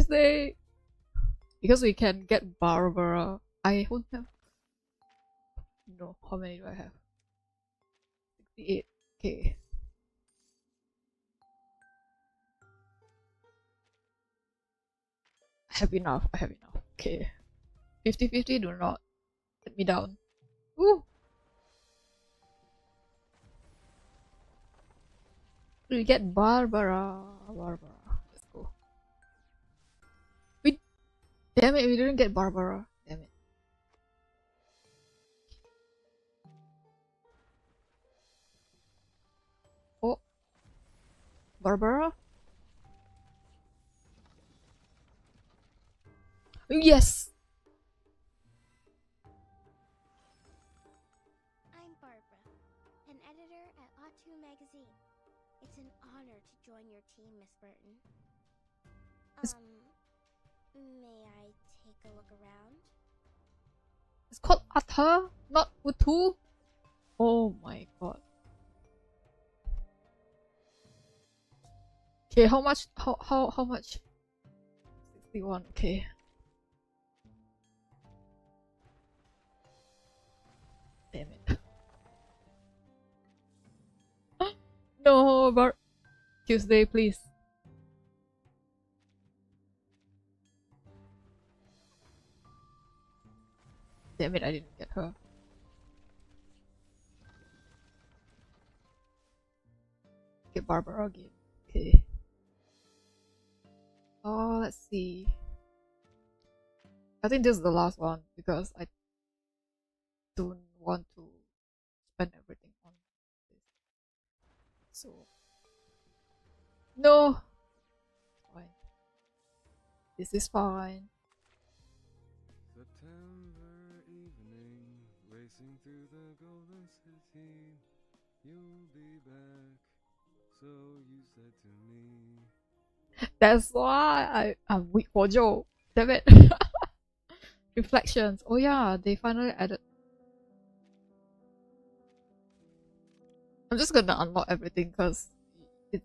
Tuesday! Because we can get Barbara. I won't have. No, how many do I have? 68. Okay. I have enough. I have enough. Okay. 50-50, do not let me down. Woo! We get Barbara. Barbara. Let's go. We damn it, we didn't get Barbara. Damn it. Oh, Barbara? Yes! I'm Barbara, an editor at Autu magazine. It's an honor to join your team, Miss Burton. May I take a look around? It's called Atta, not Utu. Oh my god. Okay, how much? How much? 61. Okay. Damn it. No, but Tuesday, please. Damn it, I didn't get her. Get Barbara again. Okay. Oh, let's see. I think this is the last one because I don't want to spend everything on this. So no, fine. This is fine. September evening, racing through the golden city. You'll be back, so you said to me. That's why I'm weak for Joe. Damn it. Reflections. Oh yeah, they finally added. I'm just gonna unlock everything because it's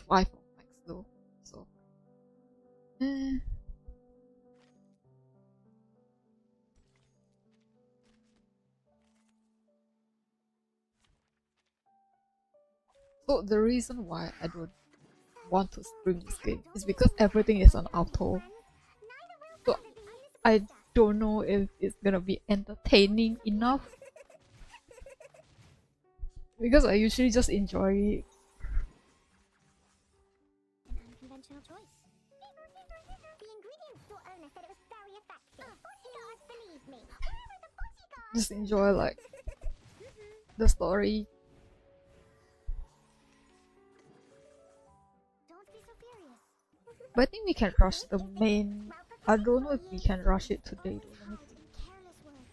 5 of max though. So. So the reason why I don't want to stream this game is because everything is on auto. So I don't know if it's gonna be entertaining enough. Because I usually just enjoy it. An unconventional choice. The ingredient store owner said it was very effective. Bodyguards believe me. Where are the bodyguards? Just enjoy like the story. Don't be so furious. But I think we can rush the main. I don't know if we can rush it today though. Let me see. Careless word.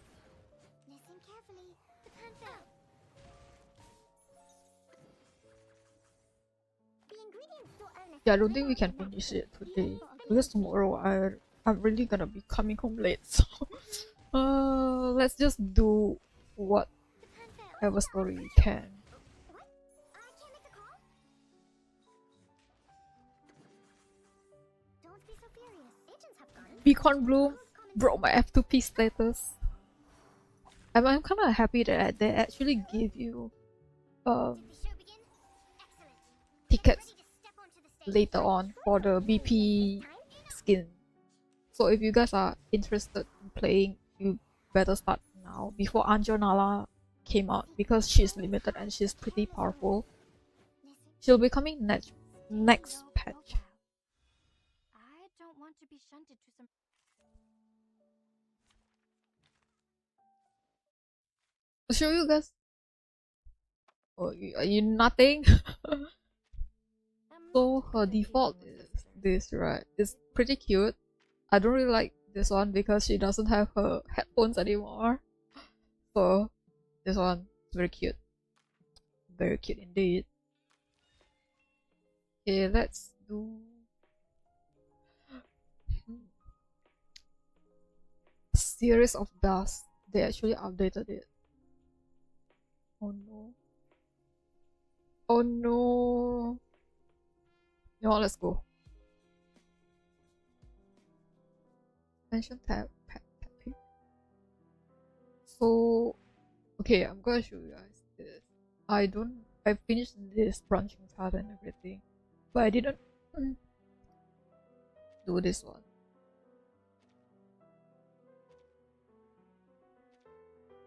Listen carefully. The panther. The ingredient store owner. Yeah, I don't think we can finish it today because tomorrow I'm really gonna be coming home late. So let's just do whatever story we can. What? Can't make a call? Don't be so furious. Agents have gone. Beacon Bloom broke my F2P status. I'm kind of happy that they actually give you Did the show begin? Excellent. tickets Ready to step onto the stage. later on for the BP skin. So if you guys are interested in playing, you better start now before Anjanala came out because she's limited and she's pretty powerful. She'll be coming next patch. I don't want to be shunted to some. I'll show you guys. Oh, are you nothing? So her default is this, right? It's pretty cute. I don't really like this one because she doesn't have her headphones anymore. So this one is very cute. Very cute indeed. Okay, let's do Series of Dust. They actually updated it. Oh no. Oh no. No, let's go. Mention tab, tab pick. So, okay, I'm gonna show you guys this. I finished this branching path and everything, but I didn't do this one.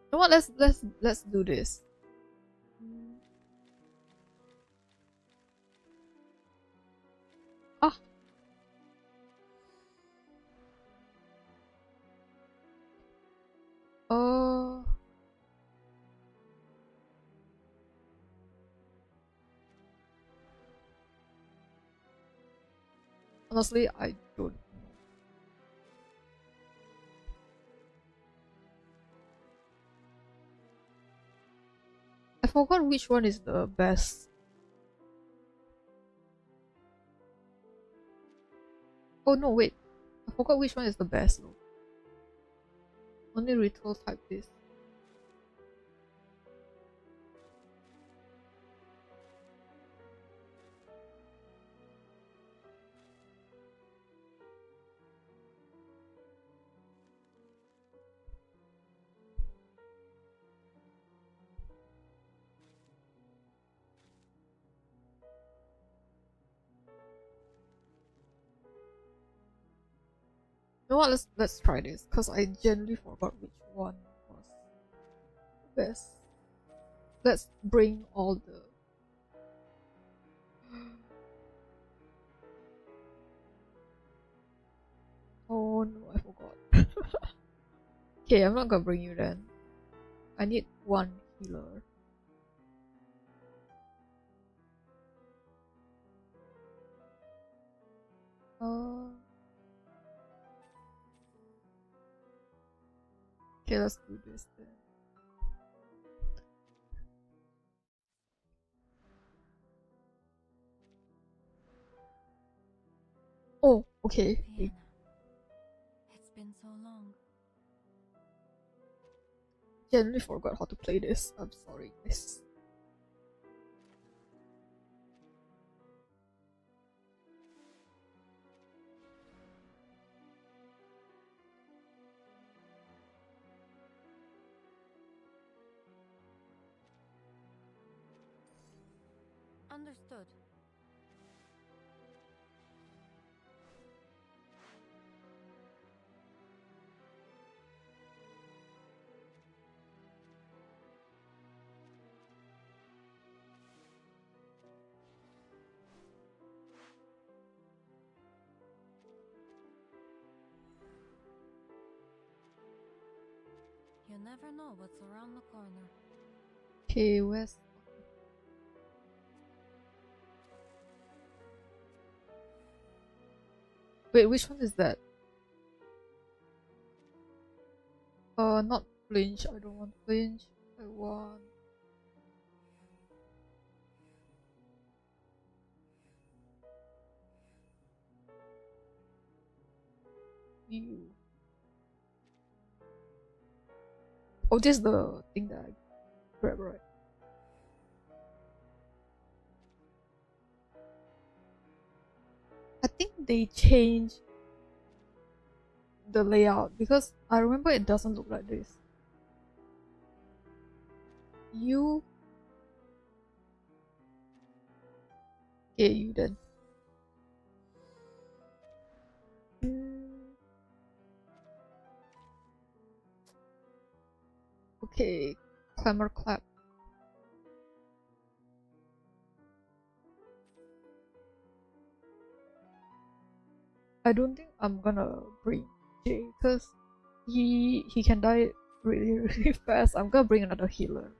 You know what? Let's do this. Ah. Honestly, I don't know. I forgot which one is the best. Oh no, wait. I forgot which one is the best though. Only ritual type this. You know what? Let's try this because I genuinely forgot which one was best. Let's bring all the. Oh no, I forgot. Okay, I'm not gonna bring you then. I need one healer. Okay, let's do this then. Oh, okay. Vienna. It's been so long. Genuinely forgot how to play this. I'm sorry, guys. Understood. You never know what's around the corner. Okay, where's. Wait, which one is that? Not flinch. I don't want flinch. I want. You. Oh, this is the thing that I grab, right? I think they changed the layout because I remember it doesn't look like this. You. Okay, you then. Okay, clamor clap. I don't think I'm gonna bring Jay because he can die really really fast. I'm gonna bring another healer.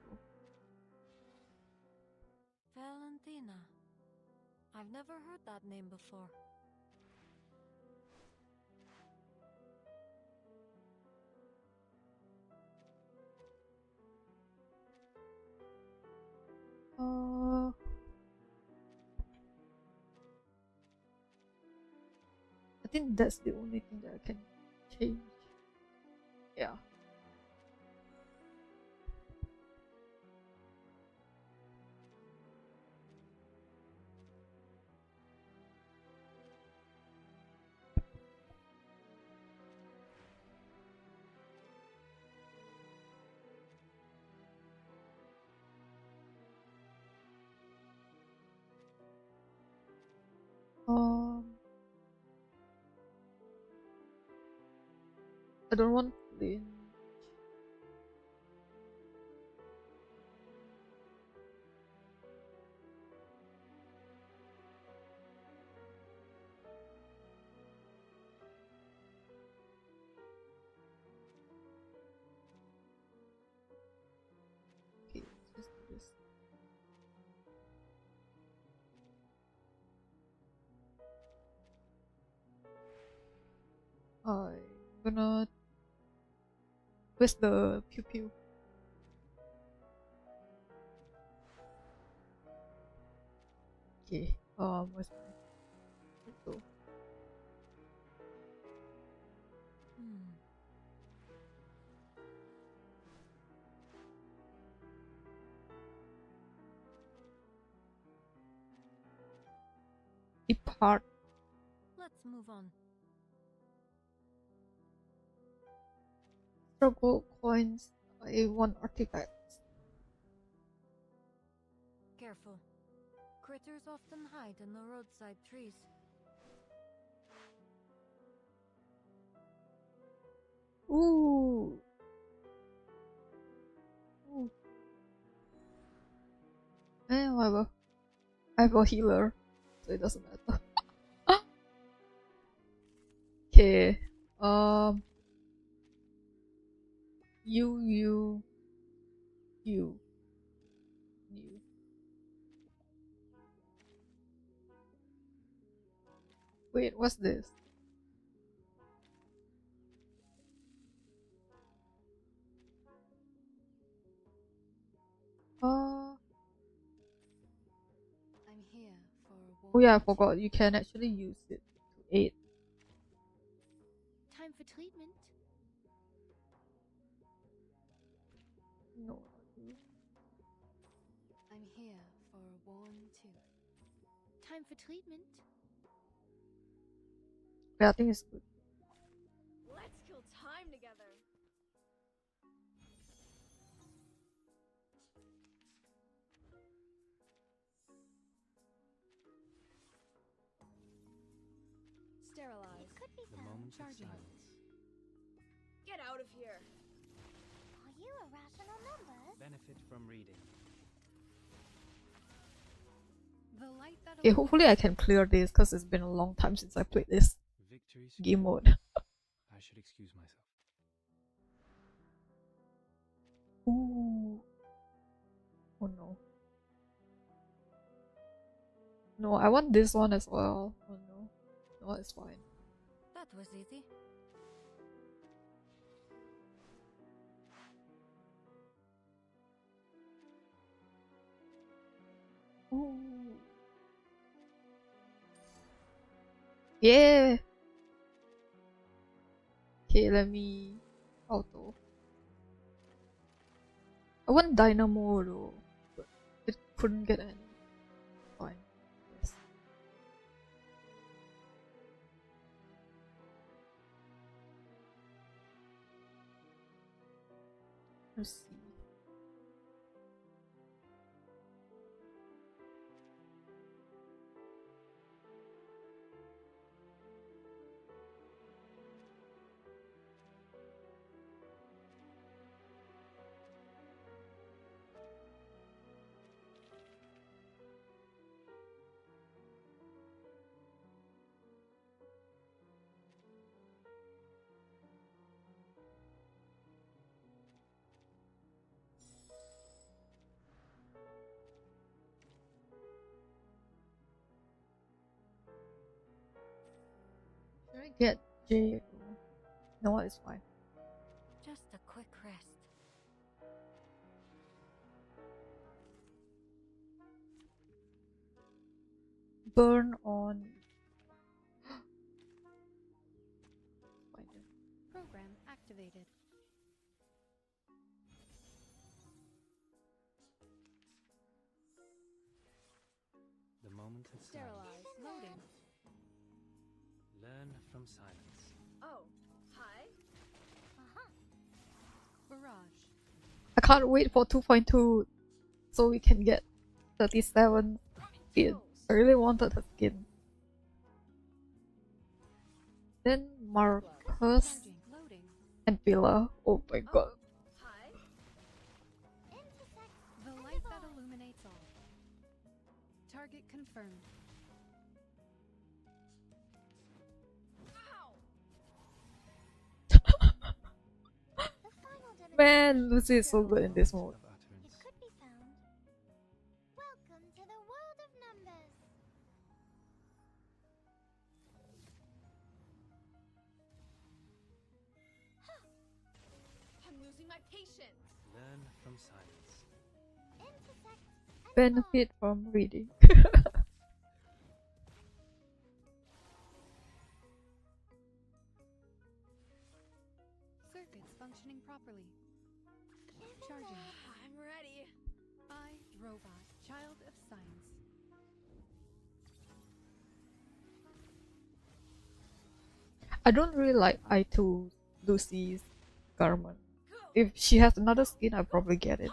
Valentina. I've never heard that name before. I think that's the only thing that I can change. Yeah. I don't want flinch. Okay, let's just do this. I'm gonna. Where's the pew pew? Okay. Where's my? Let's go. Hmm. Depart. Let's move on. Struggle coins. I want artifacts. Careful. Critters often hide in the roadside trees. Ooh. Ooh. Whatever. I have a healer, so it doesn't matter. Okay. You. Wait, what's this? I'm here for a walk. Oh yeah, I forgot. You can actually use it to aid. Time for treatment. No. I'm here for a worn tooth. Time for treatment. Yeah, I think it's good. Let's kill time together. Sterilize. It could be The found. moment of Charging. silence. Get out of here. Are you irrational numbers? Benefit from reading. The light that Okay, hopefully I can clear this because it's been a long time since I played this Victory game secured. mode. I should excuse myself. Ooh. Oh no. No, I want this one as well. Oh no. No, it's fine. That was easy. Ooh. Yeah. Okay, let me auto. I want dynamo though, but it couldn't get any. Fine. Yes. Let's see. Should I get J? No, it's fine. Just a quick rest. Burn on. Fine then. Program activated. The moment of silence. Sterilize. Loading. Learn from silence. Oh, hi. Uh-huh. Barrage. I can't wait for 2.2 so we can get 37 skin. I really wanted a skin. Then Marcus Charging. Loading. and pillar. Oh my god. Hi. Intersect. The light that illuminates all. Target confirmed. The final Man, Lucy is so good in this mode. Of utterance. It could be found. Welcome to the world of numbers. I'm losing my patience. Learn from silence. Intersect. and Benefit from reading. Circuits functioning properly. Charging. I'm ready. I, Robot, Child of Science. I don't really like I2 Lucy's garment. If she has another skin, I'll probably get it.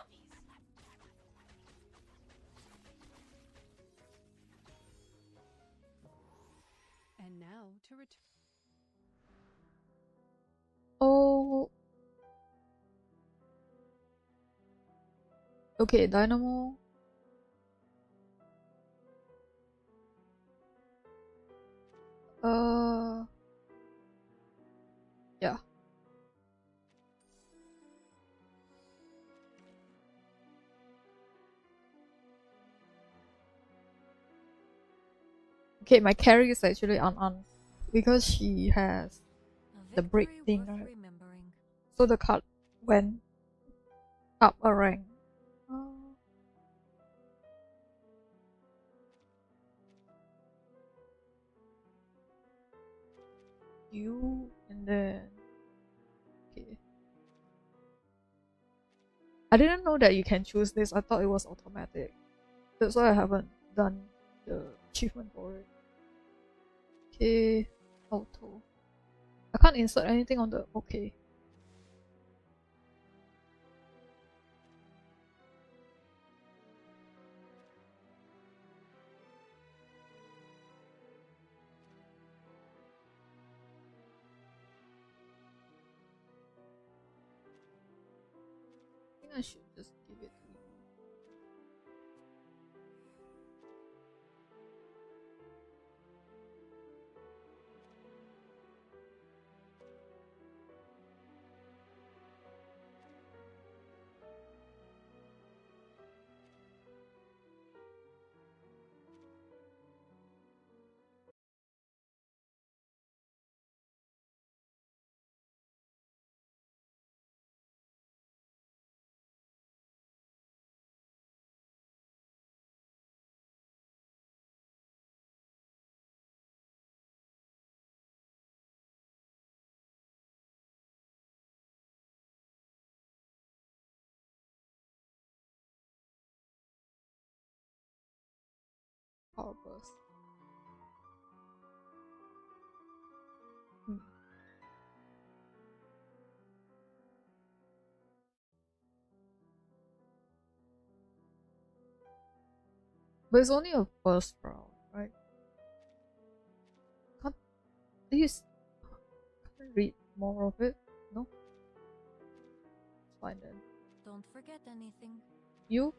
And now to return. Oh. Okay, Dynamo. Yeah. Okay, my carry is actually An because she has A the break victory thing, worth right? remembering. So the card went up a rank. You and then okay. I didn't know that you can choose this. I thought it was automatic. That's why I haven't done the achievement for it. Okay, auto. I can't insert anything on the okay. I think I should just give it to you. Power burst. But it's only a first round, right? Can't please can't read more of it? No? It's fine then. Don't forget anything. You?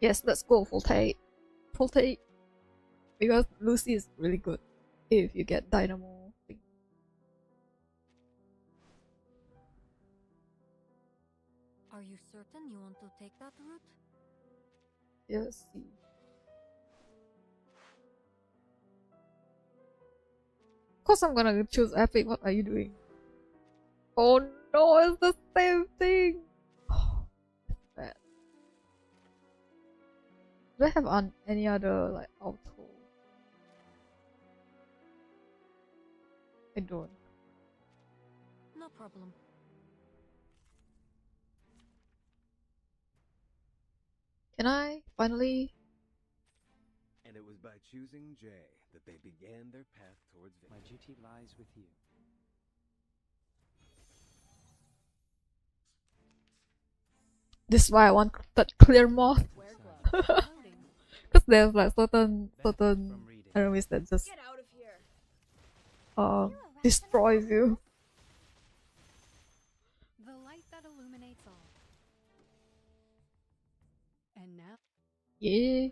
Yes, let's go full take. Full take. Because Lucy is really good if you get Dynamo thing. Are you certain you want to take that route? Yes, see. Of course I'm gonna choose Epic. What are you doing? Oh no, it's the same thing. It's bad. Do I have any other like auto? I don't. No problem. Can I finally? And it was by choosing Jay that they began their path towards victory. My duty lies with you. This is why I want that clear moth. Wear gloves. Loading. Because there's like certain from reading. enemies that just Get out of here. destroys you. The light that illuminates all. And now, Yeah.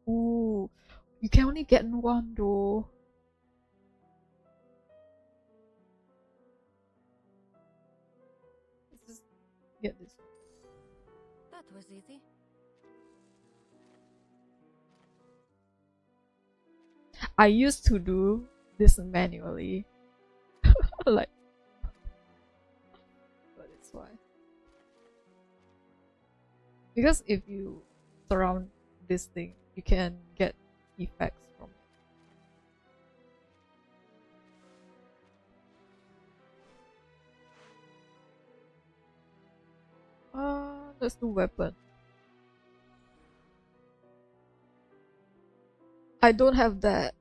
Ooh, you can only get one though. Let's just get this. That was easy. I used to do this manually. Like, but it's fine. Because if you surround this thing, you can get effects from it. Let's do weapon. I don't have that.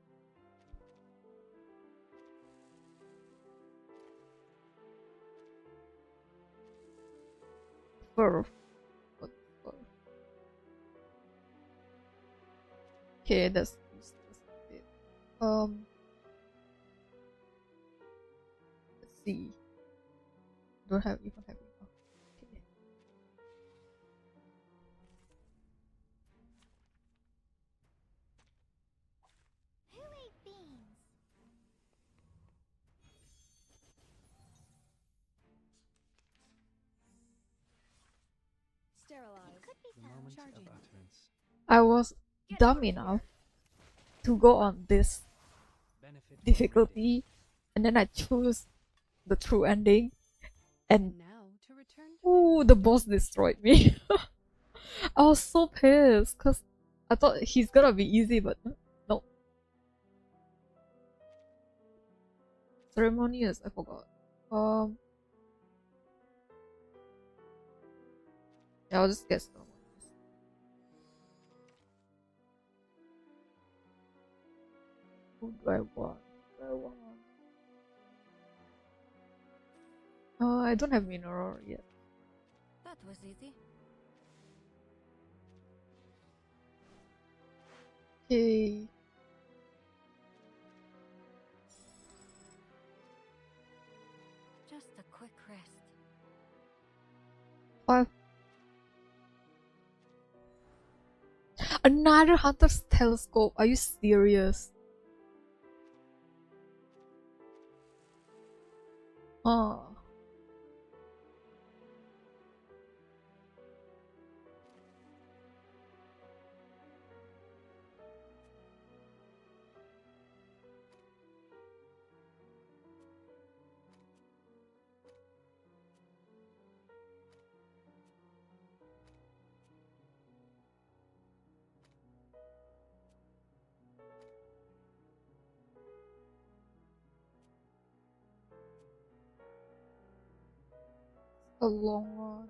Fur. What fur? Okay, that's useless a bit. Let's see. Don't have even have enough. Okay. Who ate beans? sterilize. Could be The found. moment Charging. of utterance. I was dumb enough to go on this Benefit from reading. difficulty, and then I chose the true ending, and And now to return to ooh, the boss destroyed me. I was so pissed because I thought he's gonna be easy, but no. Ceremonious, I forgot. Yeah, I'll just get ceremonious. Who do I want? Who do I want? I don't have mineral yet. That was easy. Okay. Just a quick rest. 5. Another hunter's telescope. Are you serious? Oh. A long one.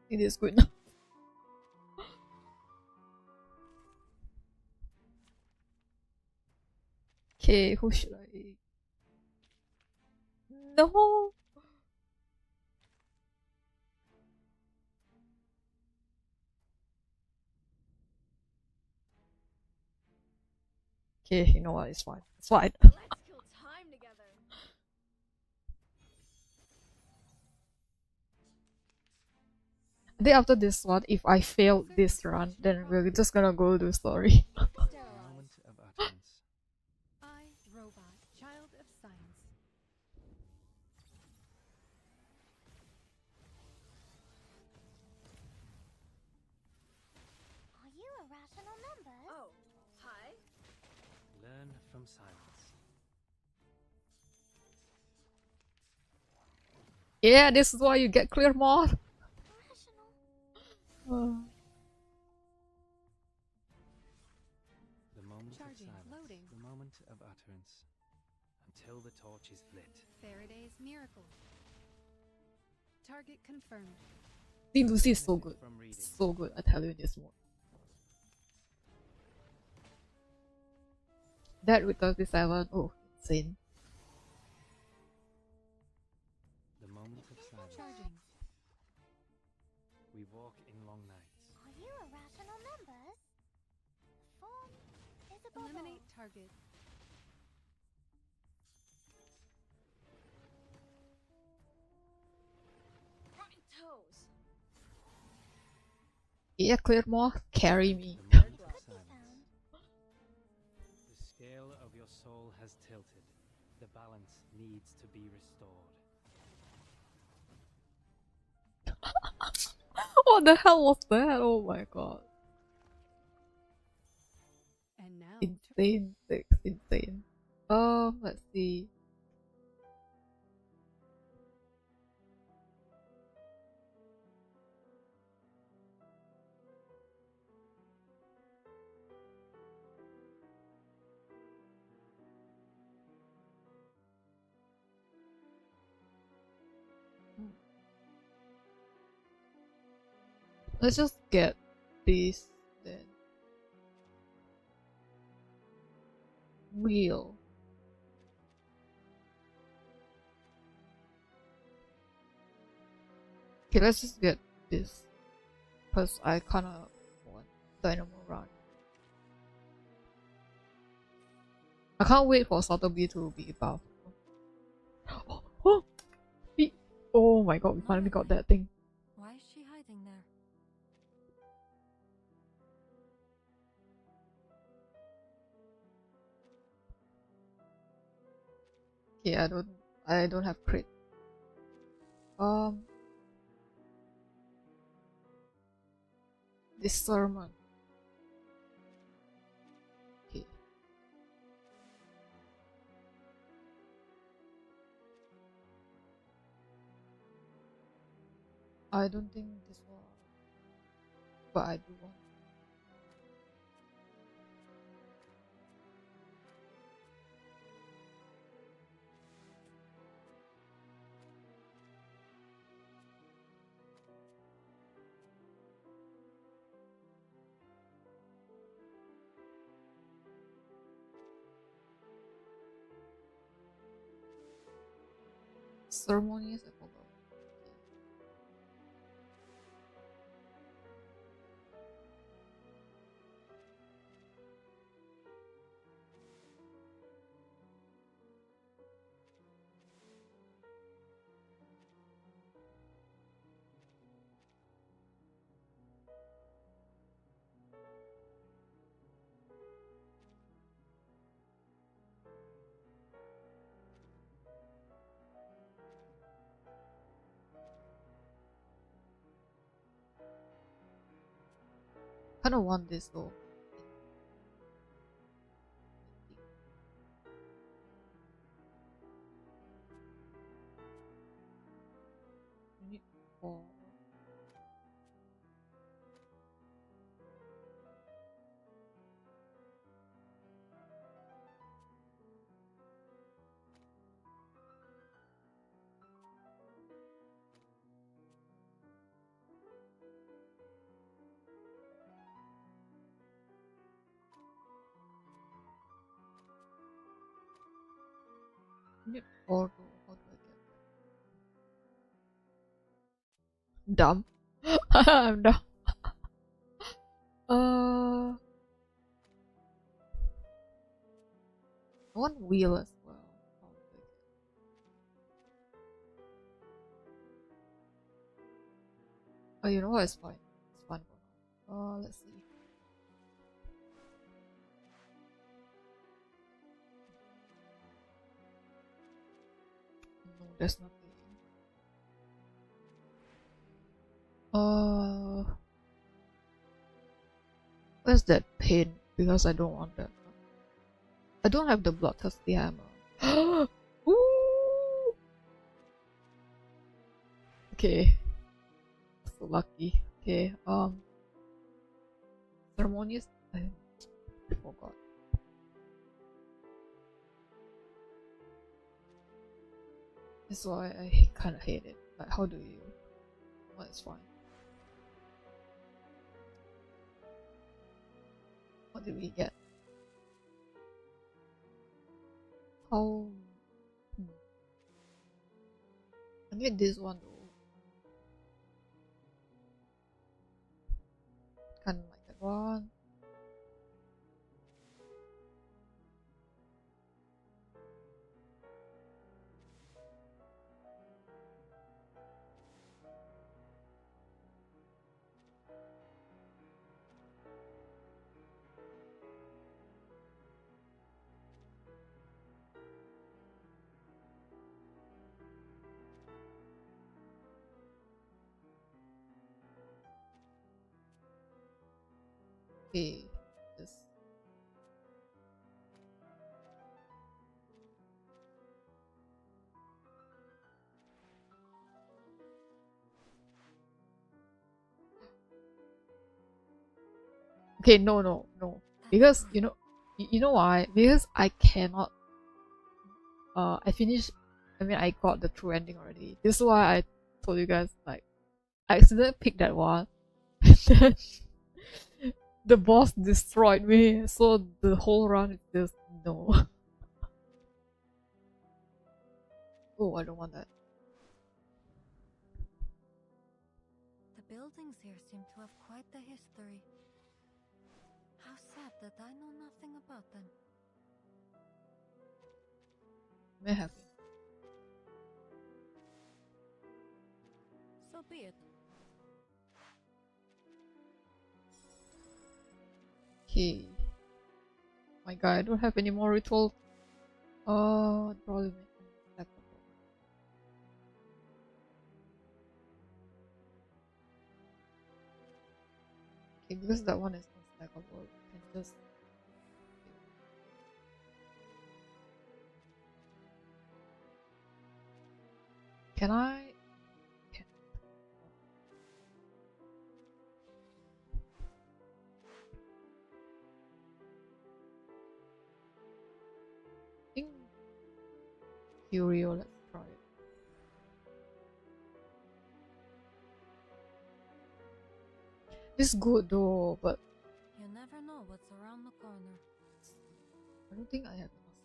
It is good now. Okay, who should I? No. Okay, you know what? It's fine. It's fine. Let's kill time together. I think after this one, if I fail this run, then we're just gonna go do story. The sterilize. moment of utterance. I, robot, child of science. Are you irrational numbers? Oh, hi. Learn from silence. Yeah, this is why you get clear more. Rational. The moment Charging, of silence. loading. The moment of utterance. Until the torch is lit. Faraday's miracle. Target confirmed. Team Lucy is so good. From reading. So good, I tell you in this mode. That with 37, oh, insane. The moment of silence. Charging. We walk in long nights. Are you irrational members? Form is a bubble. Eliminate target. Rotten toes. Yeah, clear more, carry me. The moment of Could be silence. found. The scale of your soul has tilted. The balance needs to be restored. What the hell was that? Oh my god. And now Insane, six, insane. Let's see. Let's just get this then. Wheel. Okay, let's just get this. Because I kinda want Dynamo Run. I can't wait for Sotheby to be buffed. Oh, oh my god, we finally got that thing. Why is she hiding there? Okay, I don't have crit. Discernment. Okay. I don't think this one, but I do want. Ceremonies, I forgot. Kinda want this though. Need four. Need four though. How do I get that? Dumb. I'm dumb. I want wheel as well. How do I get- Oh, you know what? It's fine. It's fine for now. Let's see. No, there's nothing. Where's that pin? Because I don't want that. I don't have the bloodthirsty hammer. Ooh! Okay. So lucky. Okay, ceremonious. I forgot. That's why I kind of hate it. Like, how do you? Well, it's fine. What did we get? Oh, I need this one though. Kind of like that one. Okay, this. Okay, no. Because you know why? Because I cannot. I finished. I mean, I got the true ending already. This is why I told you guys, like, I accidentally picked that one, and then the boss destroyed me. So the whole run is just no. Oh, I don't want that. The buildings here seem to have quite the history. How sad that I know nothing about them. May have it. So be it. Okay. My guy, I don't have any more ritual. Probably make them stackable. Okay, because that one is unstackable, we can just. Can I? Can. I think Curio, let's try it. This is good though, but You never know what's around the corner. I don't think I have enough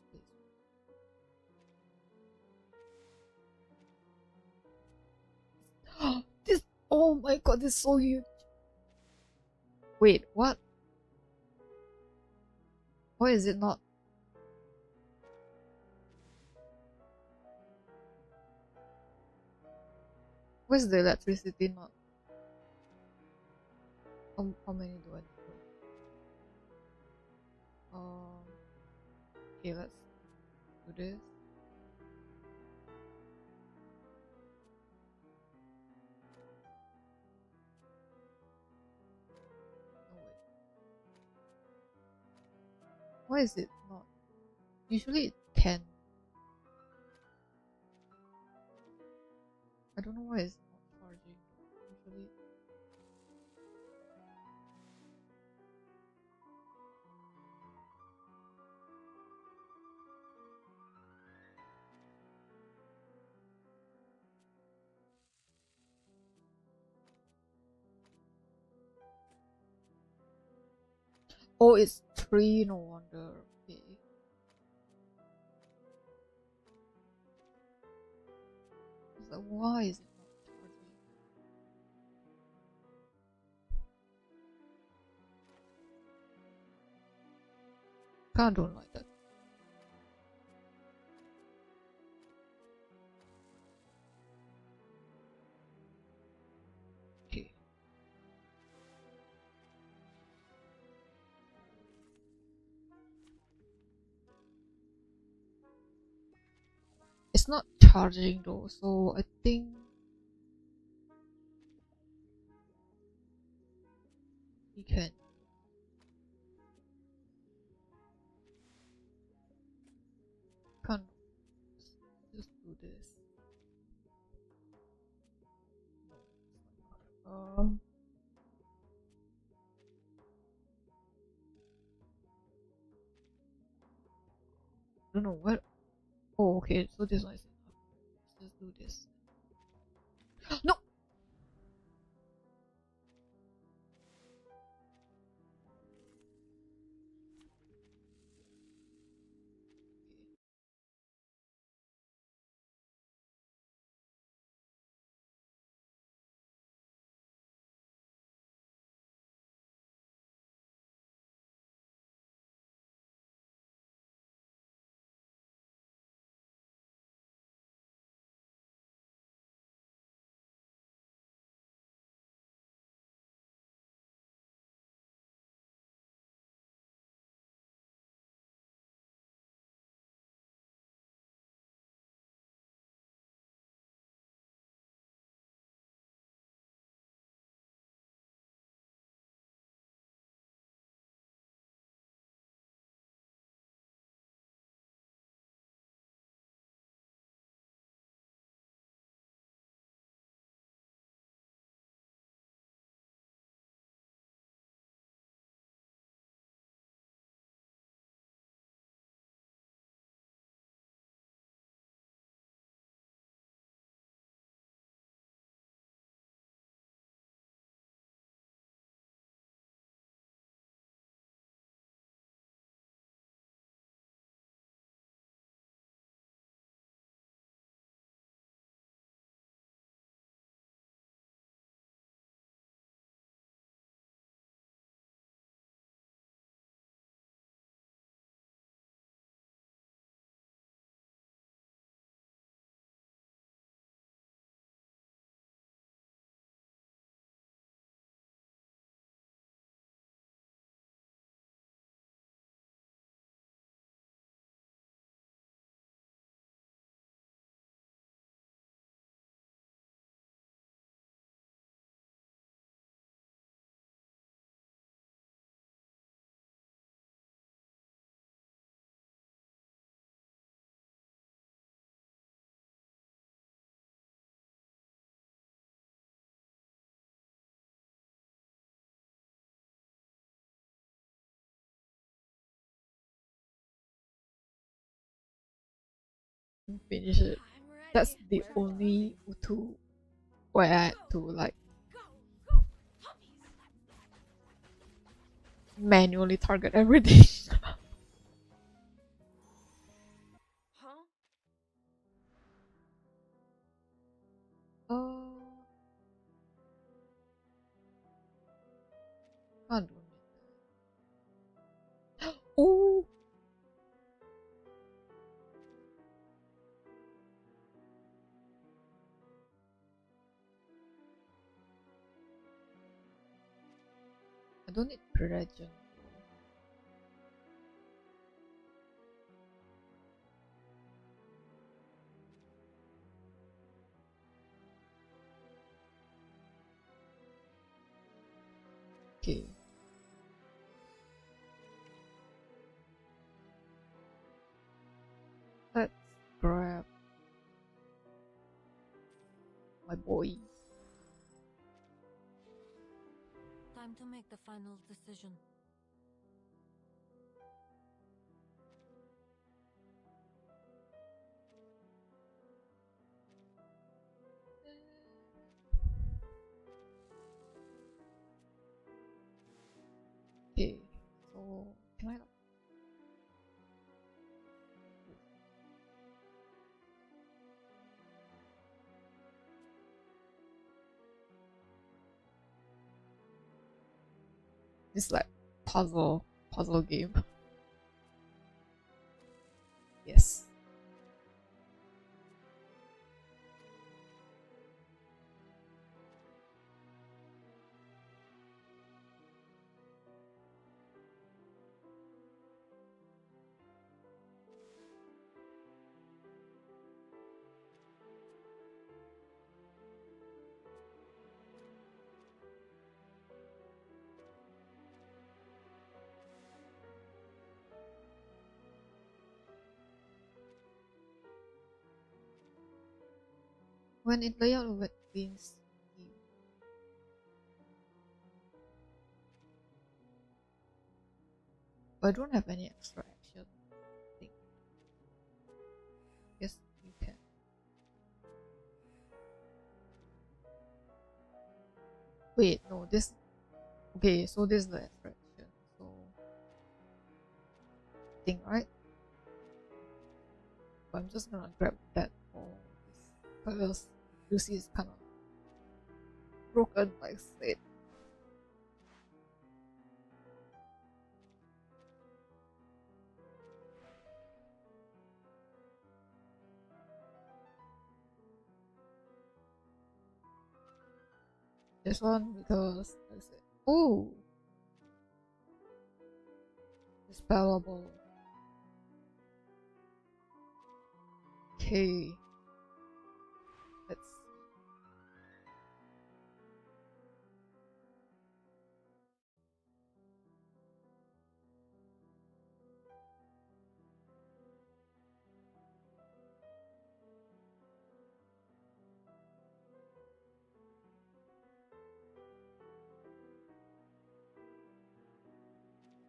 space. This, oh my god, this is so huge. Wait, what? Why is it not? Where's the electricity not? How many do I need? Okay, let's do this. No wait. Why is it not? Usually it's 10. I don't know why it's not charging. Usually. Oh, it's 3, no wonder. Okay. It's like, why is it not charging? Kinda don't like that. Okay. It's not charging though, so I think we can. Can't just do this. don't know what. Oh, okay. So this one is enough. Let's just do this. No. Finish it. I'm ready. That's the only two where I had to like Go, go, puppies. manually target everything. Huh? Oh, can't do it. Oh, I don't need Predator. Okay. Let's grab my boy. Time to make the final decision. Okay, so can I like this like puzzle game? Yes. When it layout with wins you. I don't have any extra action thing. Wait, no, this. Okay, so this is the attraction. So. Thing, right? But I'm just gonna grab that for this. Because Lucy is kind of broken, like I said. This one because I said, oh, it's palatable. Okay, let's.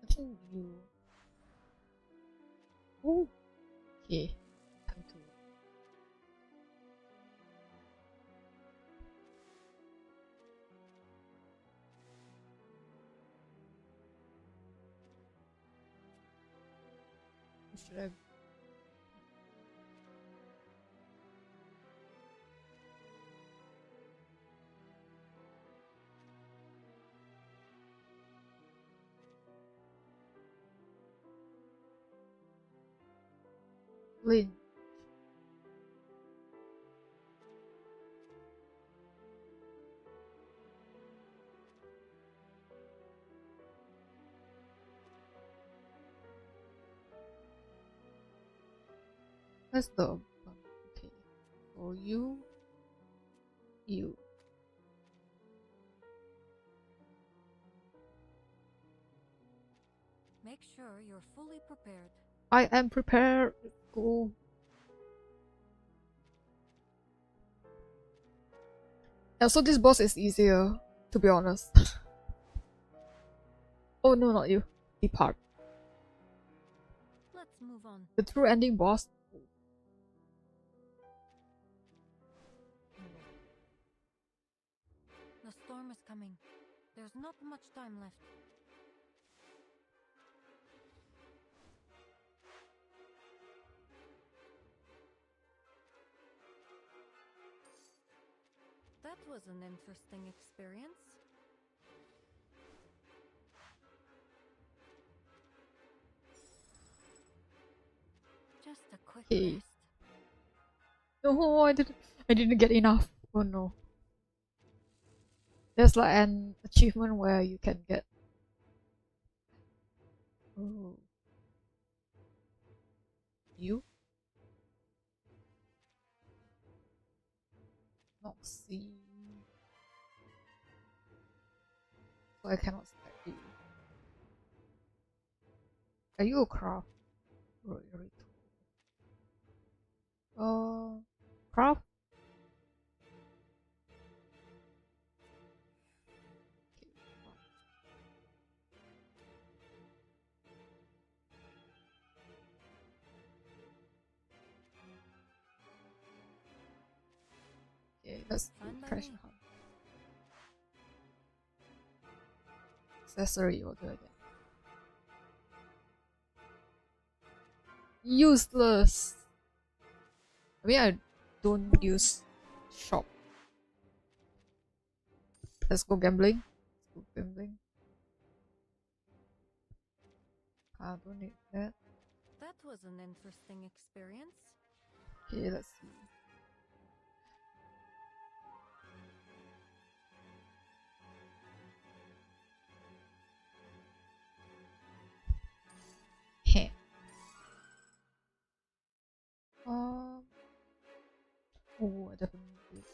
I think you. Oh, okay. Time to. Should I? Lynn. That's the one. Okay. So you. Make sure you're fully prepared. I am prepared. Go. Yeah, so this boss is easier, to be honest. Oh no, not you. Depart. Let's move on. The true ending boss. The storm is coming. There's not much time left. That was an interesting experience. Just a quick Okay. rest. No, I didn't get enough. Oh no. There's like an achievement where you can get. Oh. You? Not see. So I cannot select you. Are you a craft? Craft? Okay, let's do Fine by treasure me. hunt. Accessory order again. Useless. I mean, I don't use shop. Let's go gambling. Let's go gambling. I don't need that. That was an interesting experience. Okay, let's see. Heh. Oh, I definitely need this.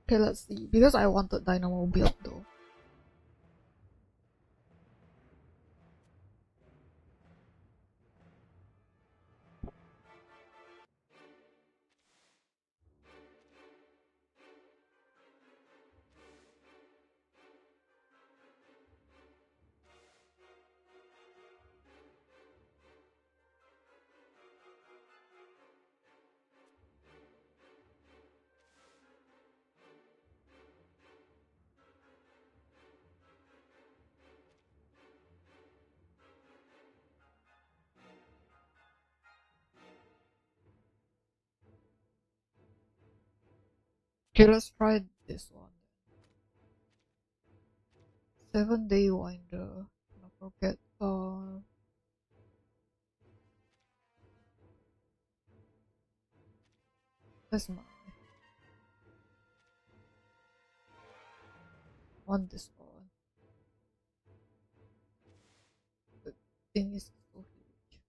Okay, let's see. Because I wanted Dynamo build though. Okay, let's try this one. 7-day winder. Don't forget. That's my want this one. The thing is so huge.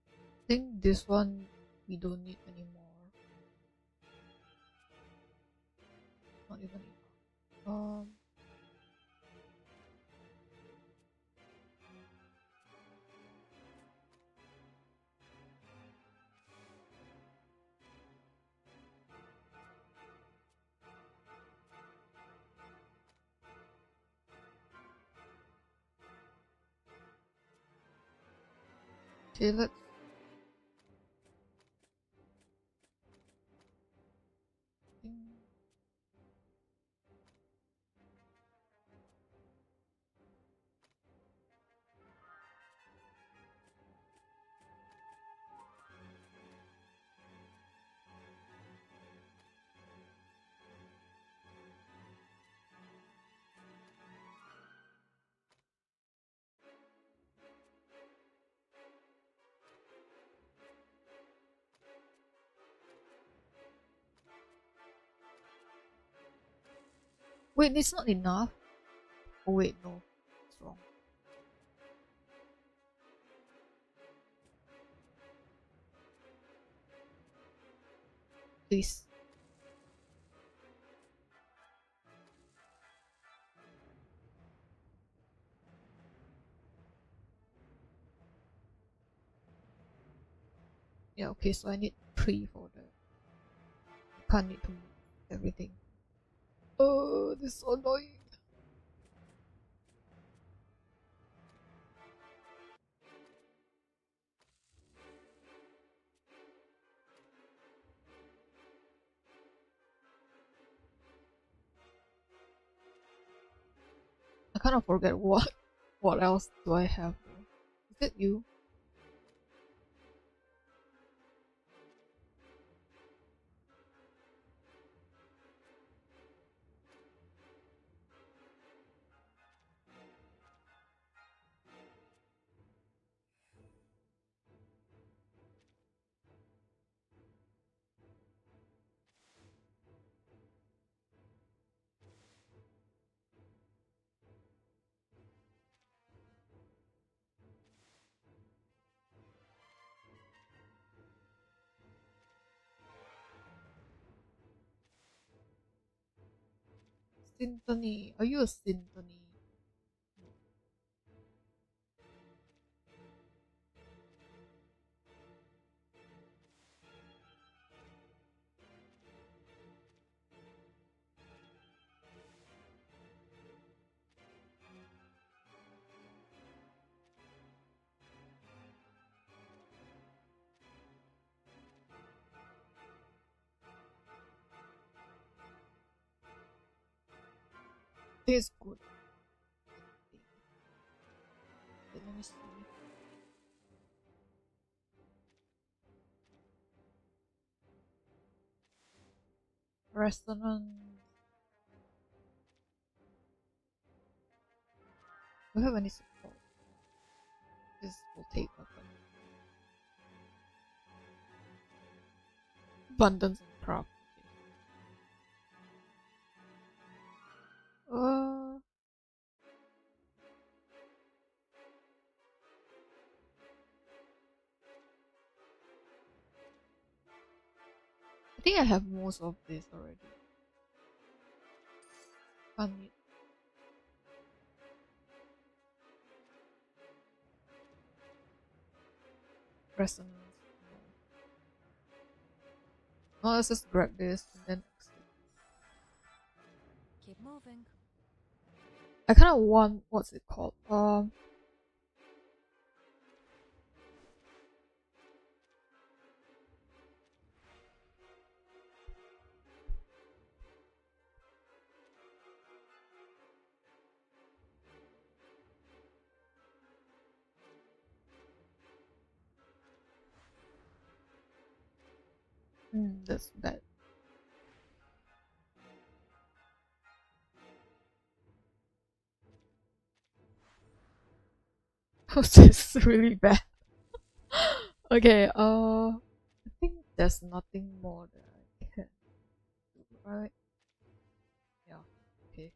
I think this one we don't need anymore. Not even enough. Okay, let's. Wait, it's not enough. Oh wait, no, it's wrong. Please. Yeah, okay, so I need 3 for that. I can't need to move everything. Oh, this is so annoying. I kind of forget what else do I have. Is it you? Symphony. Are you a symphony? It's good. Wait, let me see. Resonance. Do you have any support? This will take weapon. Abundance and craft. Okay. I think I have most of this already. Unmute. Resonance. No, let's just grab this and then exit. Keep moving. I kind of want, what's it called? That's bad. This is really bad. Okay, I think there's nothing more that I can do, right? Yeah, okay.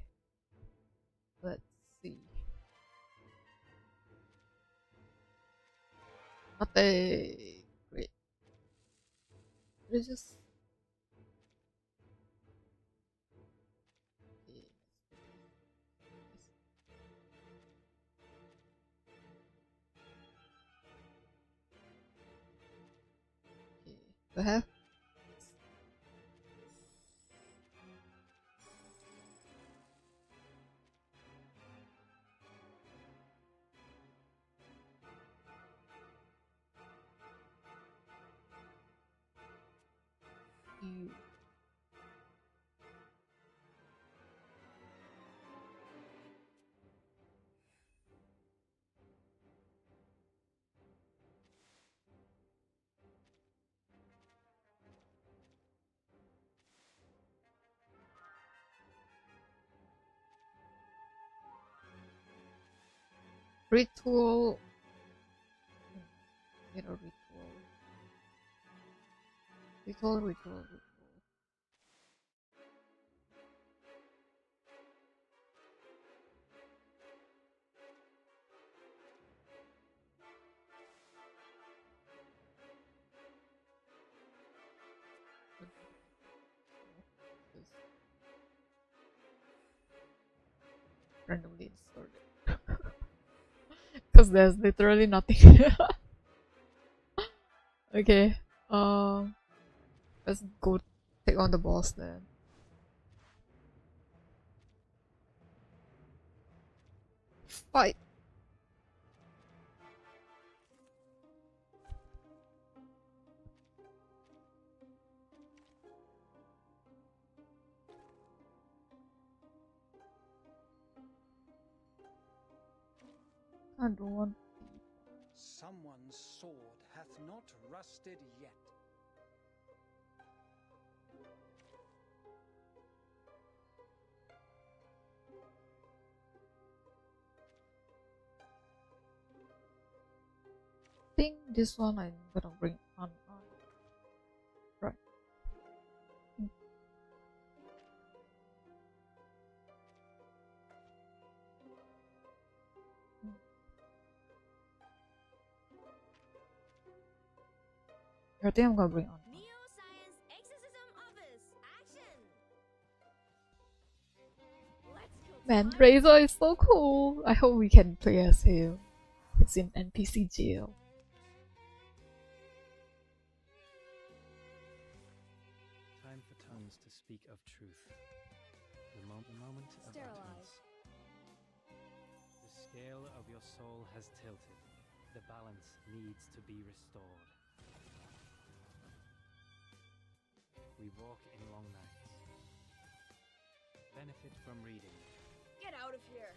Let's see. Nothing. Great. Let's just. Okay. Do I have? You. Ritual. You know, ritual. Ritual. Randomly inserted. Because there's literally nothing. Okay. Let's go take on the boss then. Fight. I don't want. Someone's sword hath not rusted yet. I think this one I'm gonna bring on. Right. I think I'm gonna bring on. Neo-Science Exorcism Office, action! Let's kill Man, time. Razor is so cool. I hope we can play as him. It's in NPC jail. Time for tongues to speak of truth. The moment of utterance. The scale of your soul has tilted. The balance needs to be restored. We walk in long nights. Benefit from reading. Get out of here!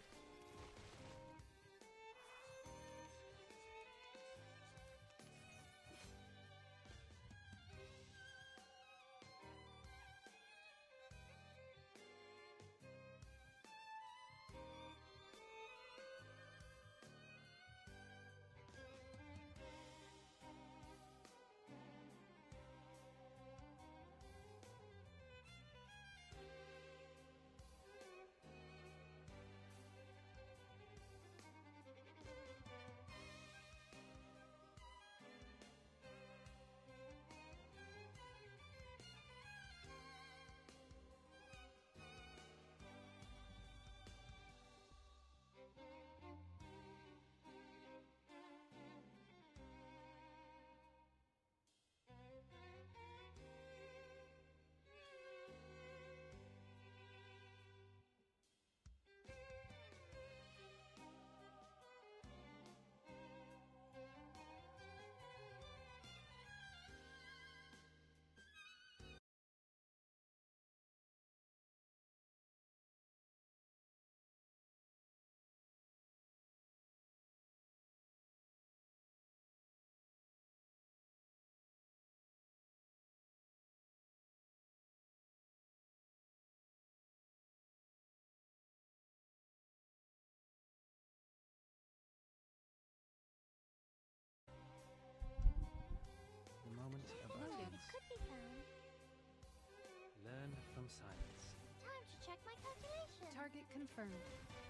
from silence. Time to check my calculation. Target confirmed.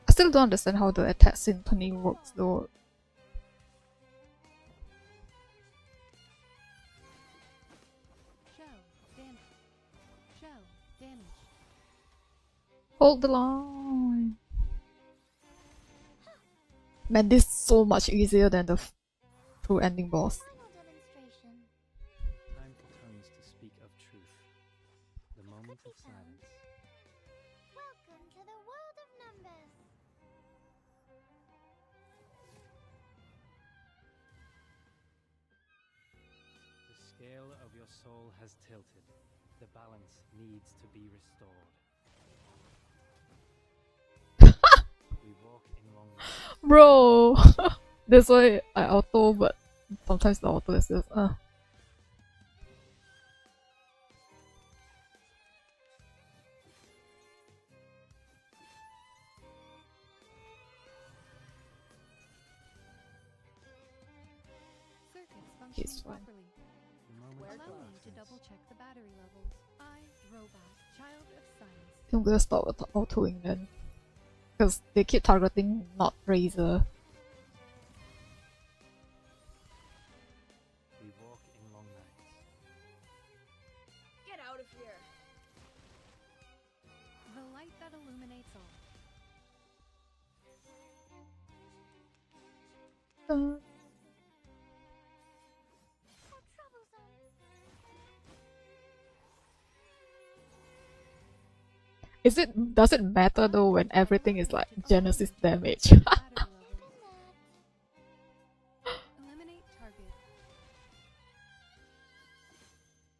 I still don't understand how the attack symphony works though. Show damage. Show damage. Hold the line. Man, this is so much easier than the true ending boss. Final demonstration. Time for tongues to speak of truth. The moment of silence. Welcome to the world of numbers. The scale of your soul has tilted. The balance needs to be restored. We walk in long nights. Bro! That's why I auto, but sometimes the auto is just Circuits It's functioning fine. properly. The moment of Allow me to silence. double check the battery levels. I, Robot, Child of Science. I'm gonna stop autoing then. Because they keep targeting not Razor. We walk in long nights. Get out of here. The light that illuminates all. Uh, How troublesome. does it matter though when everything is like Genesis damage? Battery level. Eliminate target.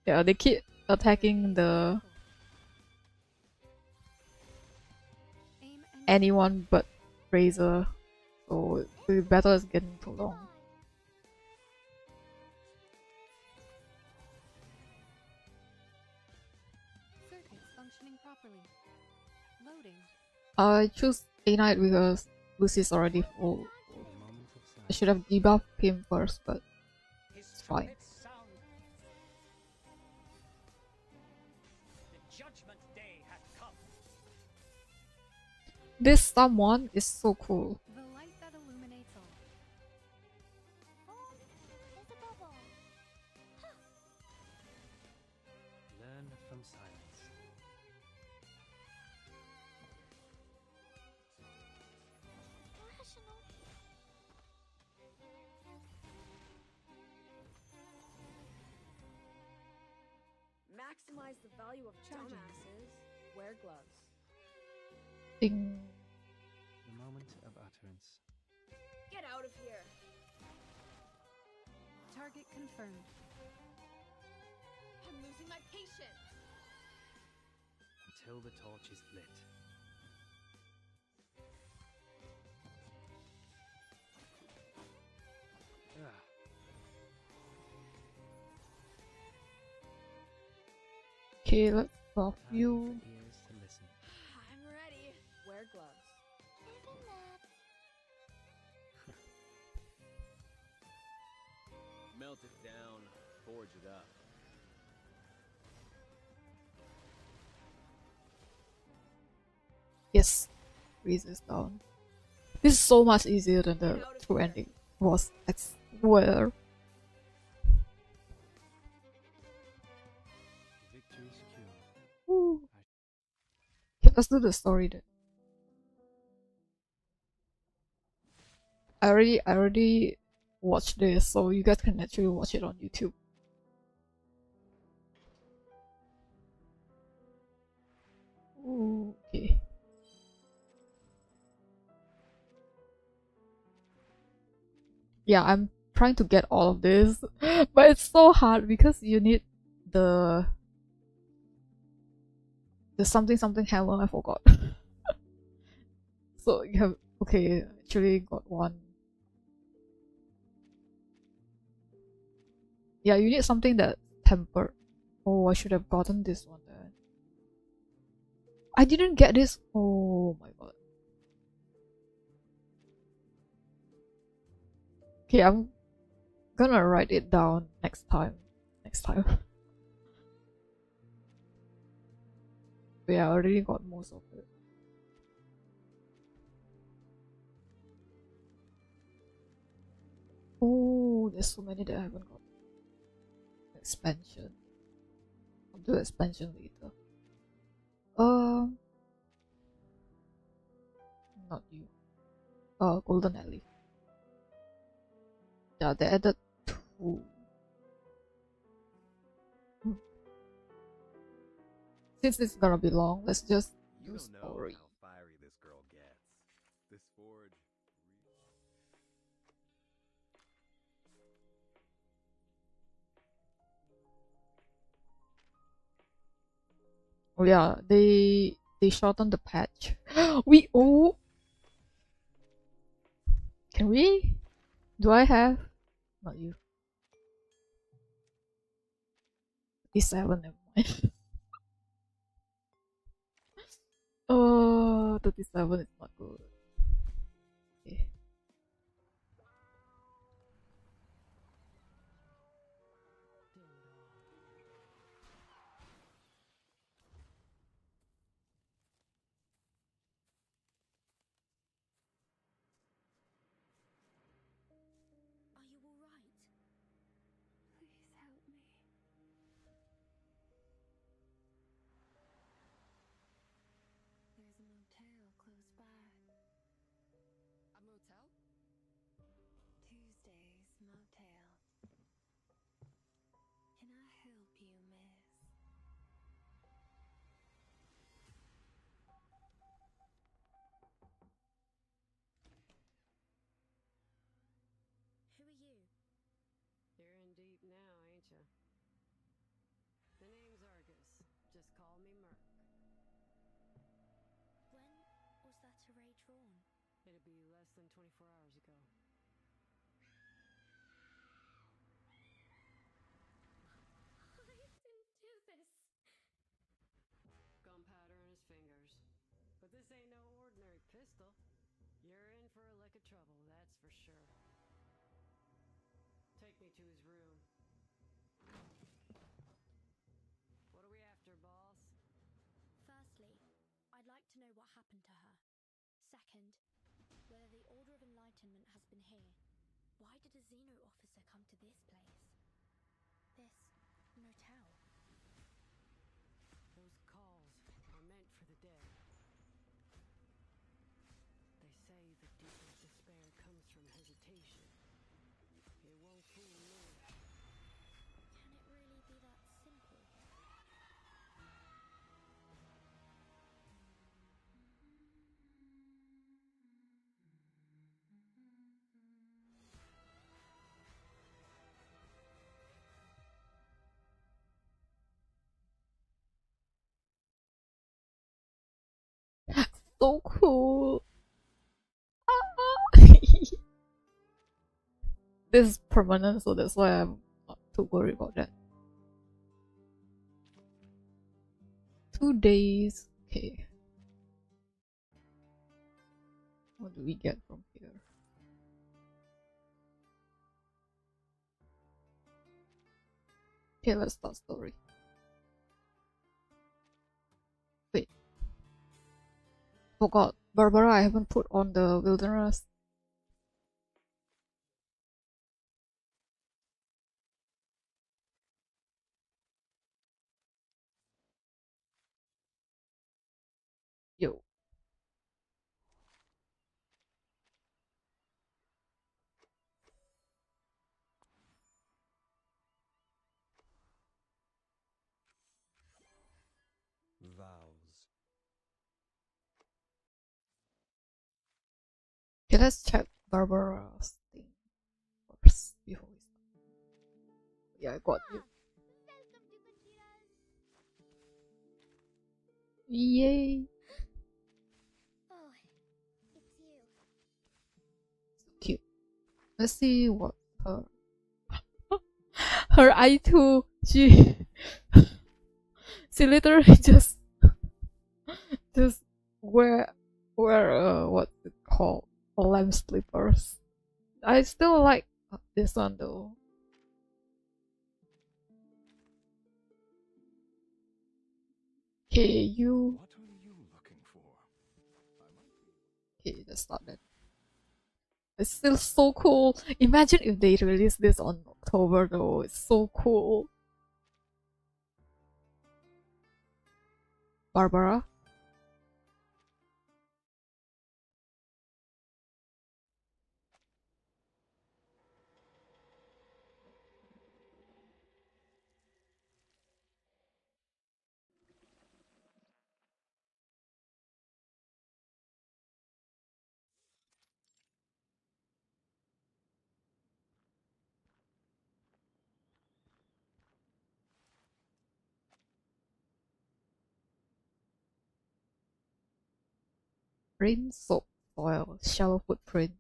Yeah, they keep attacking the Aim and anyone but Razor. So the battle is getting too long. circuits functioning properly. Loading. I choose A Knight because Lucy's already full. The moment of silence. I should have debuffed him first, but His fine. trumpets sound. The judgment day hath come. this someone is so cool. The light that illuminates all. Form is above all. Learn from silence. Rational. Maximize the value of dumbasses. Wear gloves. Ding. The moment of utterance. Get out of here. Target confirmed. I'm losing my patience. Until the torch is lit. Ah, Okay, let's buff time you. for ears to listen. I'm ready. Wear gloves. Even that. Melt it down, forge it up. Yes, resist down. This is so much easier than the true ending was, I swear. Victory secure. Woo. Okay, let's do the story then. I already watched this, so you guys can actually watch it on YouTube. Ooh, okay. Yeah, I'm trying to get all of this, but it's so hard because you need the something something hammer, I forgot. So you have, okay, actually got one. Yeah, you need something that tempered. Oh, I should have gotten this one then. I didn't get this. Oh my god. Okay, I'm gonna write it down next time. Next time. Yeah, I already got most of it. Oh, there's so many that I haven't got. Expansion. I'll do expansion later. Not you. Golden Alley. Yeah, they added 2. Since it's gonna be long, let's just You do don't know story. how fiery this girl gets. This forge. Oh yeah, they shortened the patch. We oh, can we? Do I have? Not you. 37, never mind. 37 is not good. Okay. Are you alright? Please help me. There's a motel close by. A motel? Tuesday's Motel. Can I help you, miss? Who are you? You're in deep now, ain't ya? The name's Argus. Just call me Merc. When was that array drawn? It'll be less than 24 hours ago. I didn't do this. Gunpowder in his fingers. But this ain't no ordinary pistol. You're in for a lick of trouble, that's for sure. Take me to his room. What are we after, boss? Firstly, I'd like to know what happened to her. Second, whether the Order of Enlightenment has been here. Why did a Xeno officer come to this place? This motel? Those calls are meant for the dead. They say the deepest despair comes from hesitation. It won't fool me. Can it really be that simple? So cool. This is permanent, so that's why I'm not too worried about that. 2 days. Okay. What do we get from here? Okay, let's start story. Wait. Forgot. Barbara, I haven't put on the wilderness. Yo. Vows. Okay, let's check Barbara's thing first before we start. Yeah, I got you. Yay! Oh, it's you. So cute. Let's see what her her I2. She literally just wear what's it called, lamp slippers. I still like this one though. Okay, you. What are you looking for? Okay, let's start that. It's still so cool. Imagine if they release this on October though. It's so cool. Barbara. Rain soaked soil, shallow footprint.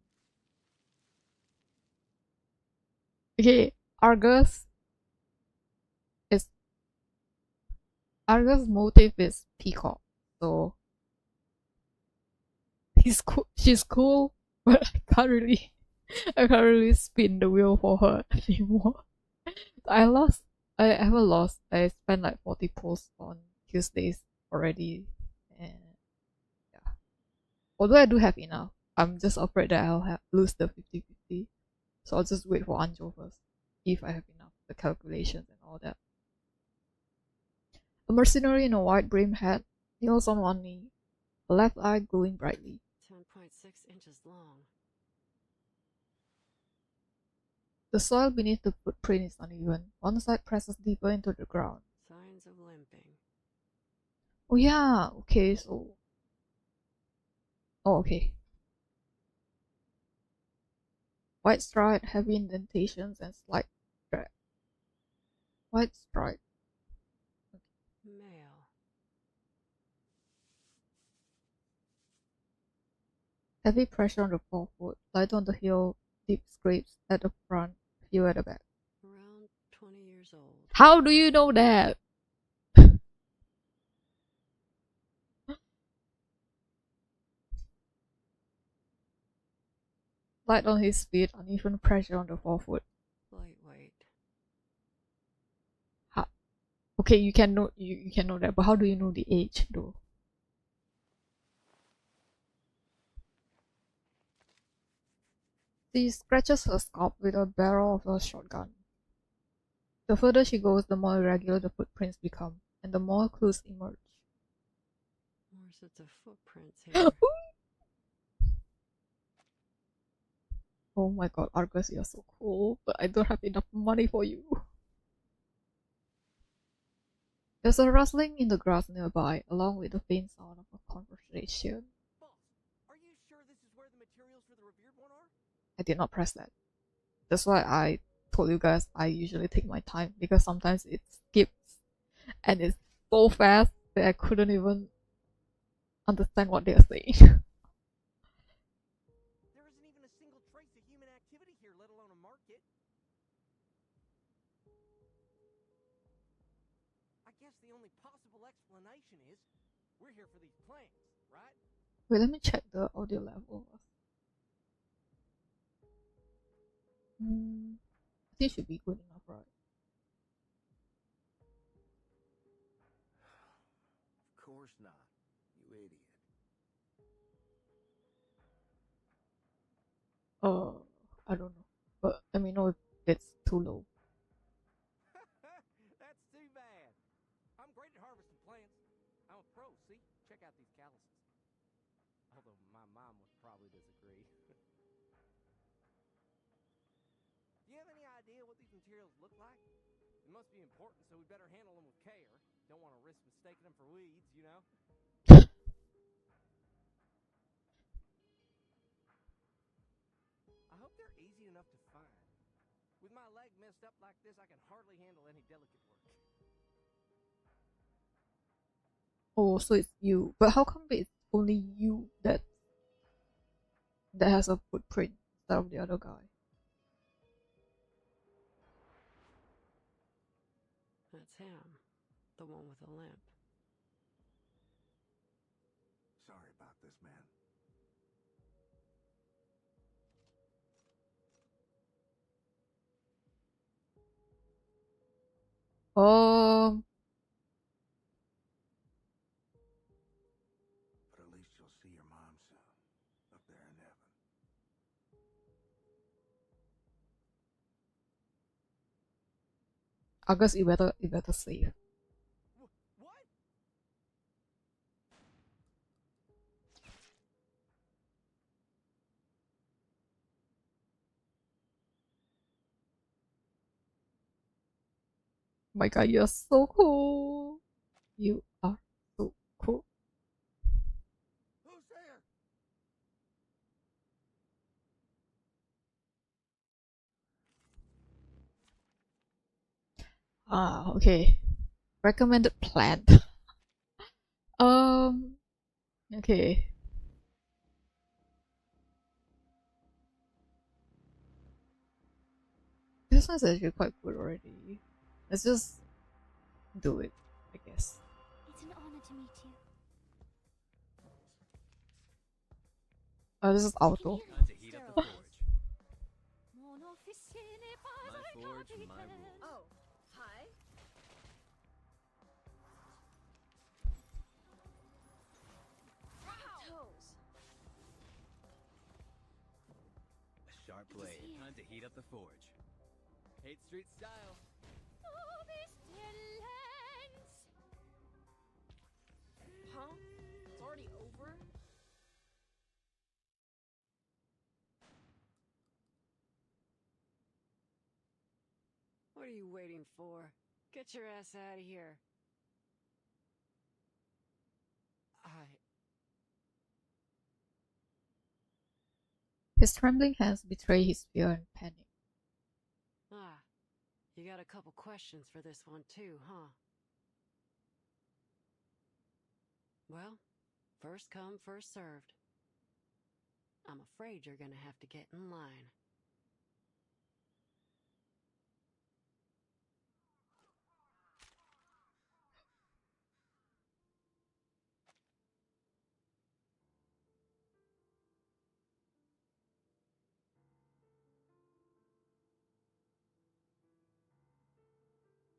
Okay, Argus motive is peacock, so she's cool, but I can't really spin the wheel for her anymore. I haven't lost. I spent like 40 posts on Tuesdays already, and yeah. Although I do have enough, I'm just afraid that I'll lose the 50-50. So I'll just wait for Anjo first, if I have enough, the calculations and all that. A mercenary in a white brim hat kneels on one knee, the left eye glowing brightly. 10.6 inches long. The soil beneath the footprint is uneven. One side presses deeper into the ground. Signs of limping. Oh yeah, okay, so... Oh, okay. White stripe, heavy indentations, and slight drag. White stripe. Male. Heavy pressure on the forefoot, light on the heel, deep scrapes at the front, few at the back. Around 20 years old. How do you know that? Light on his feet, uneven pressure on the forefoot. Lightweight. Okay, you can know that, but how do you know the age though? She scratches her scalp with the barrel of a shotgun. The further she goes, the more irregular the footprints become, and the more clues emerge. More sets of footprints here. Oh my god, Argus, you're so cool, but I don't have enough money for you. There's a rustling in the grass nearby, along with the faint sound of a conversation. Boss, are you sure this is where the materials for the revered one are? I did not press that. That's why I told you guys I usually take my time, because sometimes it skips and it's so fast that I couldn't even understand what they're saying. There isn't even a single trace of human activity here, let alone a market. I guess the only possible explanation is we're here for these plants, right? Wait, let me check the audio level. This should be good enough, right? Of course not, you idiot. I don't know, but let me know if it's too low. That's too bad. I'm great at harvesting plants. I'm a pro, see? Check out these calluses. Although my mom would probably disagree. Do you have any idea what these materials look like? It must be important, so we better handle them with care. Don't want to risk mistaking them for weeds, you know? I hope they're easy enough to find. With my leg messed up like this, I can hardly handle any delicate work. Oh, so it's you. But how come it's only you that has a footprint instead of the other guy? That's him. The one with the limp. Sorry about this, man. see your mom soon, up there in heaven. August, you better save. What? My god, you're so cool. You are so cool. Who's there? Ah, okay. Recommended plant. Okay. This one's actually quite good already. Let's just do it, I guess. It's an honor to meet you. Oh, this is auto. Time to heat up the forge. My forge, my rules. Oh, hi. Toes. A sharp blade. Time to heat up the forge. 8th Street style. Huh? It's already over? What are you waiting for? Get your ass out of here. His trembling hands betray his fear and panic. Ah, you got a couple questions for this one too, huh? Well, first come, first served. I'm afraid you're gonna have to get in line.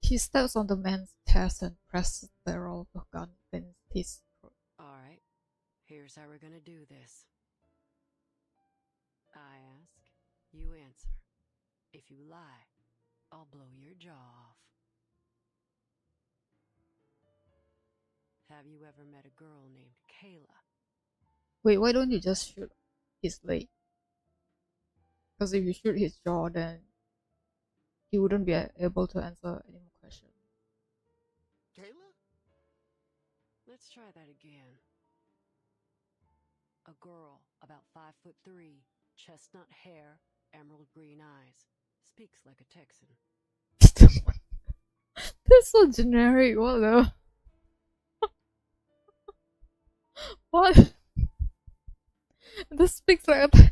He steps on the man's chest and presses the barrel of the gun against his throat. Alright, here's how we're gonna do this. I ask, you answer. If you lie, I'll blow your jaw off. Have you ever met a girl named Kayla? Wait, why don't you just shoot his leg? Because if you shoot his jaw, then he wouldn't be able to answer any more questions. Kayla? Let's try that again. A girl about 5'3", chestnut hair, emerald green eyes, speaks like a Texan. That's so generic. What the? What? This speaks like a Texan.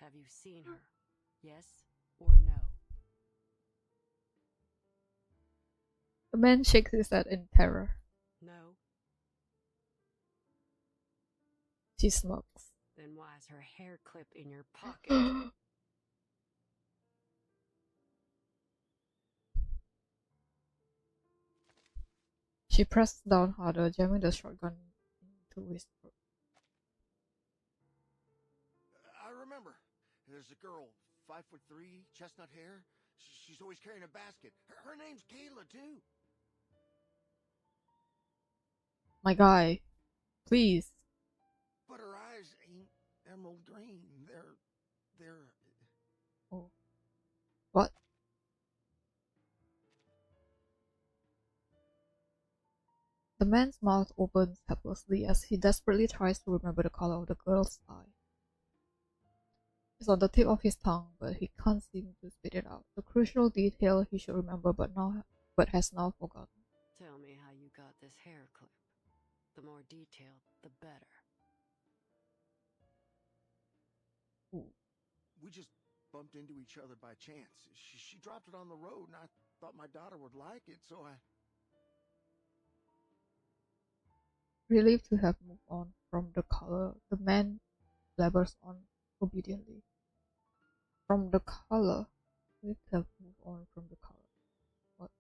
Have you seen her? Yes or no? The man shakes his head in terror. No? She smirks. Then why is her hair clip in your pocket? She presses down harder, jamming the shotgun into his throat. I remember. There's a girl, 5'3", chestnut hair. She's always carrying a basket. Her name's Kayla, too. My guy, please. But her eyes ain't emerald green. They're... Oh. What? The man's mouth opens helplessly as he desperately tries to remember the color of the girl's eye. It's on the tip of his tongue, but he can't seem to spit it out. The crucial detail he should remember but has now forgotten. Tell me how you got this hair clip. The more detailed, the better. Ooh. We just bumped into each other by chance. She dropped it on the road, and I thought my daughter would like it, so I... Relieved to have moved on from the color, the man blabbers on obediently. From the color. Relieved to have moved on from the color. What?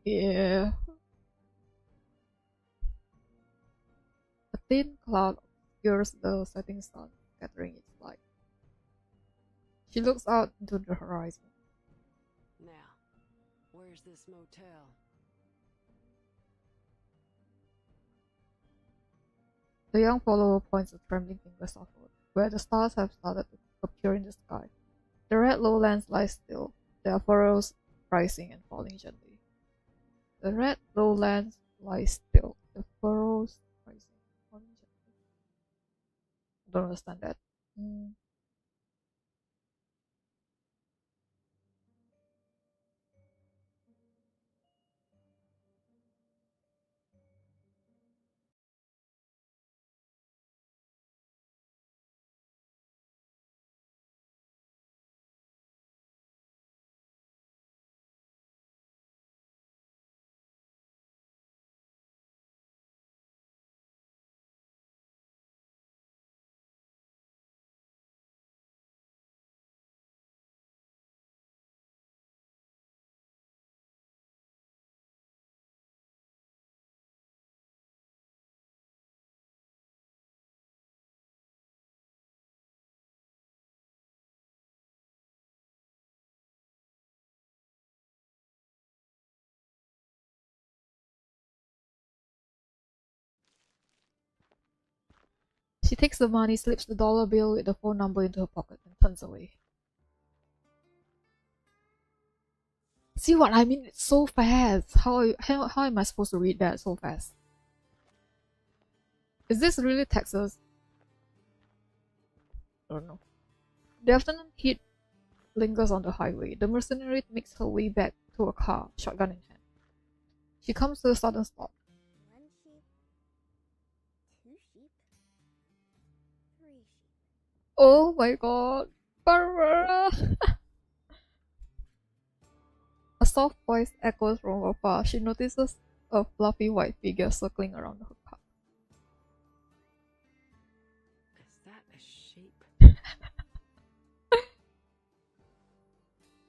Yeah. A thin cloud obscures the setting sun, scattering its light. She looks out into the horizon. Now, where's this motel? The young follower points with trembling fingers southward, where the stars have started to appear in the sky. The red lowlands lie still, their furrows rising and falling gently. The red lowlands lie still, the furrows rising and falling gently. I don't understand that. She takes the money, slips the dollar bill with the phone number into her pocket, and turns away. See what I mean? It's so fast. How am I supposed to read that so fast? Is this really Texas? I don't know. The afternoon heat lingers on the highway. The mercenary makes her way back to a car, shotgun in hand. She comes to a sudden stop. 1 sheep, 2 sheep, 3 sheep. Oh my god, Barbara! A soft voice echoes from afar. She notices a fluffy white figure circling around her car. Is that a sheep?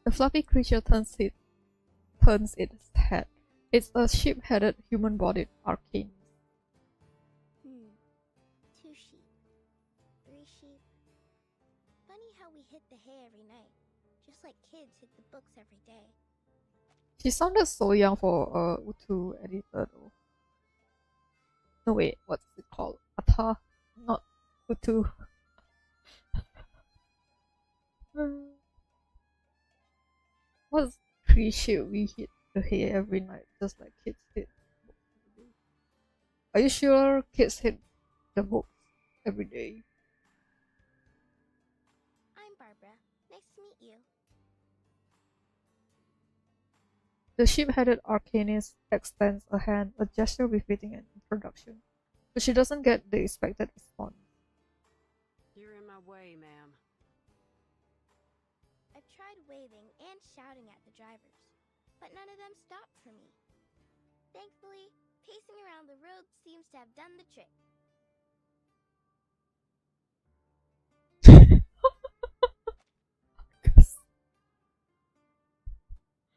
The fluffy creature turns its head. It's a sheep-headed, human-bodied arcane. 2 sheep, 3 sheep. Funny how we hit the hay every night, just like kids hit the books every day. She sounded so young for a Utu editor though. No wait, what's it called? Ata, not Utu. What's 3 sheep we hit the hay every night, just like kids hit books every day? Are you sure kids hit the books every day? I'm Barbara. Nice to meet you. The sheep-headed arcanist extends a hand, a gesture befitting an introduction, but she doesn't get the expected response. You're in my way, ma'am. I've tried waving and shouting at the drivers, but none of them stopped for me. Thankfully, pacing around the road seems to have done the trick.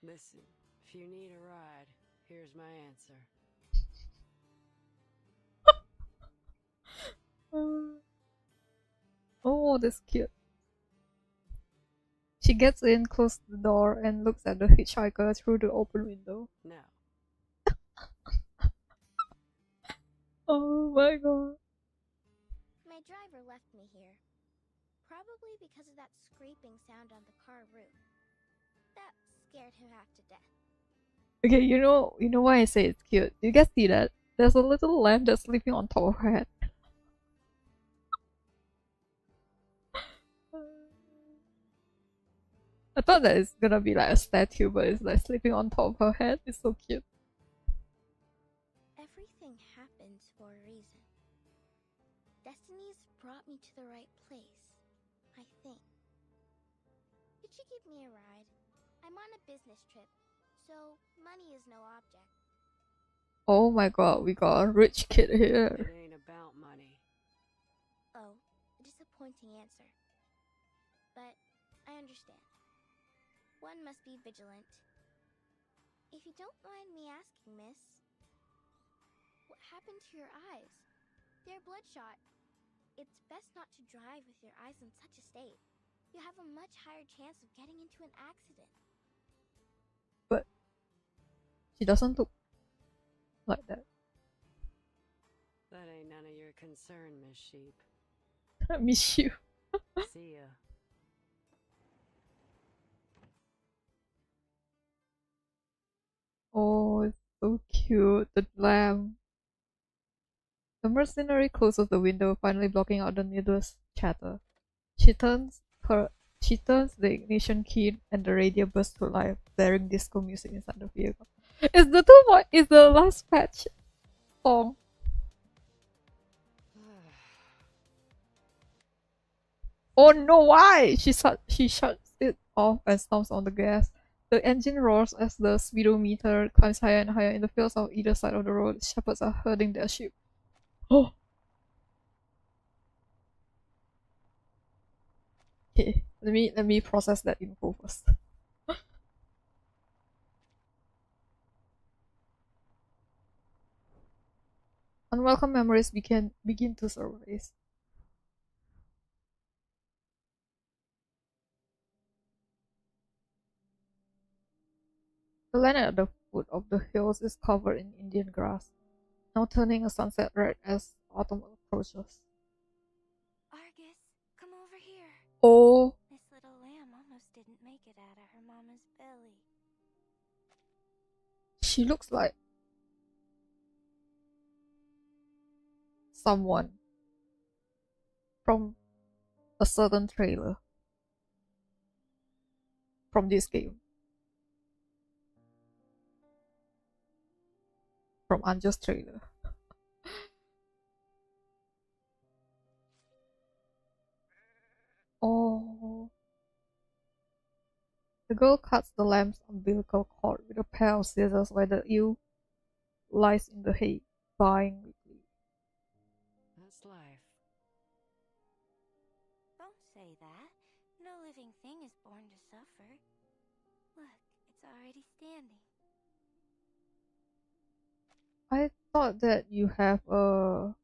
Listen, if you need a ride, here's my answer. Oh, that's cute. She gets in, closes the door, and looks at the hitchhiker through the open window. No. Oh my god. My driver left me here. Probably because of that scraping sound on the car roof. That scared him half to death. Okay, you know why I say it's cute. You guys see that? There's a little lamb that's sleeping on top of her head. I thought that it's gonna be like a statue, but it's like sleeping on top of her head. It's so cute. Everything happens for a reason. Destiny's brought me to the right place, I think. Could you give me a ride? I'm on a business trip, so money is no object. Oh my god, we got a rich kid here. It ain't about money. Oh, a disappointing answer. But I understand. One must be vigilant. If you don't mind me asking, miss, what happened to your eyes? They're bloodshot. It's best not to drive with your eyes in such a state. You have a much higher chance of getting into an accident. But she doesn't look like that. That ain't none of your concern, Miss Sheep. I miss you. See ya. Oh, it's so cute. The lamb. The mercenary closes the window, finally blocking out the needless chatter. She turns the ignition key and the radio bursts to life, blaring disco music inside the vehicle. It's the last patch song. Oh no, why? She shuts it off and stomps on the gas. The engine roars as the speedometer climbs higher and higher. In the fields on either side of the road, shepherds are herding their sheep. Oh! Okay, let me process that info first. Unwelcome memories begin to surface. The land at the foot of the hills is covered in Indian grass, now turning a sunset red as autumn approaches. Argus, come over here. Oh! This little lamb almost didn't make it out of her mama's belly. She looks like someone from a certain trailer from this game. From Anjo's trailer. Oh. The girl cuts the lamb's umbilical cord with a pair of scissors while the ewe lies in the hay, buying weekly. That's life. Don't say that. No living thing is born to suffer. Look, it's already standing. I thought that you have a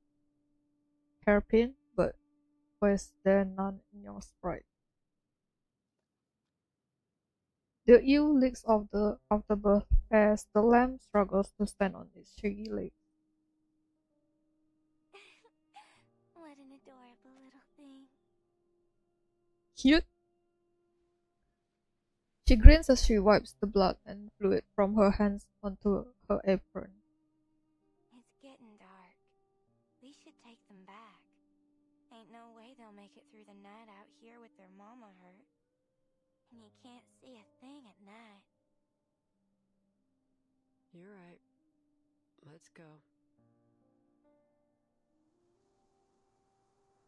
hairpin, but why is there none in your sprite? The ewe leaks off the afterbirth as the lamb struggles to stand on its shaggy legs. What an adorable little thing. Cute? She grins as she wipes the blood and fluid from her hands onto her apron. It's getting dark. We should take them back. Ain't no way they'll make it through the night out here with their mama hurt. And you can't see a thing at night. You're right. Let's go.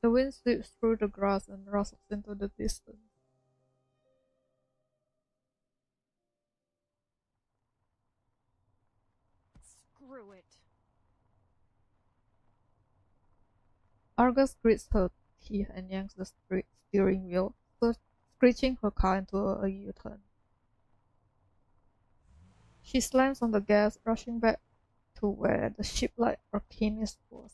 The wind sweeps through the grass and rustles into the distance. Screw it. Argus grits her teeth and yanks the steering wheel, screeching her car into a U-turn. She slams on the gas, rushing back to where the ship-like arcanist was.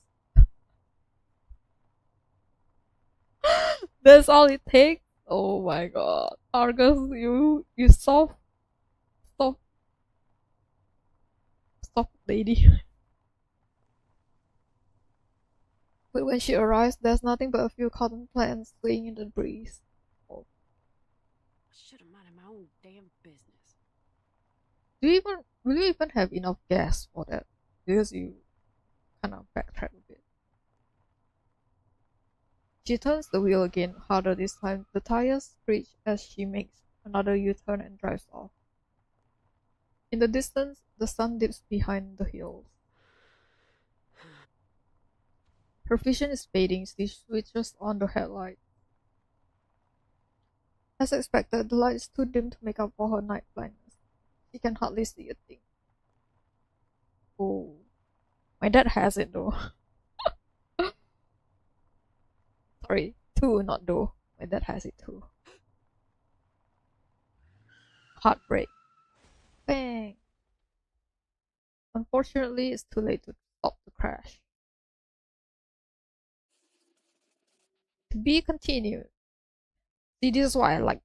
That's all it takes? Oh my god. Argus, you soft lady. But when she arrives, there's nothing but a few cotton plants swaying in the breeze. Oh. I should have minded my own damn business. Will you even have enough gas for that? Because you kind of backtrack a bit. She turns the wheel again, harder this time. The tires screech as she makes another U-turn and drives off. In the distance, the sun dips behind the hills. Her vision is fading. She switches on the headlight. As expected, the light is too dim to make up for her night blindness. She can hardly see a thing. Oh, my dad has it though. Sorry, too, not though. My dad has it too. Heartbreak. Bang. Unfortunately, it's too late to stop the crash. To be continued. See, this is why I like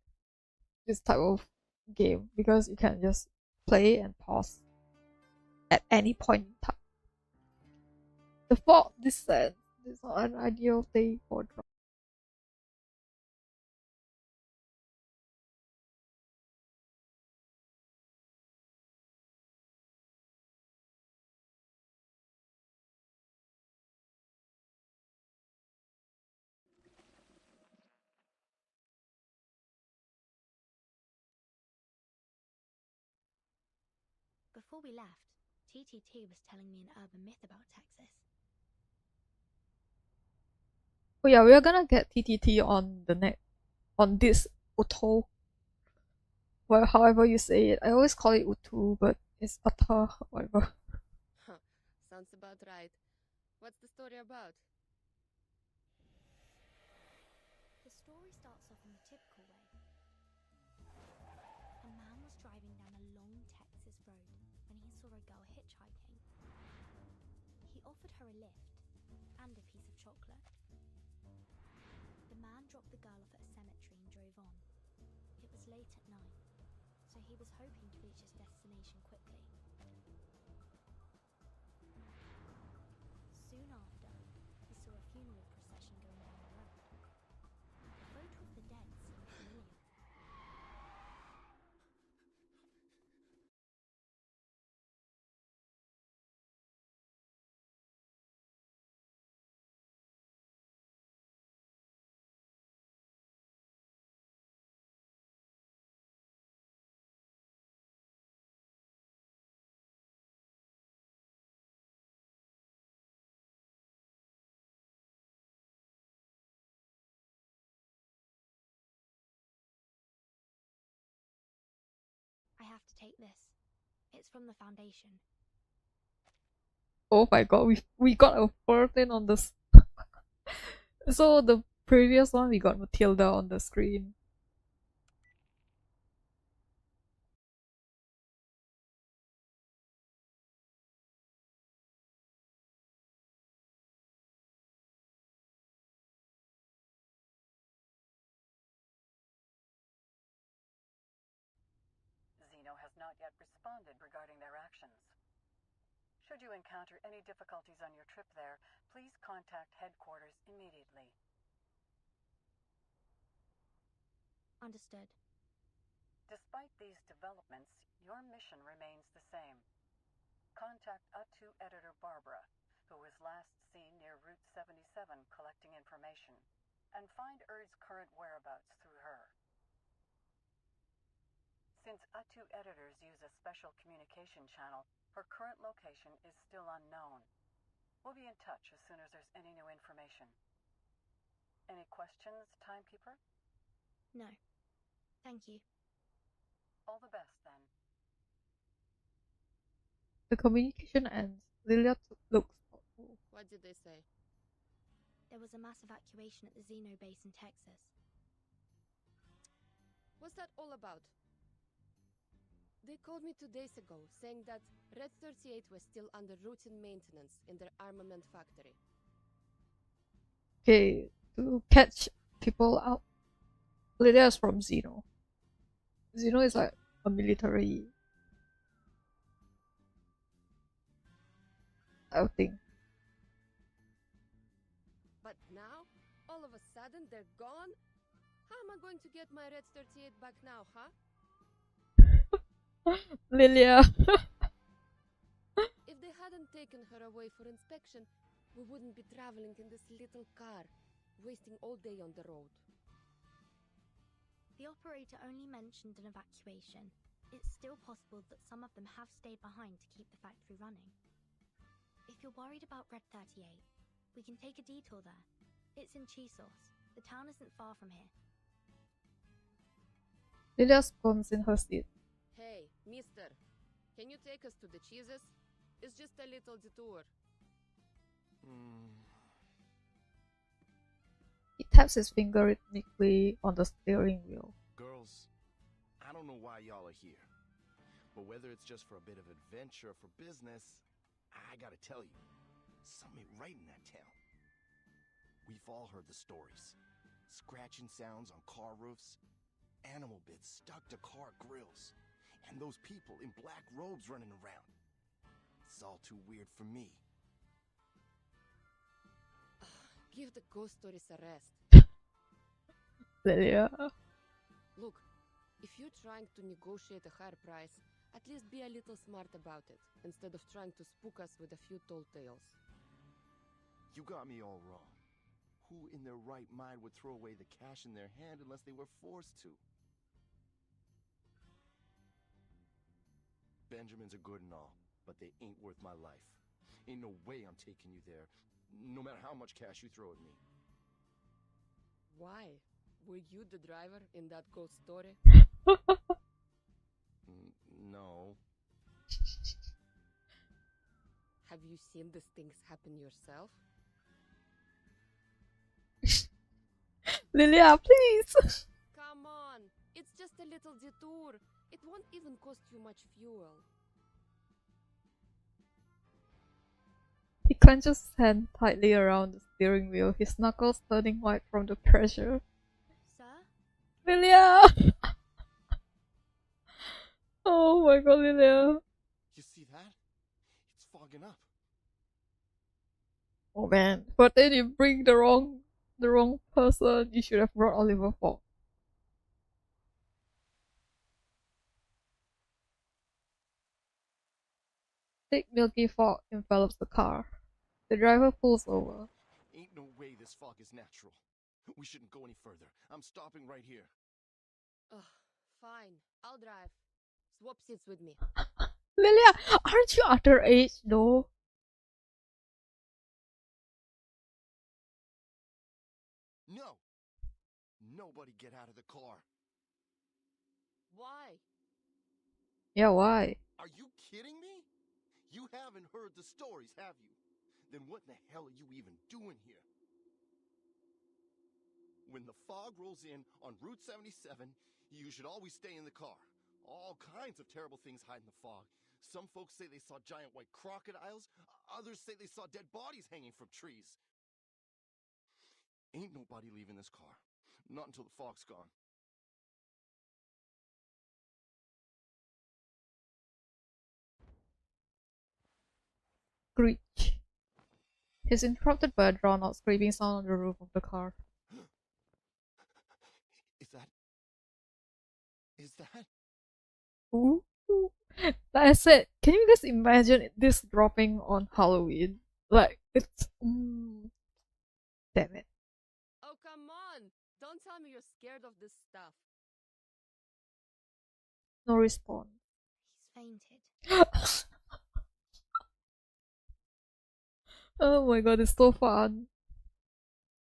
this type of game, because you can just play and pause at any point in time. The fourth descent is not an ideal day for drop. Before we left, TTT was telling me an urban myth about Texas. Oh yeah, we're gonna get TTT on the net, on this Uto. Well, however you say it. I always call it Utu, but it's Ata, whatever. Huh, sounds about right. What's the story about? The story starts off in the typical way. A man was driving down a long Texas road when he saw a girl hitchhiking. He offered her a lift and a piece of chocolate. The man dropped the girl off at a cemetery and drove on. It was late at night, so he was hoping to reach his destination quickly. Soon after, he saw a funeral procession going down the road. The photo of the dead seemed familiar. I have to take this. It's from the Foundation. Oh my god, we got a 14 on this. So the previous one we got Matilda on the screen. Xeno has not yet responded regarding their actions. Should you encounter any difficulties on your trip there, please contact headquarters immediately. Understood. Despite these developments, your mission remains the same. Contact A2 editor Barbara, who was last seen near Route 77 collecting information, and find Erd's current whereabouts through her. Since A2 editors use a special communication channel, her current location is still unknown. We'll be in touch as soon as there's any new information. Any questions, Timekeeper? No. Thank you. All the best, then. The communication ends. Lilia looks thoughtful. What did they say? There was a mass evacuation at the Xeno base in Texas. What's that all about? They called me 2 days ago, saying that Red 38 was still under routine maintenance in their armament factory. Okay, to catch people out. Lilia is from Xeno. Xeno is like a military, I think. But now, all of a sudden, they're gone? How am I going to get my Red 38 back now, huh? Lilia. If they hadn't taken her away for inspection, we wouldn't be traveling in this little car, wasting all day on the road. The operator only mentioned an evacuation. It's still possible that some of them have stayed behind to keep the factory running. If you're worried about Red 38, we can take a detour there. It's in Chisos. The town isn't far from here. Lilia squirms in her seat. Hey, mister, can you take us to the cheeses? It's just a little detour. He taps his finger rhythmically on the steering wheel. Girls, I don't know why y'all are here. But whether it's just for a bit of adventure or for business, I gotta tell you, something ain't right in that town. We've all heard the stories. Scratching sounds on car roofs, animal bits stuck to car grills, and those people in black robes running around. It's all too weird for me. Give the ghost stories a rest. Yeah. Look, if you're trying to negotiate a higher price, at least be a little smart about it, instead of trying to spook us with a few tall tales. You got me all wrong. Who in their right mind would throw away the cash in their hand unless they were forced to? Benjamins are good and all, but they ain't worth my life. Ain't no way I'm taking you there, no matter how much cash you throw at me. Why? Were you the driver in that ghost story? No. Have you seen these things happen yourself? Lilia, please! Come on! It's just a little detour. It won't even cost you much fuel. He clenches his hand tightly around the steering wheel, his knuckles turning white from the pressure. Sir? Lilia! Oh my god, Lilia. You see that? It's fogging up. Oh man, but then you bring the wrong person. You should have brought Oliver Fogg. Thick milky fog envelops the car. The driver pulls over. Ain't no way this fog is natural. We shouldn't go any further. I'm stopping right here. Ugh, fine. I'll drive. Swap seats with me. Lilia, aren't you underage though? No! Nobody get out of the car. Why? Yeah, why? Are you kidding me? You haven't heard the stories, have you? Then what in the hell are you even doing here? When the fog rolls in on Route 77, you should always stay in the car. All kinds of terrible things hide in the fog. Some folks say they saw giant white crocodiles. Others say they saw dead bodies hanging from trees. Ain't nobody leaving this car. Not until the fog's gone. Screech. He's interrupted by a drawn-out screaming sound on the roof of the car. Is that? Ooh. Like I said, can you guys imagine this dropping on Halloween? Like, it's... damn it. Oh, come on! Don't tell me you're scared of this stuff. No response. He's fainted. Oh my god, it's so fun.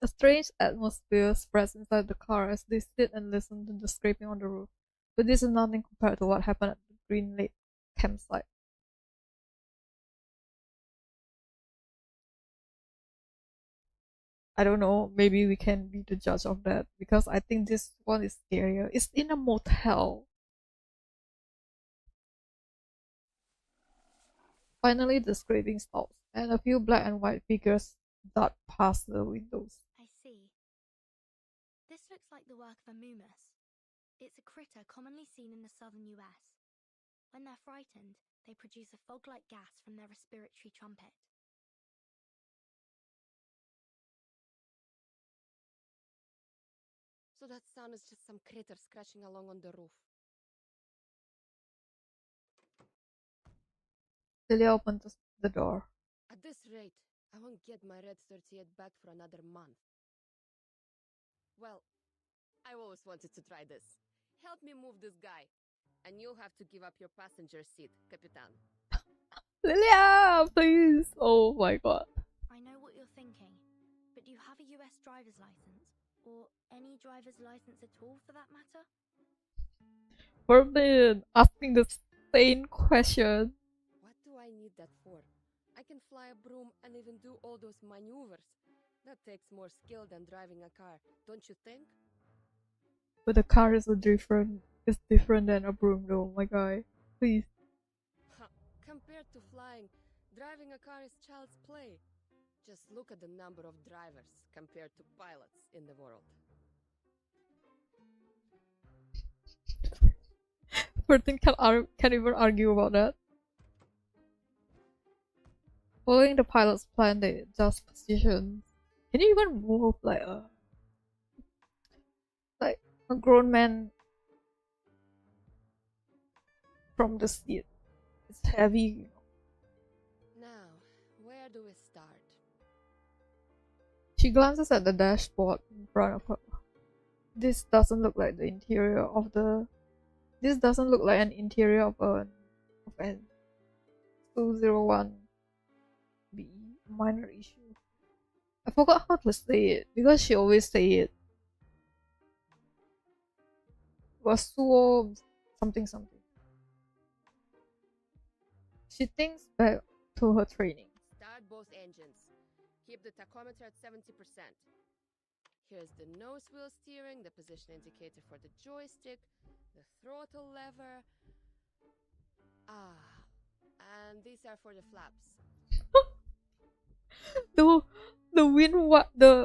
A strange atmosphere spreads inside the car as they sit and listen to the scraping on the roof. But this is nothing compared to what happened at the Green Lake campsite. I don't know, maybe we can be the judge of that, because I think this one is scarier. It's in a motel. Finally, the scraping stops, and a few black and white figures dart past the windows. I see. This looks like the work of a mumus. It's a critter commonly seen in the southern US. When they're frightened, they produce a fog-like gas from their respiratory trumpet. So that sound is just some critter scratching along on the roof. Celia opens the door. At this rate, I won't get my Red 38 back for another month. Well, I always wanted to try this. Help me move this guy, and you'll have to give up your passenger seat, Capitan. Lilia, please! Oh my god. I know what you're thinking, but do you have a US driver's license? Or any driver's license at all, for that matter? Forbidden! Asking the same question. What do I need that for? I can fly a broom and even do all those maneuvers. That takes more skill than driving a car, don't you think? But the car is different than a broom though, my guy. Please. Compared to flying, driving a car is child's play. Just look at the number of drivers compared to pilots in the world. Person can't even argue about that. Following the pilot's plan, they adjust positions. Can you even move like a grown man from the seat? It's heavy. Now, where do we start? She glances at the dashboard in front of her. This doesn't look like the interior of the. This doesn't look like an interior of an 201B. Minor issue. I forgot how to say it because she always say it. Wasuo something something. She thinks back to her training. Start both engines. Keep the tachometer at 70%. Here's the nose wheel steering, the position indicator for the joystick, the throttle lever. And these are for the flaps.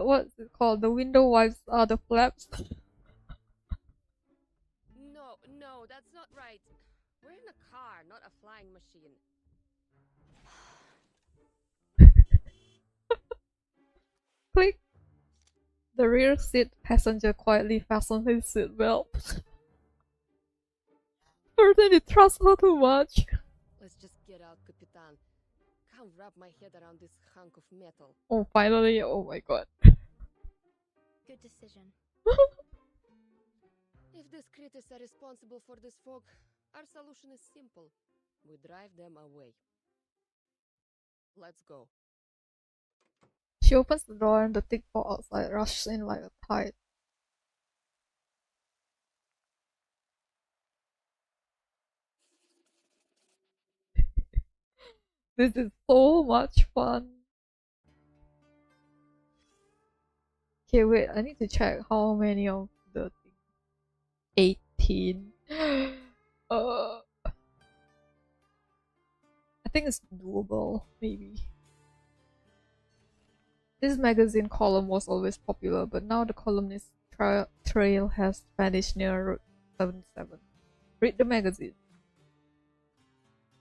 What's it called? The window wipes are the flaps. No, that's not right. We're in a car, not a flying machine. Click. The rear seat passenger quietly fastens his seatbelt. Burden, it trusts her too much. Let's just get out, Capitan. Can't wrap my head around this hunk of metal. Oh, finally. Oh my god. Good decision. If these critters are responsible for this fog, our solution is simple. We drive them away. Let's go. She opens the door and the thick fog outside rushes in like a tide. This is so much fun. Okay, wait, I need to check how many of the 18. I think it's doable, maybe. This magazine column was always popular, but now the columnist trail has vanished near Route 77. Read the magazine.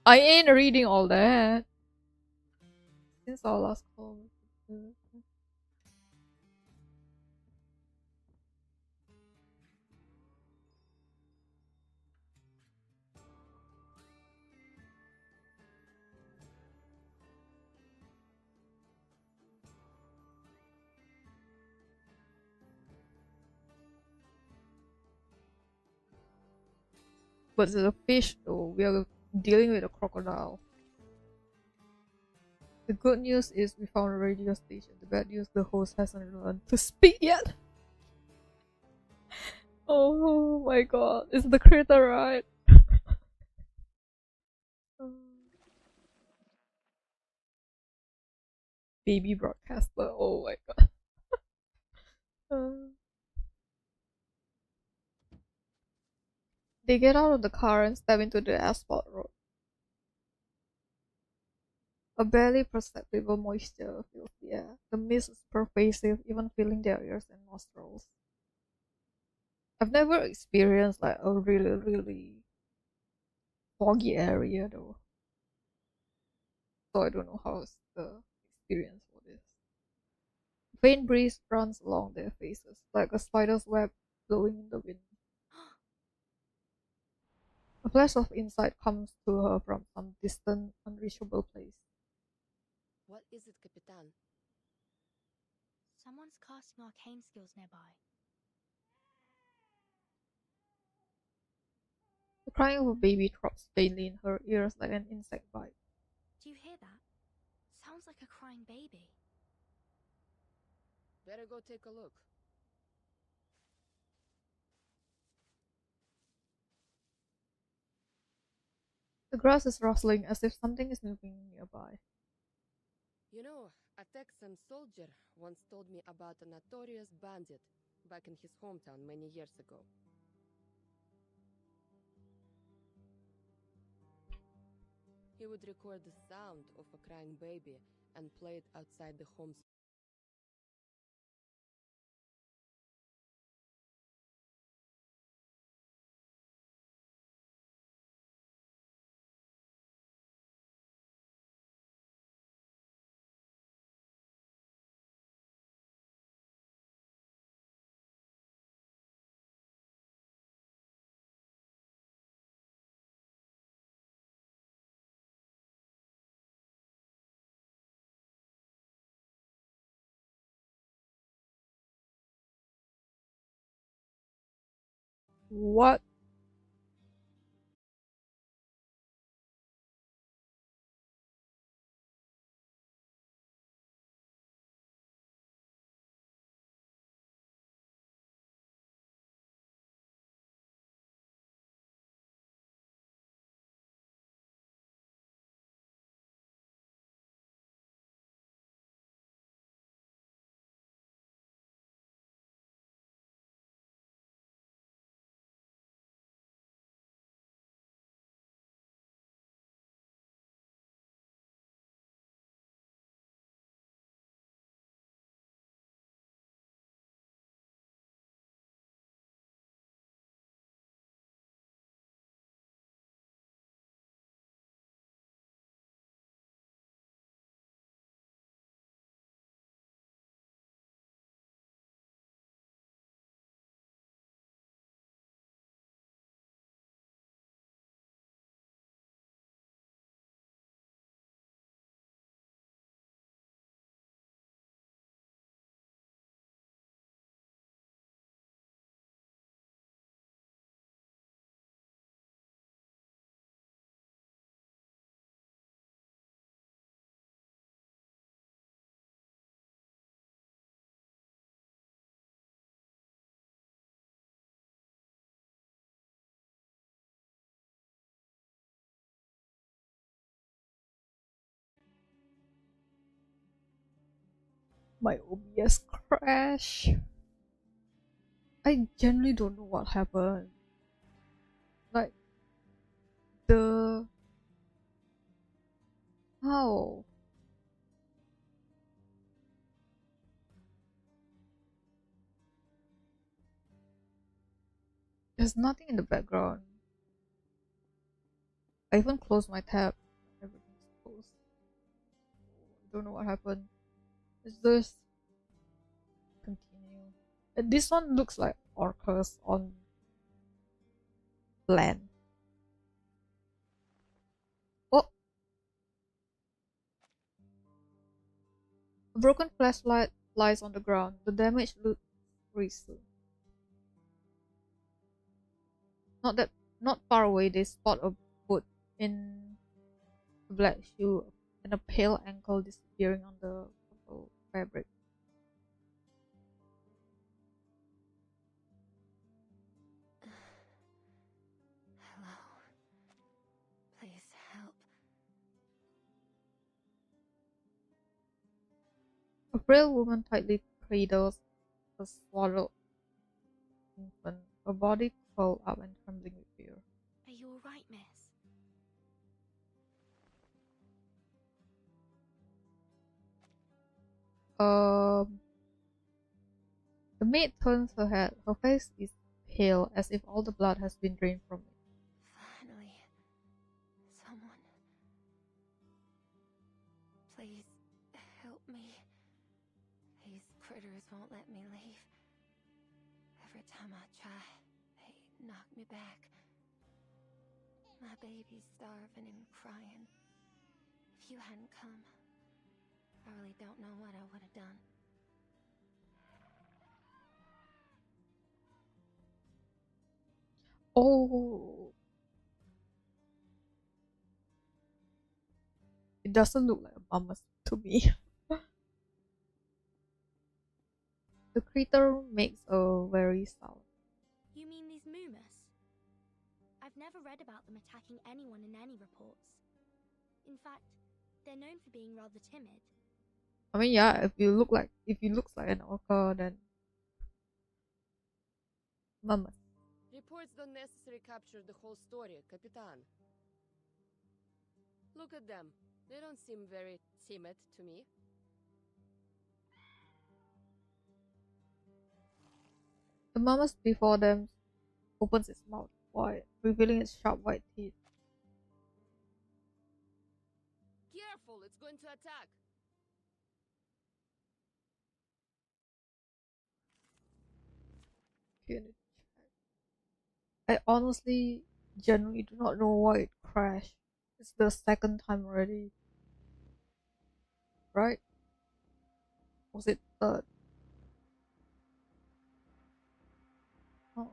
I ain't reading all that. Since our last call. But it's a fish though, we are dealing with a crocodile. The good news is we found a radio station. The bad news, the host hasn't learned to speak yet. Oh my god, it's the critter, right? Baby broadcaster, oh my god. They get out of the car and step into the asphalt road. A barely perceptible moisture fills the air. The mist is pervasive, even filling their ears and nostrils. I've never experienced like a really foggy area though. So I don't know how's the experience for this. A faint breeze runs along their faces, like a spider's web blowing in the wind. A flash of insight comes to her from some distant, unreachable place. What is it, Capitan? Someone's casting arcane skills nearby. The crying of a baby drops faintly in her ears like an insect bite. Do you hear that? Sounds like a crying baby. Better go take a look. The grass is rustling as if something is moving nearby. You know, a Texan soldier once told me about a notorious bandit back in his hometown many years ago. He would record the sound of a crying baby and play it outside the home. What? My OBS crash. I genuinely don't know what happened. Like, how? There's nothing in the background. I even closed my tab. Everything's closed. Don't know what happened. Let's just continue. And this one looks like Orcus on land. Oh! A broken flashlight lies on the ground. The damage looks recent. Not far away, they spot a foot in a black shoe and a pale ankle disappearing on the purple fabric. Hello. Please help. A frail woman tightly cradles a swaddled infant, her body curled up and trembling with fear. Are you alright, miss? The maid turns her head. Her face is pale, as if all the blood has been drained from it. Finally. Someone. Please help me. These critters won't let me leave. Every time I try, they knock me back. My baby's starving and crying. If you hadn't come, I really don't know what I would have done. Oh, it doesn't look like a mammoth to me. The creature makes a very sound. You mean these Moomus? I've never read about them attacking anyone in any reports. In fact, they're known for being rather timid. I mean, yeah, if you look like an orca, then mammoth. Reports don't necessarily capture the whole story, Capitan. Look at them. They don't seem very timid to me. The mammoth before them opens its mouth wide, revealing its sharp white teeth. Careful, it's going to attack. I honestly, genuinely do not know why it crashed. It's the second time already. Right? Was it third? Oh.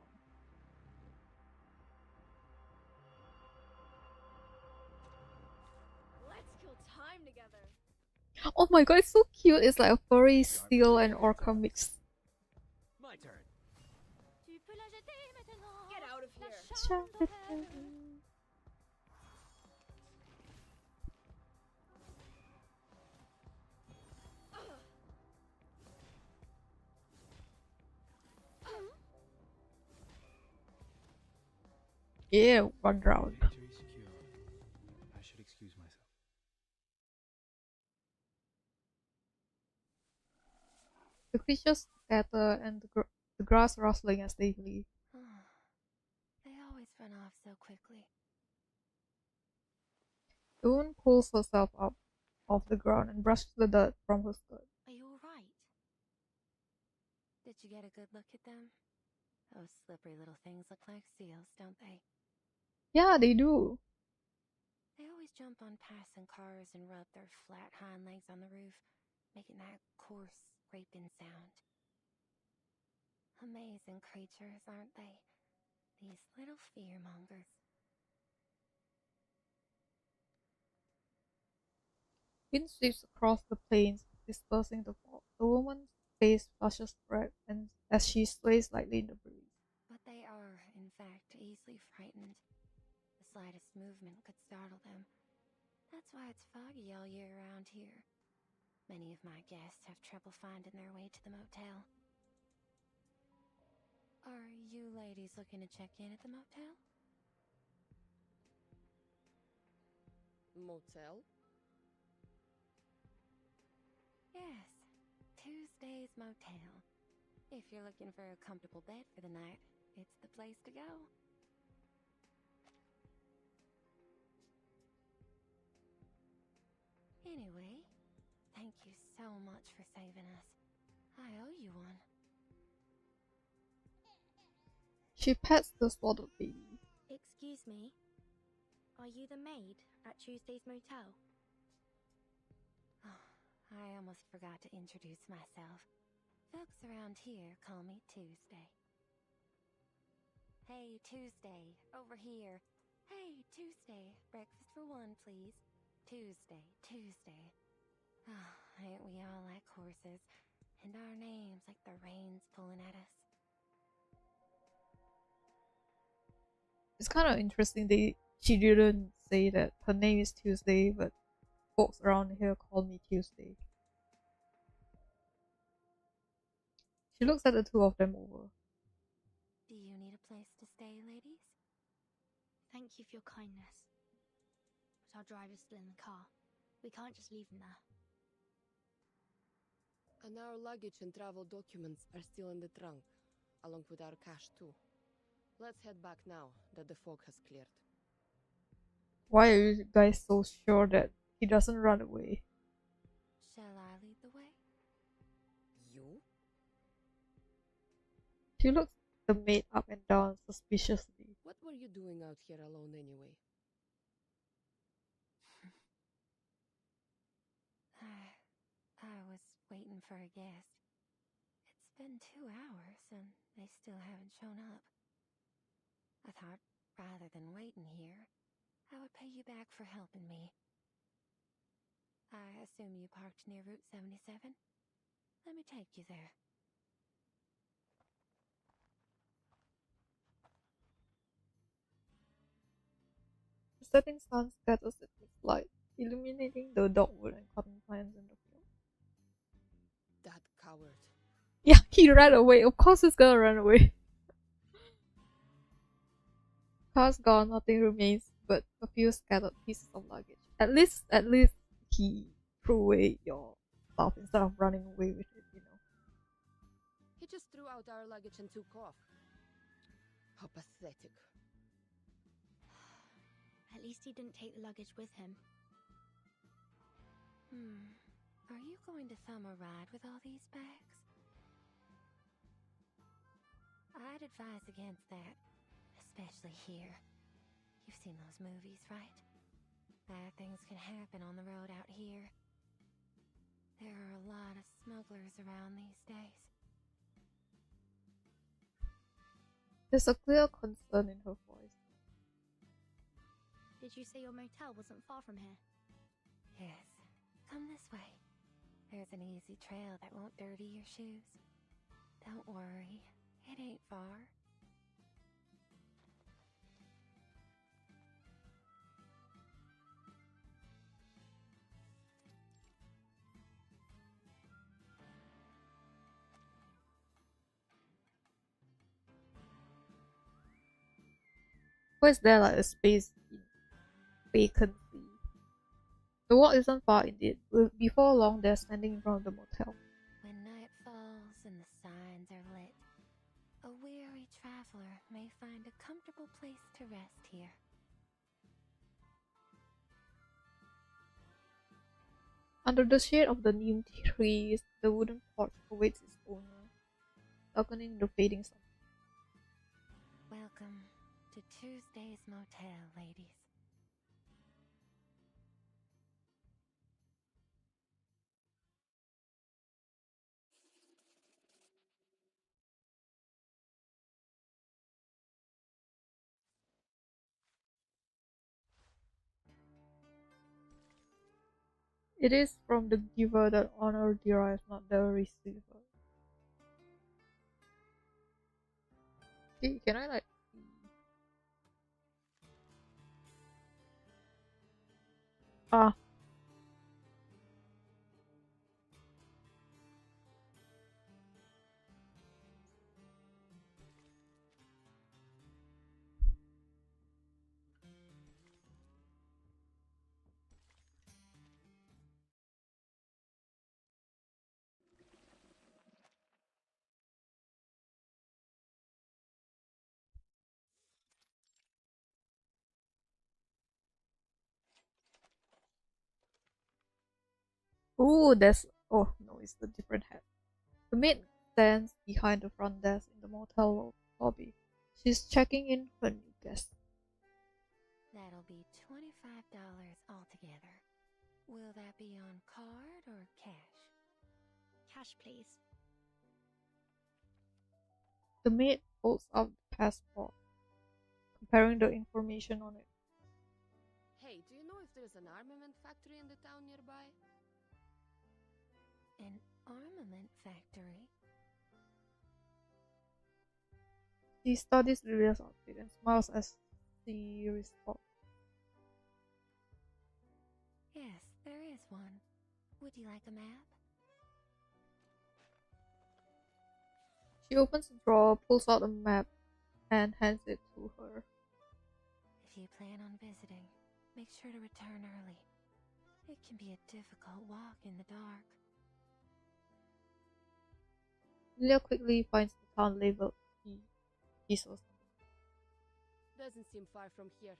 Let's kill time together. Oh my god, it's so cute. It's like a furry seal and orca mix. My turn. Get out of here. Yeah, run round. Victory secure. I should excuse myself. The creatures scatter and the grass rustling as they leave. They always run off so quickly. Dawn pulls herself up off the ground and brushes the dirt from her skirt. Are you alright? Did you get a good look at them? Those slippery little things look like seals, don't they? Yeah, they do. They always jump on passing cars and rub their flat hind legs on the roof, making that coarse, scraping sound. Amazing creatures, aren't they? These little fearmongers. Wind sweeps across the plains, dispersing the fog. The woman's face flushes red and as she sways lightly in the breeze. But they are, in fact, easily frightened. The slightest movement could startle them. That's why it's foggy all year around here. Many of my guests have trouble finding their way to the motel. Are you ladies looking to check in at the motel? Motel? Yes, Tuesday's Motel. If you're looking for a comfortable bed for the night, it's the place to go. Anyway, thank you so much for saving us. I owe you one. She pets the swaddled baby. Excuse me. Are you the maid at Tuesday's Motel? Oh, I almost forgot to introduce myself. Folks around here call me Tuesday. Hey, Tuesday, over here. Hey, Tuesday, breakfast for one, please. Tuesday, Tuesday. Ah, ain't we all like horses? And our names like the rain's pulling at us. It's kind of interesting she didn't say that her name is Tuesday, but folks around here call me Tuesday. She looks at the two of them over. Do you need a place to stay, ladies? Thank you for your kindness. But our driver's still in the car. We can't just leave him there. And our luggage and travel documents are still in the trunk, along with our cash too. Let's head back now that the fog has cleared. Why are you guys so sure that he doesn't run away? Shall I lead the way? You? She looks the maid up and down suspiciously. What were you doing out here alone anyway? I was waiting for a guest. It's been 2 hours and they still haven't shown up. I thought, rather than waiting here, I would pay you back for helping me. I assume you parked near Route 77? Let me take you there. The setting sun scatters its light, illuminating the dogwood and cotton plants in the field. That coward. Yeah, he ran away. Of course he's gonna run away. Car's gone, nothing remains but a few scattered pieces of luggage. At least he threw away your stuff instead of running away with it, you know. He just threw out our luggage and took off. How pathetic. At least he didn't take the luggage with him. Are you going to thumb a ride with all these bags? I'd advise against that, especially here. You've seen those movies, right? Bad things can happen on the road out here. There are a lot of smugglers around these days. There's a clear concern in her voice. Did you say your motel wasn't far from here? Yes. Come this way. There's an easy trail that won't dirty your shoes. Don't worry, it ain't far. Why is there like a space in vacancy? The walk isn't far indeed. Before long, they're standing in front of the motel. When night falls and the signs are lit, a weary traveler may find a comfortable place to rest here. Under the shade of the neem trees, the wooden porch awaits its owner, darkening the fading sun. Welcome to Tuesday's Motel, ladies. It is from the giver that honor derives, not the receiver. Okay, can I like... Ah. Ooh, there's... Oh, no, it's the different hat. The maid stands behind the front desk in the motel lobby. She's checking in her new guest. That'll be $25 altogether. Will that be on card or cash? Cash, please. The maid holds up the passport, comparing the information on it. Hey, do you know if there's an armament factory in the town nearby? An armament factory? She studies Lilia's outfit and smiles as she responds. Yes, there is one. Would you like a map? She opens the drawer, pulls out a map, and hands it to her. If you plan on visiting, make sure to return early. It can be a difficult walk in the dark. Lilia quickly finds the town labeled Isos. Doesn't seem far from here.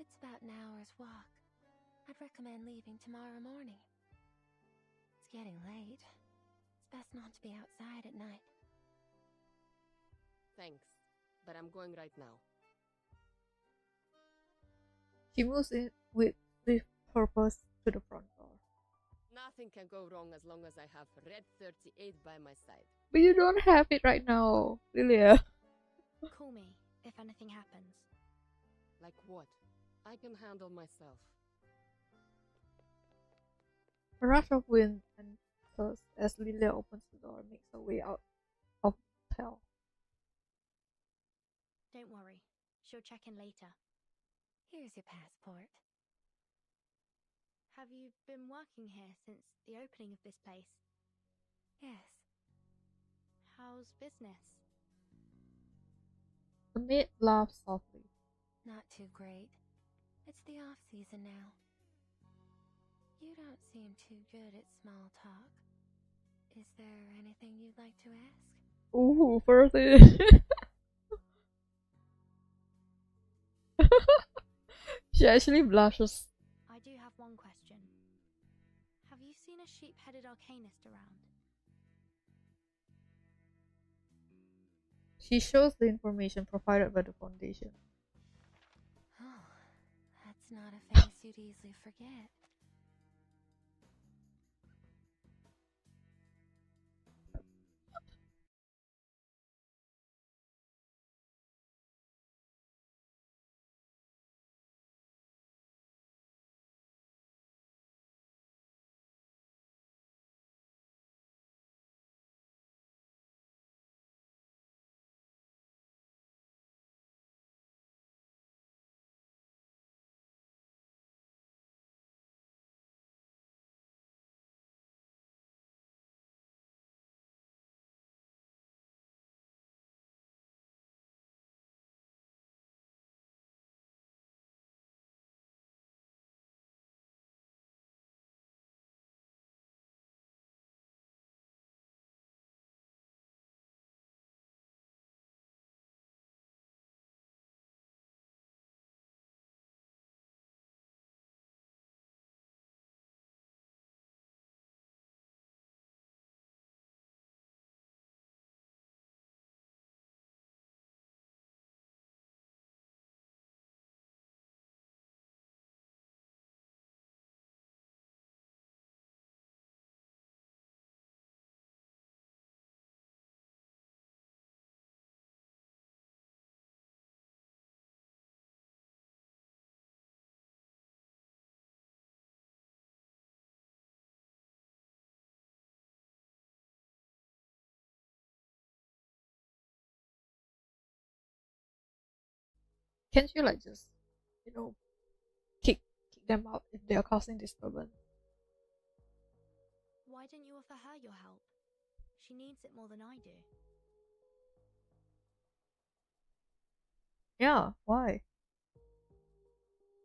It's about an hour's walk. I'd recommend leaving tomorrow morning. It's getting late. It's best not to be outside at night. Thanks, but I'm going right now. She moves in with swift purpose to the front door. Nothing can go wrong as long as I have Red 38 by my side. But you don't have it right now, Lilia. Call me if anything happens. Like what? I can handle myself. A rush of wind enters as Lilia opens the door and makes her way out of the hotel. Don't worry, she'll check in later. Here's your passport. Have you been working here since the opening of this place? Yes. How's business? The maid laughs softly. Not too great. It's the off season now. You don't seem too good at small talk. Is there anything you'd like to ask? Ooh, Percy. She actually blushes. I do have one question. Have you seen a sheep-headed arcanist around? She shows the information provided by the Foundation. Oh, that's not a face you'd easily forget. Can't you like just, kick them out if they are causing disturbance? Why didn't you offer her your help? She needs it more than I do. Yeah, why?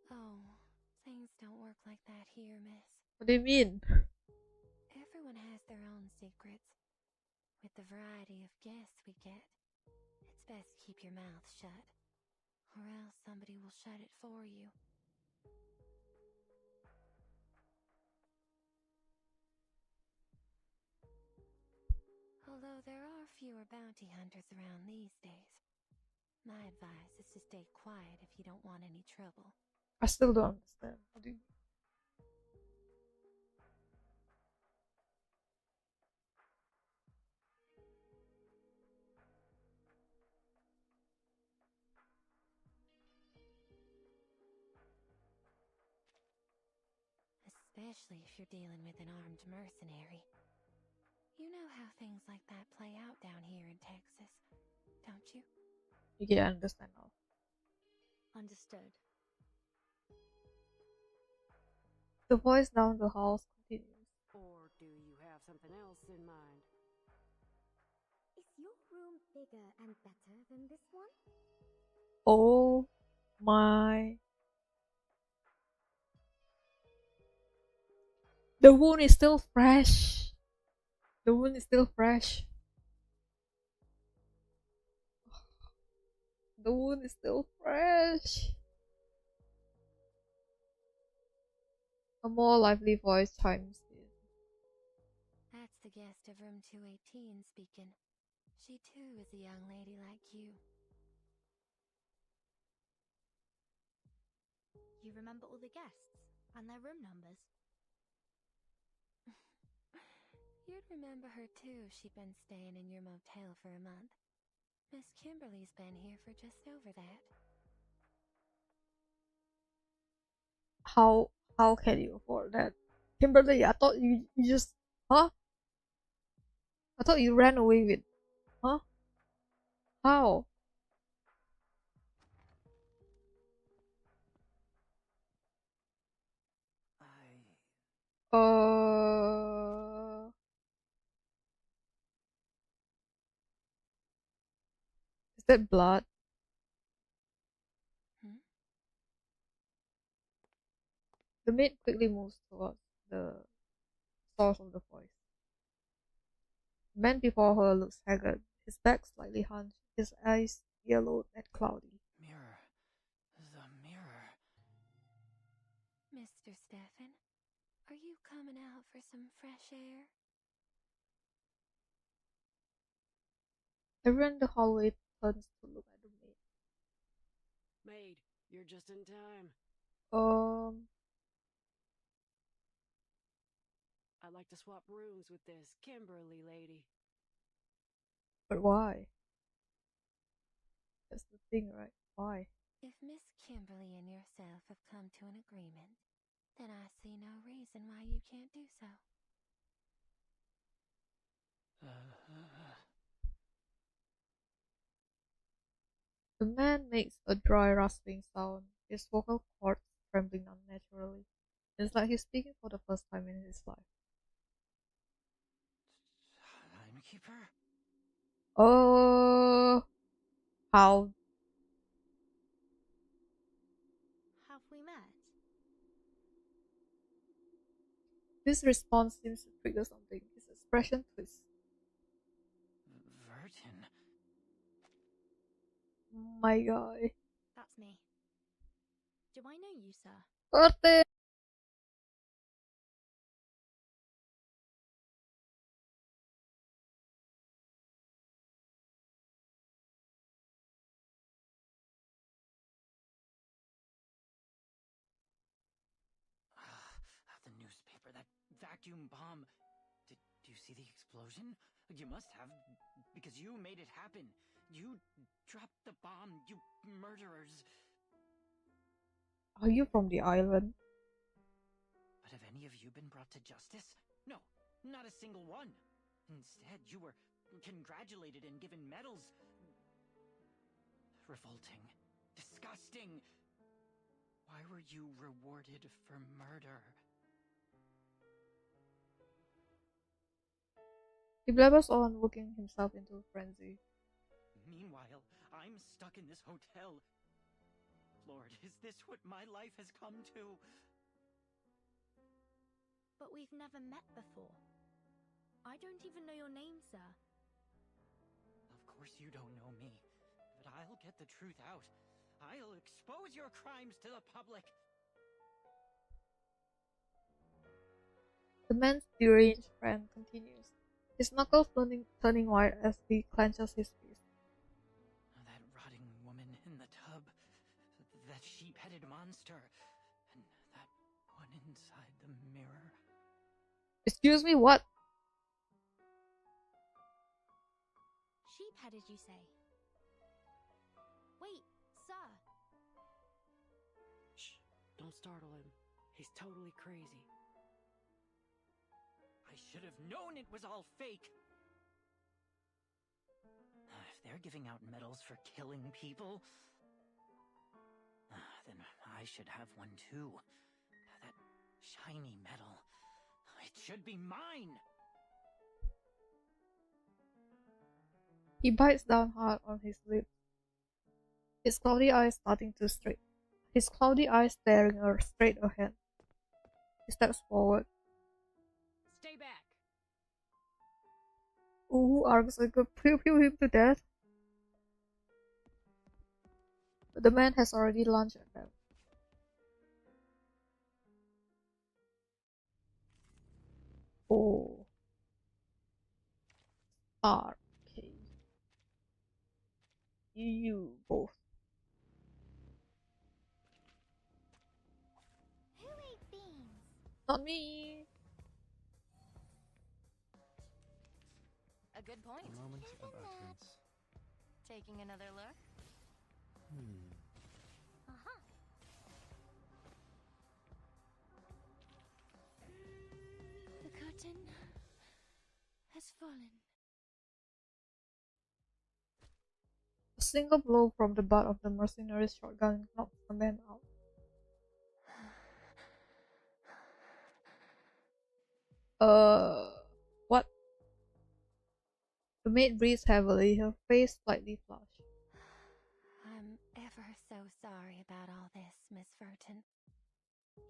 Oh, things don't work like that here, miss. What do you mean? Everyone has their own secrets. With the variety of guests we get, it's best to keep your mouth shut, or else somebody will shut it for you. Although there are fewer bounty hunters around these days, my advice is to stay quiet if you don't want any trouble. I still don't understand. What do you... Especially if you're dealing with an armed mercenary. You know how things like that play out down here in Texas, don't you? Yeah, I understand now. Understood. The voice down the house continues. Or do you have something else in mind? Is your room bigger and better than this one? Oh my. The wound is still fresh. The wound is still fresh. The wound is still fresh. A more lively voice chimes in. That's the guest of room 218 speaking. She too is a young lady like you. You remember all the guests and their room numbers? You'd remember her too if she'd been staying in your motel for a month. Miss Kimberly's been here for just over that. How can you afford that? Kimberly, I thought you just... Huh? I thought you ran away with... Huh? How? Is that blood? The maid quickly moves towards the source of the voice. The man before her looks haggard, his back slightly hunched, his eyes yellowed and cloudy. Mirror. The mirror. Mr. Stefan, are you coming out for some fresh air? Everyone in the hallway turns to look at the maid. Maid, you're just in time. I'd like to swap rooms with this Kimberly lady. But why? That's the thing, right? Why? If Miss Kimberly and yourself have come to an agreement, then I see no reason why you can't do so. The man makes a dry, rasping sound, his vocal cords trembling unnaturally. It's like he's speaking for the first time in his life. Timekeeper? How? Have we met? His response seems to trigger something. His expression twists. Vertin? My guy. That's me. Do I know you, sir? Vertin! The newspaper, that vacuum bomb. Did you see the explosion? You must have, because you made it happen. You dropped the bomb, you murderers. Are you from the island? But have any of you been brought to justice? No, not a single one. Instead, you were congratulated and given medals. Revolting. Disgusting. Why were you rewarded for murder? He blabbers on, working himself into a frenzy. Meanwhile, I'm stuck in this hotel. Lord, is this what my life has come to? But we've never met before. I don't even know your name, sir. Of course you don't know me, but I'll get the truth out. I'll expose your crimes to the public. The man's deranged friend continues, his knuckles turning white as he clenches his fist. That rotting woman in the tub, that sheep-headed monster, and that one inside the mirror. Excuse me, what? Sheep-headed, you say? Wait, sir. Shh, don't startle him. He's totally crazy. I should have known it was all fake! If they're giving out medals for killing people, then I should have one too. That shiny medal. It should be mine! He bites down hard on his lip. His cloudy eyes staring her straight ahead. He steps forward. Stay back! Ooh, Argus could pew him to death. But the man has already lunged at them. Oh. Okay. You both. Who ate beans? Not me. A good point. A moment of utterance. Taking another look? Uh-huh. The curtain has fallen. A single blow from the butt of the mercenary's shotgun knocks the man out. What? The maid breathes heavily, her face slightly flushed. I'm ever so sorry about all this, Miss Vertin.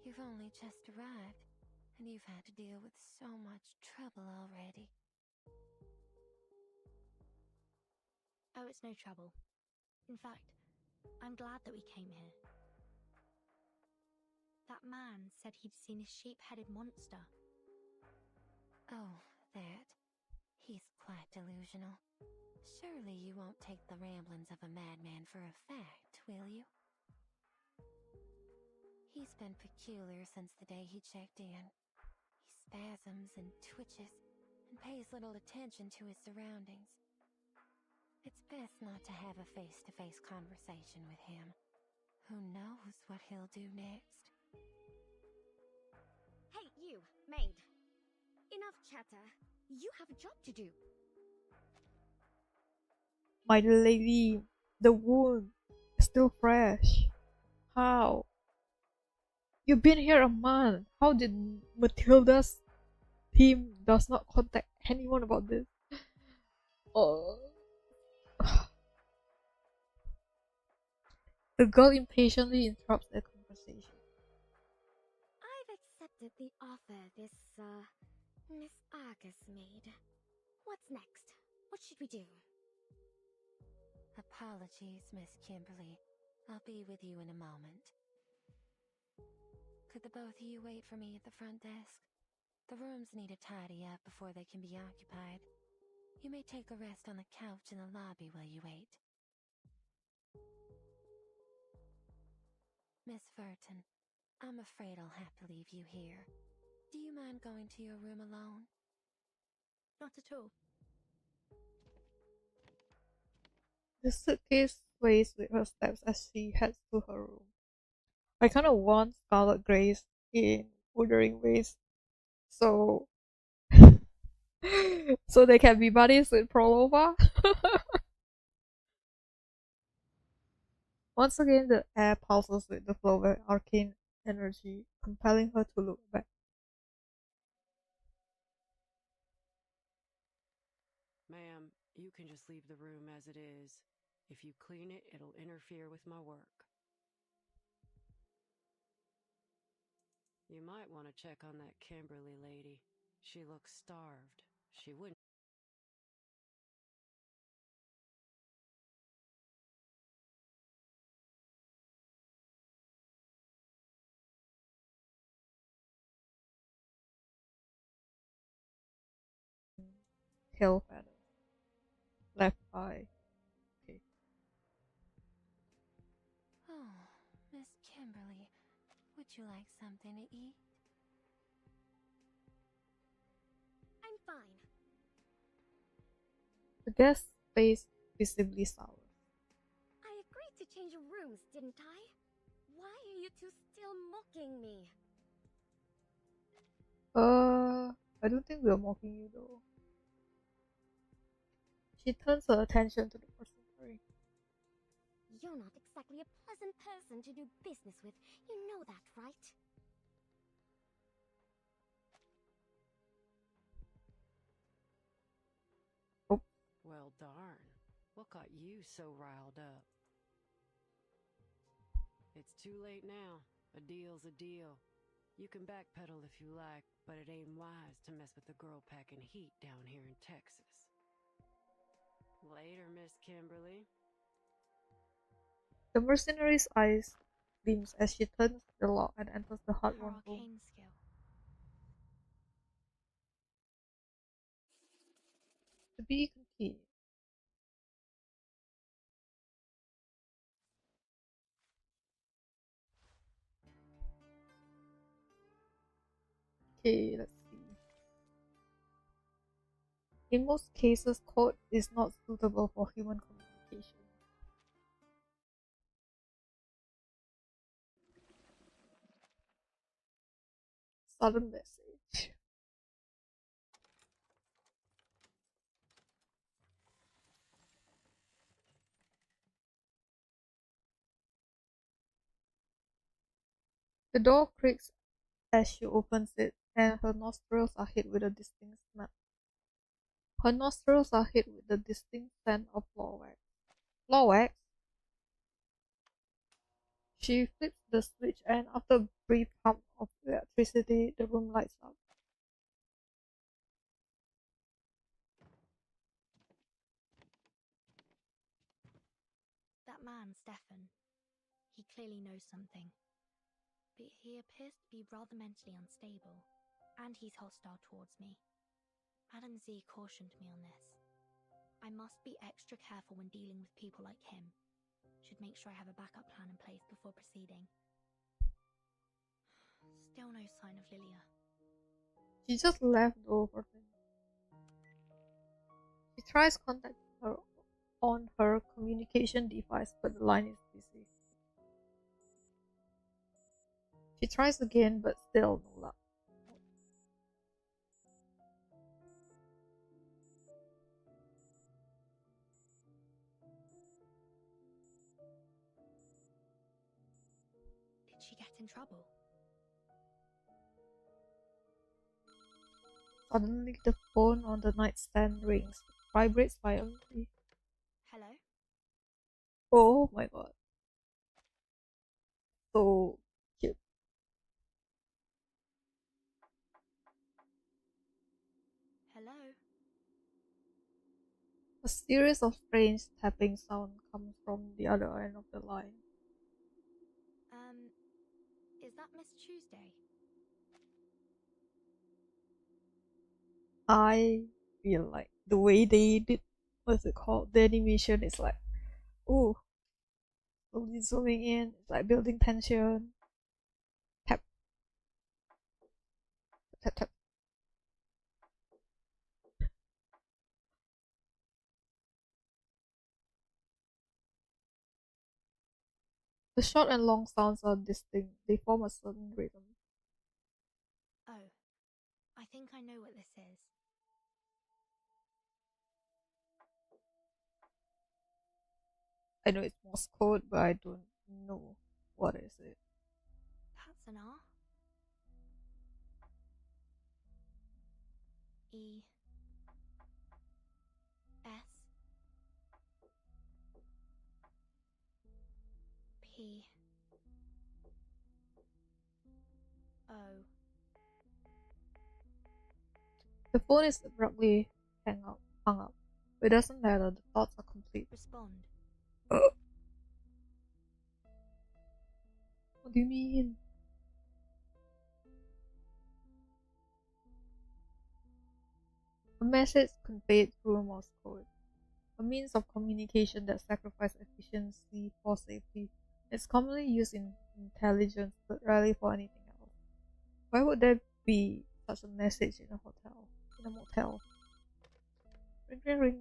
You've only just arrived, and you've had to deal with so much trouble already. Oh, it's no trouble. In fact, I'm glad that we came here. That man said he'd seen a sheep-headed monster. Oh, that. He's quite delusional. Surely you won't take the ramblings of a madman for a fact, will you? He's been peculiar since the day he checked in. He spasms and twitches and pays little attention to his surroundings. It's best not to have a face-to-face conversation with him. Who knows what he'll do next? Hey, you, maid. Enough chatter. You have a job to do. My lady, the wound is still fresh. How? You've been here a month. How did Matilda's team does not contact anyone about this? Oh. The girl impatiently interrupts their conversation. I've accepted the offer this, Miss Argus made. What's next? What should we do? Apologies, Miss Kimberly. I'll be with you in a moment. Could the both of you wait for me at the front desk? The rooms need a tidy up before they can be occupied. You may take a rest on the couch in the lobby while you wait. Miss Verton, I'm afraid I'll have to leave you here. Do you mind going to your room alone? Not at all. The suitcase sways with her steps as she heads to her room. I kind of want Scarlet Grace in Wuthering Waves, so so they can be buddies with Prolova. Once again, the air pulses with the flow of arcane energy, compelling her to look back. Ma'am, you can just leave the room as it is. If you clean it, it'll interfere with my work. You might want to check on that Kimberly lady. She looks starved. She wouldn't. Tail feather. Left eye. Okay. Oh, Miss Kimberly, would you like something to eat? I'm fine. The guest's face visibly sour. I agreed to change rooms, didn't I? Why are you two still mocking me? I don't think we're mocking you though. She turns her attention to the mercenary. You're not exactly a pleasant person to do business with. You know that, right? Oh. Well, darn. What got you so riled up? It's too late now. A deal's a deal. You can backpedal if you like, but it ain't wise to mess with the girl packing heat down here in Texas. Later, Miss Kimberly. The mercenary's eyes gleams as she turns the lock and enters the hard-won room. Arcane skill. To be continued. Okay, let's see. In most cases, code is not suitable for human communication. Sudden message. The door creaks as she opens it, and her nostrils are hit with a distinct smell. Her nostrils are hit with the distinct scent of floor wax. Floor wax? She flips the switch, and after a brief hum of electricity, the room lights up. That man, Stefan, he clearly knows something. But he appears to be rather mentally unstable, and he's hostile towards me. Madam Z cautioned me on this. I must be extra careful when dealing with people like him. Should make sure I have a backup plan in place before proceeding. Still no sign of Lilia. She just left the overthink. She tries contacting her on her communication device, but the line is busy. She tries again, but still no luck. Did she get in trouble? Suddenly, the phone on the nightstand rings, vibrates violently. Hello? Oh my god. So cute. Hello? A series of strange tapping sounds comes from the other end of the line. Is that Miss Tuesday? I feel like the way they did, what's it called? The animation is like, ooh, slowly zooming in, it's like building tension. Tap. Tap, tap. The short and long sounds are distinct, they form a certain rhythm. Oh, I think I know what this is. I know it's Morse code, but I don't know what is it. That's an R. E. S. P. O. The phone is abruptly hung up. It doesn't matter, the thoughts are complete. Respond. What do you mean? A message conveyed through Morse code. A means of communication that sacrifices efficiency for safety. It's commonly used in intelligence, but rarely for anything else. Why would there be such a message in a hotel? In a motel? Ring, ring, ring.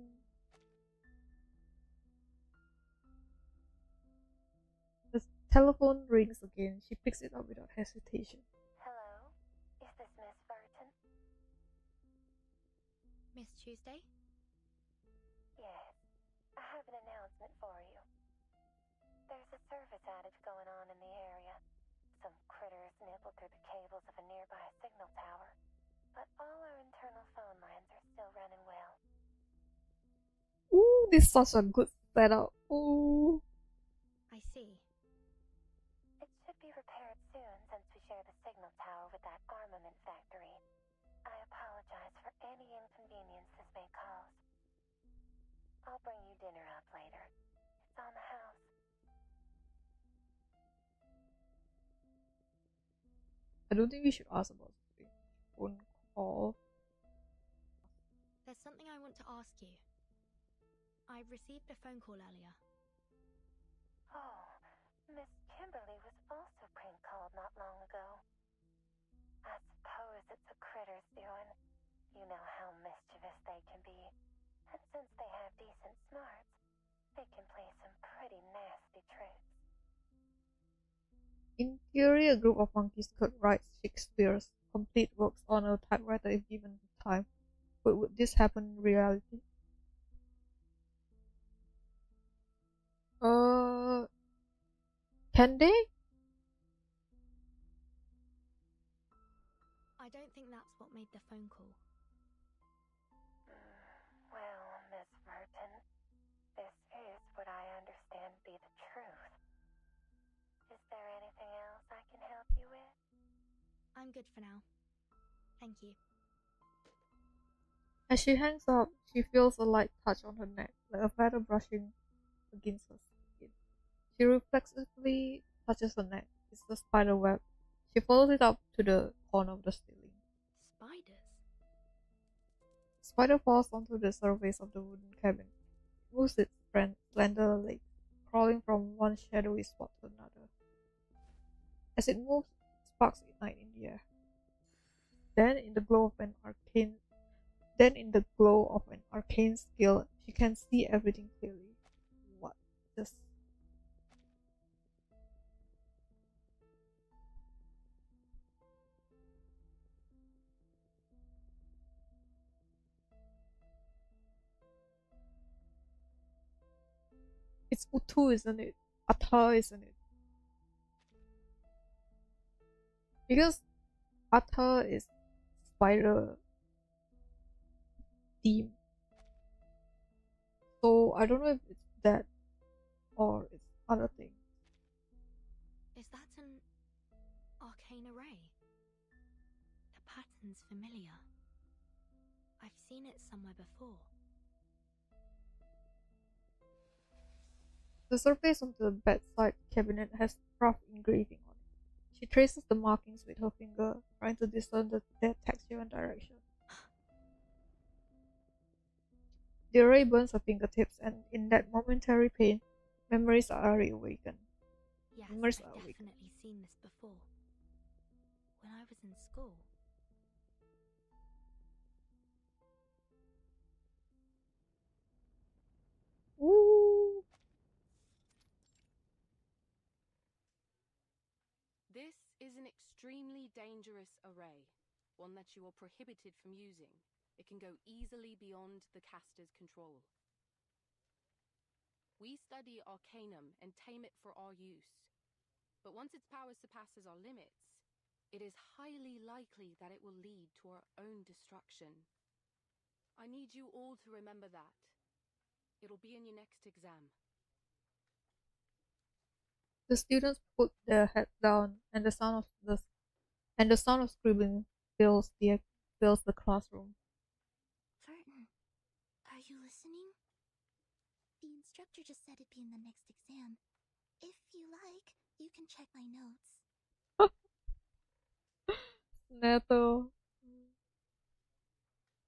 The telephone rings again. She picks it up without hesitation. Hello? Is this Miss Burton? Miss Tuesday? Yes. I have an announcement for you. There's a service outage going on in the area. Some critters nibbled through the cables of a nearby signal tower. But all our internal phone lines are still running well. Ooh, this is such a good setup. Ooh. I see. It should be repaired soon since we share the signal tower with that armament factory. I apologize for any inconvenience this may cause. I'll bring you dinner up later. It's on the house. I don't think we should ask about the phone call. There's something I want to ask you. I received a phone call earlier. Oh, Miss Kimberly was also prank-called not long ago. I suppose it's a critter's doing. You know how mischievous they can be. And since they have decent smarts, they can play some pretty nasty tricks. In theory, a group of monkeys could write Shakespeare's complete works on a typewriter if given the time. But would this happen in reality? Can they? I don't think that's what made the phone call. Well, Miss Burton, this is what I understand to be the truth. Is there anything else? I'm good for now. Thank you. As she hangs up, she feels a light touch on her neck, like a feather brushing against her skin. She reflexively touches her neck. It's a spider web. She follows it up to the corner of the ceiling. Spiders? Spider falls onto the surface of the wooden cabin. It moves its slender legs, crawling from one shadowy spot to another. As it moves, sparks ignite in the air. Then, in the glow of an arcane skill, she can see everything clearly. What? This. It's Utu, isn't it? Ata, isn't it? Because Ata is spider theme. So I don't know if it's that or it's other thing. Is that an arcane array? The pattern's familiar. I've seen it somewhere before. The surface of the bedside cabinet has rough engraving on it. She traces the markings with her finger, trying to discern their texture and direction. The array burns her fingertips, and in that momentary pain, memories are reawakened. Yes, Memories I've are awakened. definitely seen this before. When I was in school. Ooh. This is an extremely dangerous array, one that you are prohibited from using. It can go easily beyond the caster's control. We study Arcanum and tame it for our use. But once its power surpasses our limits, it is highly likely that it will lead to our own destruction. I need you all to remember that. It'll be in your next exam. The students put their heads down, and the sound of scribbling fills the classroom. Vertin, are you listening? The instructor just said it'd be in the next exam. If you like, you can check my notes. Neto.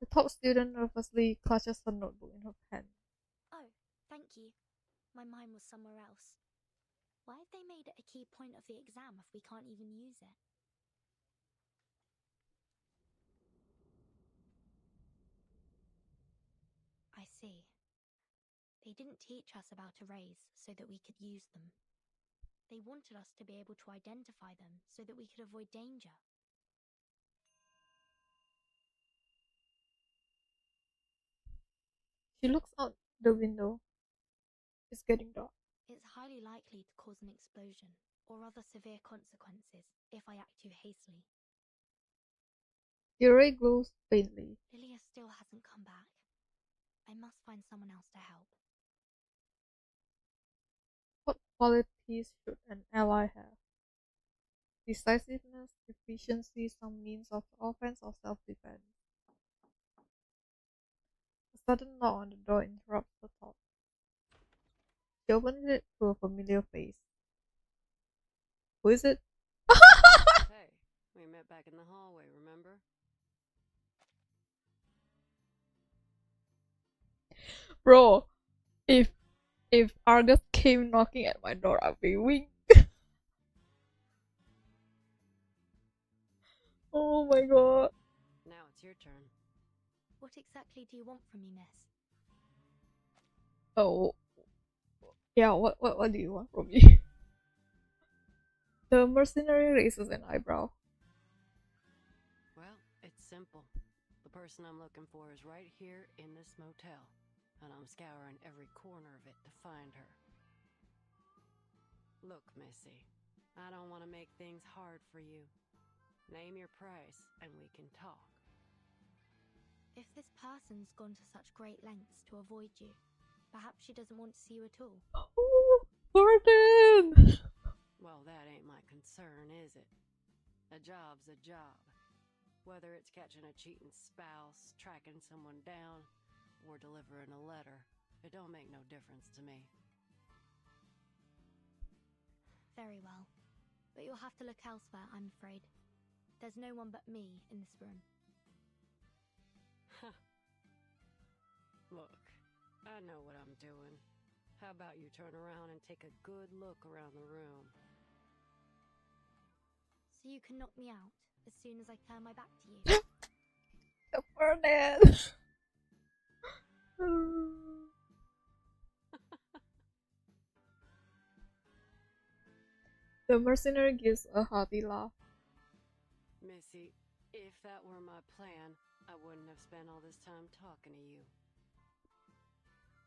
The top student nervously clutches her notebook in her pen. Oh, thank you. My mind was somewhere else. Why have they made it a key point of the exam if we can't even use it? I see. They didn't teach us about arrays so that we could use them. They wanted us to be able to identify them so that we could avoid danger. She looks out the window. It's getting dark. It's highly likely to cause an explosion or other severe consequences if I act too hastily. The array glows faintly. Lilia still hasn't come back. I must find someone else to help. What qualities should an ally have? Decisiveness, efficiency, some means of offense or self-defense. A sudden knock on the door interrupts her thought. She opens it to a familiar face. Who is it? Hey, we met back in the hallway, remember? Bro, if Argus came knocking at my door, I'd be weak. Oh my god. Now it's your turn. What exactly do you want from me, miss? Oh. Yeah, what do you want from me? The mercenary raises an eyebrow. Well, it's simple. The person I'm looking for is right here in this motel, and I'm scouring every corner of it to find her. Look, Missy, I don't want to make things hard for you. Name your price, and we can talk. If this person's gone to such great lengths to avoid you, perhaps she doesn't want to see you at all. Oh, Gordon! Well, that ain't my concern, is it? A job's a job. Whether it's catching a cheating spouse, tracking someone down, or delivering a letter, it don't make no difference to me. Very well. But you'll have to look elsewhere, I'm afraid. There's no one but me in this room. Look, I know what I'm doing. How about you turn around and take a good look around the room? So you can knock me out as soon as I turn my back to you? The furnace! The mercenary gives a hearty laugh. Missy, if that were my plan, I wouldn't have spent all this time talking to you.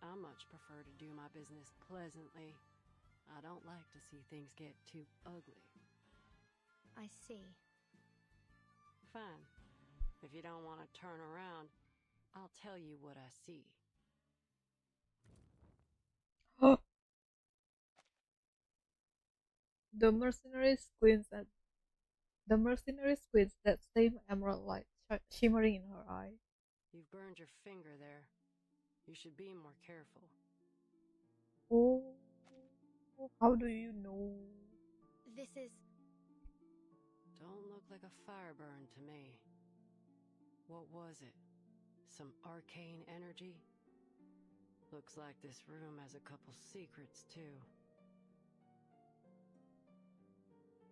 I much prefer to do my business pleasantly. I don't like to see things get too ugly. I see. Fine. If you don't want to turn around, I'll tell you what I see. The mercenary squints that same emerald light shimmering in her eye. You've burned your finger there. You should be more careful. Oh, how do you know? This is... Don't look like a fire burn to me. What was it? Some arcane energy? Looks like this room has a couple secrets, too.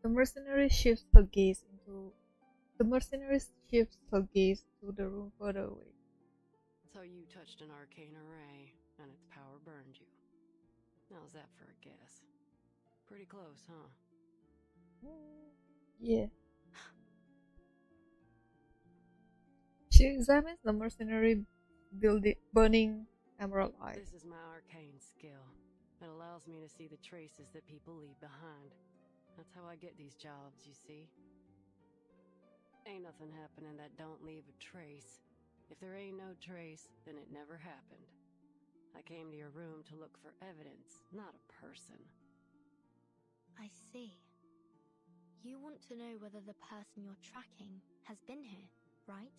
The mercenary shifts her gaze to the room further away. So you touched an arcane array, and its power burned you. How's that for a guess? Pretty close, huh? Yeah. She examines the mercenary burning emerald eye. This is my arcane skill. It allows me to see the traces that people leave behind. That's how I get these jobs, you see. Ain't nothing happening that don't leave a trace. If there ain't no trace, then it never happened. I came to your room to look for evidence, not a person. I see. You want to know whether the person you're tracking has been here, right?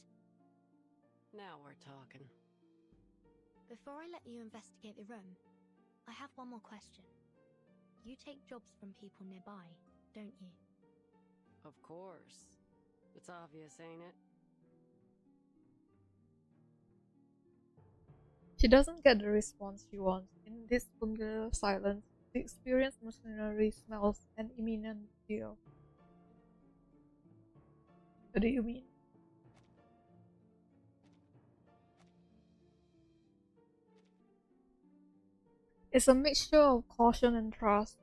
Now we're talking. Before I let you investigate the room, I have one more question. You take jobs from people nearby, don't you? Of course. It's obvious, ain't it? She doesn't get the response she wants. In this familiar silence, the experienced mercenary smells an imminent deal. What do you mean? It's a mixture of caution and trust,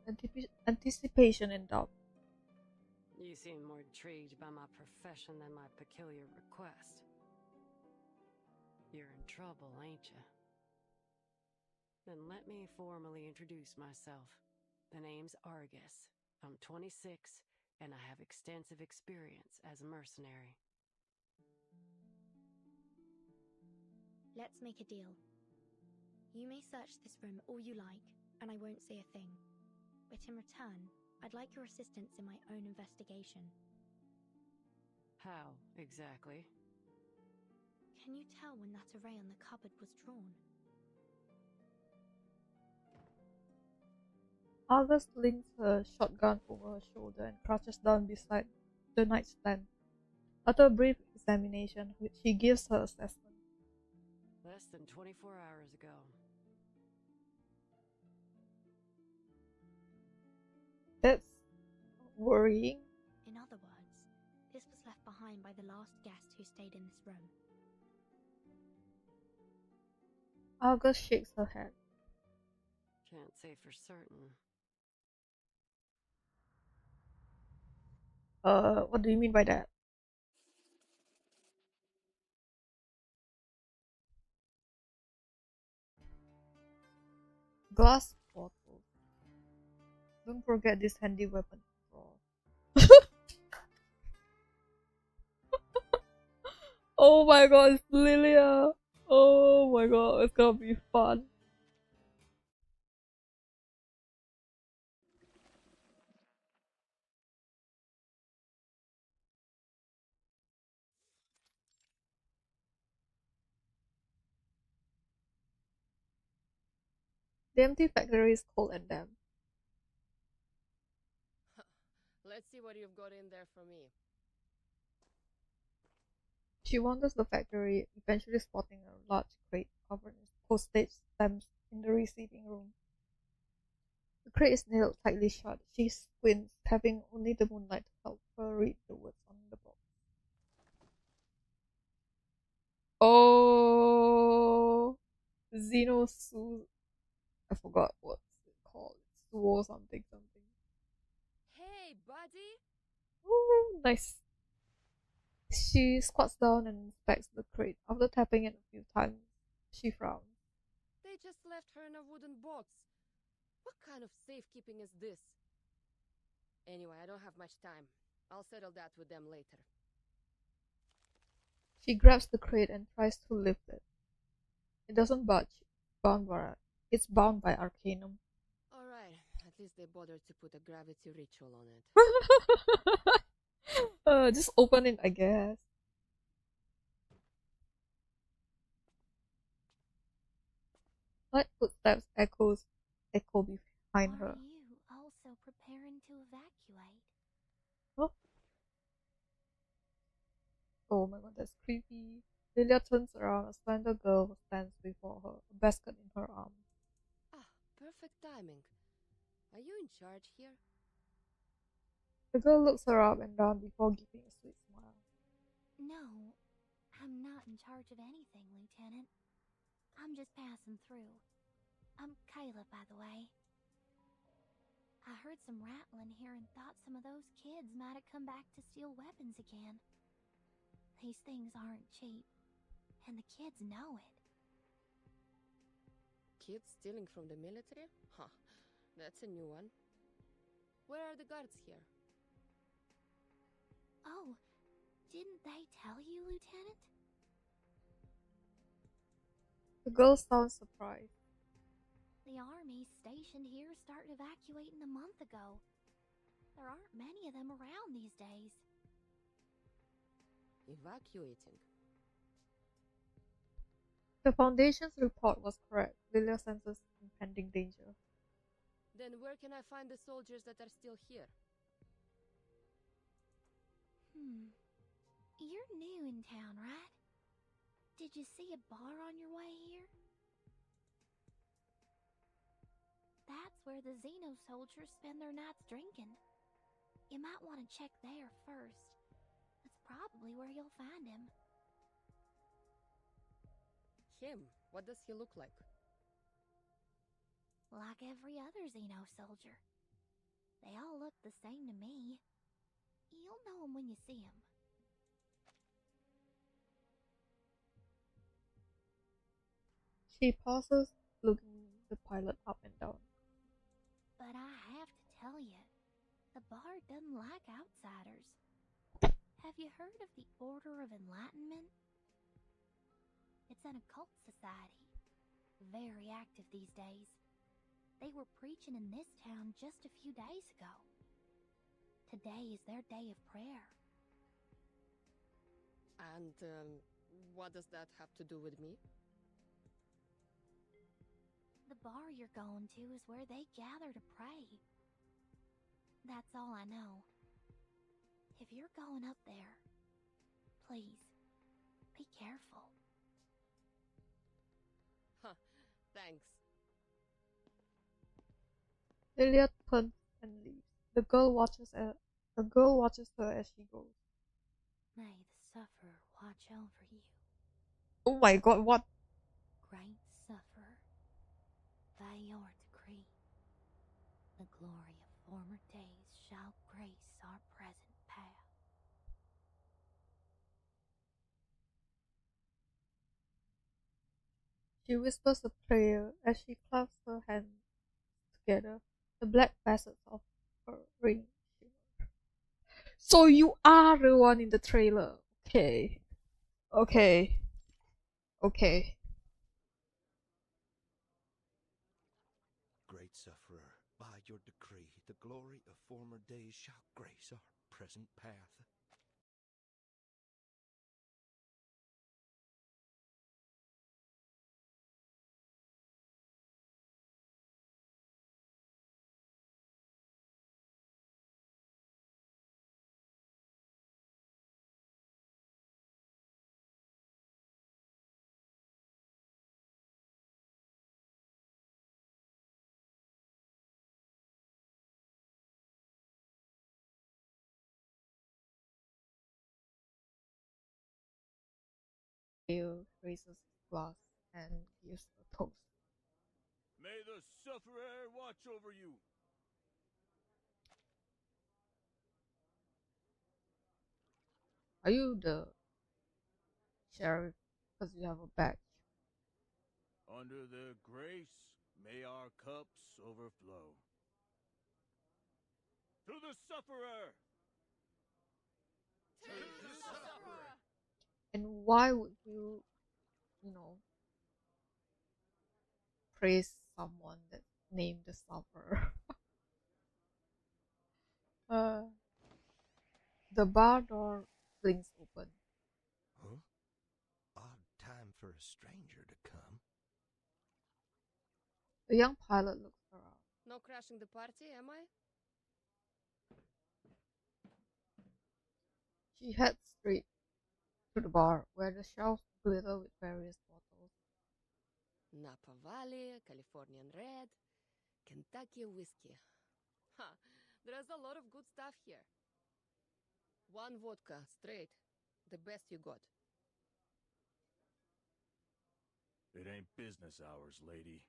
anticipation and doubt. You seem more intrigued by my profession than my peculiar request. You're in trouble, ain't you? Then let me formally introduce myself. The name's Argus. I'm 26, and I have extensive experience as a mercenary. Let's make a deal. You may search this room all you like, and I won't say a thing. But in return, I'd like your assistance in my own investigation. How, exactly? Can you tell when that array on the cupboard was drawn? August leans her shotgun over her shoulder and crouches down beside the nightstand. After a brief examination, she gives her assessment. Less than 24 hours ago. That's worrying. In other words, this was left behind by the last guest who stayed in this room. August shakes her head. Can't say for certain. What do you mean by that? Glass bottle. Don't forget this handy weapon. Oh my god, it's Lilia! Oh my god, it's gonna be fun. The empty factory is cold and damp. Let's see what you've got in there for me. She wanders the factory, eventually spotting a large crate covered in postage stamps in the receiving room. The crate is nailed tightly shut. She squints, having only the moonlight to help her read the words on the box. Oh, Xenosu. I forgot what's it called. Suo something something. Hey, buddy! Ooh, nice. She squats down and inspects the crate. After tapping it a few times, she frowns. They just left her in a wooden box. What kind of safekeeping is this? Anyway, I don't have much time. I'll settle that with them later. She grabs the crate and tries to lift it. It doesn't budge. It's bound by arcanum. Alright, at least they bothered to put a gravity ritual on it. Just open it, I guess. Light footsteps echo behind her. Are you also preparing to evacuate? Huh? Oh my god, that's creepy. Lilia turns around. A slender girl stands before her, a basket in her arms. Ah, perfect timing. Are you in charge here? The girl looks her up and down before giving a sweet smile. No, I'm not in charge of anything, Lieutenant. I'm just passing through. I'm Kayla, by the way. I heard some rattling here and thought some of those kids might have come back to steal weapons again. These things aren't cheap, and the kids know it. Kids stealing from the military? Huh, that's a new one. Where are the guards here? Oh, didn't they tell you, Lieutenant? The girl sounds surprised. The army stationed here started evacuating a month ago. There aren't many of them around these days. Evacuating? The Foundation's report was correct. Lilia senses impending danger. Then where can I find the soldiers that are still here? You're new in town, right? Did you see a bar on your way here? That's where the Xeno soldiers spend their nights drinking. You might want to check there first. That's probably where you'll find him. Him? What does he look like? Like every other Xeno soldier. They all look the same to me. You'll know him when you see him. She pauses, looking the pilot up and down. But I have to tell you, the bar doesn't like outsiders. Have you heard of the Order of Enlightenment? It's an occult society. Very active these days. They were preaching in this town just a few days ago. Today is their day of prayer. And, what does that have to do with me? The bar you're going to is where they gather to pray. That's all I know. If you're going up there, please, be careful. Huh, thanks. Lilia turns and leaves. The girl watches her as she goes. May the sufferer watch over you. Oh my god, what? Great sufferer, by your decree, the glory of former days shall grace our present path. She whispers a prayer as she clasps her hands together. The black facets of her ring shimmer. So you are the one in the trailer. Okay. Okay. Okay. Great sufferer, by your decree, the glory of former days shall grace our present path. raises his glass and gives a toast. May the sufferer watch over you. Are you the sheriff? Because you have a badge. Under the grace, may our cups overflow. To the sufferer! To the sufferer! And why would you praise someone that's named the sufferer? The bar door flings open. Huh? Odd time for a stranger to come. The young pilot looks around. No crashing the party, am I? She heads straight to the bar, where the shelves glitter with various bottles. Napa Valley, Californian Red, Kentucky whiskey. Ha! There's a lot of good stuff here. One vodka, straight. The best you got. It ain't business hours, lady.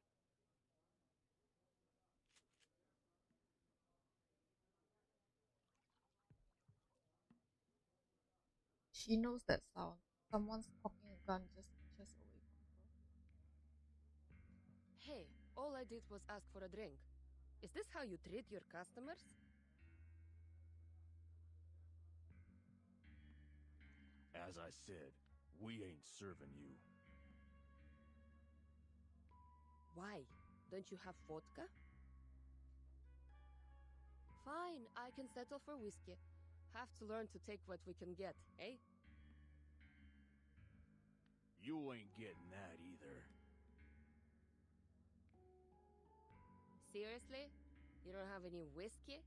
She knows that sound. Someone's cocking a gun just inches away from her. Hey, all I did was ask for a drink. Is this how you treat your customers? As I said, we ain't serving you. Why? Don't you have vodka? Fine, I can settle for whiskey. Have to learn to take what we can get, eh? You ain't getting that either. Seriously? You don't have any whiskey?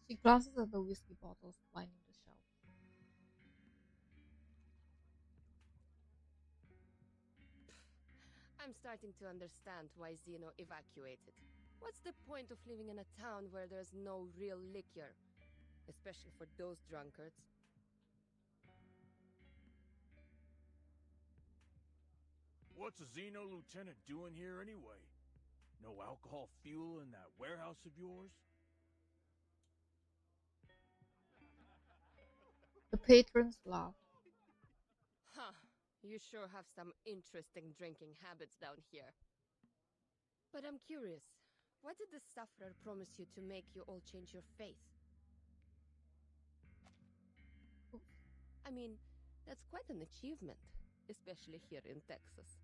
She glances at the whiskey bottles lining the shelf. I'm starting to understand why Zeno evacuated. What's the point of living in a town where there's no real liquor? Especially for those drunkards. What's a Xeno lieutenant doing here anyway? No alcohol fuel in that warehouse of yours? The patrons laugh. Huh. You sure have some interesting drinking habits down here. But I'm curious. What did the sufferer promise you to make you all change your faith? I mean, that's quite an achievement, especially here in Texas.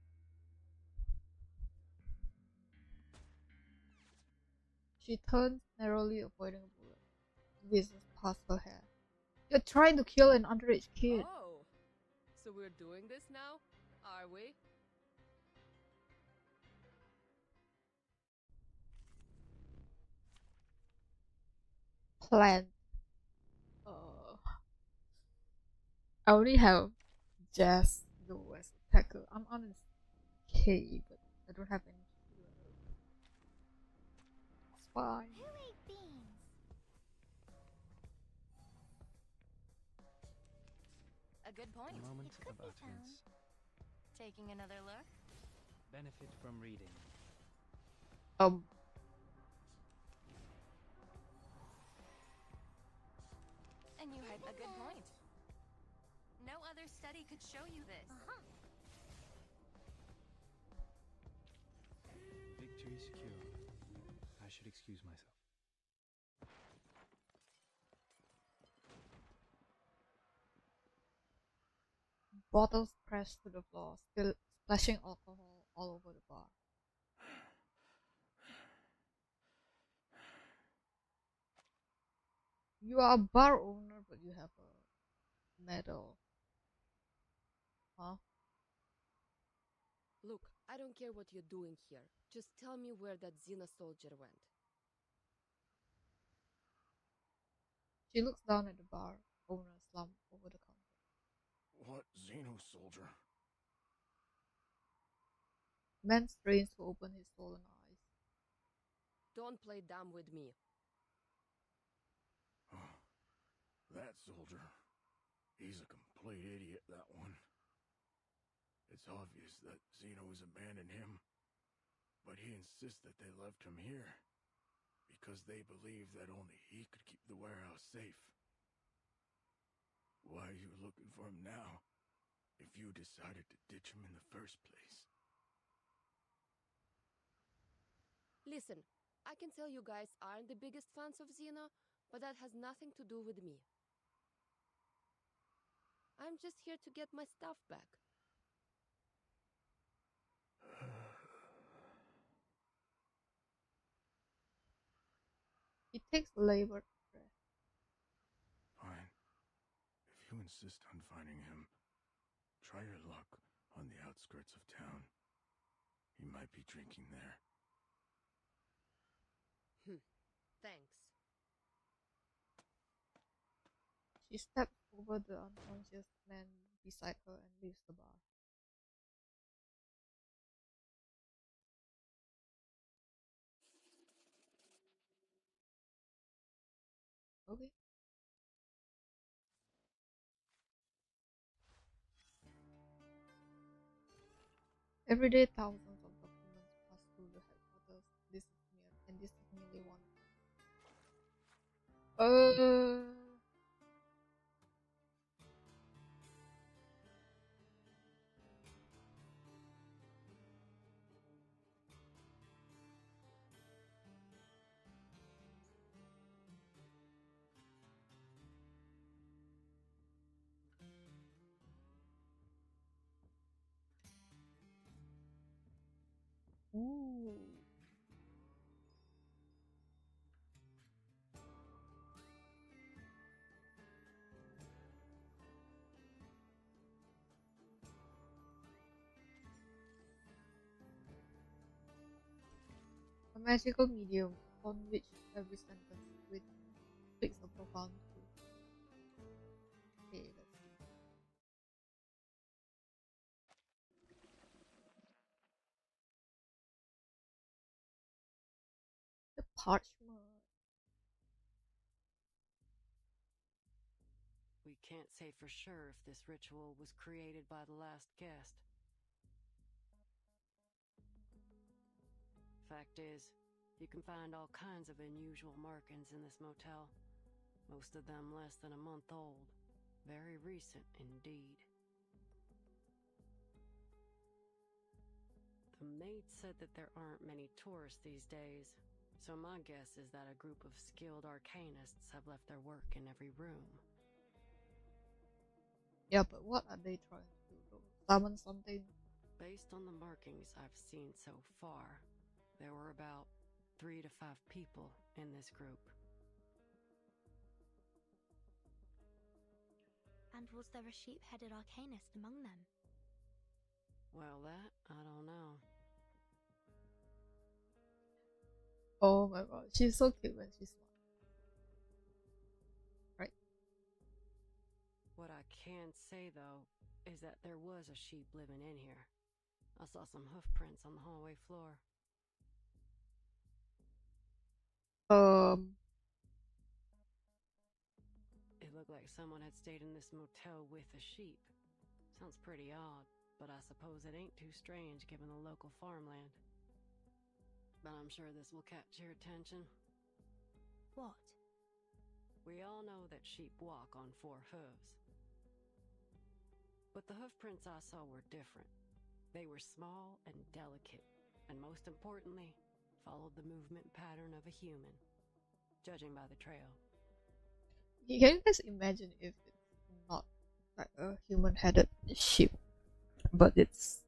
She turns, narrowly avoiding a bullet. Whizzes past her hair. You're trying to kill an underage kid. Oh, so we're doing this now, are we? Plan. I only have Jazz though as attacker. I'm on a K, but I don't have any healer. It's fine. Who ate beans? A good point. A moment It could of be found. utterance. Taking another look? Benefit from reading. And you had a good point. No other study could show you this. Victory secure. I should excuse myself. Bottles crash to the floor, splashing alcohol all over the bar. You are a bar owner, but you have a medal. Huh? Look, I don't care what you're doing here. Just tell me where that Xena soldier went. She looks down at the bar owner slumped over the counter. What Xeno soldier? Man strains to open his swollen eyes. Don't play dumb with me. That soldier, he's a complete idiot, that one. It's obvious that Xeno's abandoned him, but he insists that they left him here because they believe that only he could keep the warehouse safe. Why are you looking for him now, if you decided to ditch him in the first place? Listen, I can tell you guys aren't the biggest fans of Xeno, but that has nothing to do with me. I'm just here to get my stuff back. It takes labor. Fine. If you insist on finding him, try your luck on the outskirts of town. He might be drinking there. Thanks. She steps over the unconscious man beside her and leaves the bar. Okay. Every day, thousands of documents pass through the headquarters. This is merely one. Ooh. A magical medium on which every sentence written speaks a profound truth. Okay, let's see. The parchment. We can't say for sure if this ritual was created by the last guest. Fact is, you can find all kinds of unusual markings in this motel. Most of them less than a month old. Very recent indeed. The maid said that there aren't many tourists these days, so my guess is that a group of skilled arcanists have left their work in every room. Yeah, but what are they trying to do though? Summon something? Based on the markings I've seen so far, there were about 3 to 5 people in this group. And was there a sheep-headed arcanist among them? Well, that I don't know. Oh my god, she's so cute when she's smart. Right? What I can say, though, is that there was a sheep living in here. I saw some hoof prints on the hallway floor. It looked like someone had stayed in this motel with a sheep. Sounds pretty odd, but I suppose it ain't too strange given the local farmland. But I'm sure this will catch your attention. What? We all know that sheep walk on 4 hooves. But the hoof prints I saw were different. They were small and delicate, and most importantly, followed the movement pattern of a human, judging by the trail. Can you guys imagine if it's not like a human-headed sheep, but it's,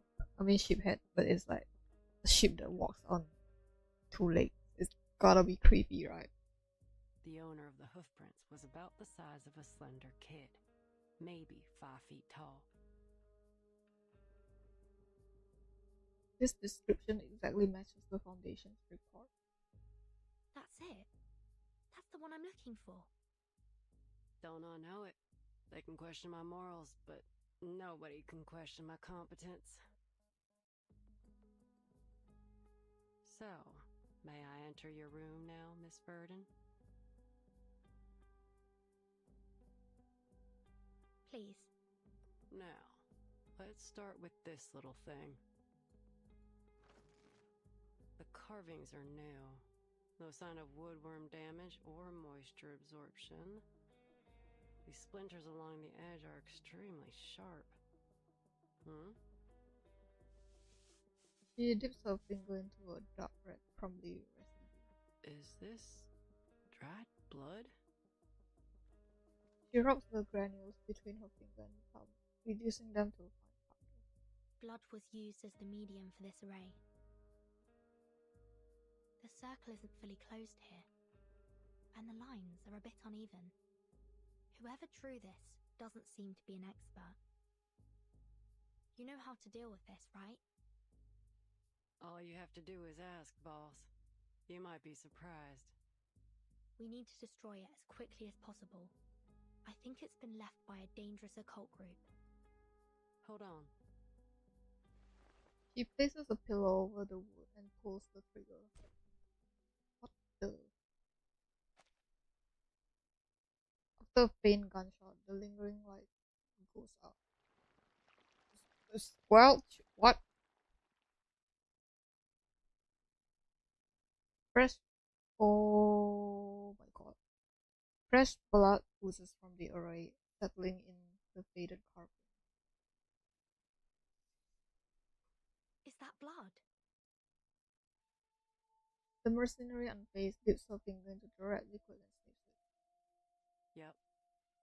sheep-head, but it's like a sheep that walks on 2 legs? It's gotta be creepy, right? The owner of the hoof prints was about the size of a slender kid, maybe 5 feet tall. This description exactly matches the Foundation's report. That's it. That's the one I'm looking for. Don't I know it? They can question my morals, but nobody can question my competence. So, may I enter your room now, Miss Verdon? please. Now, let's start with this little thing. The carvings are new. No sign of woodworm damage or moisture absorption. These splinters along the edge are extremely sharp. She dips her finger into a dark red crumbly residue. Is this dried blood? She rubs the granules between her finger and thumb, reducing them to a fine powder. Blood was used as the medium for this array. The circle isn't fully closed here, and the lines are a bit uneven. Whoever drew this doesn't seem to be an expert. You know how to deal with this, right? All you have to do is ask, boss. You might be surprised. We need to destroy it as quickly as possible. I think it's been left by a dangerous occult group. Hold on. She places a pillow over the wood and pulls the trigger. What the? After a faint gunshot, the lingering light goes out. Squelch! What? Fresh. Oh my god. Fresh blood oozes from the array, settling in the faded carpet. Is that blood? The mercenary unfazed dips her finger into the red liquid and sniffs it. Yep.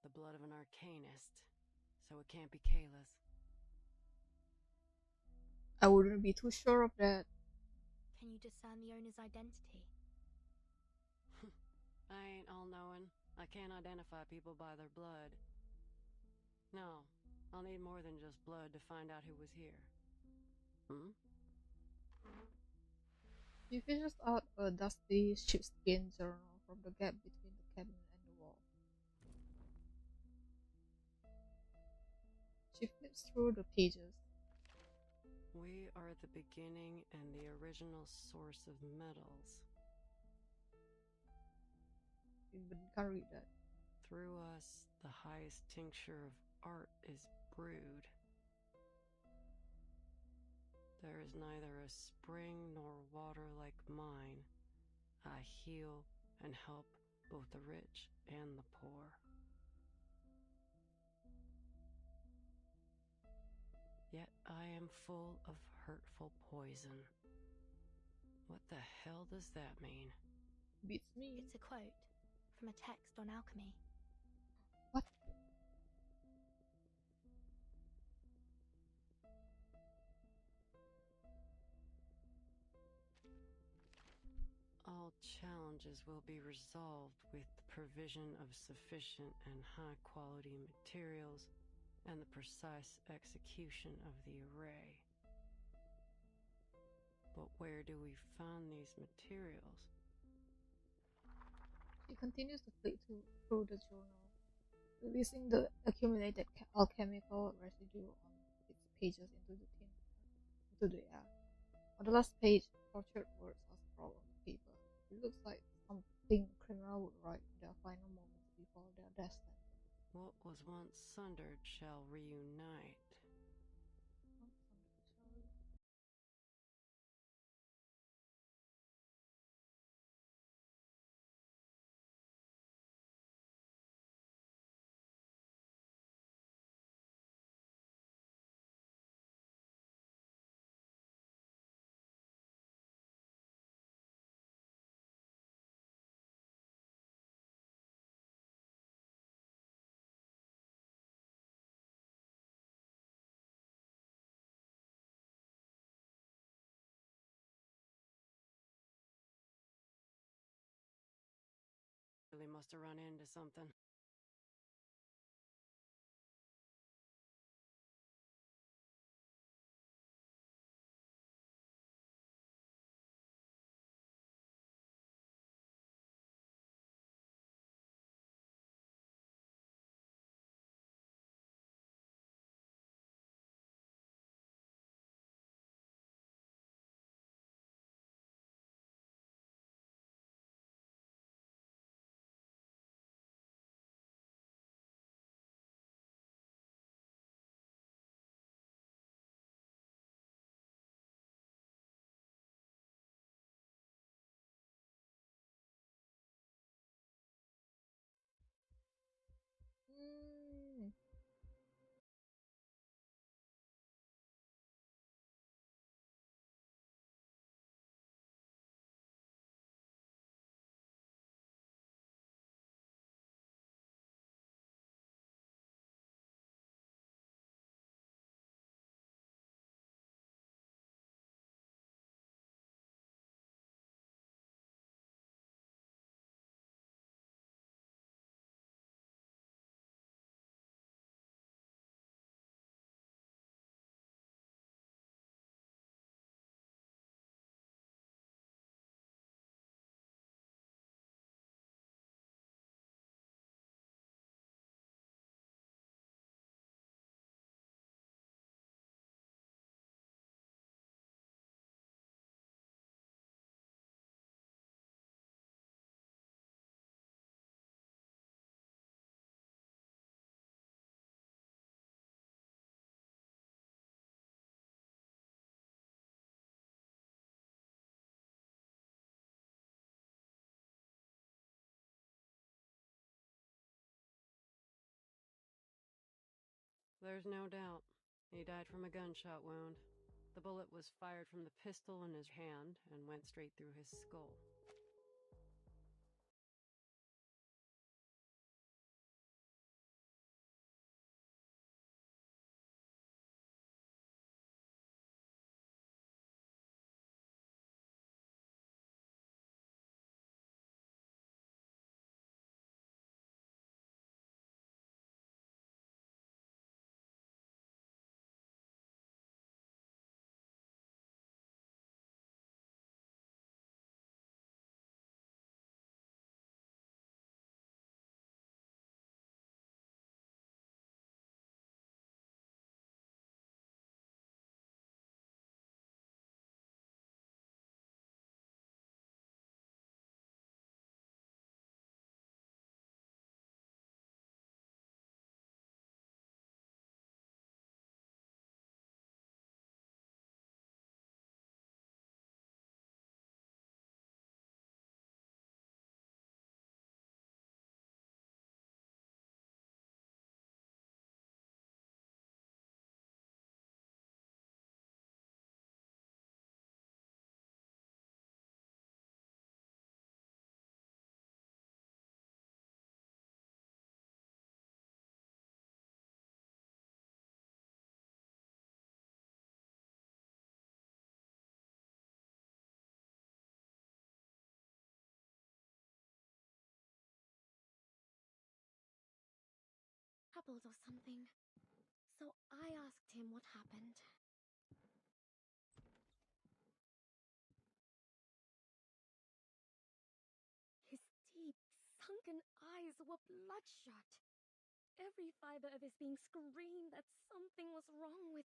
The blood of an arcanist. So it can't be Kayla's. I wouldn't be too sure of that. Can you discern the owner's identity? I ain't all-knowing. I can't identify people by their blood. No, I'll need more than just blood to find out who was here. She fishes out a dusty sheepskin journal from the gap between the cabinet and the wall. She flips through the pages. We are the beginning and the original source of metals. But can't read that. Through us, the highest tincture of art is brewed. There is neither a spring nor water like mine. I heal and help both the rich and the poor. Yet I am full of hurtful poison. What the hell does that mean? Beats me. It's a quote from a text on alchemy. What? All challenges will be resolved with the provision of sufficient and high-quality materials and the precise execution of the array. But where do we find these materials? She continues to flick through the journal, releasing the accumulated alchemical residue on its pages into the air. On the last page, tortured words are scrawled on the paper. It looks like something a criminal would write in their final moments before their death sentence. What was once sundered shall reunite. Really must have run into something. There's no doubt. He died from a gunshot wound. The bullet was fired from the pistol in his hand and went straight through his skull. Troubled or something. So I asked him what happened. His deep, sunken eyes were bloodshot. Every fiber of his being screamed that something was wrong with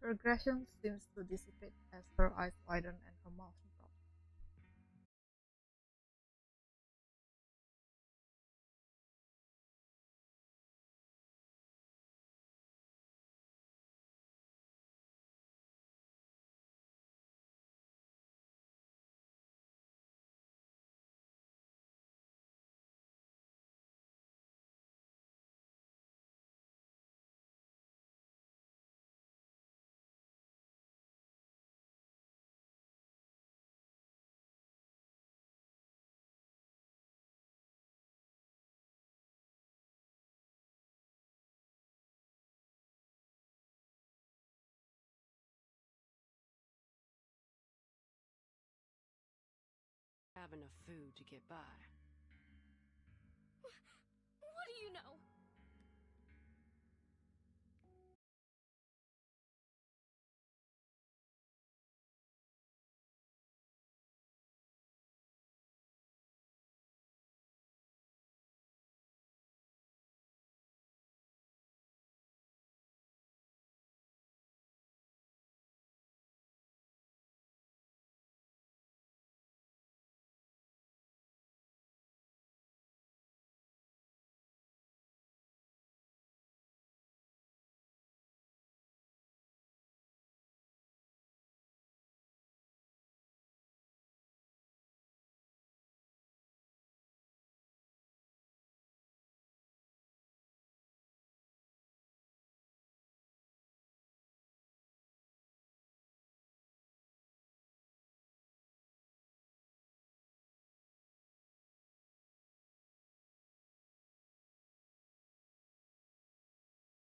Her aggression seems to dissipate as her eyes widen and her mouth drops. Have enough food to get by. What do you know?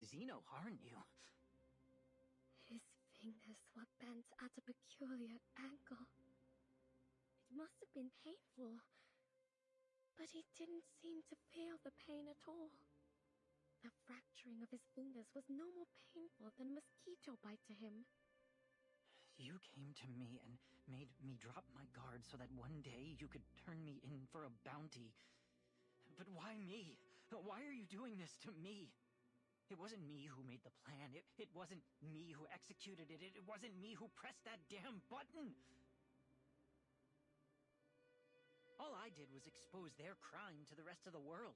Xeno, aren't you? His fingers were bent at a peculiar angle. It must have been painful, but he didn't seem to feel the pain at all. The fracturing of his fingers was no more painful than a mosquito bite to him. You came to me and made me drop my guard so that one day you could turn me in for a bounty. But why me? Why are you doing this to me? It wasn't me who made the plan. It wasn't me who executed it. It wasn't me who pressed that damn button. All I did was expose their crime to the rest of the world.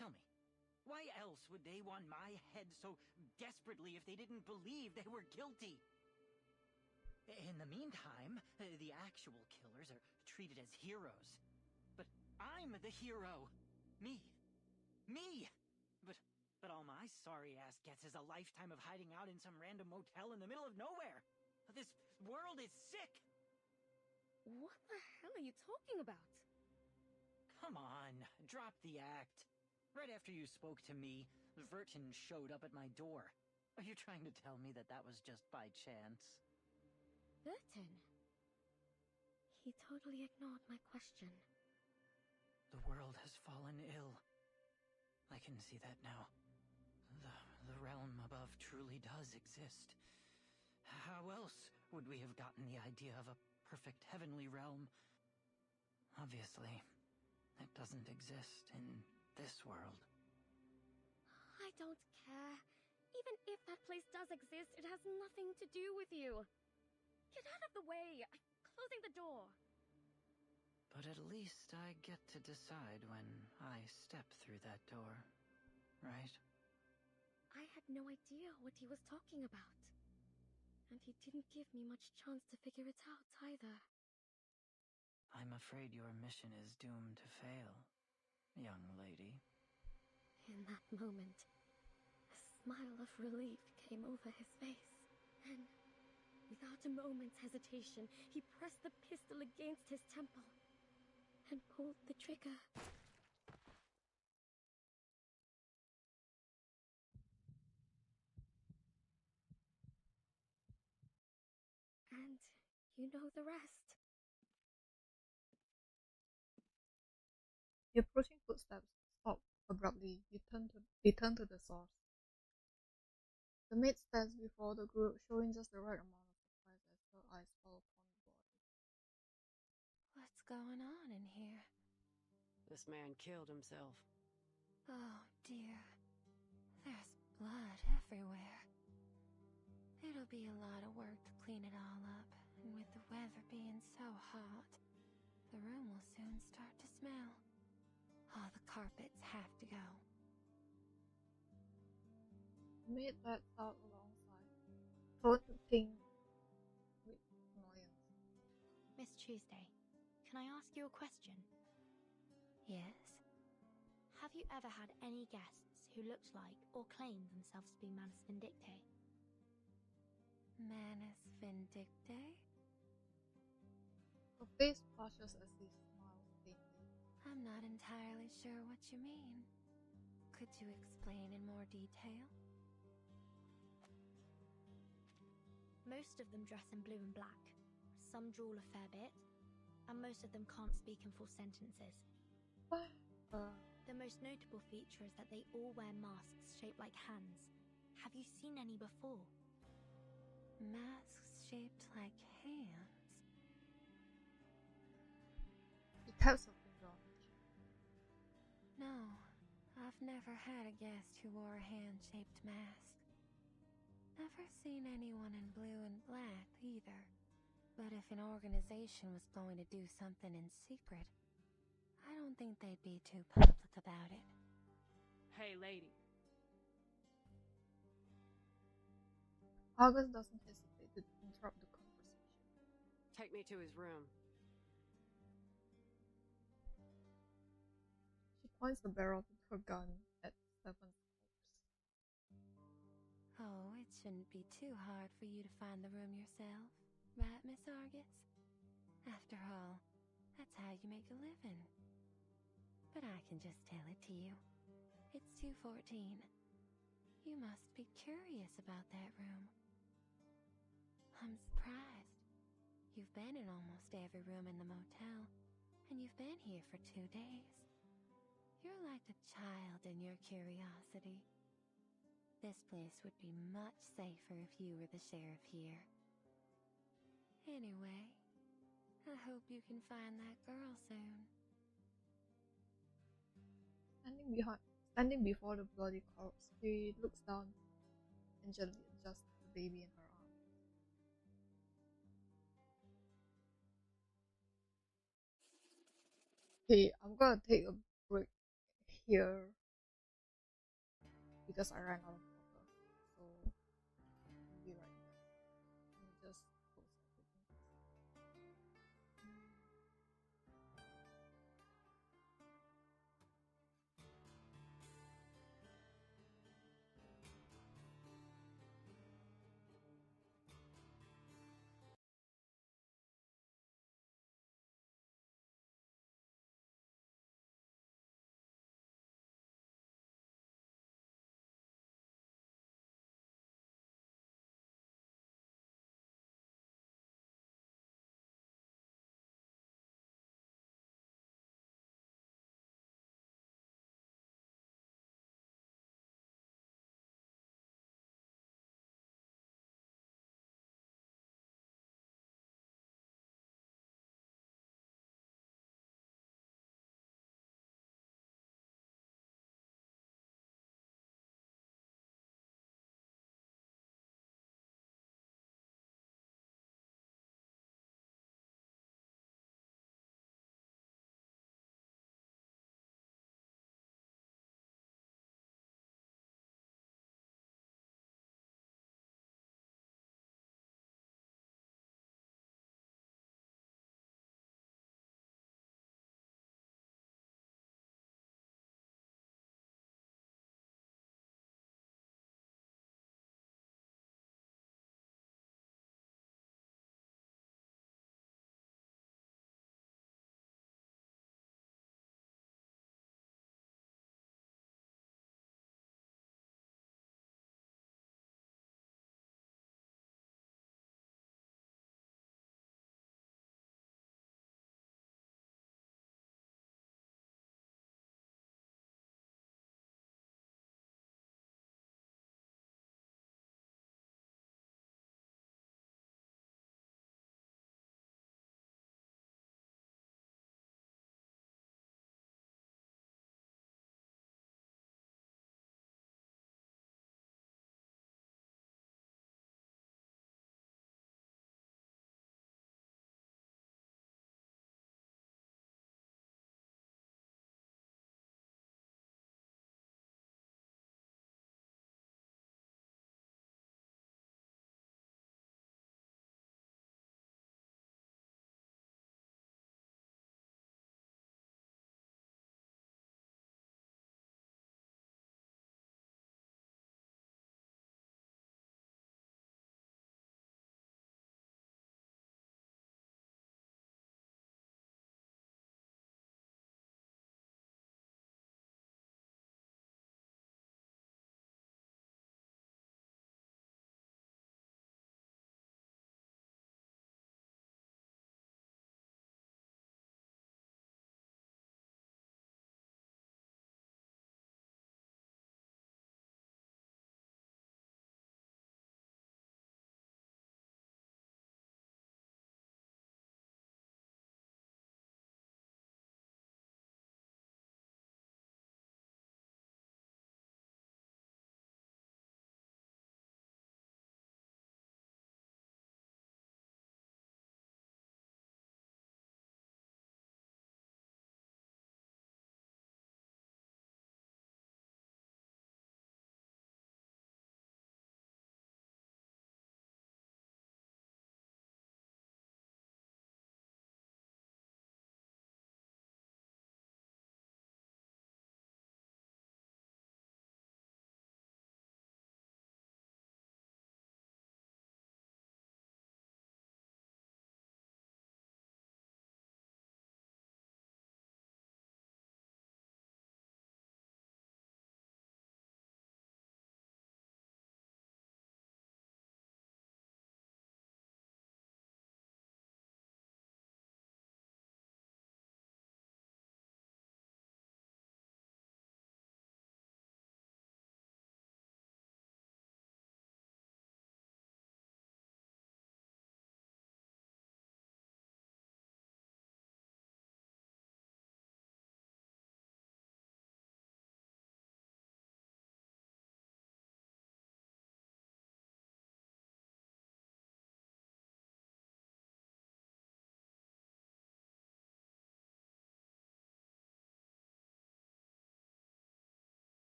Tell me, why else would they want my head so desperately if they didn't believe they were guilty? In the meantime, the actual killers are treated as heroes. But I'm the hero. Me. But all my sorry ass gets is a lifetime of hiding out in some random motel in the middle of nowhere. This world is sick. What the hell are you talking about? Come on, drop the act. Right after you spoke to me, Vertin showed up at my door. Are you trying to tell me that that was just by chance? Burton? He totally ignored my question. The world has fallen ill. I can see that now. The realm above truly does exist. How else would we have gotten the idea of a perfect heavenly realm? Obviously, it doesn't exist in this world. I don't care. Even if that place does exist, it has nothing to do with you. Get out of the way! I'm closing the door. But at least I get to decide when I step through that door, right? I had no idea what he was talking about. And he didn't give me much chance to figure it out either. I'm afraid your mission is doomed to fail, young lady. In that moment, a smile of relief came over his face, and without a moment's hesitation, he pressed the pistol against his temple and pulled the trigger. And you know the rest. The approaching footsteps stop abruptly. They turn to the source. The maid stands before the group, showing just the right amount of surprise as her eyes fall upon the body. What's going on in here? This man killed himself. Oh dear. There's blood everywhere. It It'll be a lot of work to clean it all up, and with the weather being so hot, the room will soon start to smell. All the carpets have to go. Made that out alongside. Throat thing with annoyance. Miss Tuesday, can I ask you a question? Yes? Have you ever had any guests who looked like or claimed themselves to be Manus Vindictae? Manus Vindictae? Her face flushes as he smiles faintly. I'm not entirely sure what you mean. Could you explain in more detail? Most of them dress in blue and black. Some drool a fair bit, and most of them can't speak in full sentences. The most notable feature is that they all wear masks shaped like hands. Have you seen any before? Masks shaped like hands? He taps her finger on her cheek. No, I've never had a guest who wore a hand-shaped mask. Never seen anyone in blue and black either. But if an organization was going to do something in secret, I don't think they'd be too public about it. Hey, lady. August doesn't hesitate to interrupt the conversation. Take me to his room. She points the barrel of her gun at Stefan's corpse. Oh, it shouldn't be too hard for you to find the room yourself, right, Miss Argus? After all, that's how you make a living. But I can just tell it to you. It's 214. You must be curious about that room. I'm surprised. You've been in almost every room in the motel, and you've been here for 2 days. You're like a child in your curiosity. This place would be much safer if you were the sheriff here. Anyway, I hope you can find that girl soon. Standing before the bloody corpse, she looks down and gently adjusts the baby in her arms. Okay, I'm gonna take a break here because I ran out of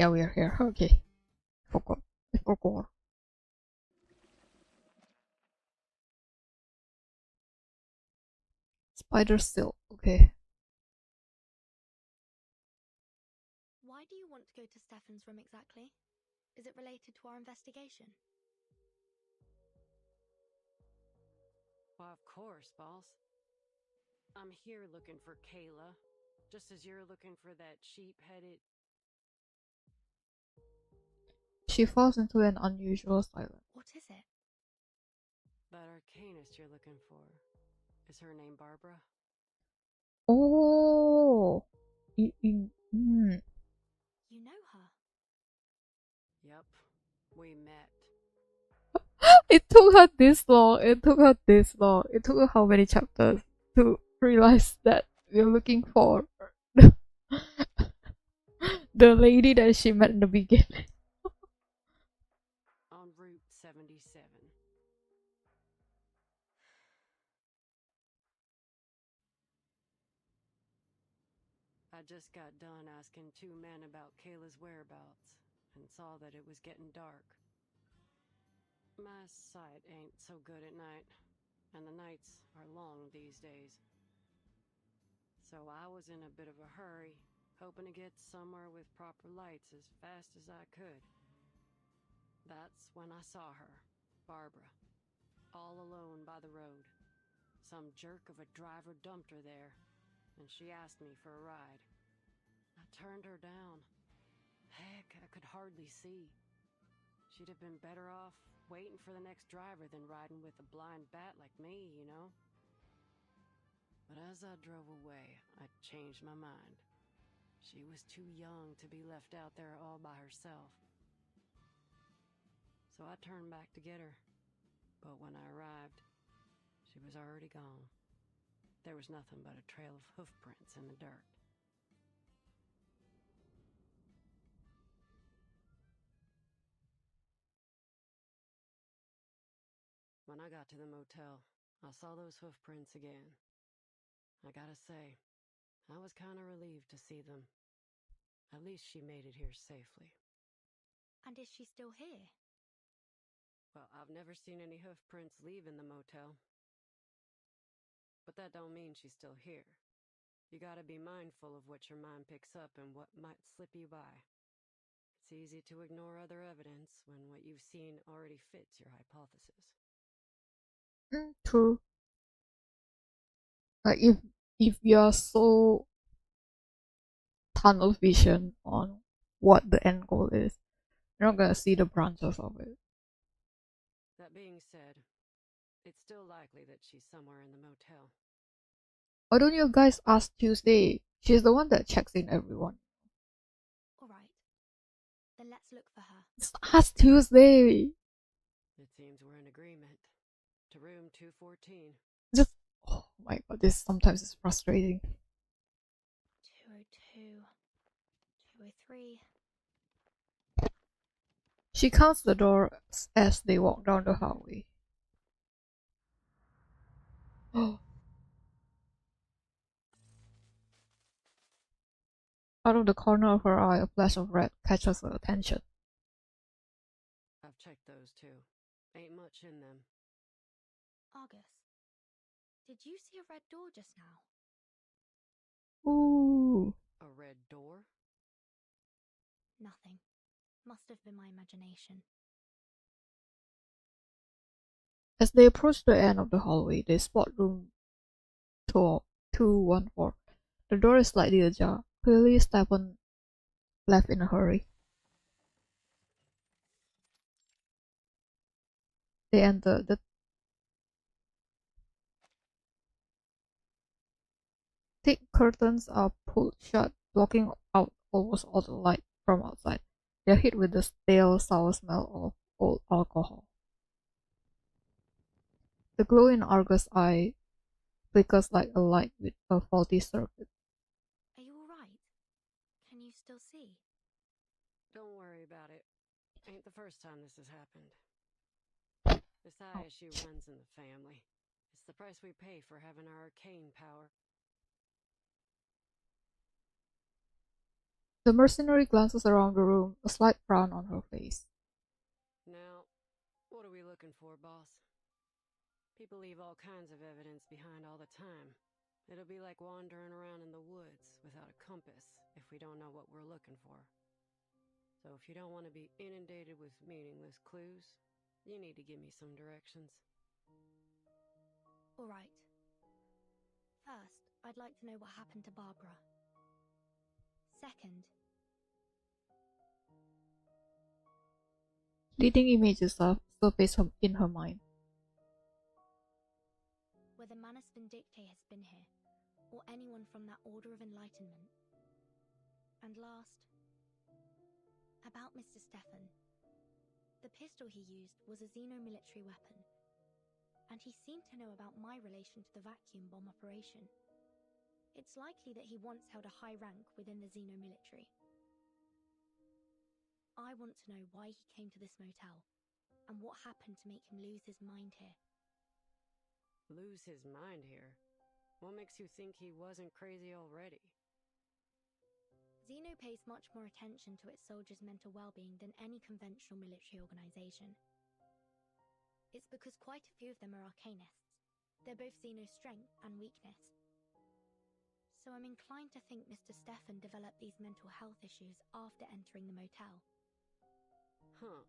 Yeah, we are here. Okay. Forgot. I forgot. Spider still. Okay. Why do you want to go to Stefan's room exactly? Is it related to our investigation? Why, of course, boss. I'm here looking for Kayla, just as you're looking for that sheep-headed... She falls into an unusual silence. What is it? That arcanist you're looking for. Is her name Barbara? Oh! You know her? Yep, we met. It took her this long. It took her this long. It took her how many chapters to realize that we're looking for the lady that she met in the beginning. On Route 77. I just got done asking 2 men about Kayla's whereabouts and saw that it was getting dark. My sight ain't so good at night, and the nights are long these days. So I was in a bit of a hurry, hoping to get somewhere with proper lights as fast as I could. That's when I saw her, Barbara, all alone by the road. Some jerk of a driver dumped her there, and she asked me for a ride. I turned her down. Heck, I could hardly see. She'd have been better off waiting for the next driver than riding with a blind bat like me, you know? But as I drove away, I changed my mind. She was too young to be left out there all by herself. So I turned back to get her. But when I arrived, she was already gone. There was nothing but a trail of hoof prints in the dirt. When I got to the motel, I saw those hoof prints again. I gotta say, I was kinda relieved to see them. At least she made it here safely. And is she still here? Well, I've never seen any hoof prints leaving the motel. But that don't mean she's still here. You gotta be mindful of what your mind picks up and what might slip you by. It's easy to ignore other evidence when what you've seen already fits your hypothesis. True. Like if you're so tunnel vision on what the end goal is, you're not gonna see the branches of it. That being said, it's still likely that she's somewhere in the motel. Why don't you guys ask Tuesday? She's the one that checks in everyone. Alright. Then let's look for her. Just ask Tuesday. It seems we're in agreement. To room 214. Just, oh my god, this sometimes is frustrating. 202, 203. She counts the doors as they walk down the hallway. Oh. Out of the corner of her eye, a flash of red catches her attention. I've checked those too. Ain't much in them. Argus, did you see a red door just now? Ooh. A red door? Nothing. Must have been my imagination. As they approach the end of the hallway, they spot room 214. The door is slightly ajar. Clearly, Stefan left in a hurry. They enter. The thick curtains are pulled shut, blocking out almost all the light from outside. They are hit with the stale, sour smell of old alcohol. The glow in Argus' eye flickers like a light with a faulty circuit. Are you alright? Can you still see? Don't worry about it. Ain't the first time this has happened. This eye issue runs in the family. It's the price we pay for having our arcane power. The mercenary glances around the room, a slight frown on her face. Now, what are we looking for, boss? People leave all kinds of evidence behind all the time. It'll be like wandering around in the woods without a compass if we don't know what we're looking for. So if you don't want to be inundated with meaningless clues, you need to give me some directions. All right. First, I'd like to know what happened to Barbara. Second, Fleeting images surface in her mind. whether Manus Vindictae has been here, or anyone from that Order of Enlightenment. And last, about Mr. Stefan. The pistol he used was a xeno-military weapon, and he seemed to know about my relation to the vacuum bomb operation. It's likely that he once held a high rank within the xeno-military. I want to know why he came to this motel, and what happened to make him lose his mind here. Lose his mind here? What makes you think he wasn't crazy already? Xeno pays much more attention to its soldiers' mental well-being than any conventional military organization. It's because quite a few of them are arcanists. They're both Xeno's strength and weakness. So I'm inclined to think Mr. Stefan developed these mental health issues after entering the motel. Huh.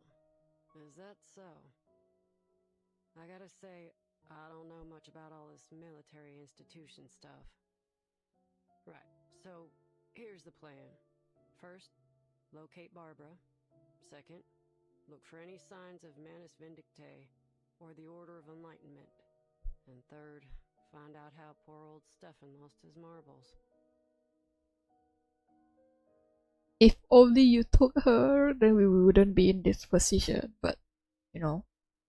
Is that so? I gotta say, I don't know much about all this military institution stuff. Right, so here's the plan. First, locate Barbara. Second, look for any signs of Manus Vindictae or the Order of Enlightenment. And third, find out how poor old Stefan lost his marbles. If only you took her, then we wouldn't be in this position. But, you know,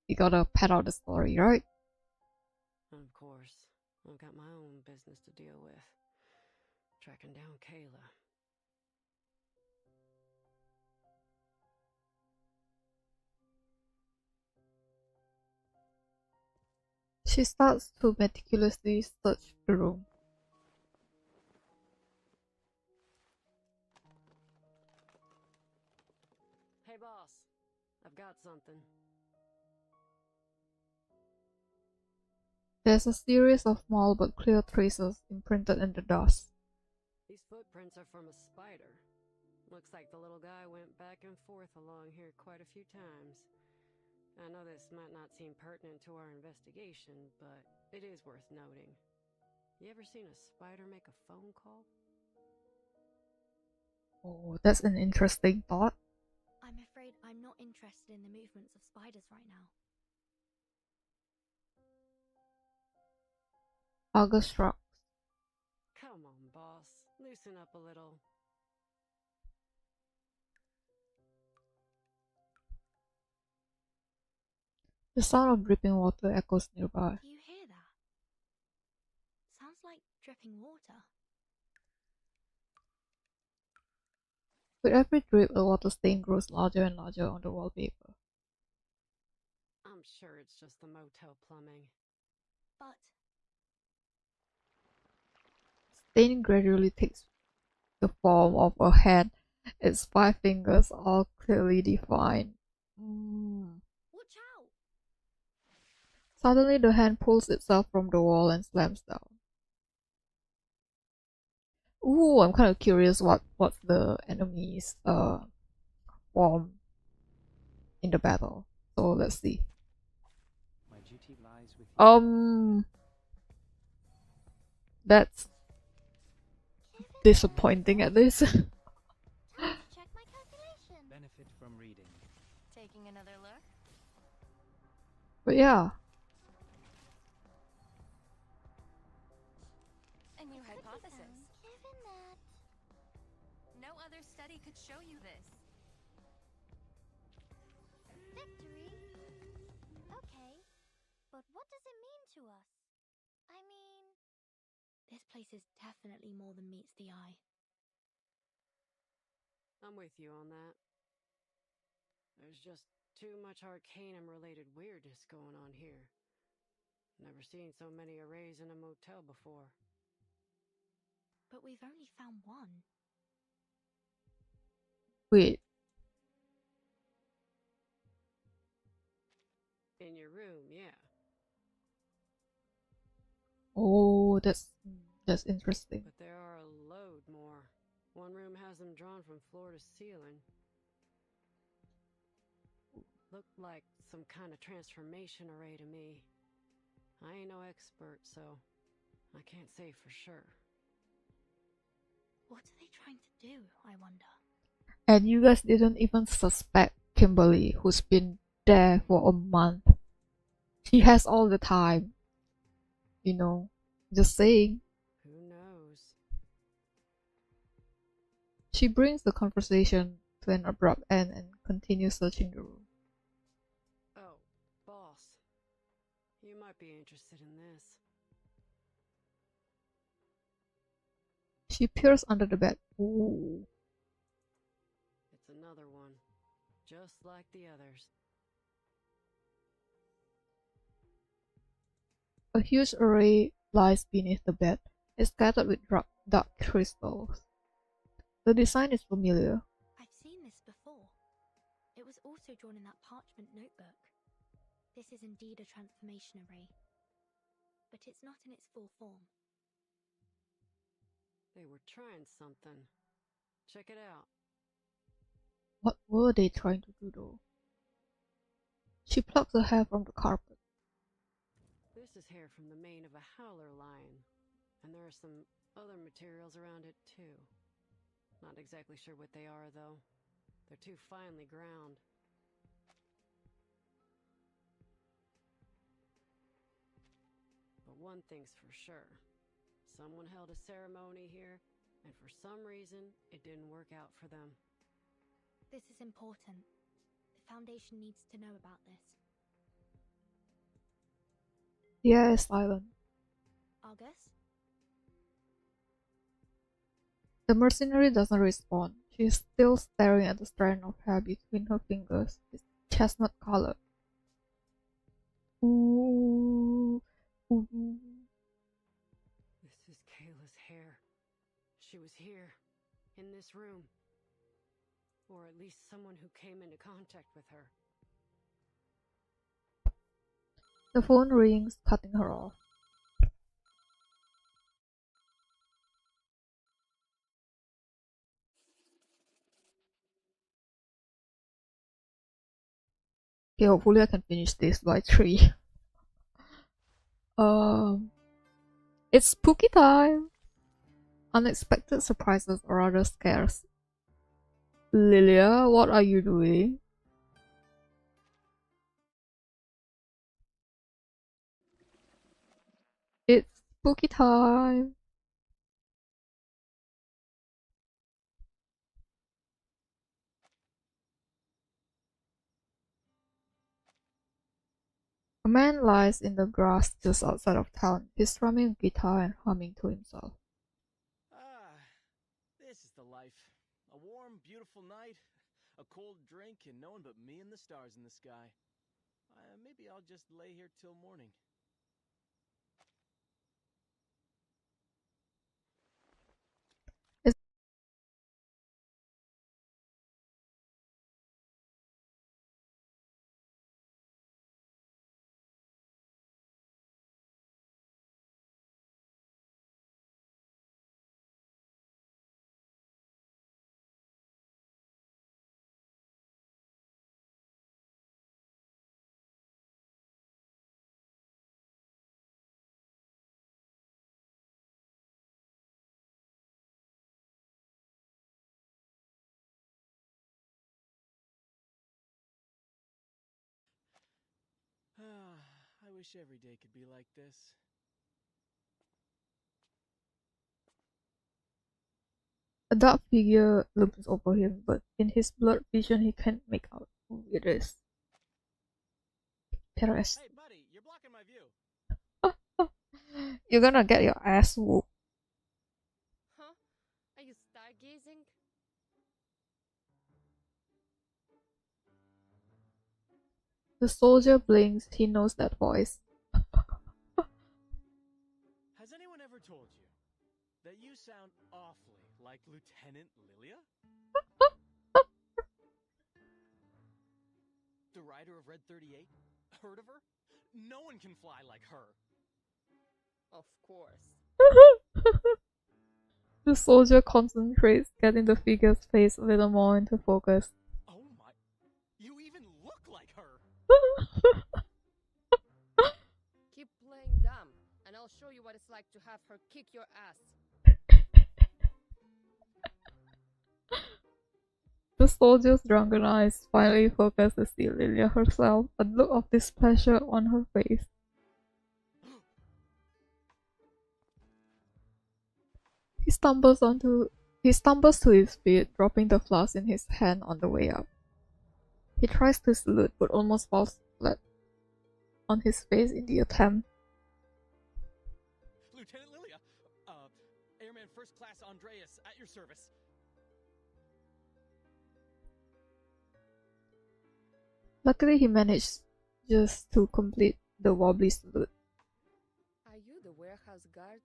you gotta pad out the story, right? And of course, I've got my own business to deal with. Tracking down Kayla. She starts to meticulously search the room. Hey boss, I've got something. There's a series of small but clear traces imprinted in the dust. These footprints are from a spider. Looks like the little guy went back and forth along here quite a few times. I know this might not seem pertinent to our investigation, but it is worth noting. You ever seen a spider make a phone call? Oh, that's an interesting thought. I'm afraid I'm not interested in the movements of spiders right now. August shrugs. Come on, boss. Loosen up a little. The sound of dripping water echoes nearby. Do you hear that? Sounds like dripping water. With every drip, the water stain grows larger and larger on the wallpaper. I'm sure it's just the motel plumbing. But Stain gradually takes the form of a hand, its 5 fingers all clearly defined. watch out! Suddenly the hand pulls itself from the wall and slams down. Ooh, I'm kind of curious what's the enemy's form in the battle. So let's see. My duty lies with you. That's disappointing at this. Check my calculation. Benefit from reading. Taking another look? But yeah. A new hypothesis. Given that. No other study could show you this. Victory? Okay. But what does it mean to us? I mean... This place is definitely more than meets the eye. I'm with you on that. There's just too much Arcanum-related weirdness going on here. Never seen so many arrays in a motel before. But we've only found one. Wait. In your room, yeah. Oh, that's interesting. But there are a load more. One room has them drawn from floor to ceiling. Looked like some kind of transformation array to me. I ain't no expert, so I can't say for sure. What are they trying to do, I wonder? And you guys didn't even suspect Kimberly, who's been there for a month. She has all the time. You know, just saying. Who knows? She brings the conversation to an abrupt end and continues searching the room. Oh, boss. You might be interested in this. She peers under the bed. Ooh. It's another one, just like the others. A huge array lies beneath the bed. It's scattered with dark crystals. The design is familiar. I've seen this before. It was also drawn in that parchment notebook. This is indeed a transformation array, but it's not in its full form. They were trying something. Check it out. What were they trying to do though? She plucks the hair from the carpet. This is hair from the mane of a howler lion, and there are some other materials around it too. Not exactly sure what they are though. They're too finely ground. But one thing's for sure. Someone held a ceremony here, and for some reason, it didn't work out for them. This is important. The Foundation needs to know about this. Yeah, is silent. Argus? The mercenary doesn't respond. She is still staring at the strand of hair between her fingers. It's chestnut color. Ooh. Ooh. This is Kayla's hair. She was here, in this room. Or at least someone who came into contact with her. The phone rings, cutting her off. Okay, hopefully I can finish this by 3. It's spooky time! Unexpected surprises are rather scarce. Lilia, what are you doing? It's spooky time! A man lies in the grass just outside of town. He's strumming a guitar and humming to himself. This is the life. A warm, beautiful night, a cold drink, and no one but me and the stars in the sky. Maybe I'll just lay here till morning. I wish every day could be like this. A dark figure looms over him, but in his blurred vision he can't make out who it is. Teres. Hey, buddy, you're blocking my view. You're gonna get your ass whooped. Huh? Are you stargazing? The soldier blinks. He knows that voice. Has anyone ever told you that you sound awfully like Lieutenant Lilia? The rider of Red 38? Heard of her? No one can fly like her. Of course. The soldier concentrates, getting the figure's face a little more into focus. Oh my... You even look like her! Keep playing dumb, and I'll show you what it's like to have her kick your ass. The soldier's drunken eyes finally focus to see Lilia herself, a look of displeasure on her face. He stumbles to his feet, dropping the flask in his hand on the way up. He tries to salute, but almost falls flat on his face in the attempt. Lieutenant Lilia! Airman First Class Andreas, at your service. Luckily, he managed just to complete the wobbly salute. Are you the warehouse guard?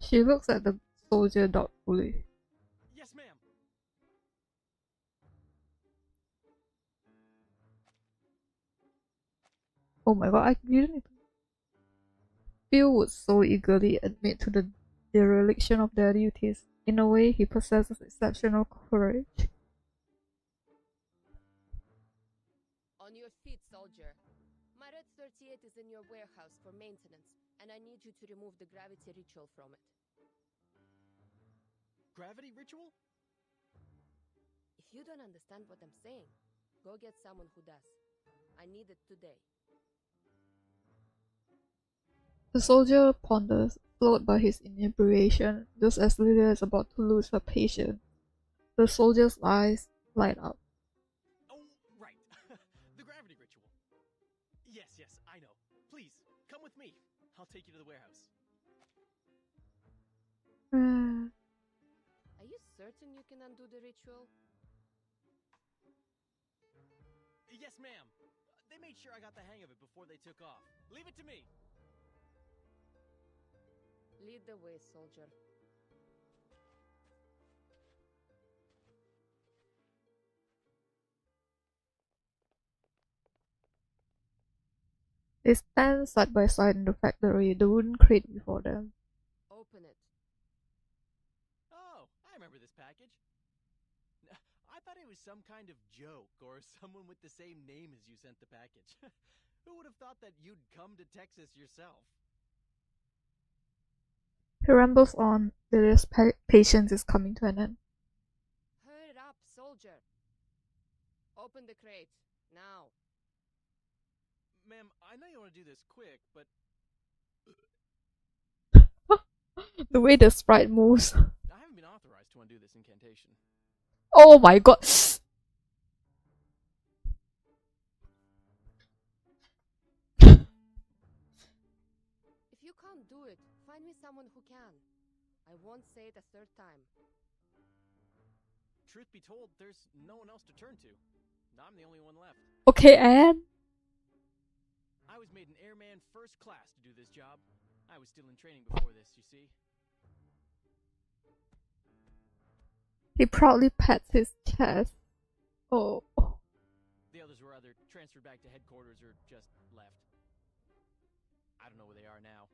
She looks at the soldier doubtfully. Yes, ma'am. Oh my god, I didn't even... Phil would so eagerly admit to the dereliction of their duties. In a way, he possesses exceptional courage. On your feet, soldier. My Red 38 is in your warehouse for maintenance, and I need you to remove the gravity ritual from it. Gravity ritual? If you don't understand what I'm saying, go get someone who does. I need it today. The soldier ponders, floored by his inebriation, just as Lilia is about to lose her patience. The soldier's eyes light up. Oh, right. The gravity ritual. Yes, I know. Please, come with me. I'll take you to the warehouse. Are you certain you can undo the ritual? Yes, ma'am. They made sure I got the hang of it before they took off. Leave it to me. Lead the way, soldier. They stand side by side in the factory, the wooden crate before them. Open it. Oh, I remember this package. I thought it was some kind of joke, or someone with the same name as you sent the package. Who would have thought that you'd come to Texas yourself? He rambles on. Lilia's patience is coming to an end. Hurry up, soldier. Open the crate, now. Ma'am, I know you want to do this quick, but... The way the sprite moves. I haven't been authorized to undo this incantation. Oh my god! If you can't do it, find me someone who can. I won't say it a third time. Truth be told, there's no one else to turn to. I'm the only one left. Okay, and? I was made an airman first class to do this job. I was still in training before this, you see. He proudly pats his chest. Oh. The others were either transferred back to headquarters or just left. I don't know where they are now.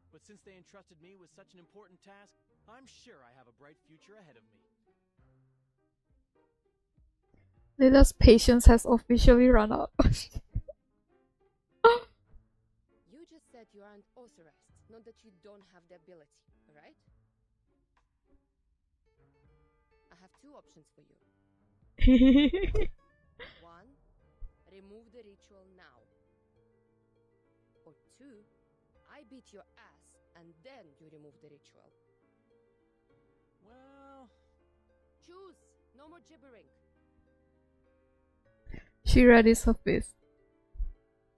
But since they entrusted me with such an important task, I'm sure I have a bright future ahead of me. Lilia's patience has officially run out. You just said you aren't authorized, not that you don't have the ability, right? I have two options for you. One, remove the ritual now. Or two, I beat your ass and then you remove the ritual. Well... Choose! No more gibbering. She readies her fist.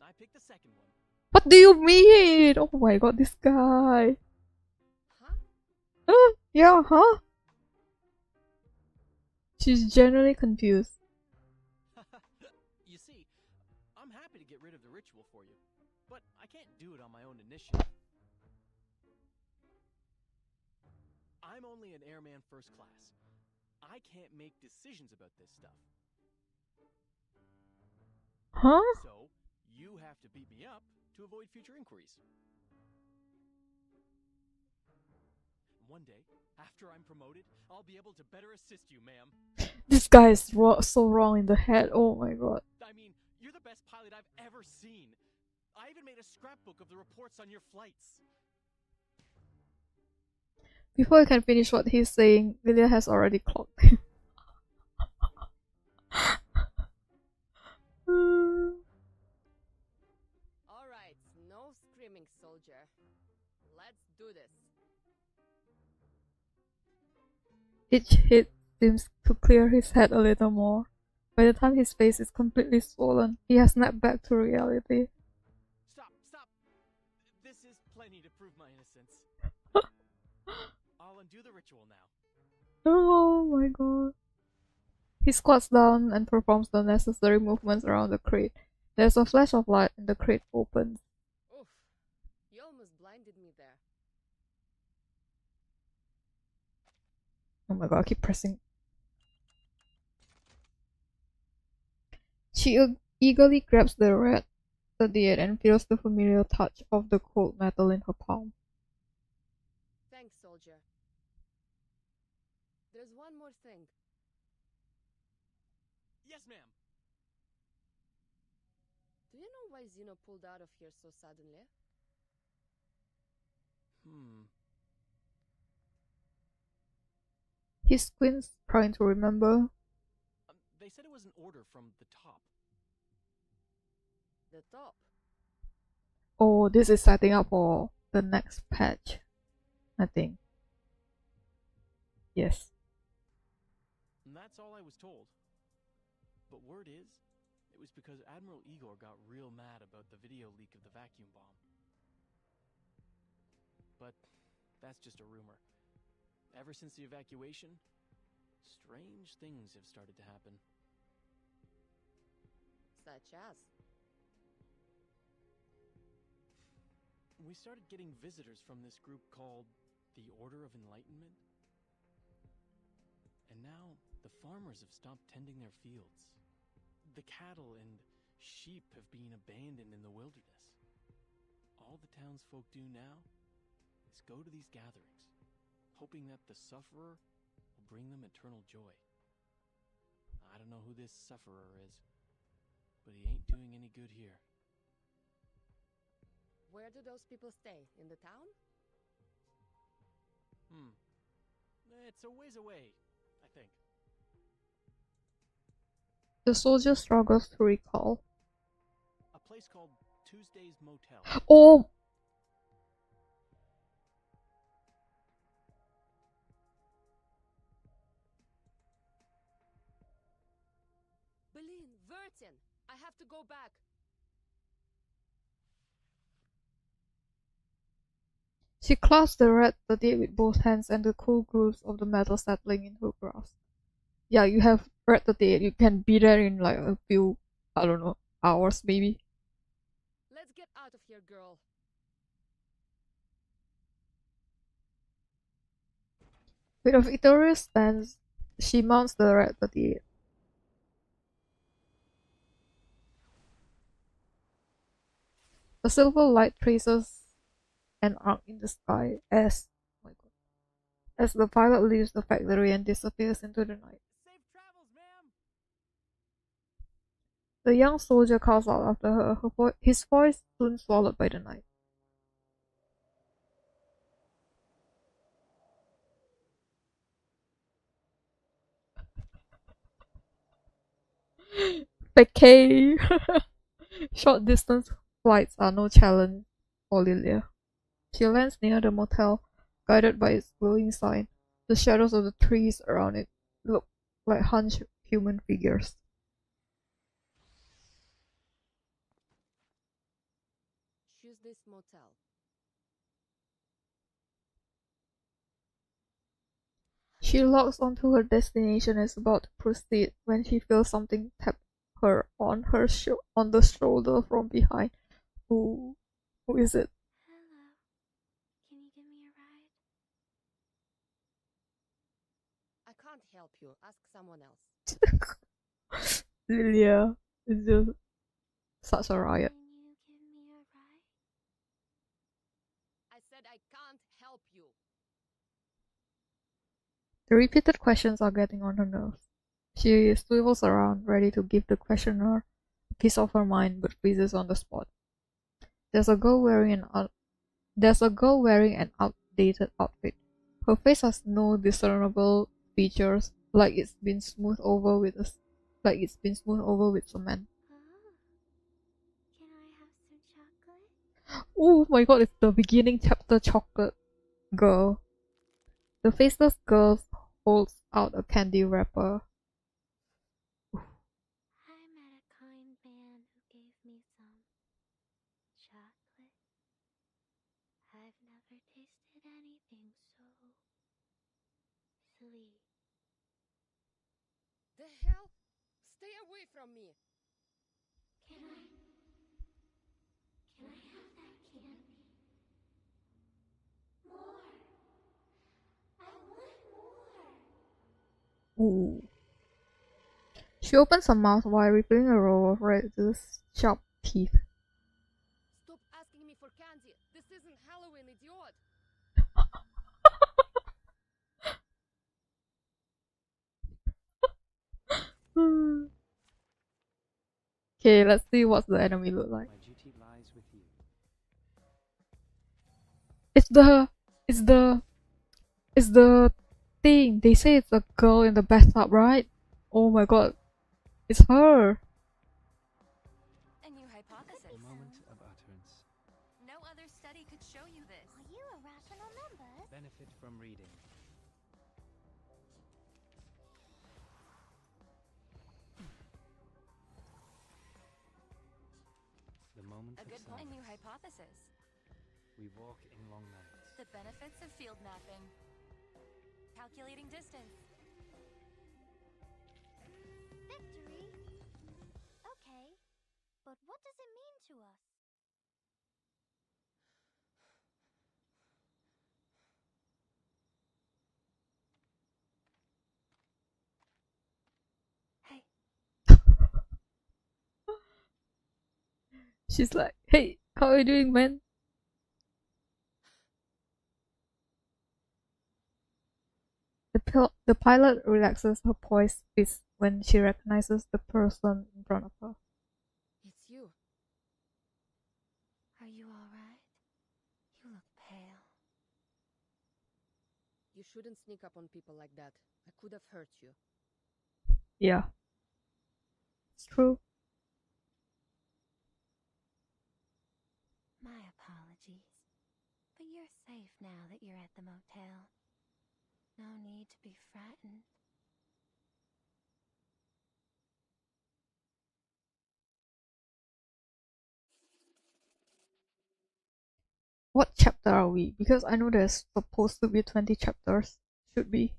I picked the second one. What do you mean? Oh my god, this guy. Huh? Yeah, huh? She's genuinely confused. You see, I'm happy to get rid of the ritual for you. but I can't do it on my own initiative. I'm only an airman first class. I can't make decisions about this stuff. Huh? So, you have to beat me up to avoid future inquiries. One day, after I'm promoted, I'll be able to better assist you, ma'am. This guy is so wrong in the head. Oh my god. I mean, you're the best pilot I've ever seen. I even made a scrapbook of the reports on your flights. Before I can finish what he's saying, Lilia has already clocked him. Alright, no screaming, soldier. Let's do this. Each hit seems to clear his head a little more. By the time his face is completely swollen, he has snapped back to reality. Stop! This is plenty to prove my innocence. I'll undo the ritual now. Oh my god. He squats down and performs the necessary movements around the crate. There's a flash of light and the crate opens. Oof, you almost blinded me there. Oh my god, I keep pressing. She eagerly grabs the red 38 and feels the familiar touch of the cold metal in her palm. Thanks, soldier. There's one more thing. Yes, ma'am. Do you know why Zeno pulled out of here so suddenly? He squints, trying to remember. They said it was an order from the top. The top? Oh, this is setting up for the next patch, I think. Yes. And that's all I was told. But word is, it was because Admiral Igor got real mad about the video leak of the vacuum bomb. But that's just a rumor. Ever since the evacuation, strange things have started to happen. Such as? We started getting visitors from this group called the Order of Enlightenment. And now, the farmers have stopped tending their fields. The cattle and sheep have been abandoned in the wilderness. All the townsfolk do now is go to these gatherings, hoping that the sufferer will bring them eternal joy. I don't know who this sufferer is, but he ain't doing any good here. Where do those people stay? In the town? It's a ways away, I think. The soldier struggles to recall. A place called Tuesday's Motel. Oh! Berlin, Vertin! I have to go back. She clasps the red 38 with both hands and the cool grooves of the metal settling in her grasp. Yeah, you have red 38, you can be there in like a few, I don't know, hours maybe. Let's get out of here, girl. With a victorious stance, she mounts the red 38. A silver light traces an arc in the sky as the pilot leaves the factory and disappears into the night. Safe travels, ma'am! The young soldier calls out after her, his voice soon swallowed by the night. Okay. Short distance flights are no challenge for Lilia. She lands near the motel, guided by its glowing sign. The shadows of the trees around it look like hunched human figures. Choose this motel. She locks onto her destination and is about to proceed when she feels something tap her on the shoulder from behind. Ooh, Who is it? Hello. Can you give me a ride? I can't help you. Ask someone else. Lilia is just such a riot. Can you give me a ride? I said I can't help you. The repeated questions are getting on her nerves. She swivels around, ready to give the questioner a piece of her mind, but freezes on the spot. There's a girl wearing an outdated outfit. Her face has no discernible features, like it's been smoothed over with cement. Can I have some chocolate? Oh my god, it's the beginning chapter chocolate girl. The faceless girl holds out a candy wrapper. I met a kind man who gave me some chocolate. I've never tasted anything so sweet. The hell? Stay away from me! Can I have that candy? More! I want more! Ooh. She opens her mouth while rippling a row of Red's sharp teeth. Stop asking me for candy! This isn't Halloween, idiot! Okay, let's see what the enemy look like. My duty lies with you. It's the thing. They say it's a girl in the bathtub, right? Oh my god. It's her. A new hypothesis. A moment of utterance. No other study could show you this. Are you a rational numbers? Benefit from reading. The moment A of good point. A new hypothesis. We walk in long nights. The benefits of field mapping. Calculating distance. Victory? Okay, but what does it mean to us? Hey. She's like, hey, how are you doing, man? The pilot relaxes her poised fist when she recognizes the person in front of her. It's you. Are you alright? You look pale. You shouldn't sneak up on people like that. I could have hurt you. Yeah. It's true. My apologies. But you're safe now that you're at the motel. No need to be frightened. What chapter are we? Because I know there's supposed to be 20 chapters. Should be.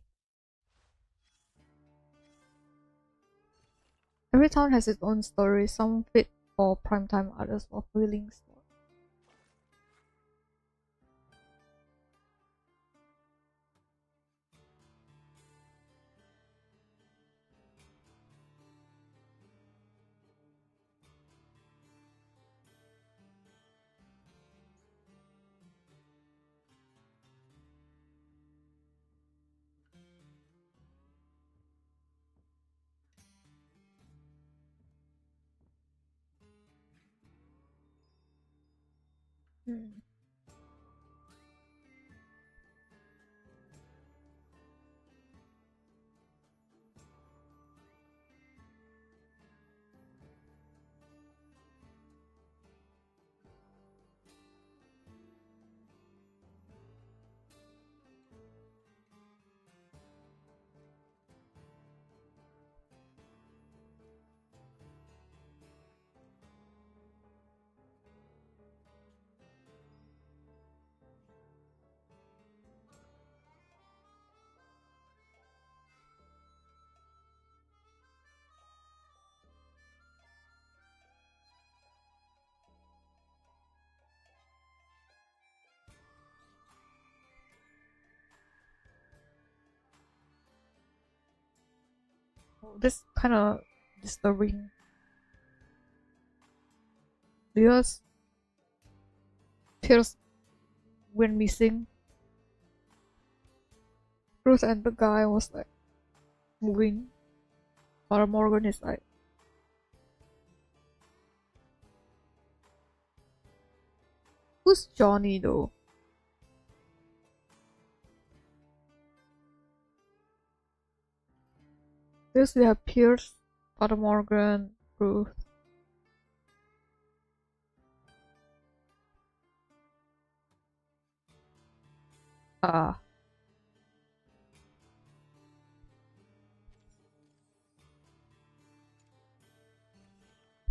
Every town has its own story, some fit for primetime, others for feelings. Oh, this kind of disturbing. Because Pierce went missing. Ruth and the guy was like moving. Father Morgan is like, who's Johnny though? Because we have Pierce, Father Morgan, Ruth.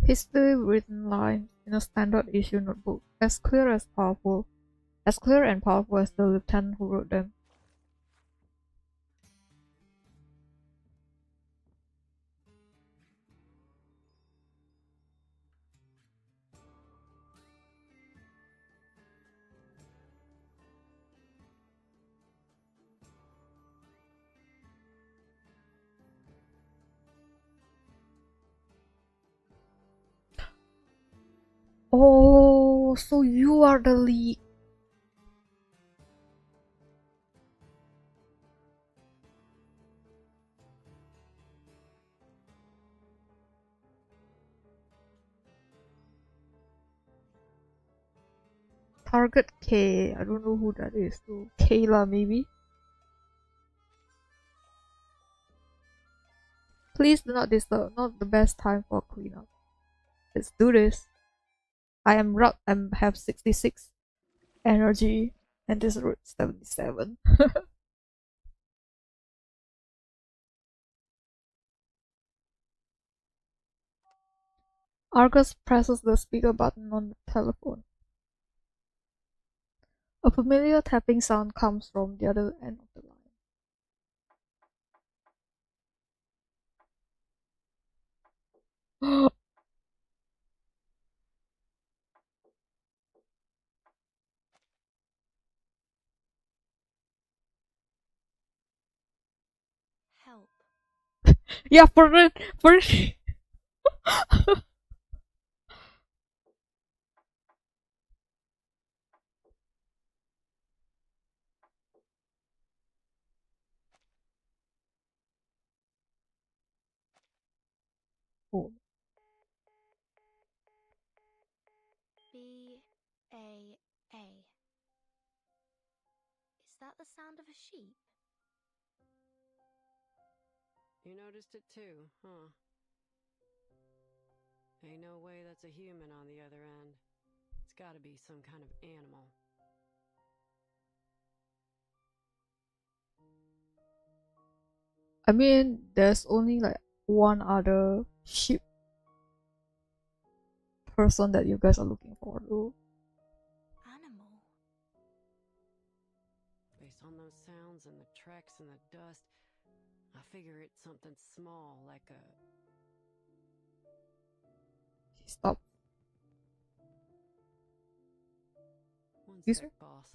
History written lines in a standard issue notebook, as clear and powerful as the lieutenant who wrote them. Oh, so you are the lead. Target K. I don't know who that is. So Kayla maybe. Please do not disturb. Not the best time for cleanup. Let's do this. I have 66 energy and this route 77. Argus presses the speaker button on the telephone. A familiar tapping sound comes from the other end of the line. Help. Yeah, for it. Oh. B-A-A. Is that the sound of a sheep? You noticed it too, huh? Ain't no way that's a human on the other end. It's gotta be some kind of animal. I mean, there's only like one other sheep person that you guys are looking for though. Animal. Based on those sounds and the tracks and the dust, I figure it's something small, like a... Stop. One Yes, sec, sir? boss.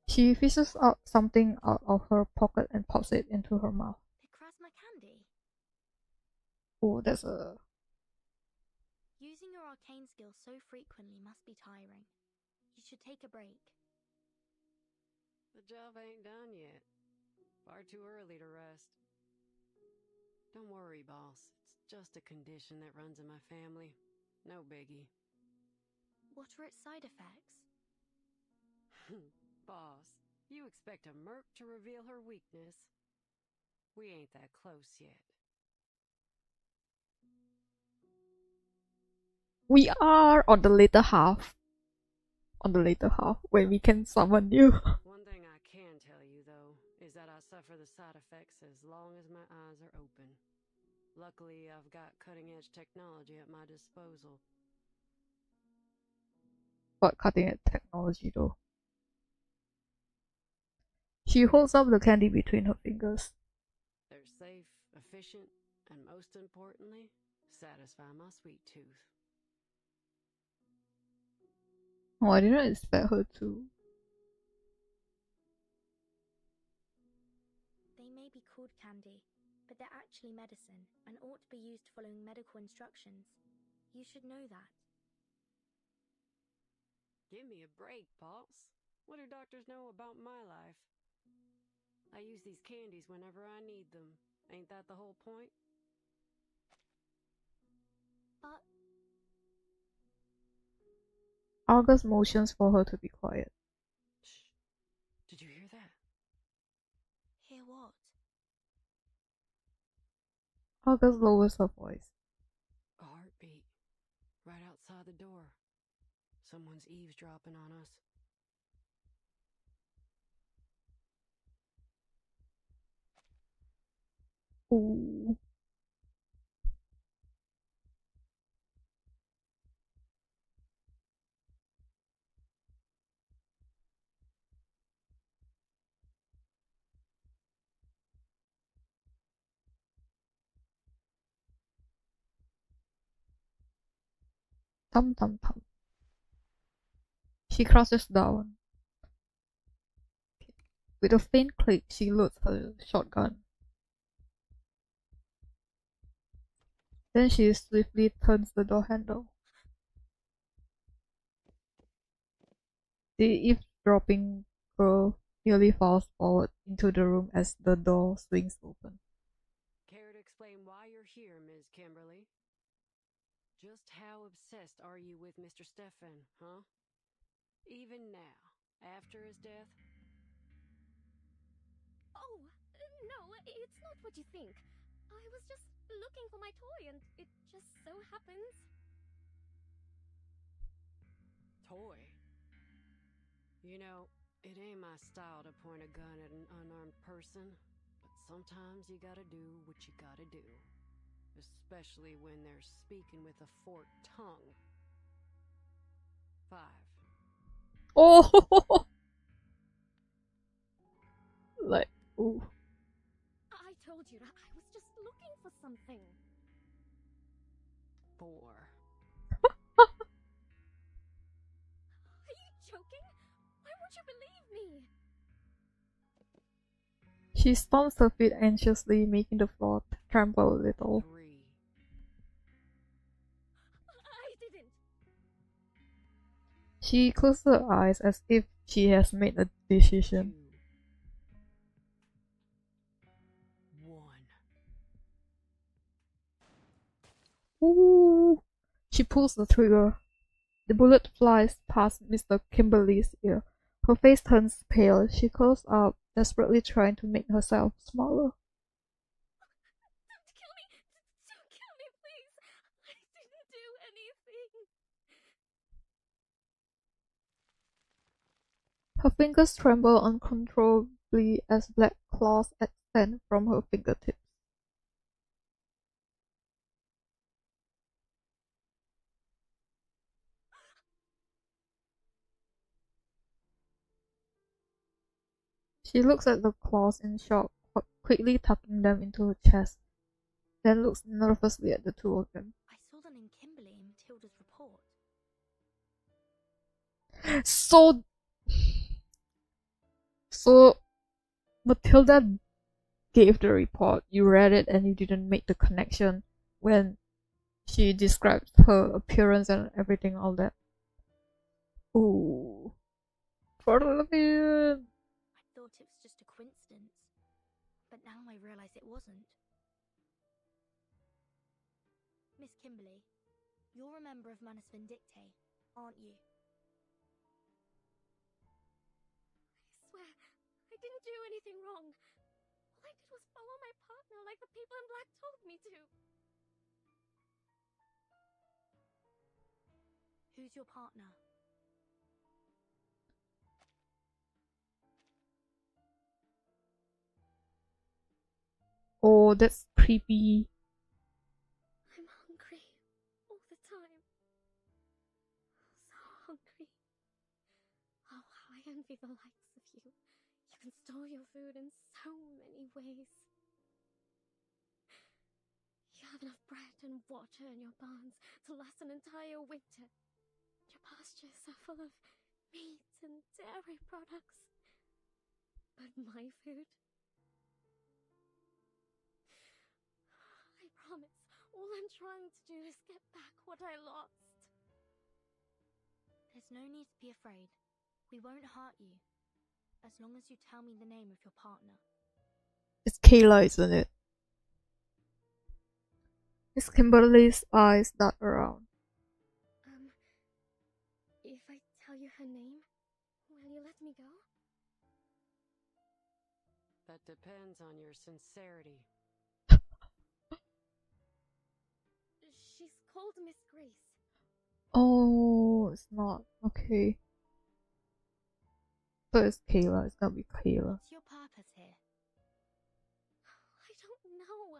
She fishes out something out of her pocket and pops it into her mouth. Picrasma candy. Oh, that's a... Using your arcane skills so frequently must be tiring. You should take a break. The job ain't done yet. Far too early to rest. Don't worry, boss. It's just a condition that runs in my family. No biggie. What are its side effects? Boss, you expect a merc to reveal her weakness? We ain't that close yet. We are on the later half. When we can summon you. One thing I can tell you, though, is that I suffer the side effects as long as my eyes are open. Luckily, I've got cutting-edge technology at my disposal. What cutting-edge technology though? She holds up the candy between her fingers. They're safe, efficient, and most importantly, satisfy my sweet tooth. Oh, I didn't expect her to. They may may be called candy, but they're actually medicine and ought to be used following medical instructions. You should know that. Give me a break, boss. What do doctors know about my life? I use these candies whenever I need them. Ain't that the whole point? But August motions for her to be quiet. Shh. Did you hear that? hear what? August lowers her voice. A heartbeat. Right outside the door. Someone's eavesdropping on us. Ooh. Tum tum tum. She crouches down. With a faint click, she loads her shotgun. Then she swiftly turns the door handle. The eavesdropping girl nearly falls forward into the room as the door swings open. Care to explain why you're here, Ms. Kimberly? Just how obsessed are you with Mr. Stefan, huh? Even now, after his death? Oh, no, it's not what you think. I was just looking for my toy and it just so happens. Toy? You know, it ain't my style to point a gun at an unarmed person, but sometimes you gotta do what you gotta do. Especially when they're speaking with a forked tongue. 5. Oh! Like, ooh. I told you that I was just looking for something. 4. Are you joking? Why won't you believe me? She stomps her feet anxiously, making the floor tremble a little. 3. I didn't. She closes her eyes as if she has made a decision. 2. 1. Ooh. She pulls the trigger. The bullet flies past Mr. Kimberly's ear. Her face turns pale. She curls up, desperately trying to make herself smaller. Don't kill me! Don't kill me, please! I didn't do anything! Her fingers tremble uncontrollably as black claws extend from her fingertips. She looks at the claws in shock, quickly tucking them into her chest, then looks nervously at the two of them. I saw them in Kimberly and Matilda's report. So Matilda gave the report, you read it and you didn't make the connection when she described her appearance and everything, all that. Ooh. Brilliant. I thought it was just a coincidence, but now I realize it wasn't. Miss Kimberly, you're a member of Manus Vindictae, aren't you? I swear, I didn't do anything wrong. All I did was follow my partner like the people in black told me to. Who's your partner? Oh, that's creepy. I'm hungry all the time. So hungry. Oh, how I envy the likes of you. You can store your food in so many ways. You have enough bread and water in your barns to last an entire winter. Your pastures are full of meat and dairy products. But my food? promise. All I'm trying to do is get back what I lost. There's no need to be afraid. We won't hurt you. As long as you tell me the name of your partner. It's Kayla, isn't it? Miss Kimberly's eyes dart around. If I tell you her name, will you let me go? That depends on your sincerity. She's called Miss Grace. Oh, it's not. Okay. So it's Kayla. It's gonna be Kayla. What's your purpose here? I don't know.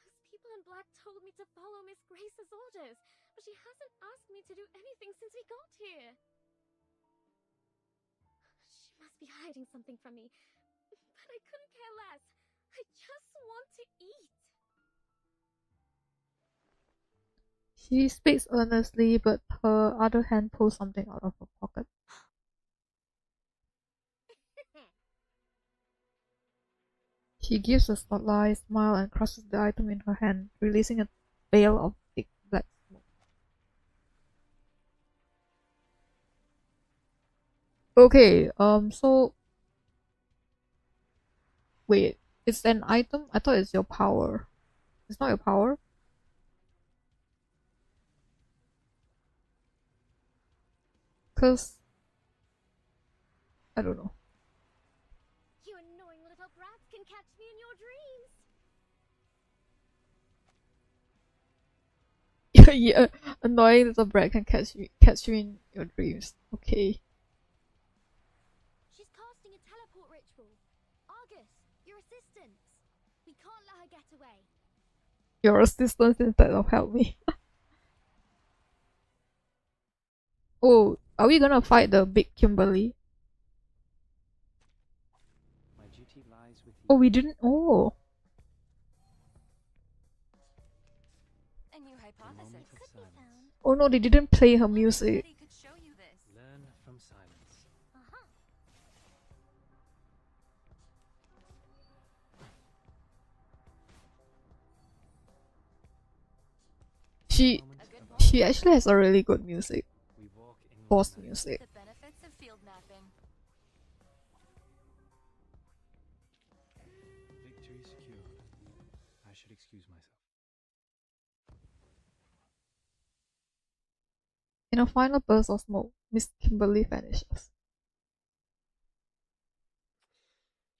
Those people in black told me to follow Miss Grace's orders, but she hasn't asked me to do anything since we got here. She must be hiding something from me, but I couldn't care less. I just want to eat. She speaks earnestly, but her other hand pulls something out of her pocket. She gives a spotlight smile and crushes the item in her hand, releasing a veil of thick black smoke. Okay, so wait, it's an item? I thought it's your power. It's not your power? Cause I don't know. You annoying little brats can catch me in your dreams. Yeah, annoying little brat can catch you in your dreams. Okay. She's casting a teleport ritual. Argus, your assistants. We can't let her get away. Your assistance instead of help me. Oh, are we gonna fight the big Kimberly? My duty lies with you. Oh, we didn't. Oh. A new hypothesis could be found. Oh no, they didn't play her music. Could show you this. Learn from silence. She actually has a really good music. Boss music. The benefits of field mapping. Victory secured. I should excuse myself. In a final burst of smoke, Miss Kimberly vanishes.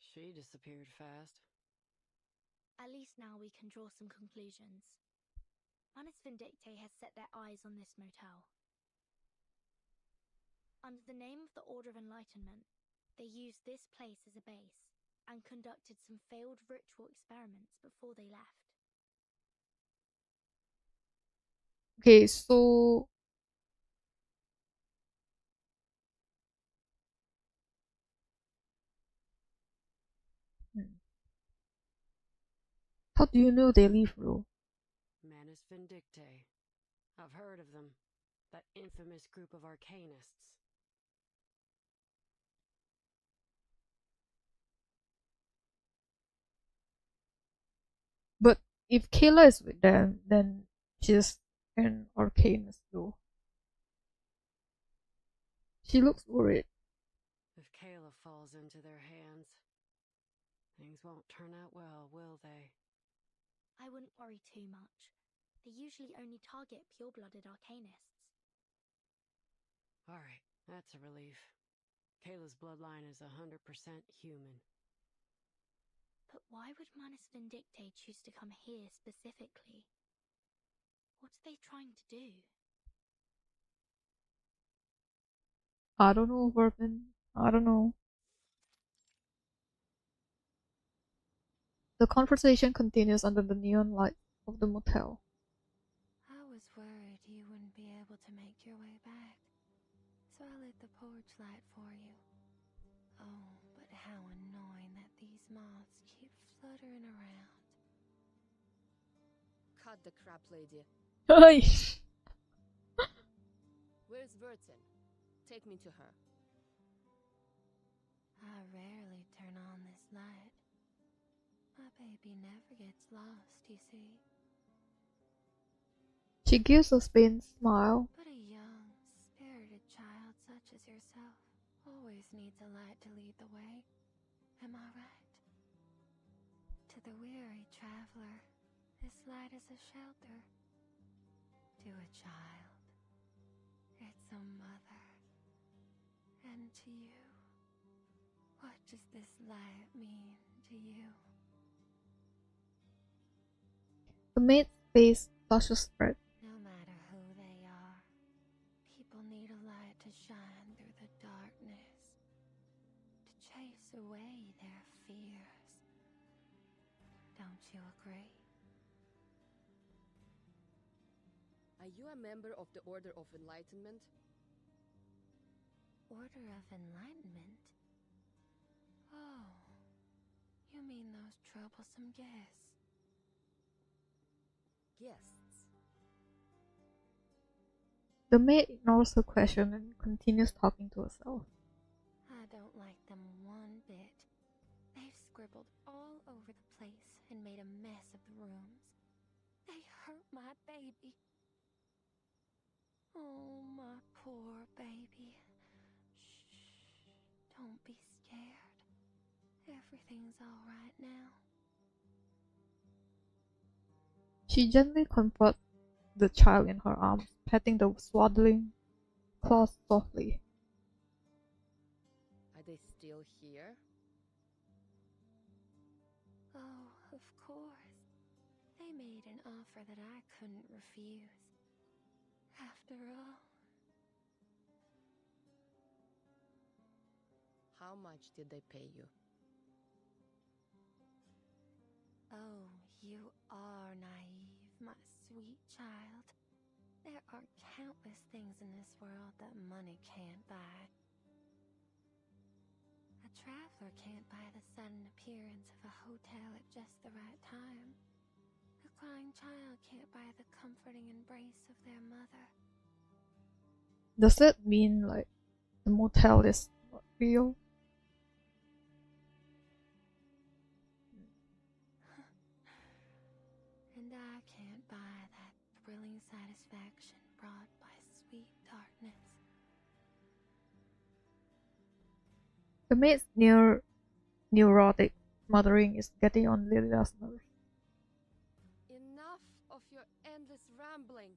She disappeared fast. At least now we can draw some conclusions. Manus Vindictae has set their eyes on this motel. Under the name of the Order of Enlightenment, they used this place as a base and conducted some failed ritual experiments before they left. Okay, so how do you know they leave, Ro? Manus Vindictae. I've heard of them. That infamous group of arcanists. But if Kayla is with them, then she's an arcanist though. She looks worried. If Kayla falls into their hands, things won't turn out well, will they? I wouldn't worry too much. They usually only target pure-blooded arcanists. Alright, that's a relief. Kayla's bloodline is 100% human. But why would Manus Vindictae choose to come here specifically? What are they trying to do? I don't know, Vermin. I don't know. The conversation continues under the neon light of the motel. I was worried you wouldn't be able to make your way back, so I lit the porch light for you. Oh, but how annoying that these moths keep fluttering around. Cut the crap, lady. Hey! Where's Vertin? Take me to her. I rarely turn on this light. My baby never gets lost, you see. She gives a faint smile. But a young, spirited child such as yourself always needs a light to lead the way. Am I right? To the weary traveler, this light is a shelter. To a child, it's a mother. And to you, what does this light mean to you? The maid's face flushes red. No matter who they are, people need a light to shine through the darkness, to chase away their fears. Don't you agree? Are you a member of the Order of Enlightenment? Order of Enlightenment? Oh, you mean those troublesome guests? Guests. The maid ignores her question and continues talking to herself. I don't like them one bit. They've scribbled all over the place and made a mess of the rooms. They hurt my baby. Oh, my poor baby. Shh, don't be scared. Everything's all right now. She gently comforts the child in her arms, patting the swaddling claws softly. Are they still here? Oh, of course. They made an offer that I couldn't refuse. After all. How much did they pay you? Oh, you are naive, my sweet child. There are countless things in this world that money can't buy. A traveler can't buy the sudden appearance of a hotel at just the right time. A crying child can't buy the comforting embrace of their mother. Does it mean like the motel is not real? And I can't buy that thrilling satisfaction brought by sweet darkness. The maid's neurotic muttering is getting on Lilia's nerves. Enough of your endless rambling.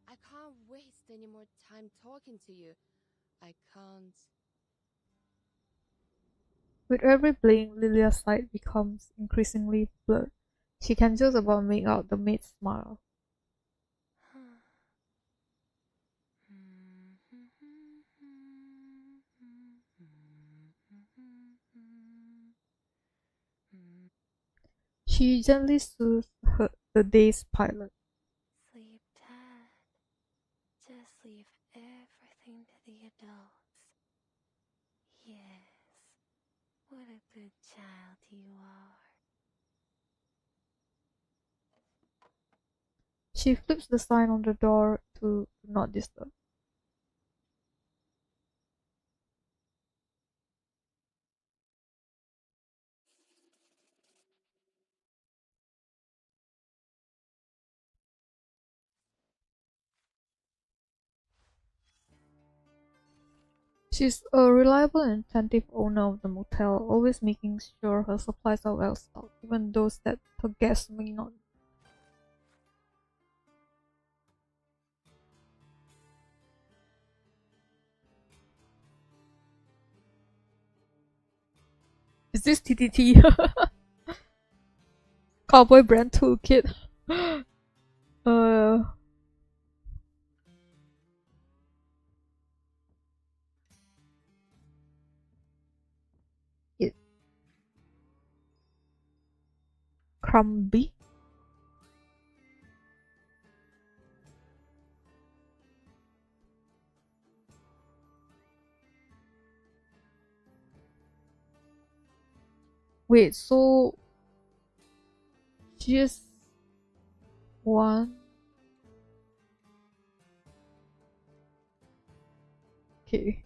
I can't waste any more time talking to you. I can't. With every blink, Lilia's sight becomes increasingly blurred. She can just about make out the maid's smile. She gently soothes the dazed pilot. Sleep tight. Just leave everything to the adults. Yes. What a good child you are. She flips the sign on the door to not disturb. She's a reliable and attentive owner of the motel, always making sure her supplies are well stocked, even those that her guests may not. Is this TTT? Cowboy brand toolkit. It Crumby. Wait, so just one. Okay.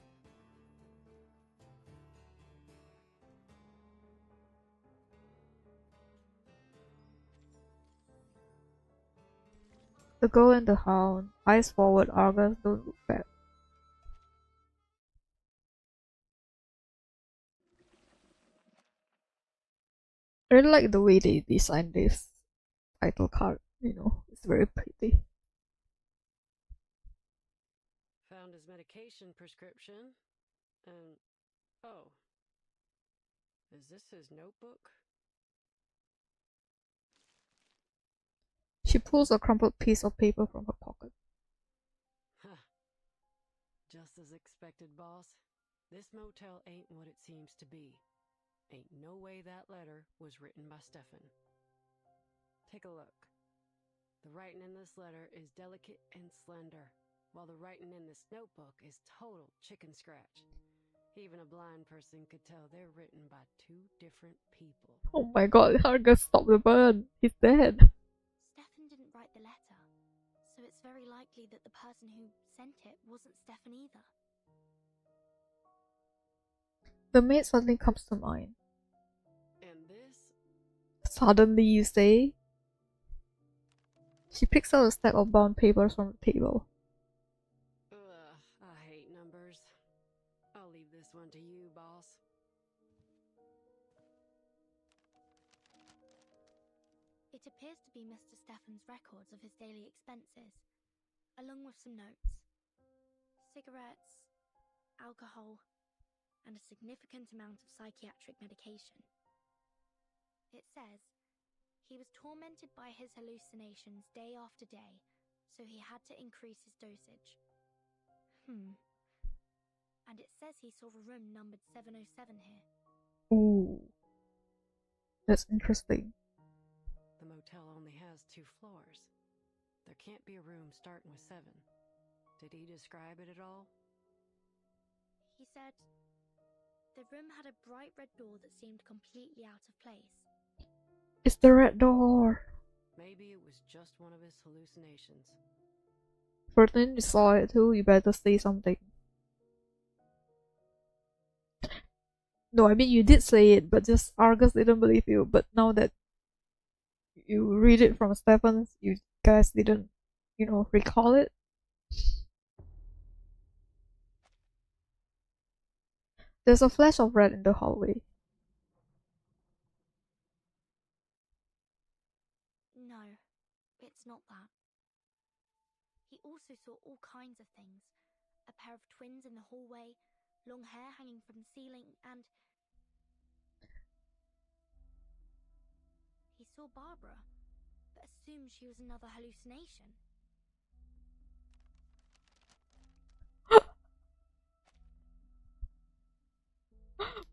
The Girl and the Hound. Eyes forward, Argus, don't look back. I really like the way they designed this title card, you know, it's very pretty. Found his medication prescription, and oh, is this his notebook? She pulls a crumpled piece of paper from her pocket. Huh. Just as expected, boss. This motel ain't what it seems to be. Ain't no way that letter was written by Stefan. Take a look. The writing in this letter is delicate and slender, while the writing in this notebook is total chicken scratch. Even a blind person could tell they're written by two different people. Oh my god, Argus, stop the burn. He's dead. Stefan didn't write the letter, so it's very likely that the person who sent it wasn't Stefan either. The maid suddenly comes to mind. And this? Suddenly, you say? She picks out a stack of bound papers from the table. Ugh, I hate numbers. I'll leave this one to you, boss. It appears to be Mr. Stefan's records of his daily expenses, along with some notes. Cigarettes, alcohol, and a significant amount of psychiatric medication. It says, he was tormented by his hallucinations day after day, so he had to increase his dosage. And it says he saw a room numbered 707 here. Ooh. That's interesting. The motel only has 2 floors. There can't be a room starting with 7. Did he describe it at all? He said, the room had a bright red door that seemed completely out of place. It's the red door. Maybe it was just one of his hallucinations. Ferdinand, you saw it too, you better say something. No, I mean you did say it, but just Argus didn't believe you. But now that you read it from Stefan, you guys didn't, you know, recall it. There's a flash of red in the hallway. No, it's not that. He also saw all kinds of things. A pair of twins in the hallway, long hair hanging from the ceiling, and he saw Barbara, but assumed she was another hallucination.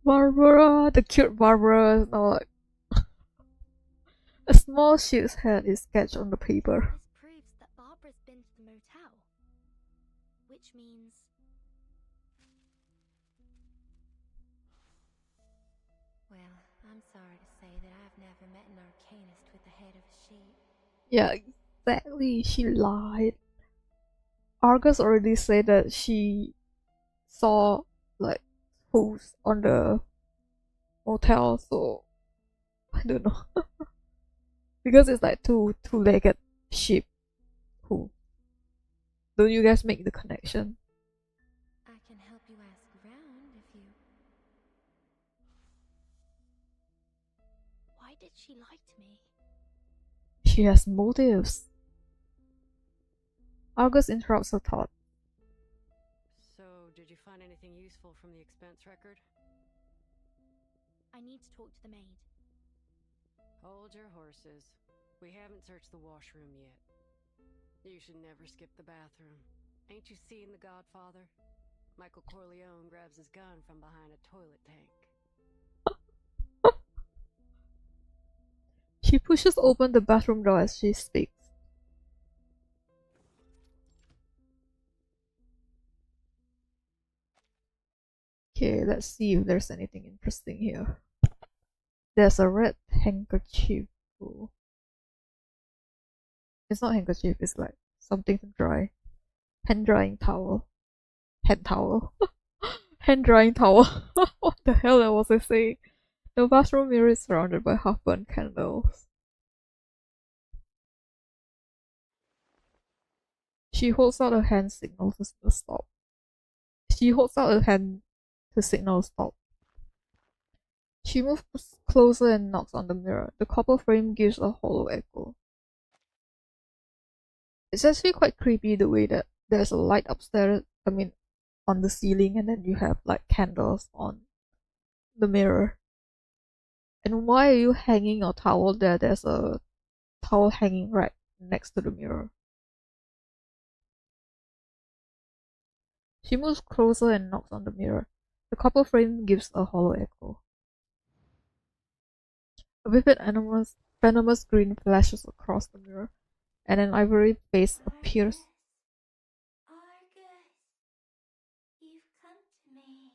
Barbara, the cute Barbara, is not like a small sheep's head is sketched on the paper. This proves that Barbara's been to the motel, which means well, I'm sorry to say that I've never met an arcanist with the head of a sheep. Yeah, exactly. She lied. Argus already said that she saw like hooves on the motel, so I don't know. Because it's like two-legged sheep hoof. Don't you guys make the connection? I can help you ask around if you... why did she lie to me? She has motives. Argus interrupts her thought. So, did you find anything useful from the expense record? I need to talk to the maid. Hold your horses. We haven't searched the washroom yet. You should never skip the bathroom. Ain't you seen The Godfather? Michael Corleone grabs his gun from behind a toilet tank. She pushes open the bathroom door as she speaks. Okay, let's see if there's anything interesting here. There's a red handkerchief. Ooh. It's not handkerchief, it's like something to dry. Hand drying towel. Hand towel. Hand drying towel. What the hell was I saying? The bathroom mirror is surrounded by half-burnt candles. She holds out a hand signal to stop. She holds out a hand to signal stop. She moves closer and knocks on the mirror. The copper frame gives a hollow echo. It's actually quite creepy the way that there's a light upstairs, on the ceiling, and then you have like candles on the mirror. And why are you hanging your towel there? There's a towel hanging right next to the mirror. She moves closer and knocks on the mirror. The copper frame gives a hollow echo. A vivid venomous grin flashes across the mirror, and an ivory face appears. Argus, you've come to me.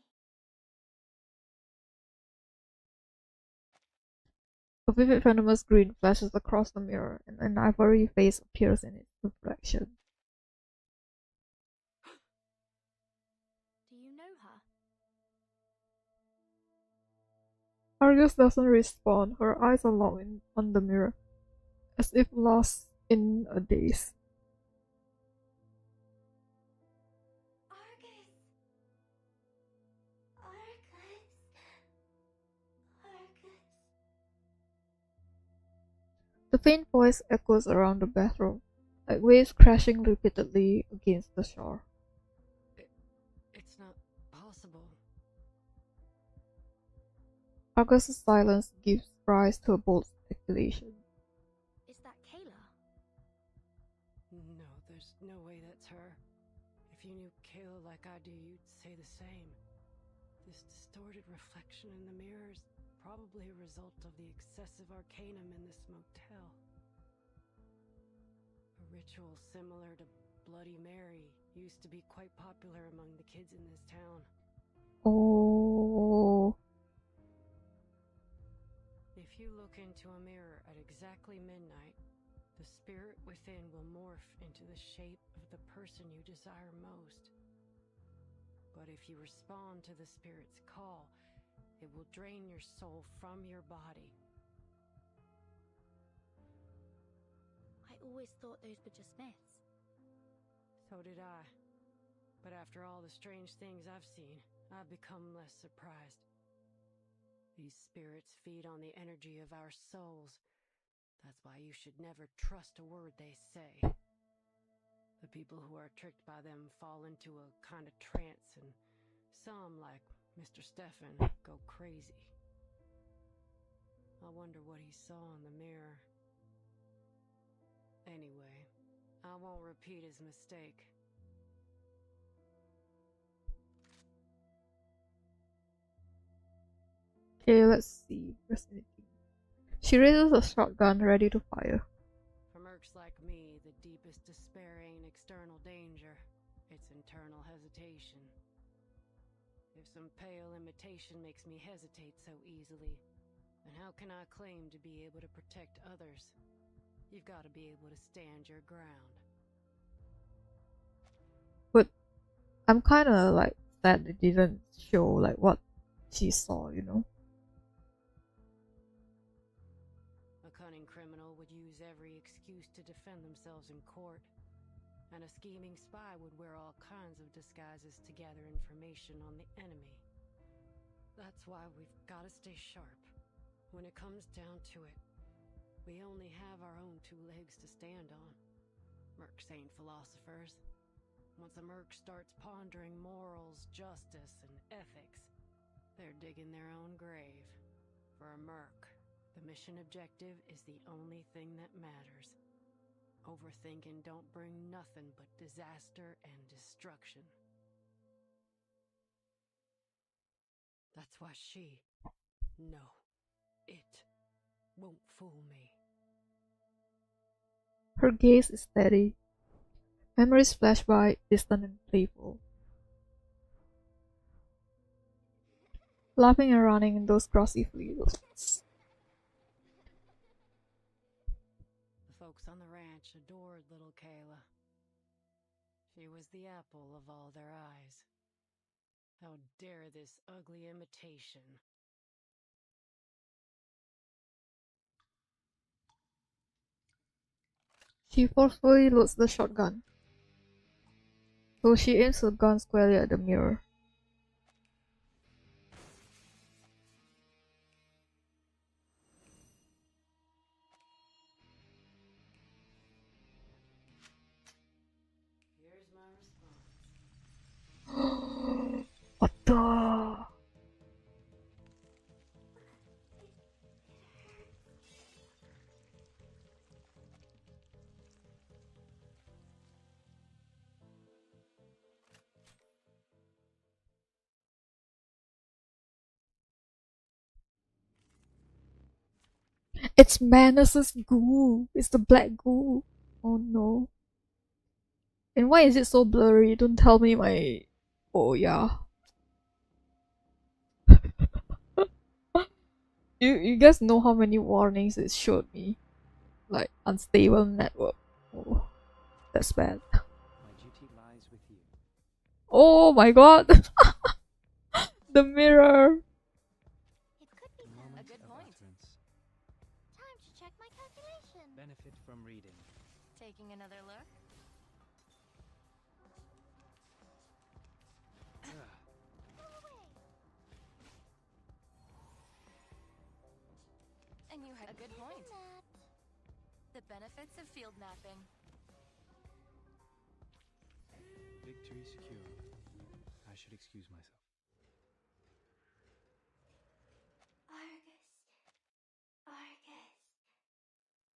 A vivid venomous grin flashes across the mirror, and an ivory face appears in its reflection. Do you know her? Argus doesn't respond. Her eyes are locked on the mirror, as if lost in a daze. Argus. The faint voice echoes around the bathroom, like waves crashing repeatedly against the shore. It's not possible. Argus's silence gives rise to a bold speculation. Is that Kayla? No, there's no way that's her. If you knew Kayla like I do, you'd say the same. This distorted reflection in the mirror is probably a result of the excessive arcanum in this motel. A ritual similar to Bloody Mary used to be quite popular among the kids in this town. Oh. If you look into a mirror at exactly midnight, the spirit within will morph into the shape of the person you desire most. But if you respond to the spirit's call, it will drain your soul from your body. I always thought those were just myths. So did I. But after all the strange things I've seen, I've become less surprised. These spirits feed on the energy of our souls. That's why you should never trust a word they say. The people who are tricked by them fall into a kind of trance, and some, like Mr. Stefan, go crazy. I wonder what he saw in the mirror. Anyway, I won't repeat his mistake. Okay, let's see if there's anything. She raises a shotgun, ready to fire. For mercs like me, the deepest despair ain't external danger. It's internal hesitation. If some pale imitation makes me hesitate so easily, then how can I claim to be able to protect others? You've got to be able to stand your ground. But I'm kind of like sad it didn't show like what she saw, you know? A cunning criminal would use every excuse to defend themselves in court. And a scheming spy would wear all kinds of disguises to gather information on the enemy. That's why we've got to stay sharp. When it comes down to it, we only have our own two legs to stand on. Mercs ain't philosophers. Once a merc starts pondering morals, justice, and ethics, they're digging their own grave. For a merc, the mission objective is the only thing that matters. Overthinking don't bring nothing but disaster and destruction. That's why it won't fool me. Her gaze is steady. Memories flash by, distant and playful. Laughing and running in those grassy fields. The folks on the ranch adored little Kayla. She was the apple of all their eyes. How dare this ugly imitation? She forcefully loads the shotgun. So she aims her gun squarely at the mirror. Here's my response. What the? It's Manus's goo. It's the black goo. Oh no. And why is it so blurry? Don't tell me my... Oh yeah. You guys know how many warnings it showed me? Like, unstable network. Oh, that's bad. My duty lies with you. Oh my god! The mirror! A good point. Time to check my calculation. Benefit from reading. Taking another look? And you had a good point. The benefits of field mapping. Victory secure. I should excuse myself. Argus. Argus.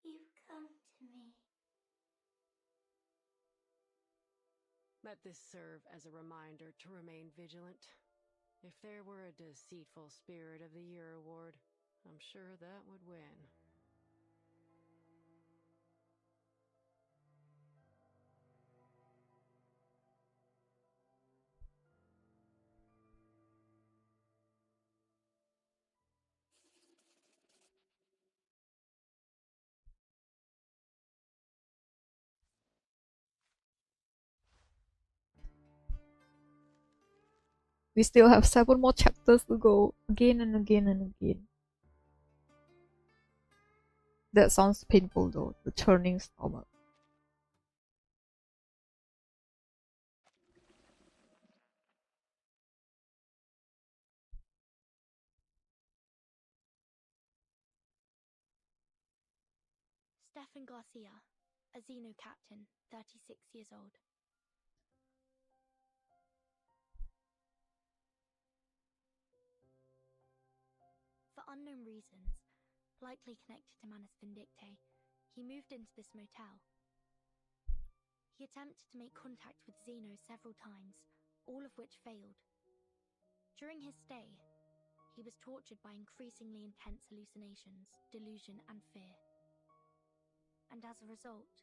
You've come to me. Let this serve as a reminder to remain vigilant. If there were a deceitful Spirit of the Year award, I'm sure that would win. We still have 7 more chapters to go, again and again and again. That sounds painful though, the churning stomach. Stefan Garcia, a Xeno captain, 36 years old. For unknown reasons, likely connected to Manus Vindictae, he moved into this motel. He attempted to make contact with Xeno several times, all of which failed. During his stay, he was tortured by increasingly intense hallucinations, delusion, and fear. And as a result,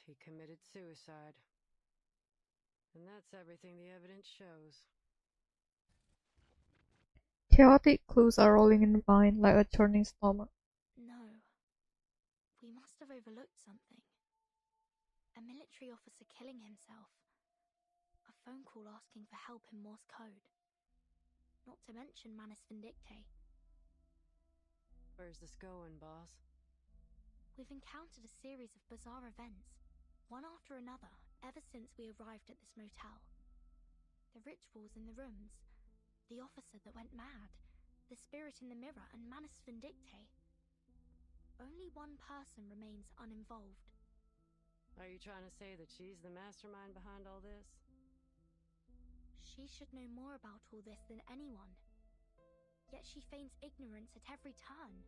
he committed suicide. And that's everything the evidence shows. Chaotic clues are rolling in the mind like a churning stomach. no. We must have overlooked something. A military officer killing himself. A phone call asking for help in Morse code. Not to mention Manus Vindictae. Where's this going, boss? We've encountered a series of bizarre events, one after another, ever since we arrived at this motel. The rituals in the rooms, the officer that went mad, the spirit in the mirror, and Manus Vindictae. Only one person remains uninvolved. Are you trying to say that she's the mastermind behind all this? She should know more about all this than anyone. Yet she feigns ignorance at every turn,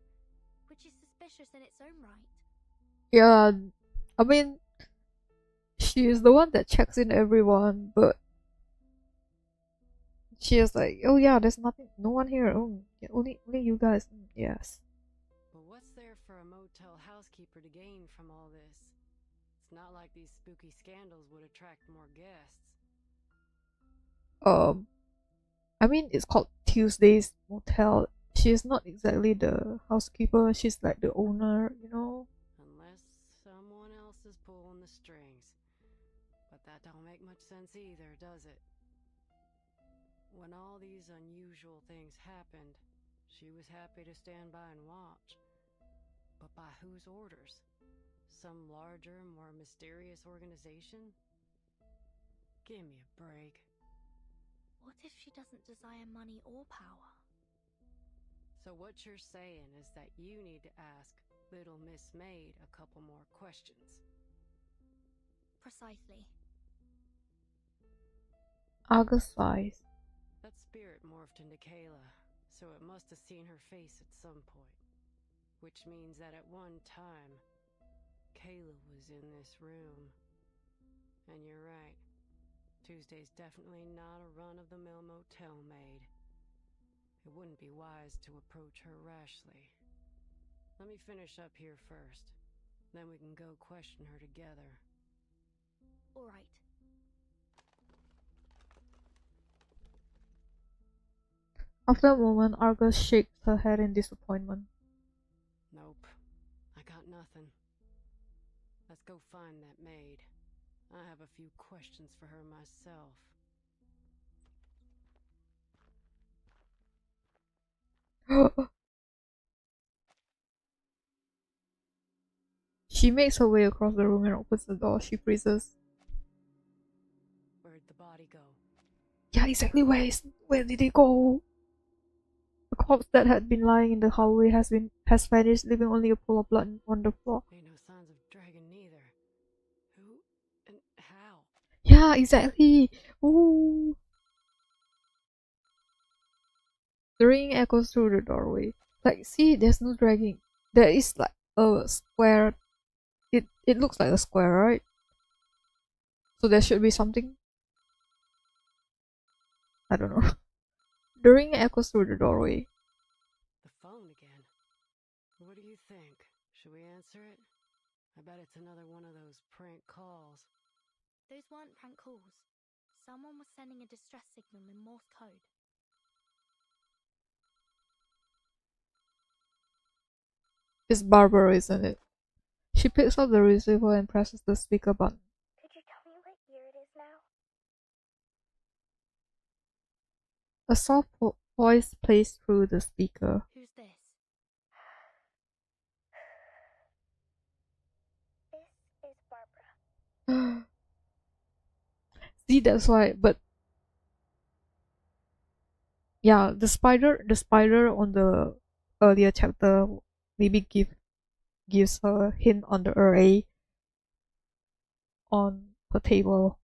which is suspicious in its own right. Yeah, I mean, she is the one that checks in everyone, but she is like, oh yeah, there's nothing, no one here. Oh, yeah, only you guys. Yes. But what's there for a motel housekeeper to gain from all this? It's not like these spooky scandals would attract more guests. I mean, it's called Tuesday's Motel. She's not exactly the housekeeper. She's like the owner, you know. Unless someone else is pulling the strings. But that don't make much sense either, does it? When all these unusual things happened, she was happy to stand by and watch. But by whose orders? Some larger, more mysterious organization? Give me a break. What if she doesn't desire money or power? So what you're saying is that you need to ask Little Miss Maid a couple more questions. Precisely. Argus sighs. That spirit morphed into Kayla, so it must have seen her face at some point. Which means that at one time, Kayla was in this room. And you're right. Tuesday's definitely not a run-of-the-mill motel maid. It wouldn't be wise to approach her rashly. Let me finish up here first. Then we can go question her together. All right. After a moment, Argus shakes her head in disappointment. Nope. I got nothing. Let's go find that maid. I have a few questions for her myself. She makes her way across the room and opens the door. She freezes. Where'd the body go? Yeah, exactly. Where did it go? The corpse that had been lying in the hallway has vanished, leaving only a pool of blood on the floor. Ain't no signs of dragon neither. Who and how? Yeah, exactly. Ooh. The ring echoes through the doorway. Like, see, there's no dragging. There is like a square. It looks like a square, right? So there should be something. I don't know. The ring echoes through the doorway. The phone again. What do you think? Should we answer it? I bet it's another one of those prank calls. Those weren't prank calls. Someone was sending a distress signal in Morse code. It's Barbara, isn't it? She picks up the receiver and presses the speaker button. Could you tell me what year it is now? A soft voice plays through the speaker. Who's this? This is Barbara. See, that's why, but yeah, the spider on the earlier chapter maybe gives her a hint on the array on her table.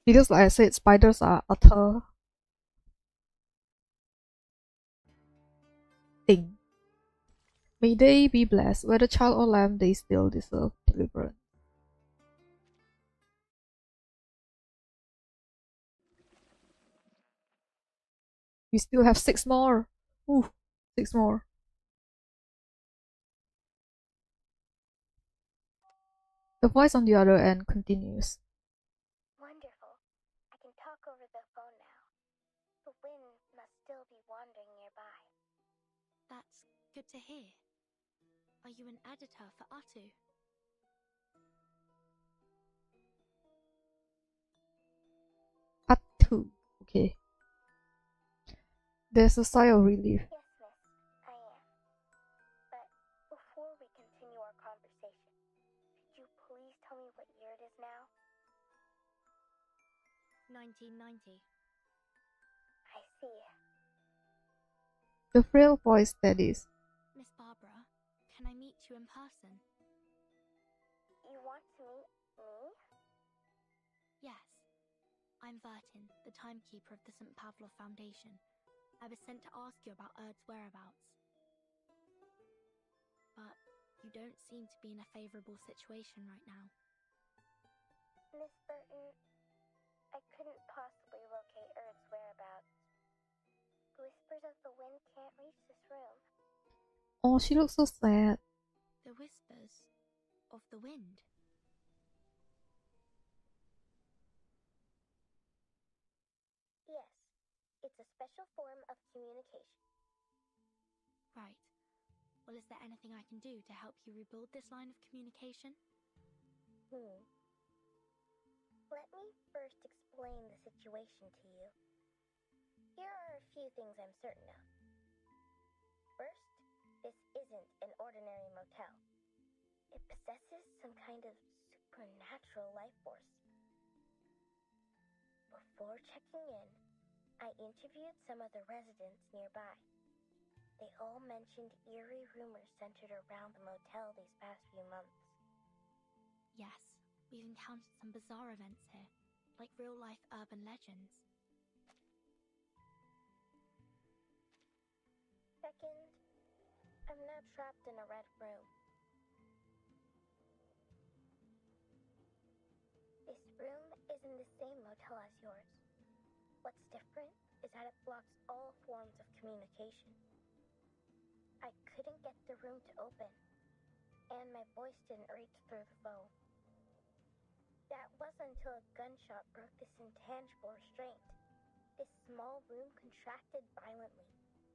Because like I said, spiders are utter thing. May they be blessed, whether child or lamb, they still deserve deliverance. We still have 6 more. Ooh, 6 more. The voice on the other end continues. Wonderful. I can talk over the phone now. The wind must still be wandering nearby. That's good to hear. Are you an editor for Atu? Atu. Okay. There's a sigh of relief. Yes, miss, I am. But before we continue our conversation, could you please tell me what year it is now? 1990. I see. The frail voice steadies. Miss Barbara, can I meet you in person? You want to meet me? Yes. I'm Vertin, the timekeeper of the St. Pavlov Foundation. I was sent to ask you about Erd's whereabouts. But you don't seem to be in a favorable situation right now. Miss Burton, I couldn't possibly locate Erd's whereabouts. The whispers of the wind can't reach this room. Oh, she looks so sad. The whispers of the wind. Yes, it's a special form of communication. Right. Well, is there anything I can do to help you rebuild this line of communication? Let me first explain the situation to you. Here are a few things I'm certain of. motel. It possesses some kind of supernatural life force. Before checking in, I interviewed some of the residents nearby. They all mentioned eerie rumors centered around the motel these past few months. Yes, we've encountered some bizarre events here, like real-life urban legends. Second, I'm now trapped in a red room. This room is in the same motel as yours. What's different is that it blocks all forms of communication. I couldn't get the room to open, and my voice didn't reach through the phone. That wasn't until a gunshot broke this intangible restraint. This small room contracted violently,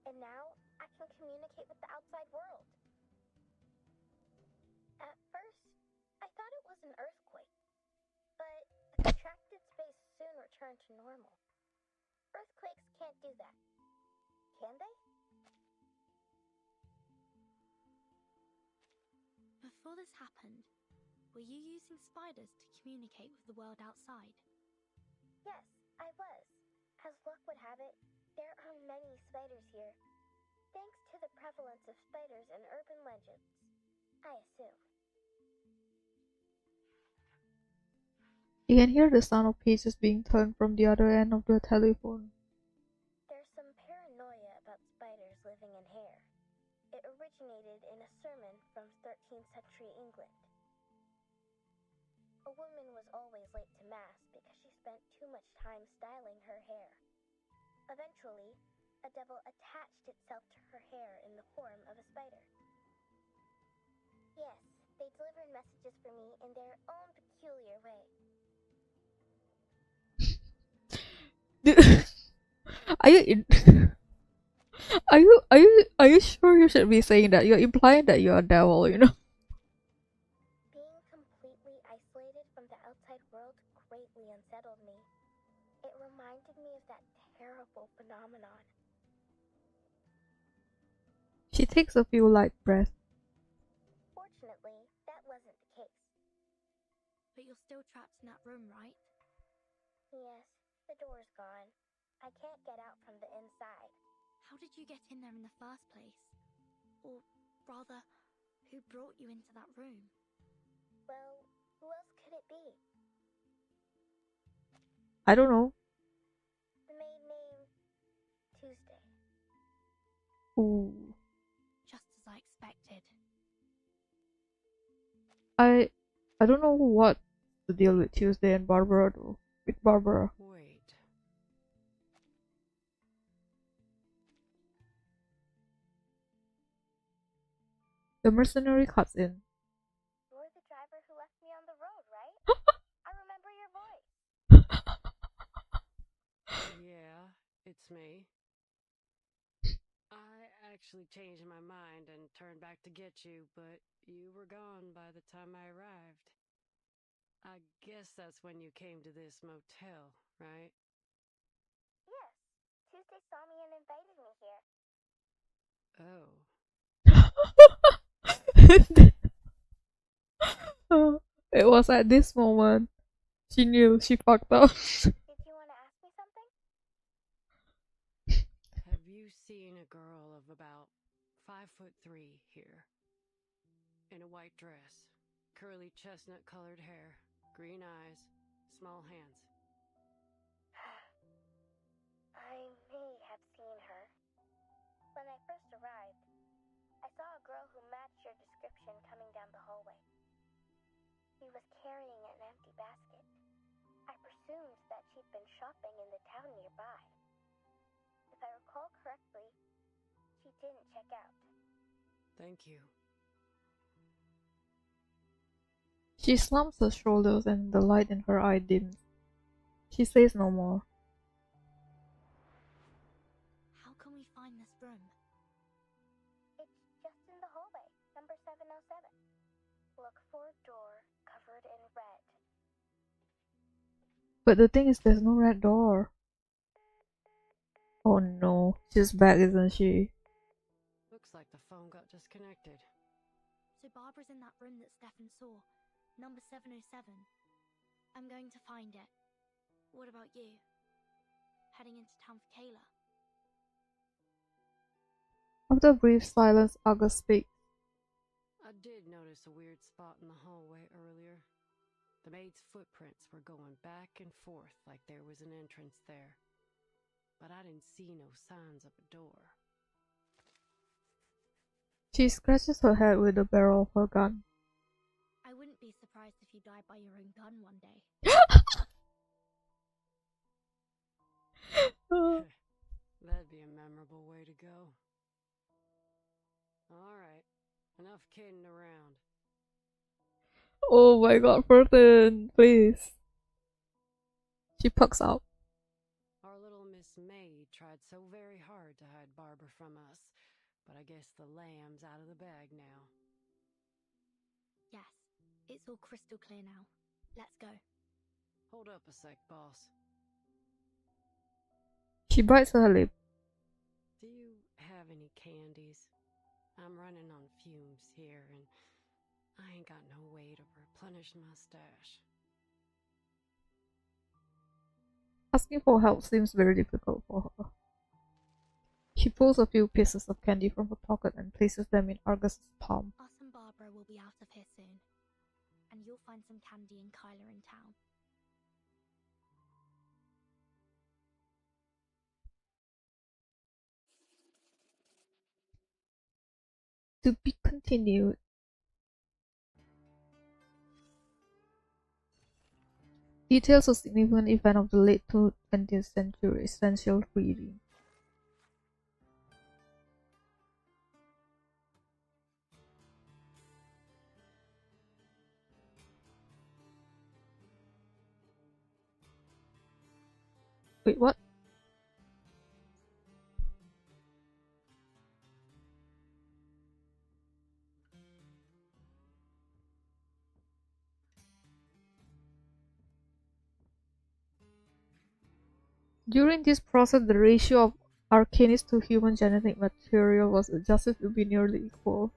and now I can communicate with the outside world. At first, I thought it was an earthquake, but the contracted space soon returned to normal. Earthquakes can't do that, can they? Before this happened, were you using spiders to communicate with the world outside? Yes, I was. As luck would have it, there are many spiders here. Thanks to the prevalence of spiders in urban legends, I assume. You can hear the sound of pages being turned from the other end of the telephone. There's some paranoia about spiders living in hair. It originated in a sermon from 13th century England. A woman was always late to Mass because she spent too much time styling her hair. Eventually, a devil attached itself to her hair in the form of a spider. Yes, they delivered messages for me in their own peculiar way. Are you in? Are you sure you should be saying that? You're implying that you're a devil, you know? Being completely isolated from the outside world greatly unsettled me. It reminded me of that terrible phenomenon. She takes a few light breaths. Fortunately, that wasn't the case. But you're still trapped in that room, right? Yes, the door's gone. I can't get out from the inside. How did you get in there in the first place? Or rather, who brought you into that room? Well, who else could it be? I don't know. The maid named Tuesday. Ooh. Just as I expected. I don't know what to deal with Tuesday and Barbara though. With Barbara. Wait. The mercenary cuts in. You're the driver who left me on the road, right? I remember your voice. Yeah, it's me. I actually changed my mind and turned back to get you, but you were gone by the time I arrived. I guess that's when you came to this motel, right? Yes, Tuesday saw me and invited me here. Oh. It was at this moment she knew she fucked up. Did you want to ask me something? Have you seen a girl of about 5'3" here? In a white dress, curly chestnut-colored hair, green eyes, small hands. I may have seen her. When I first arrived, I saw a girl who matched your description coming down the hallway. She was carrying an empty basket. I presumed that she'd been shopping in the town nearby. If I recall correctly, she didn't check out. Thank you. She slumps her shoulders and the light in her eye dims. She says no more. How can we find this room? It's just in the hallway, number 707. Look for a door covered in red. But the thing is, there's no red door. Oh no, she's back, isn't she? Looks like the phone got disconnected. So So Barbara's in that room that Stefan saw, number 707. I'm going to find it. What about you? Heading into town for Kayla? After a brief silence, Argus speaks. I did notice a weird spot in the hallway earlier. The maid's footprints were going back and forth like there was an entrance there. But I didn't see no signs of a door. She scratches her head with the barrel of her gun. I wouldn't be surprised if you died by your own gun one day. That'd be a memorable way to go. Alright, enough kidding around. Oh my god, Burton, please. She pucks out. Our little Miss Maid tried so very hard to hide Barbara from us, but I guess the lamb's out of the bag now. Yes, it's all crystal clear now. Let's go. Hold up a sec, boss. She bites her lip. Do you have any candies? I'm running on fumes here, and I ain't got no way to replenish my stash. Asking for help seems very difficult for her. She pulls a few pieces of candy from her pocket and places them in Argus's palm. Us and Barbara will be out of here soon, and you'll find some candy and Kyla in town. To be continued. Details of significant event of the late 20th century, essential reading. Wait, what? During this process, the ratio of Arcanis to human genetic material was adjusted to be nearly equal.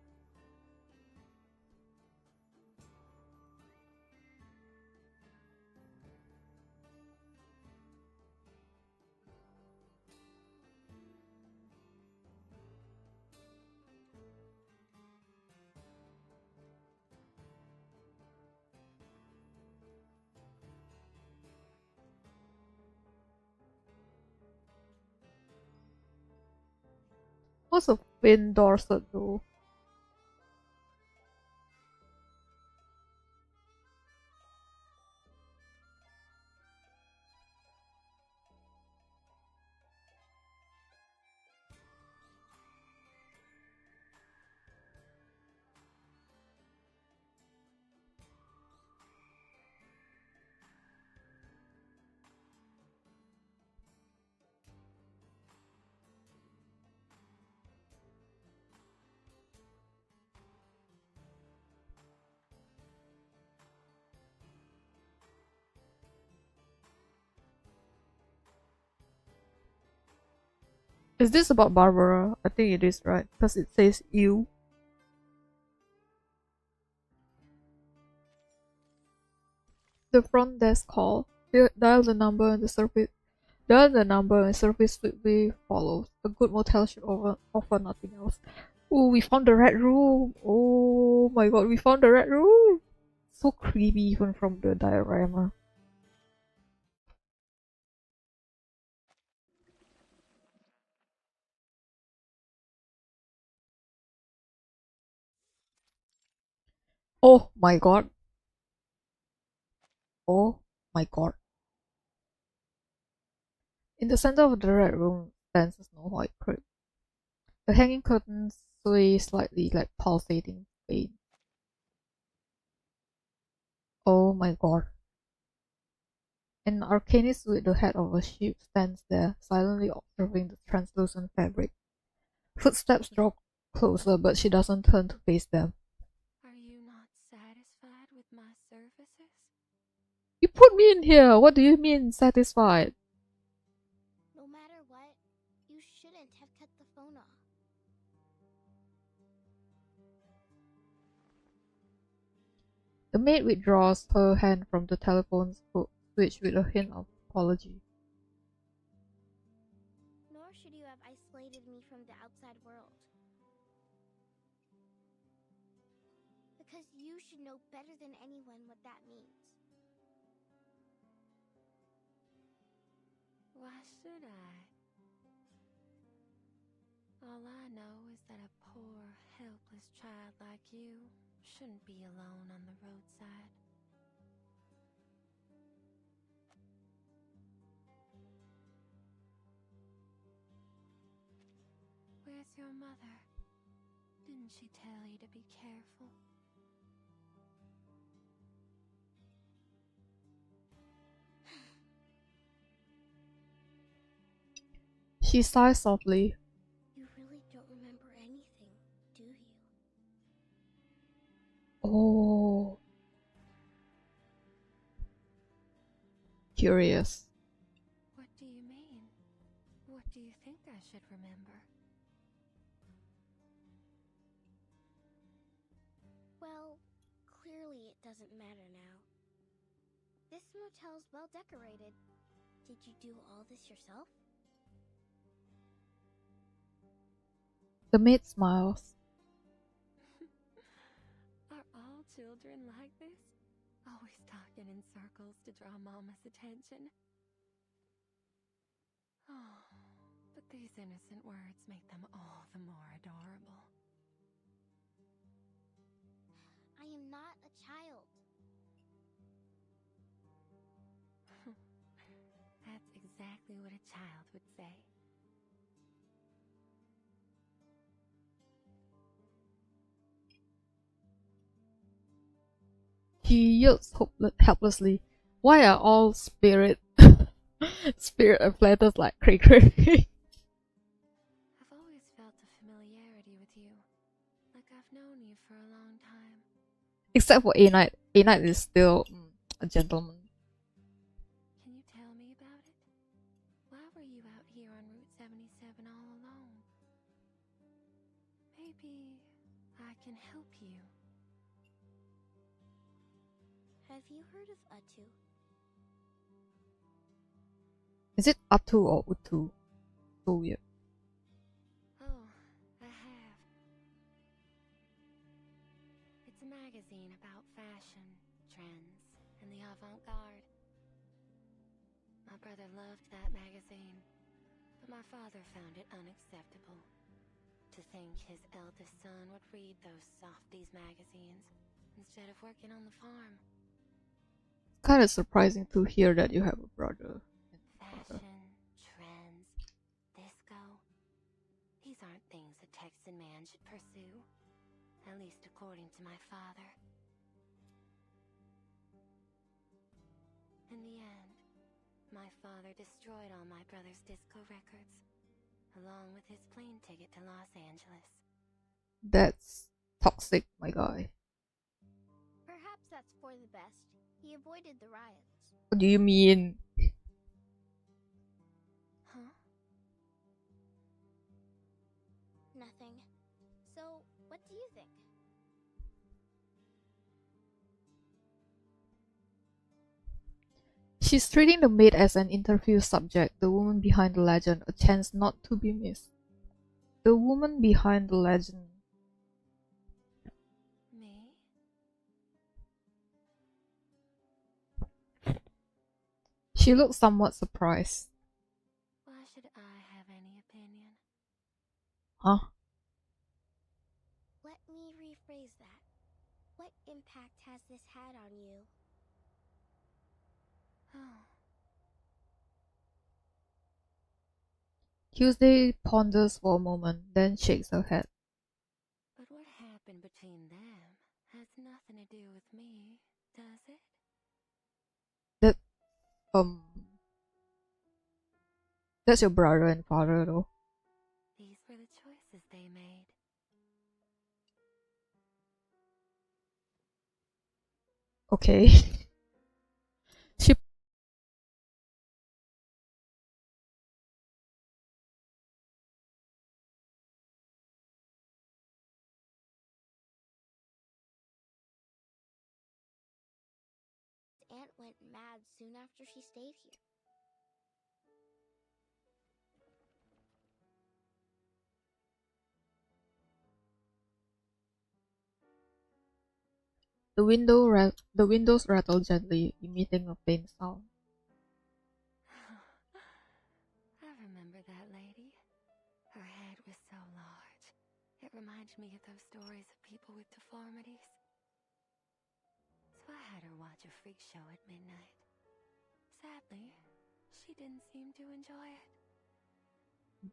What's a Finn Dorset though? Is this about Barbara? I think it is, right? Because it says you. The front desk call. Dial the number and the service. Dial the number and service swiftly follows. A good motel should offer nothing else. Oh, we found the red room. Oh my god, we found the red room. So creepy even from the diorama. Oh my god. Oh my god. In the center of the red room stands a snow white crib. The hanging curtains sway slightly like pulsating veins. Oh my god. An Arcanist with the head of a sheep stands there, silently observing the translucent fabric. Footsteps draw closer, but she doesn't turn to face them. Are you not satisfied with my services? You put me in here! What do you mean, satisfied? No matter what, you shouldn't have cut the phone off. The maid withdraws her hand from the telephone switch with a hint of apology. Nor should you have isolated me from the outside world. Because you should know better than anyone what that means. Why should I? All I know is that a poor, helpless child like you shouldn't be alone on the roadside. Where's your mother? Didn't she tell you to be careful? She sighs softly. You really don't remember anything, do you? Oh. Curious. What do you mean? What do you think I should remember? Well, clearly it doesn't matter now. This motel's well decorated. Did you do all this yourself? The maid smiles. Are all children like this? Always talking in circles to draw Mama's attention? Oh, but these innocent words make them all the more adorable. I am not a child. That's exactly what a child would say. She yields helplessly. Why are all spirit and platters like cray cray? I've always felt a familiarity with you, like I've known you for a long time. Except for A-Night. A-Night is still a gentleman. Can you tell me about it? Why were you out here on Route 77 all alone? Maybe I can help you. Have you heard of Atu? Is it Atu or Utu? So weird. Oh, I have. It's a magazine about fashion, trends, and the avant-garde. My brother loved that magazine, but my father found it unacceptable. To think his eldest son would read those softies magazines instead of working on the farm. Kind of surprising to hear that you have a brother. Fashion, trends, disco. These aren't things a Texan man should pursue. At least according to my father. In the end, my father destroyed all my brother's disco records, along with his plane ticket to Los Angeles. That's toxic, my guy. Perhaps that's for the best. He avoided the riots. What do you mean? Huh? Nothing. So, what do you think? She's treating the maid as an interview subject, the woman behind the legend, a chance not to be missed. The woman behind the legend. Me? She looks somewhat surprised. Why should I have any opinion? Huh? Let me rephrase that. What impact has this had on you? Oh. Tuesday ponders for a moment, then shakes her head. But what happened between them has nothing to do with me, does it? That's your brother and father, though. These were the choices they made. Okay. aunt went mad soon after she stayed here. The windows rattle gently, emitting a faint sound. I remember that lady. Her head was so large. It reminds me of those stories of people with deformities. So I had her watch a freak show at midnight. Sadly, she didn't seem to enjoy it.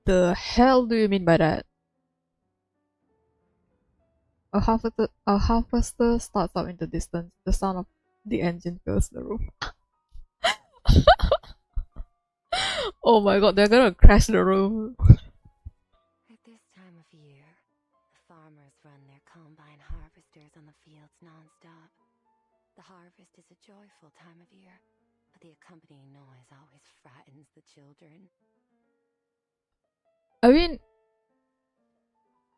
The hell do you mean by that? A harvester starts up in the distance. The sound of the engine fills the room. Oh my god, they're gonna crash the room. At this time of year, the farmers run their combine harvesters on the fields non-stop. The harvest is a joyful time of year, but the accompanying noise always frightens the children. I mean,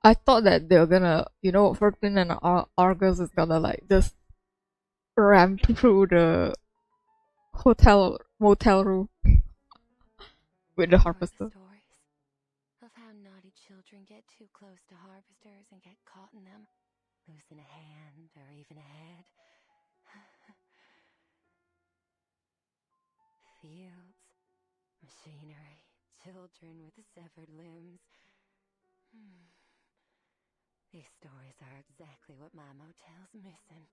I thought that they were gonna, you know, Ferdinand and Argus is gonna like just ramp through the motel room with the harvester. Stories of how naughty children get too close to harvesters and get caught in them, losing a hand or even a head. Fields, machinery, children with severed limbs. These stories are exactly what my motel's missing.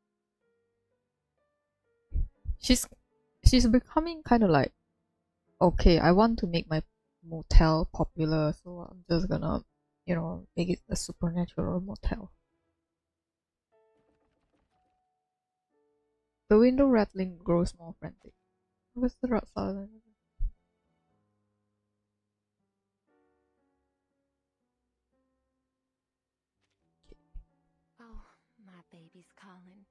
She's becoming kind of like, okay, I want to make my motel popular, so I'm just gonna, you know, make it a supernatural motel. The window rattling grows more frantic. What's the rat silent? Oh, my baby's calling.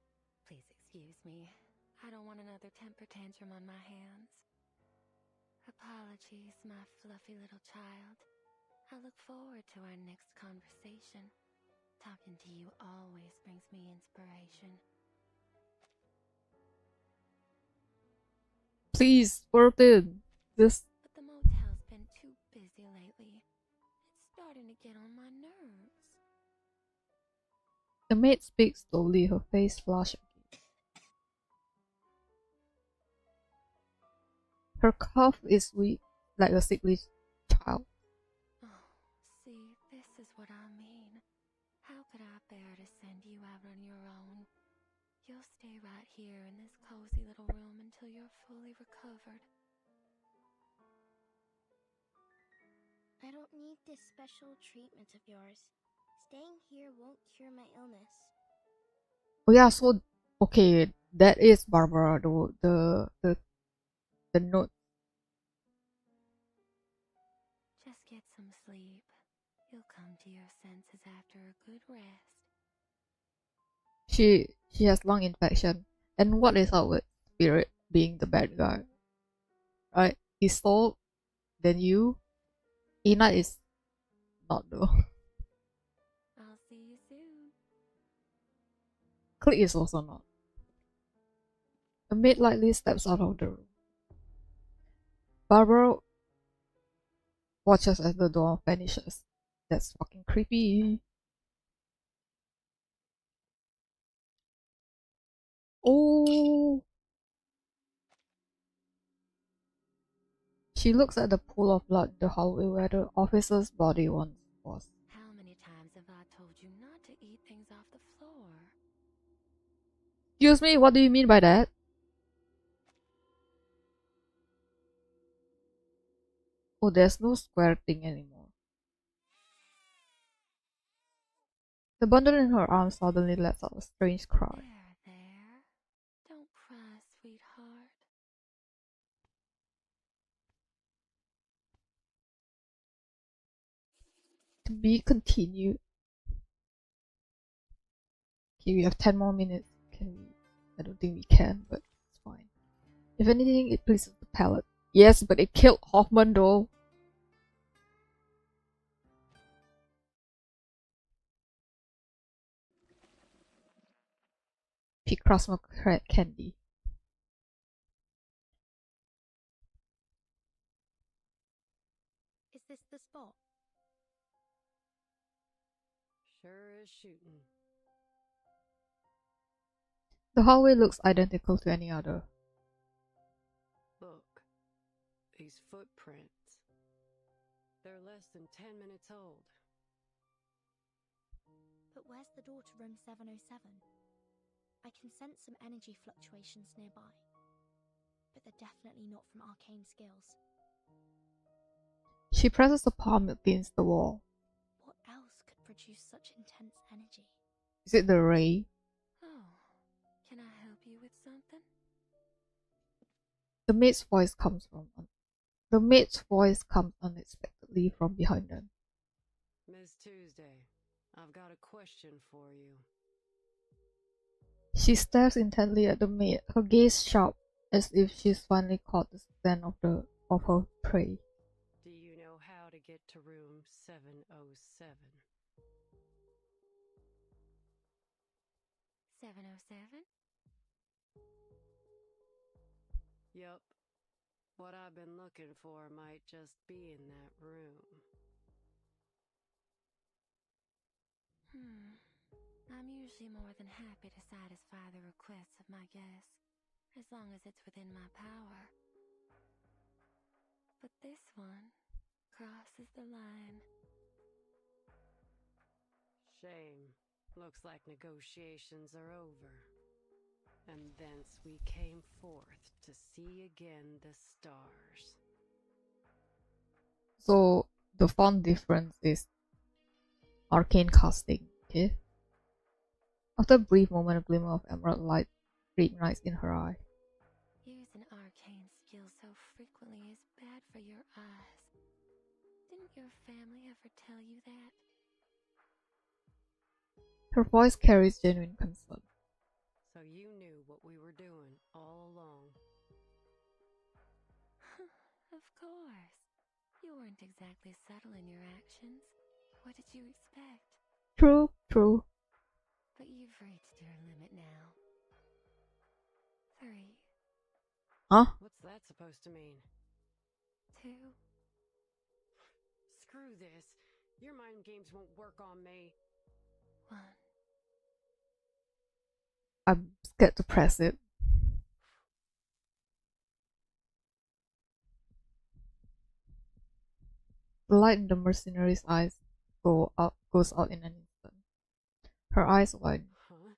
Please excuse me. I don't want another temper tantrum on my hands. Apologies, my fluffy little child. I look forward to our next conversation. Talking to you always brings me inspiration. Please, Burton. This. But the motel's been too busy lately. It's starting to get on my nerves. The maid speaks slowly, her face flushed. Her cough is weak, like a sickly child. Oh, see, this is what I mean. How could I bear to send you out on your own? You'll stay right here in this cozy little room until you're fully recovered. I don't need this special treatment of yours. Staying here won't cure my illness. Oh yeah, so okay, that is Barbara. The note. Just get some sleep. You'll come to your senses after a good rest. She has lung infection, and what is up with Spirit being the bad guy? Right? He's Soul, then you. Ina is not though. I'll see you soon. Click is also not. The maid lightly steps out of the room. Barbara watches as the door vanishes. That's fucking creepy. Oh. She looks at the pool of blood in the hallway where the officer's body once was. How many times have I told you not to eat things off the floor? Excuse me, what do you mean by that? Oh, there's no square thing anymore. The bundle in her arms suddenly lets out a strange cry. There. Don't cry, sweetheart. To be continued. Okay, we have 10 more minutes. Can we? I don't think we can, but it's fine. If anything, it pleases the palate. Yes, but it killed Hoffman though. Pick Craftsman candy. Sure is shooting. The hallway looks identical to any other. Look, these footprints. They're less than 10 minutes old. But where's the door to room 707? I can sense some energy fluctuations nearby, but they're definitely not from arcane skills. She presses a palm against the wall. What else could produce such intense energy? Is it the ray? Oh, can I help you with something? The maid's voice comes unexpectedly from behind them. Miss Tuesday, I've got a question for you. She stares intently at the maid, her gaze sharp, as if she's finally caught the scent of her prey. Do you know how to get to room 707? 707? Yup. What I've been looking for might just be in that room. I'm usually more than happy to satisfy the requests of my guests, as long as it's within my power. But this one crosses the line. Shame. Looks like negotiations are over. And thence we came forth to see again the stars. So the font difference is arcane casting, okay? After a brief moment, a glimmer of emerald light reignites in her eye. Using arcane skills so frequently is bad for your eyes. Didn't your family ever tell you that? Her voice carries genuine concern. So you knew what we were doing all along. Of course. You weren't exactly subtle in your actions. What did you expect? True, true. But you've reached your limit now. 3. Huh? What's that supposed to mean? 2. Screw this. Your mind games won't work on me. 1. I'm scared to press it. The light in the mercenary's eyes goes out in an instant. Her eyes widen. Huh?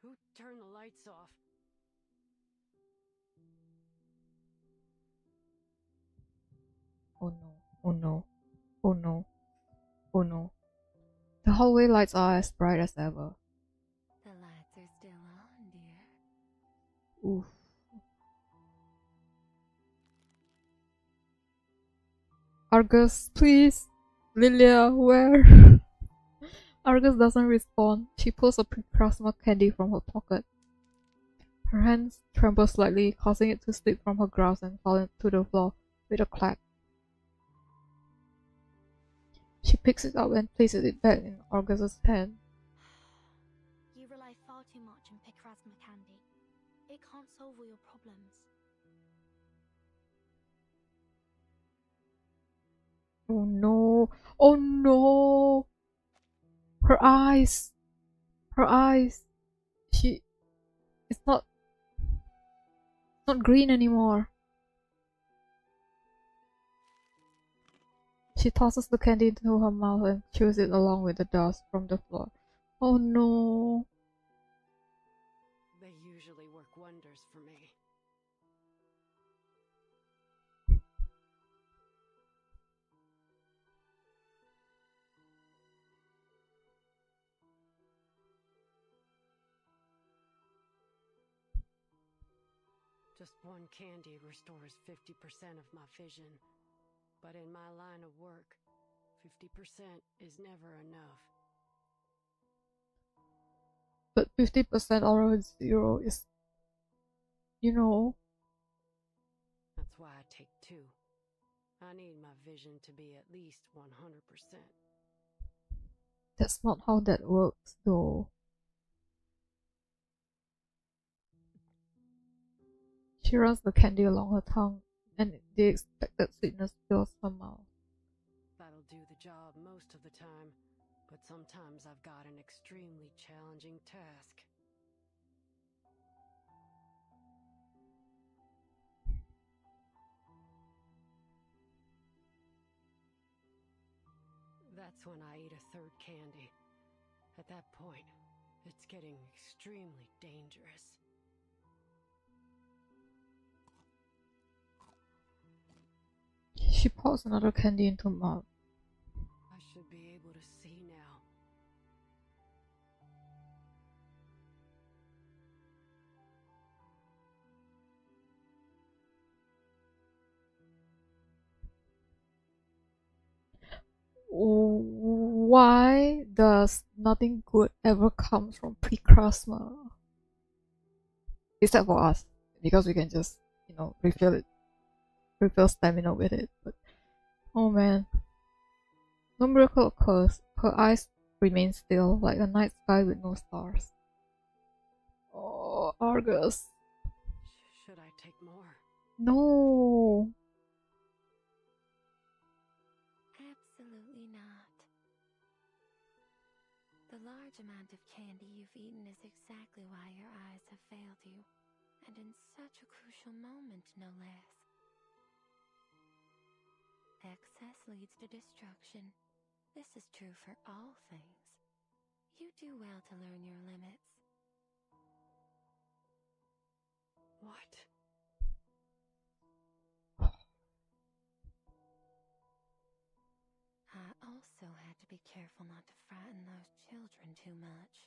Who turned the lights off? Oh no, oh no, oh no, oh no. The hallway lights are as bright as ever. The lights are still on, dear. Oof. Argus, please. Lilia, where? Argus doesn't respond. She pulls a plasma candy from her pocket. Her hands tremble slightly, causing it to slip from her grasp and fall to the floor with a clack. She picks it up and places it back in Argus's hand. You rely far too much on Picrasma candy. It can't solve all your problems. Oh no! Oh no! Her eyes! Her eyes! It's not green anymore. She tosses the candy into her mouth and chews it along with the dust from the floor. Oh no! They usually work wonders for me. Just one candy restores 50% of my vision. But in my line of work, 50% is never enough. But 50% over 0 is, you know. That's why I take 2. I need my vision to be at least 100%. That's not how that works, though. She runs the candy along her tongue, and the expected sweetness fills her mouth. That'll do the job most of the time. but sometimes I've got an extremely challenging task. That's when I eat a third candy. At that point, it's getting extremely dangerous. She pours another candy into her mouth. I should be able to see now. Why does nothing good ever come from Precrasma? Except for us, because we can just, you know, refill stamina with it. But oh man, no miracle occurs. Her eyes remain still, like a night sky with no stars. Oh, Argus. Should I take more? No. Absolutely not. The large amount of candy you've eaten is exactly why your eyes have failed you, and in such a crucial moment, no less. Excess leads to destruction. This is true for all things. You do well to learn your limits. What? I also had to be careful not to frighten those children too much.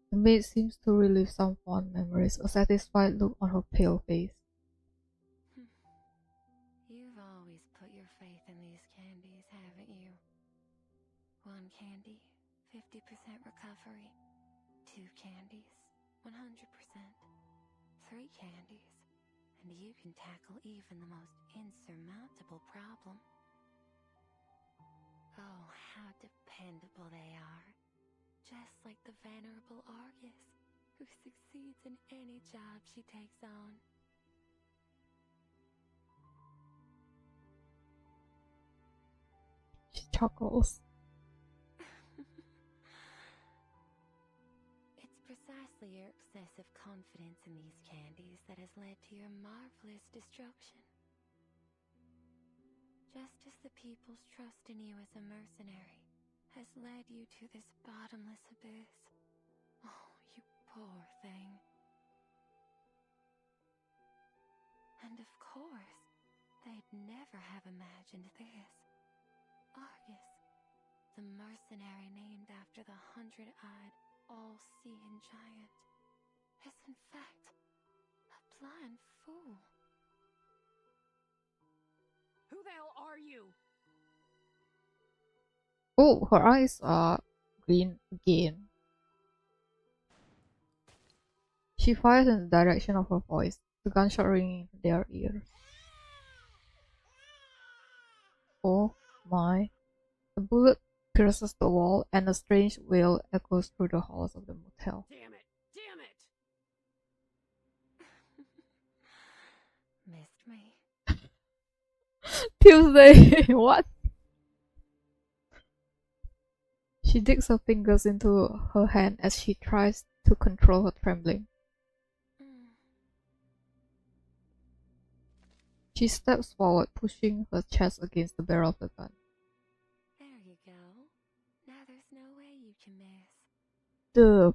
The maid seems to relive some fond memories, a satisfied look on her pale face. You've always put your faith in these candies, haven't you? 1 candy, 50% recovery. 2 candies, 100%. 3 candies, and you can tackle even the most insurmountable problem. Oh, how dependable they are. Just like the venerable Argus, who succeeds in any job she takes on. She chuckles. It's precisely your excessive confidence in these candies that has led to your marvelous destruction. Just as the people's trust in you as a mercenary has led you to this bottomless abyss. Oh, you poor thing. And of course, they'd never have imagined this. Argus, the mercenary named after the 100-eyed, all-seeing giant, is in fact a blind fool. Who the hell are you? Oh, her eyes are green again. She fires in the direction of her voice, the gunshot ringing in their ears. Oh my. The bullet pierces the wall and a strange wail echoes through the halls of the motel. Damn it! Damn it! Missed me. Tuesday! What? She digs her fingers into her hand as she tries to control her trembling. She steps forward, pushing her chest against the barrel of the gun. There you go. Now there's no way you can miss. Duh.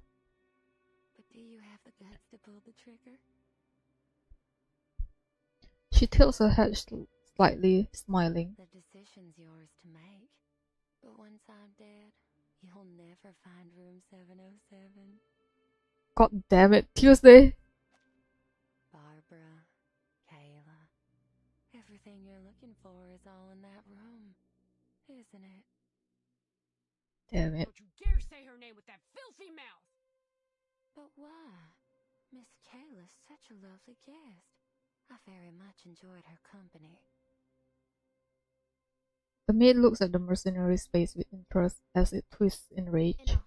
But do you have the guts to pull the trigger? She tilts her head slightly, smiling. The decision's yours to make. But once I'm dead, you'll never find room 707. God damn it, Tuesday! Barbara, Kayla, everything you're looking for is all in that room, isn't it? Damn it. Don't you dare say her name with that filthy mouth! But why? Miss Kayla's such a lovely guest. I very much enjoyed her company. The maid looks at the mercenary's face with interest as it twists in rage. Enough.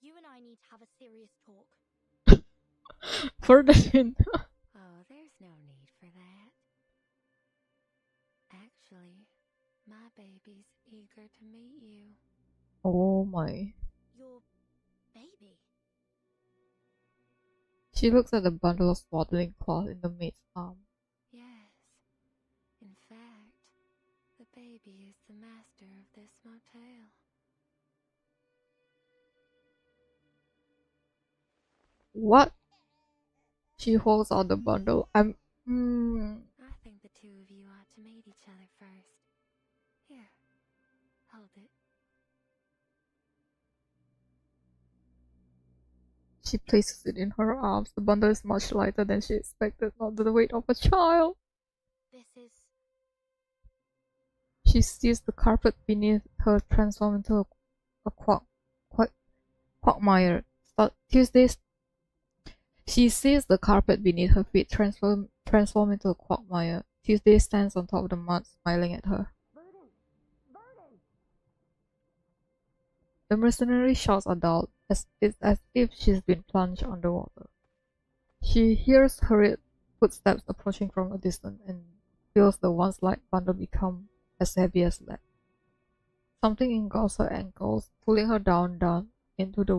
You and I need to have a serious talk. Ferdinand. Oh, there's no need for that. Actually, my baby's eager to meet you. Oh my. Your baby? She looks at the bundle of swaddling cloth in the maid's arm. Yes. In fact, the baby is the master of this motel. What? She holds out the bundle. I think the two of you ought to meet each other first. Here, hold it. She places it in her arms. The bundle is much lighter than she expected, not the weight of a child. This is... She sees the carpet beneath her transform into a quagmire. She sees the carpet beneath her feet transform into a quagmire. Tuesday stands on top of the mud, smiling at her. The mercenary shouts are dulled, as if she's been plunged underwater. She hears hurried footsteps approaching from a distance and feels the once light bundle become as heavy as lead. Something engulfs her ankles, pulling her down into a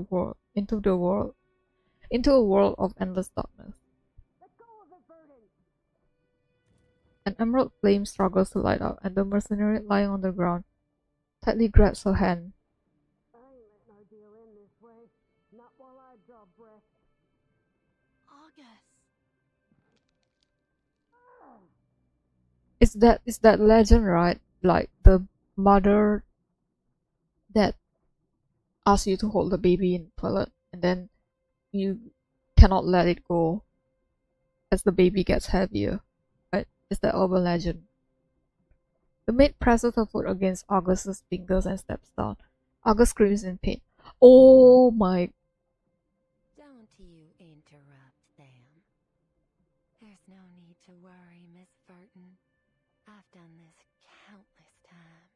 world of endless darkness. An emerald flame struggles to light up, and the mercenary lying on the ground tightly grabs her hand. It's that legend, right? Like the mother that asks you to hold the baby in the toilet, and then you cannot let it go as the baby gets heavier, right? It's that urban legend. The maid presses her foot against August's fingers and steps down. August screams in pain. Oh my... Don't you interrupt them. There's no need to worry, Miss Burton. I've done this countless times.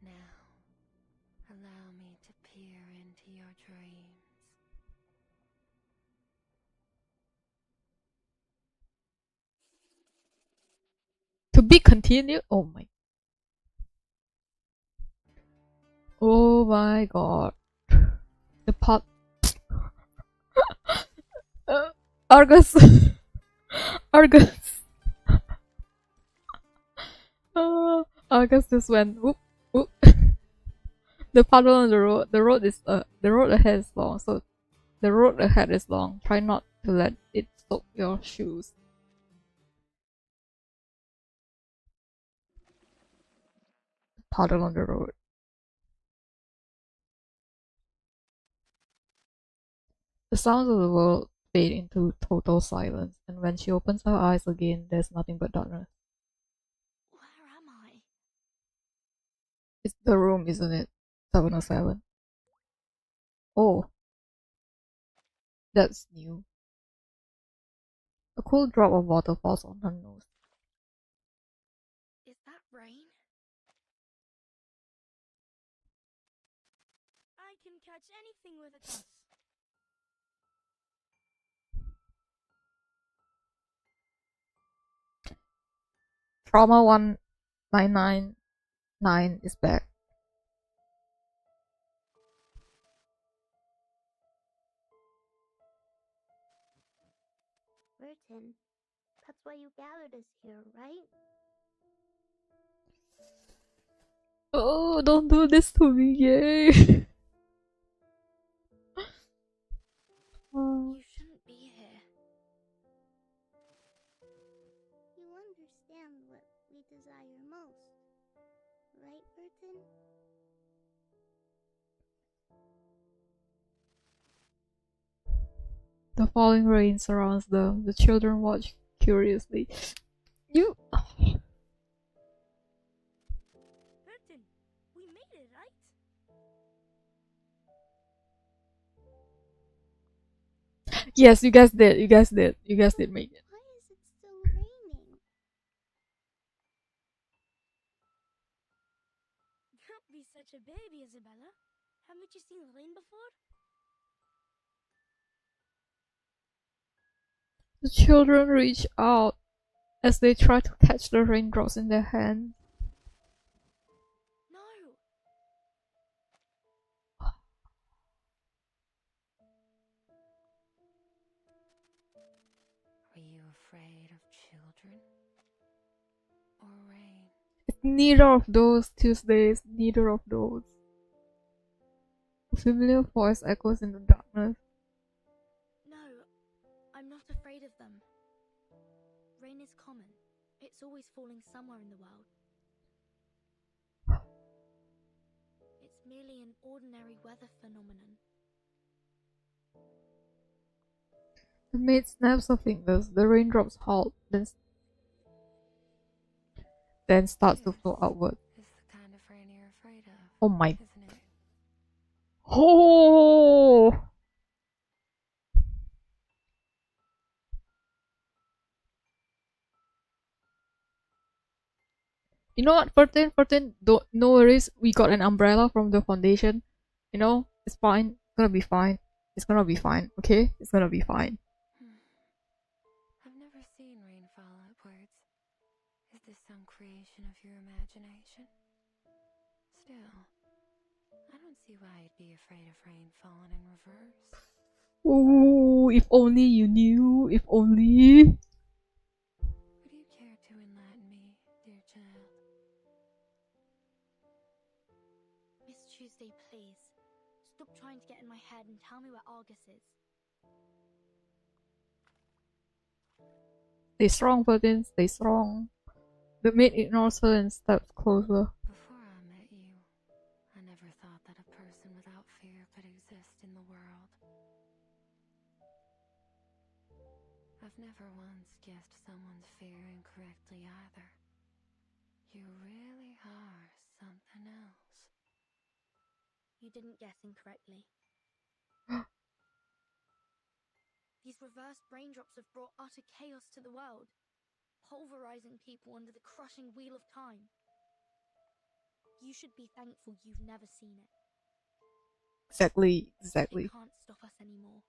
Now, allow me to peer into your dreams. To be continued? Oh my... Oh my god. The pot... Argus! Argus! Argus just went whoop, whoop. The puddle on the road ahead is long, so the road ahead is long. Try not to let it soak your shoes. Puddle on the road. The sounds of the world fade into total silence, and when she opens her eyes again, there's nothing but darkness. Where am I? It's the room, isn't it? 707. Oh. That's new. A cool drop of water falls on her nose. Is that rain? I can catch anything with a toss. Trauma 1999 is back. Burton, that's why you gathered us here, right? Oh, don't do this to me, yay! You shouldn't be here. You understand what we desire most, right, Burton? The falling rain surrounds them. The children watch curiously. You... Burton, we made it, right? Yes, you guys did. You guys did make it. Why is it still raining? Don't be such a baby, Isabella. Haven't you seen rain before? The children reach out. as they try to catch the raindrops in their hands. No! Are you afraid of children? Or rain? It's neither of those, Tuesdays, neither of those. A familiar voice echoes in the darkness. No, I'm not afraid of them. Rain is common. It's always falling somewhere in the world. It's merely an ordinary weather phenomenon. The maid snaps her fingers, the raindrops halt, then starts to flow outward. It's the kind of rain you're afraid of. Oh my. Isn't it? Oh! You know what, 14, don't, no worries, we got an umbrella from the foundation. You know, it's fine, it's gonna be fine. It's gonna be fine, okay? It's gonna be fine. I've never seen rain fall outwards. Is this some creation of your imagination? Still, I don't see why you'd be afraid of rain falling in reverse. Ooh, if only you knew, if only. Would you care to enlighten me, dear child? Miss Tuesday, please. Stop trying to get in my head and tell me where Argus is. Stay strong, 14, stay strong. The maid ignores her and steps closer. Before I met you, I never thought that a person without fear could exist in the world. I've never once guessed someone's fear incorrectly either. You really are something else. You didn't guess incorrectly. These reversed raindrops have brought utter chaos to the world, pulverizing people under the crushing wheel of time. You should be thankful you've never seen it. Exactly. It can't stop us anymore.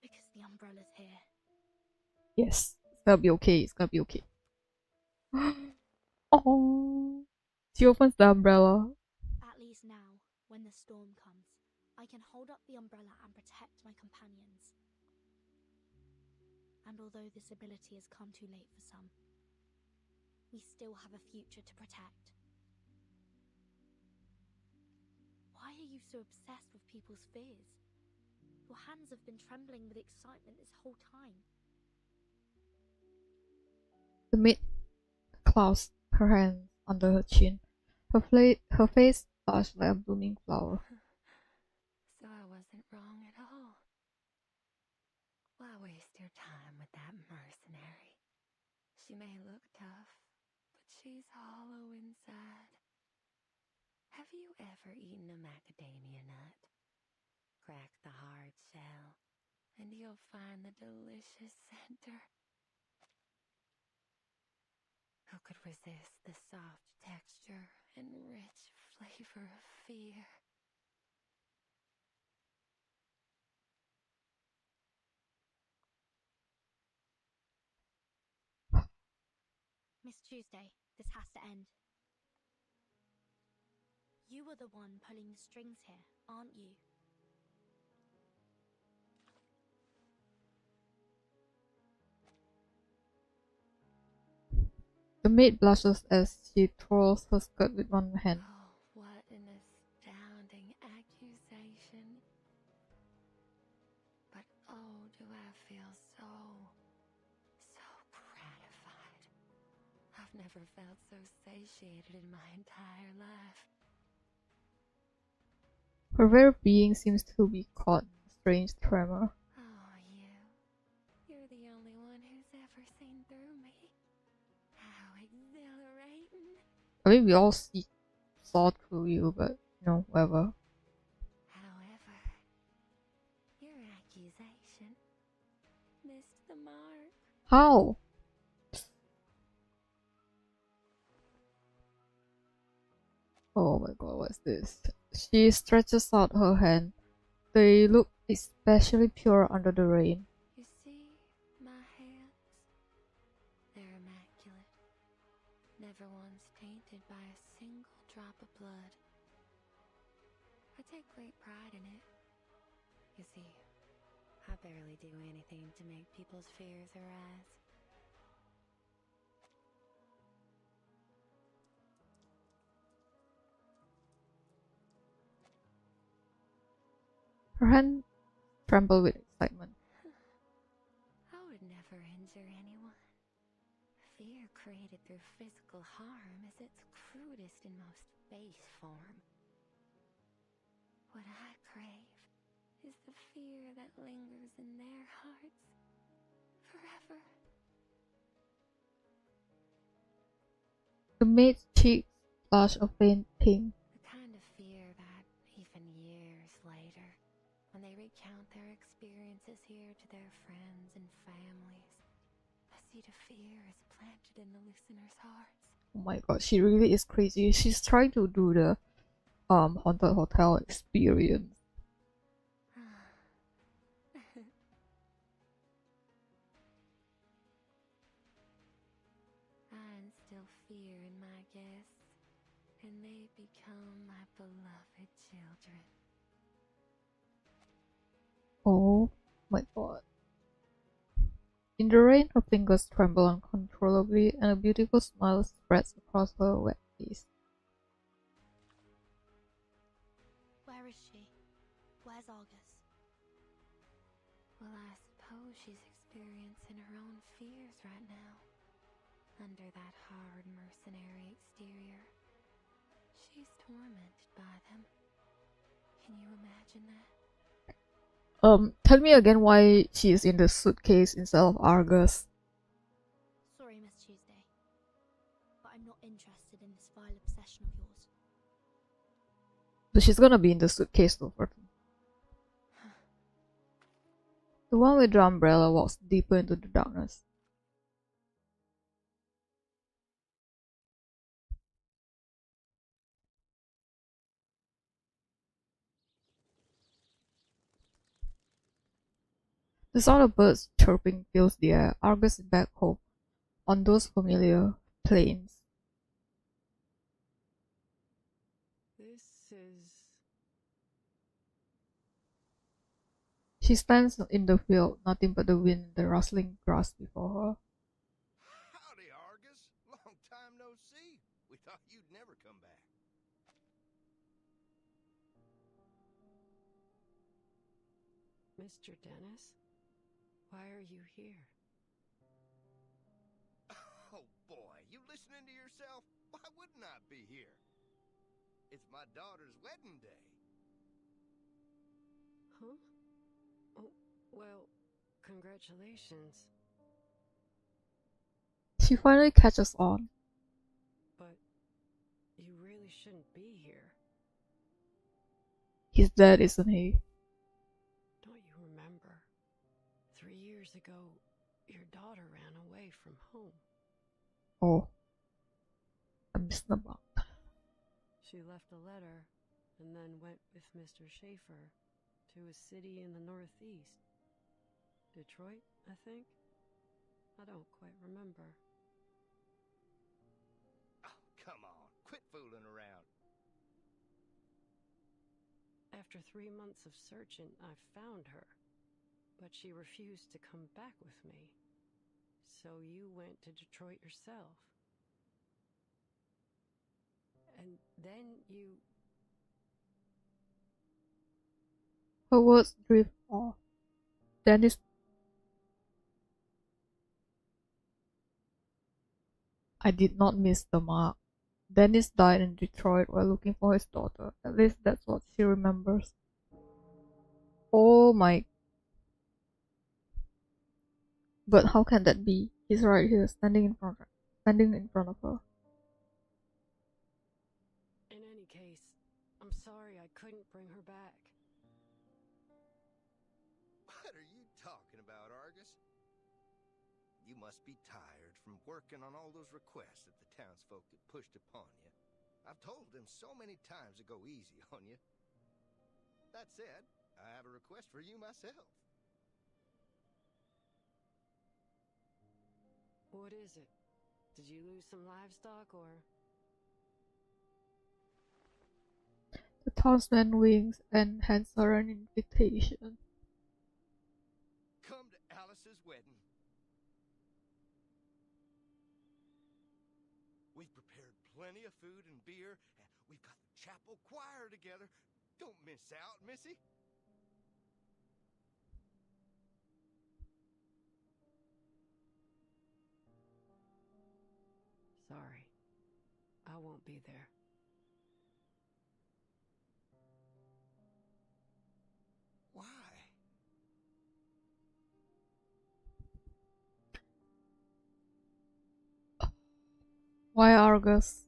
Because the umbrella's here. Yes, it's gonna be okay, it's gonna be okay. Oh, she opens the umbrella. At least now, when the storm comes, I can hold up the umbrella and protect my companions. And although this ability has come too late for some, we still have a future to protect. Why are you so obsessed with people's fears? Your hands have been trembling with excitement this whole time. The maid clasps her hands under her chin. Her face flushed like a blooming flower. So I wasn't wrong at all. Why waste your time with that mercenary? She may look tough, but she's hollow inside. Have you ever eaten a macadamia nut? Crack the hard shell, and you'll find the delicious center. Who could resist the soft texture and rich flavor of fear? Miss Tuesday, this has to end. You were the one pulling the strings here, aren't you? The maid blushes as she twirls her skirt with one hand. Oh, what an astounding accusation. But oh, do I feel so gratified. I've never felt so satiated in my entire life. Her very being seems to be caught in a strange tremor. Oh, you're the only one who's ever seen through me. How exhilarating. I mean, we all saw through you, but, you know, whatever. However, your accusation missed the mark. How? Oh my god, what's this? She stretches out her hand. They look especially pure under the rain. You see my hands? never once tainted by a single drop of blood. I take great pride in it. You see, I barely do anything to make people's fears arise. Her hand trembled with excitement. I would never injure anyone. Fear created through physical harm is its crudest and most base form. What I crave is the fear that lingers in their hearts forever. The maid's cheeks flushed a faint pink. The kind of fear that, even years later, when they recount their experiences here to their friends and families, a seed of fear is planted in the listeners' hearts. Oh my god, she really is crazy. She's trying to do the haunted hotel experience. I instill fear in my guests, and they become my beloved children. Oh my god. In the rain, her fingers tremble uncontrollably, and a beautiful smile spreads across her wet face. Where is she? Where's Argus? Well, I suppose she's experiencing her own fears right now. Under that hard mercenary exterior, she's tormented by them. Can you imagine that? Tell me again why she is in the suitcase instead of Argus. Sorry, Miss Tuesday, but I'm not interested in this vile obsession of yours. So she's gonna be in the suitcase though. The one with the umbrella walks deeper into the darkness. The sound of birds chirping fills the air. Argus is back home, on those familiar plains. This is... She stands in the field, nothing but the wind and the rustling grass before her. Howdy, Argus. Long time no see. We thought you'd never come back. Mr. Dennis? Why are you here? Oh boy, you listening to yourself? Why wouldn't I be here? It's my daughter's wedding day. Huh? Oh, well, congratulations. She finally catches on. But you really shouldn't be here. He's dead, isn't he? Don't you remember? 3 years ago, your daughter ran away from home. Oh. I missed the mark. She left a letter and then went with Mr. Schaefer to a city in the northeast. Detroit, I think? I don't quite remember. Oh, come on. Quit fooling around. After 3 months of searching, I found her, but she refused to come back with me. So you went to Detroit yourself. And then you... Her words drift off. Dennis. I did not miss the mark. Dennis died in Detroit while looking for his daughter. At least that's what she remembers. Oh my. But how can that be? He's right here, standing in front of her. In any case, I'm sorry I couldn't bring her back. What are you talking about, Argus? You must be tired from working on all those requests that the townsfolk have pushed upon you. I've told them so many times to go easy on you. That said, I have a request for you myself. What is it? Did you lose some livestock or? The townsman winks and hands her an invitation. Come to Alice's wedding. We've prepared plenty of food and beer, and we've got the chapel choir together. Don't miss out, Missy. Sorry, I won't be there. Why? Why Argus?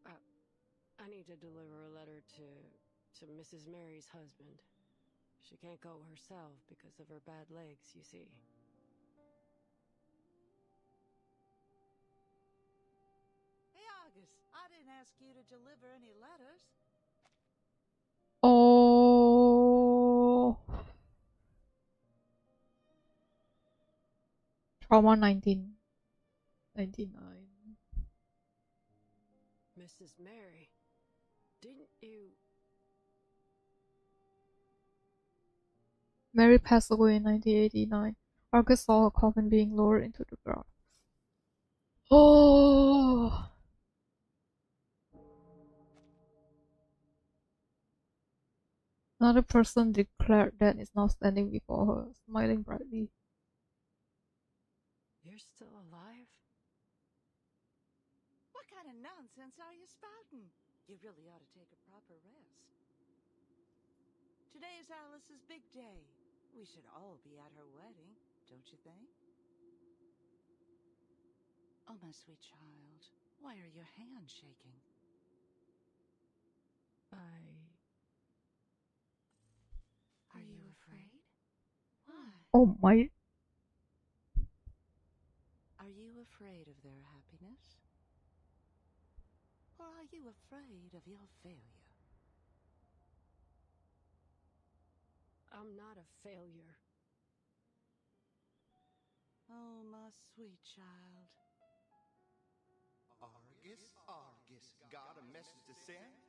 I need to deliver a letter to Mrs. Mary's husband. She can't go herself because of her bad legs, you see. Hey, Argus, I didn't ask you to deliver any letters. Oh. Trauma 1999. Mrs. Mary, didn't you? Mary passed away in 1989. Argus saw her coffin being lowered into the ground. Oh! Another person declared that is now standing before her, smiling brightly. You're still alive? What kind of nonsense are you spouting? You really ought to take a proper rest. Today is Alice's big day. We should all be at her wedding, don't you think? Oh, my sweet child, why are your hands shaking? Are you afraid? Why? Oh my. Are you afraid of their happiness? Or are you afraid of your failure? I'm not a failure. Oh, my sweet child. Argus, Argus, got a message to send?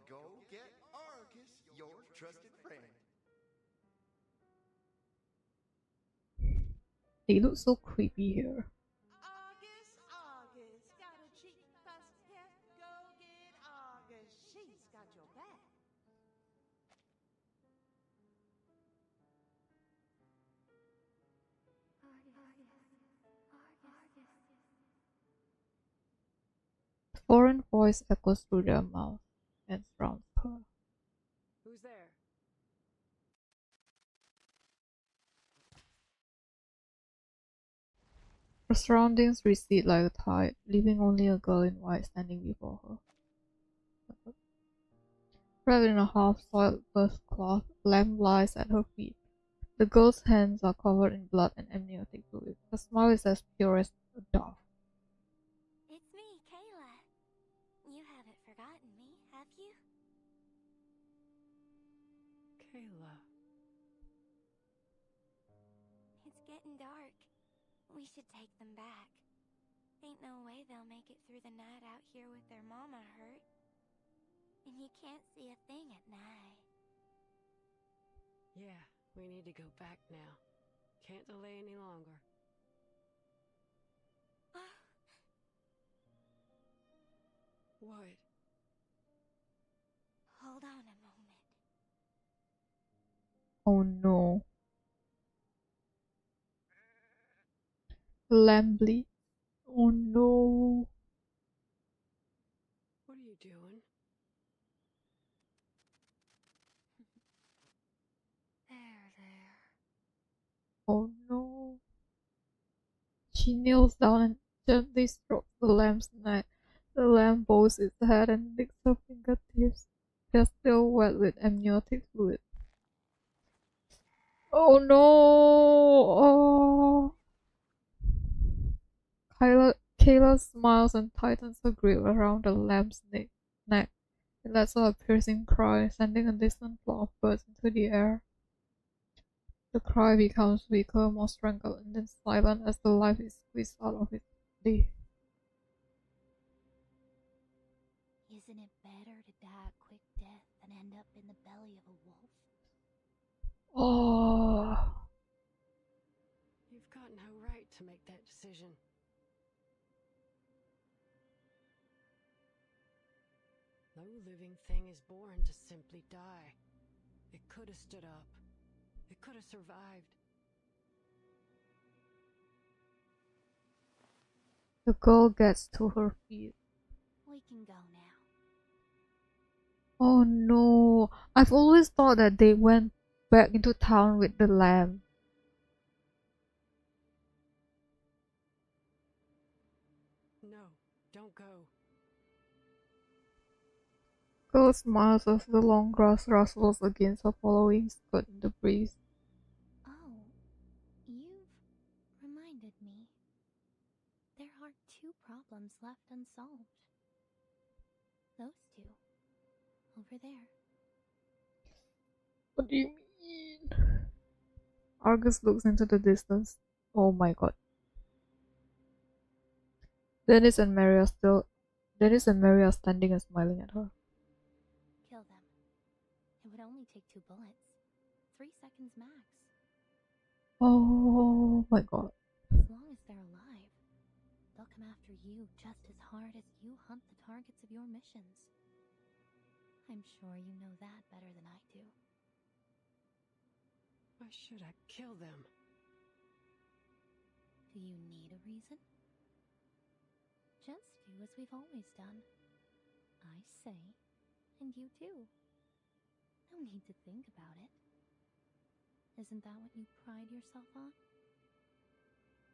Go get Argus, your trusted friend. They look so creepy here. Argus, Argus, got a cheap bus here. Go get Argus, she's got your back. A foreign voice echoes through their mouth and surrounds her. Who's there? Her surroundings recede like a tide, leaving only a girl in white standing before her. Wrapped in a half-soiled cloth, Lamb lies at her feet. The girl's hands are covered in blood and amniotic fluid. Her smile is as pure as a dove. It's me, Kayla. You haven't forgotten me, have you? Kayla. It's getting dark. We should take them back. Ain't no way they'll make it through the night out here with their mama hurt. And you can't see a thing at night. Yeah, we need to go back now. Can't delay any longer. What? Hold on a moment. Oh no. Lamb bleeds. Oh no. What are you doing? There. Oh no. She kneels down and gently strokes the lamb's neck. The lamb bows its head and licks her fingertips. They're still wet with amniotic fluid. Oh no! Oh. Kayla smiles and tightens her grip around the lamb's neck. It lets out a piercing cry, sending a distant flock of birds into the air. The cry becomes weaker, more strangled, and then silent as the life is squeezed out of its body. in the belly of a wolf. Oh. You've got no right to make that decision. No living thing is born to simply die. It could have stood up. It could have survived. The girl gets to her feet. We can go now. Oh no, I've always thought that they went back into town with the lamb. No, don't go. Girl smiles as the long grass rustles against her following skirt in the breeze. Oh, you've reminded me. There are 2 problems left unsolved. Those 2. Over there. What do you mean? Argus looks into the distance. Oh my god. Dennis and Mary are standing and smiling at her. Kill them. It would only take 2 bullets. 3 seconds max. Oh my god. As long as they're alive, they'll come after you just as hard as you hunt the targets of your missions. I'm sure you know that better than I do. Why should I kill them? Do you need a reason? Just do as we've always done. I say, and you do. No need to think about it. Isn't that what you pride yourself on?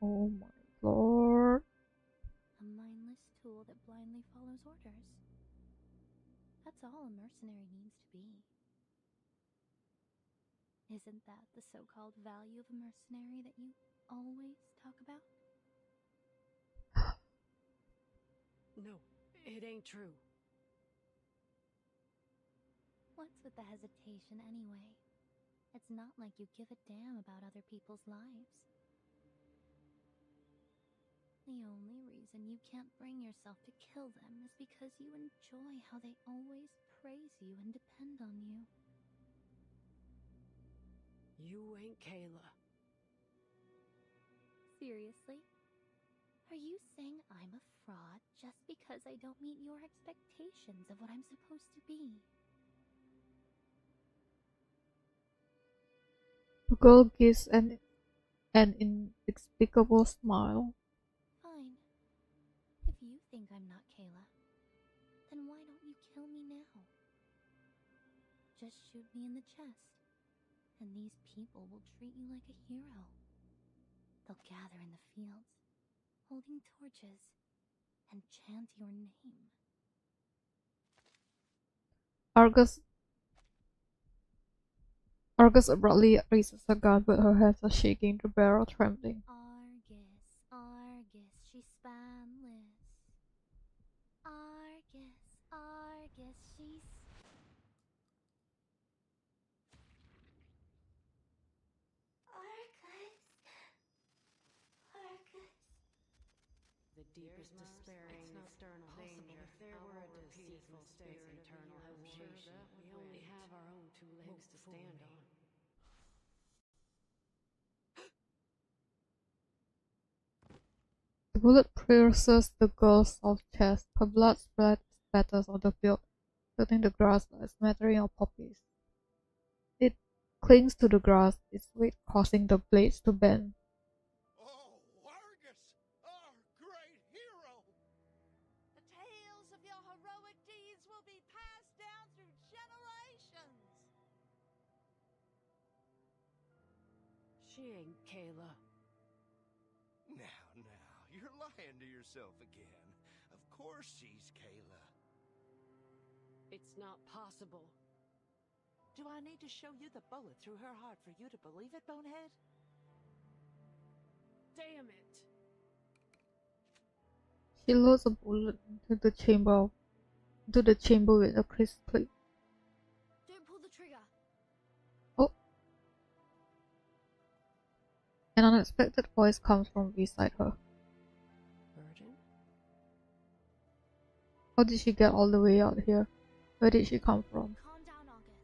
Oh my lord. A mindless tool that blindly follows orders. That's all a mercenary needs to be. Isn't that the so-called value of a mercenary that you always talk about? No, it ain't true. What's with the hesitation anyway? It's not like you give a damn about other people's lives. The only reason you can't bring yourself to kill them is because you enjoy how they always praise you and depend on you. You ain't Kayla. Seriously? Are you saying I'm a fraud just because I don't meet your expectations of what I'm supposed to be? The girl gives an inexplicable smile. Fine. If you think I'm not Kayla, then why don't you kill me now? Just shoot me in the chest, and these people will treat you like a hero. They'll gather in the fields, holding torches, and chant your name. Argus abruptly raises her gun, but her hands are shaking, the barrel trembling. Argus, Argus, she's spanless. Argus, Argus, she's... The deepest despairing external danger. If there were a deceitful spirit eternal hesitation, we only have our own 2 legs to stand on. The bullet pierces the girl's soft chest. Her blood spatters on the field, filling the grass like a smattering of poppies. It clings to the grass, its weight causing the blades to bend. Oh, Argus, our great hero! The tales of your heroic deeds will be passed down through generations. She ain't Kayla. Now, you're lying to yourself again. Of course she's Kayla. It's not possible. Do I need to show you the bullet through her heart for you to believe it, Bonehead? Damn it! She loads a bullet into the chamber with a crisp click. Don't pull the trigger. Oh! An unexpected voice comes from beside her. Virgin? How did she get all the way out here? Where did she come from? Calm down, August.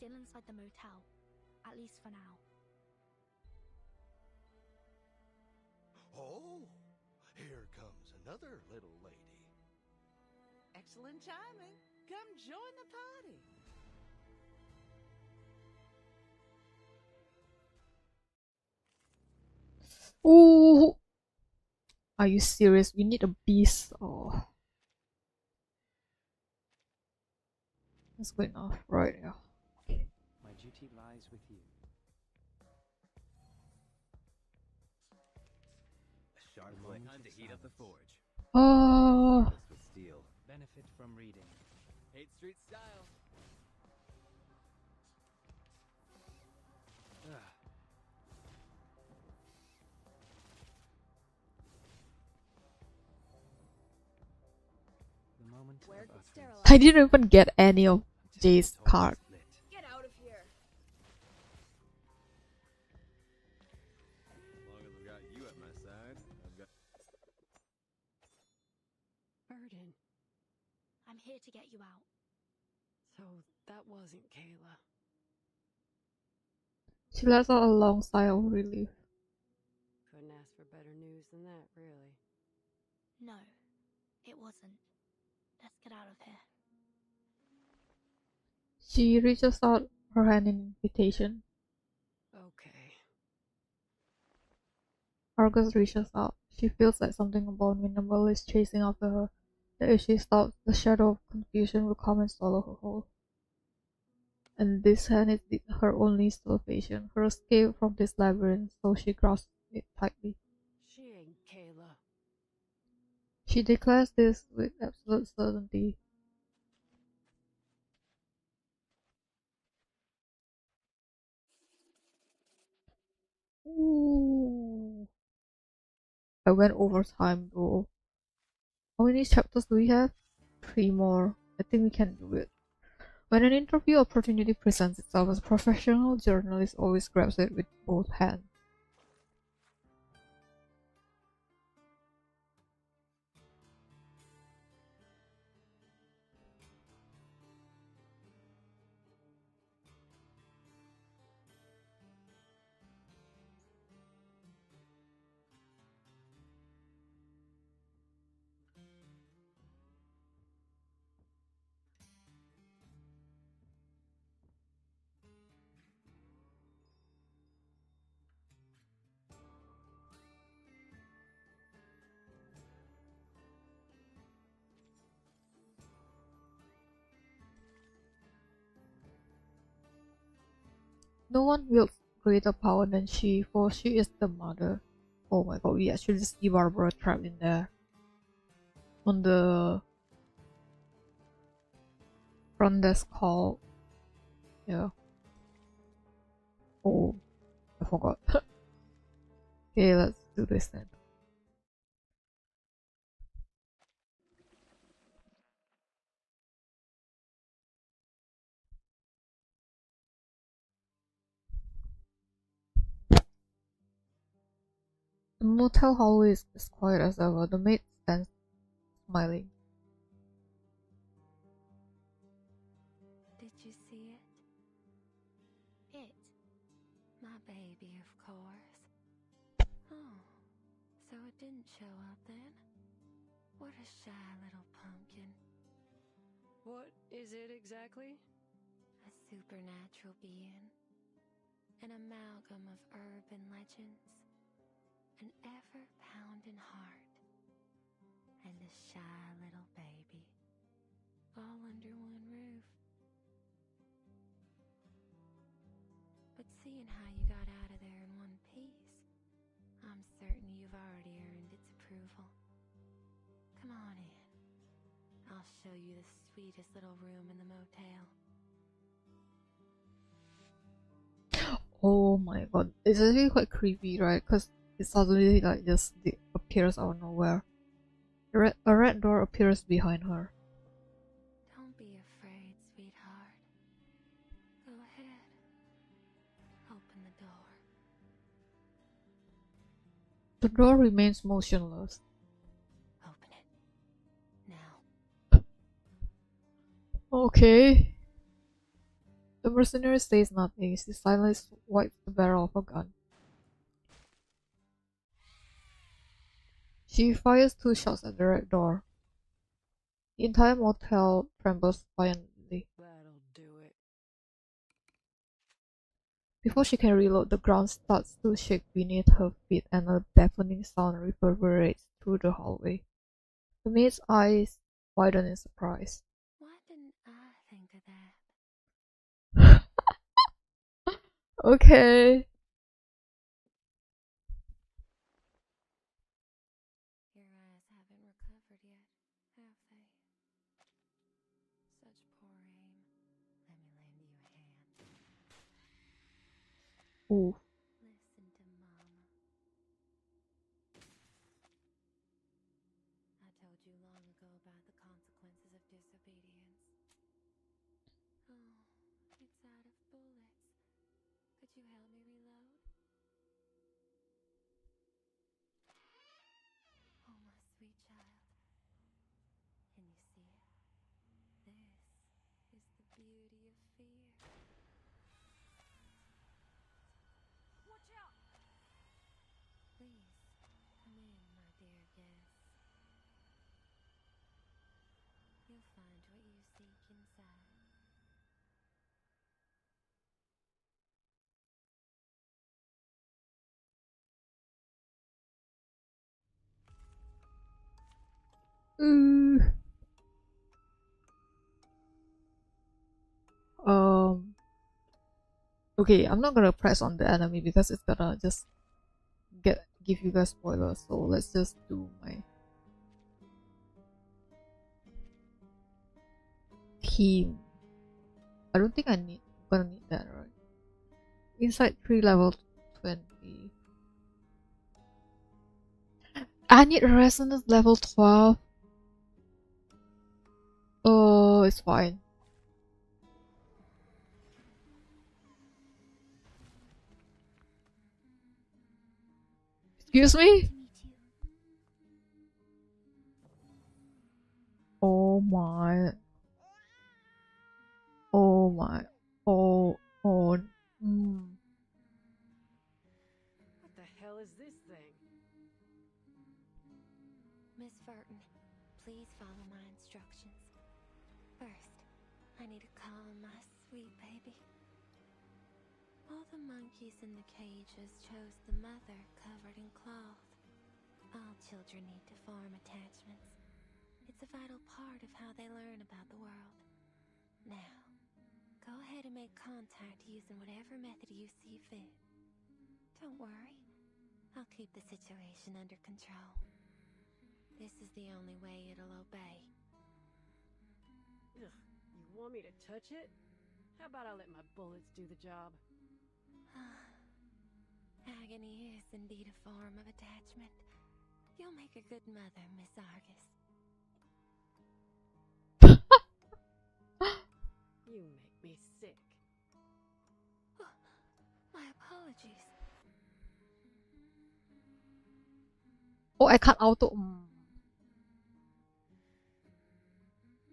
still inside the motel, at least for now. Oh, here comes another little lady. Excellent timing. Come join the party. Ooh! Are you serious? We need a beast. Oh. That's good enough. Right, yeah. My duty lies with you. A sharp blade. Time to heat up the forge. Oh. With steel. Benefit from reading. 8th Street style. The moment of utterance. I didn't even get any of Jay's card. Get out of here. As long as I've got you at my side, I've got. Burden. I'm here to get you out. So that wasn't Kayla. She lets out a long sigh of relief. Couldn't ask for better news than that, really. No, it wasn't. Let's get out of here. She reaches out her hand in invitation. Okay. Argus reaches out. She feels like something abominable is chasing after her. That if she stops, the shadow of confusion will come and swallow her whole. And this hand is her only salvation, her escape from this labyrinth, so she grasps it tightly. She ain't Kayla. She declares this with absolute certainty. Ooh. I went over time though. How many chapters do we have? 3 more. I think we can do it. When an interview opportunity presents itself, as a professional journalist always grabs it with both hands. No one wields greater power than she, for she is the mother. Oh my god, we actually see Barbara trapped in there. On the front desk call. Yeah. Oh, I forgot. Okay, let's do this then. The motel hallway is as quiet as ever. The maid stands smiling. Did you see it? It? My baby, of course. Oh, so it didn't show up then? What a shy little pumpkin. What is it exactly? A supernatural being. An amalgam of urban legends. An ever-pounding heart. And a shy little baby. All under one roof. But seeing how you got out of there in one piece, I'm certain you've already earned its approval. Come on in. I'll show you the sweetest little room in the motel. Oh my god, it's actually quite creepy, right? Because it suddenly like just appears out of nowhere. A red door appears behind her. Don't be afraid, sweetheart. Go ahead. Open the door. The door remains motionless. Open it. Now. Okay. The mercenary says nothing. She silently wipes the barrel of her gun. She fires 2 shots at the red door. The entire motel trembles violently. That'll do it. Before she can reload, the ground starts to shake beneath her feet and a deafening sound reverberates through the hallway. The maid's eyes widen in surprise. Why didn't I think of that? Okay. Your eyes haven't recovered yet, have they? Such poor aim. Let me lend you a hand. Ooh. Listen to Mama. I told you long ago about the consequences of disobedience. Oh, it's out of bullets. Could you help me reload? Oh, my sweet child. Can you see it? This is the beauty of fear. Watch out! Please, come in, my dear guest. You'll find what you seek inside. Ooh. Okay, I'm not gonna press on the enemy because it's gonna just give you guys spoilers. So let's just do my team. I don't think I'm gonna need that, right? Inside 3 level 20. I need a resonance level 12. Oh, it's fine. Excuse me? Oh my. Oh my. Oh. What the hell is this thing? Miss Verton, please follow my instructions. First, I need to calm my sweet baby. All the monkeys in the cages chose the mother covered in cloth. All children need to form attachments. It's a vital part of how they learn about the world. Now, go ahead and make contact using whatever method you see fit. Don't worry, I'll keep the situation under control. This is the only way it'll obey. Ugh, you want me to touch it? How about I let my bullets do the job? Agony is indeed a form of attachment. You'll make a good mother, Miss Argus. You make me sick. My apologies. Oh, I can't auto.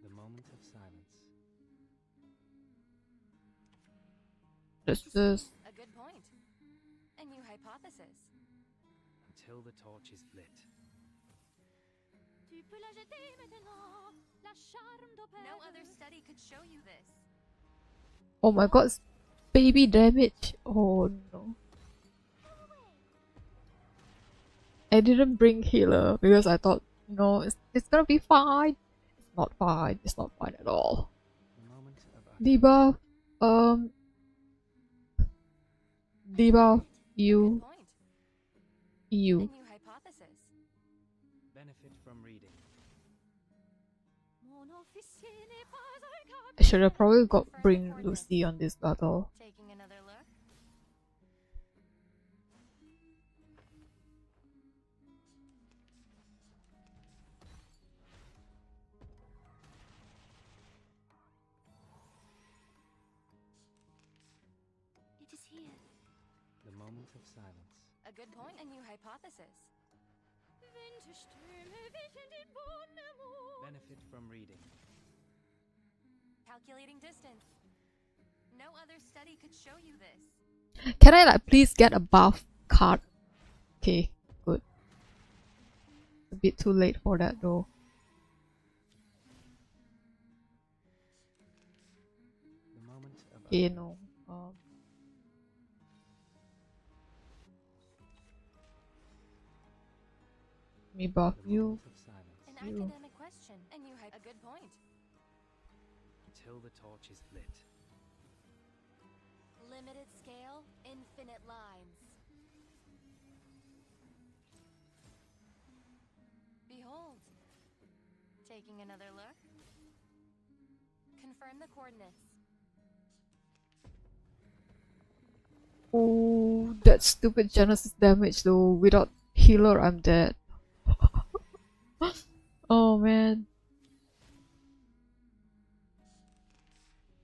The moment of silence. This. A good point. A new hypothesis. Until the torch is lit. No other study could show you this. Oh my god, baby damage. Oh no. I didn't bring healer because I thought, you know, it's gonna be fine. It's not fine. It's not fine at all. Debuff. Debuff. You. You. A new hypothesis. Benefit from reading. I should have probably bring Lucy on this battle. Taking another look. It is here. The moment of silence. A good point. A new hypothesis. Benefit from reading. Calculating distance. No other study could show you this. Can I like please get a buff card? Okay, good. A bit too late for that though. Okay, no. Me buff you. An academic question, and you had a good point. Till the torch is lit. Limited scale, infinite lines. Behold. Taking another look. Confirm the coordinates. Oh, that stupid Genesis damage though. Without healer, I'm dead. Oh man.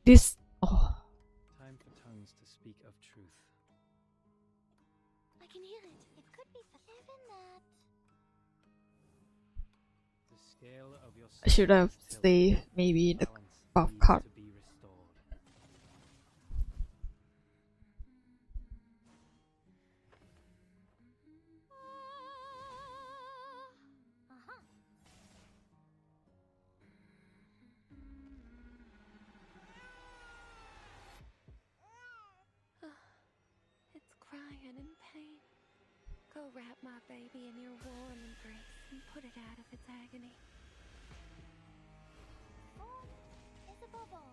This. Oh. Time for tongues to speak of truth. I can hear it. It could be even that. The scale of your I should have saved maybe the buff card. to be restored. It's crying in pain. Go wrap my baby in your warm embrace and put it out of its agony. It's a bubble.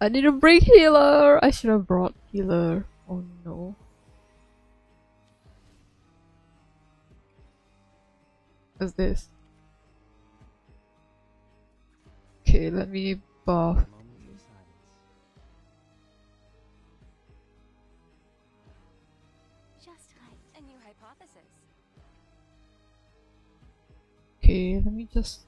I need to bring healer. I should have brought healer. Oh no. What's this? Okay, let me buff. Just right. A new hypothesis. Okay, let me just.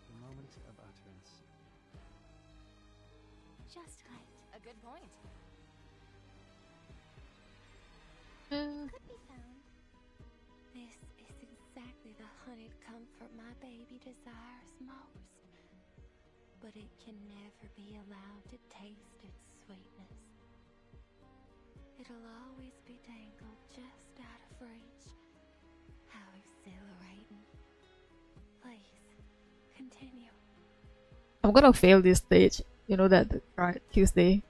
The moment of utterance. Just right. A good point. Could be found. This is exactly the honeyed comfort my baby desires most. But it can never be allowed to taste its sweetness. It'll always be dangled just out of reach. How exhilarating. Please, continue. I'm gonna fail this stage. You know that, right? Tuesday.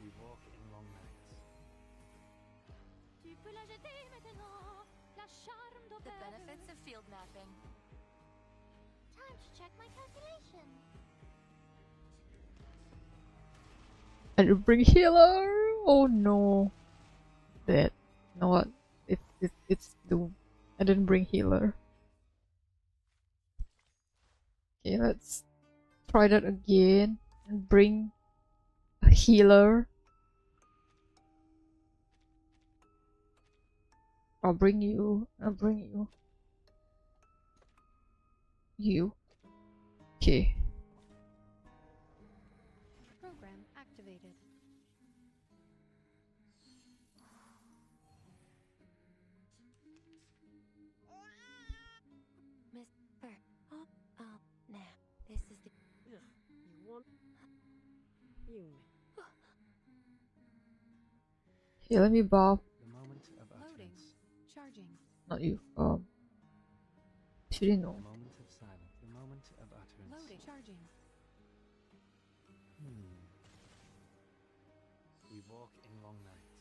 We walk in long nights. The benefits of field mapping. Time to check my calculation. I didn't bring healer. Oh no. That. You know what? It's doom. I didn't bring healer. Okay, let's try that again and bring a healer. I'll bring you. I'll bring you. You. Okay. Program activated. Mr. Oh, now, this is the... You want... You... Okay, let me buff. The moment of Loading. utterance. Charging. Not you. Shouldn't know. The moment of silence. The moment of utterance. Loading. Charging. We walk in long nights.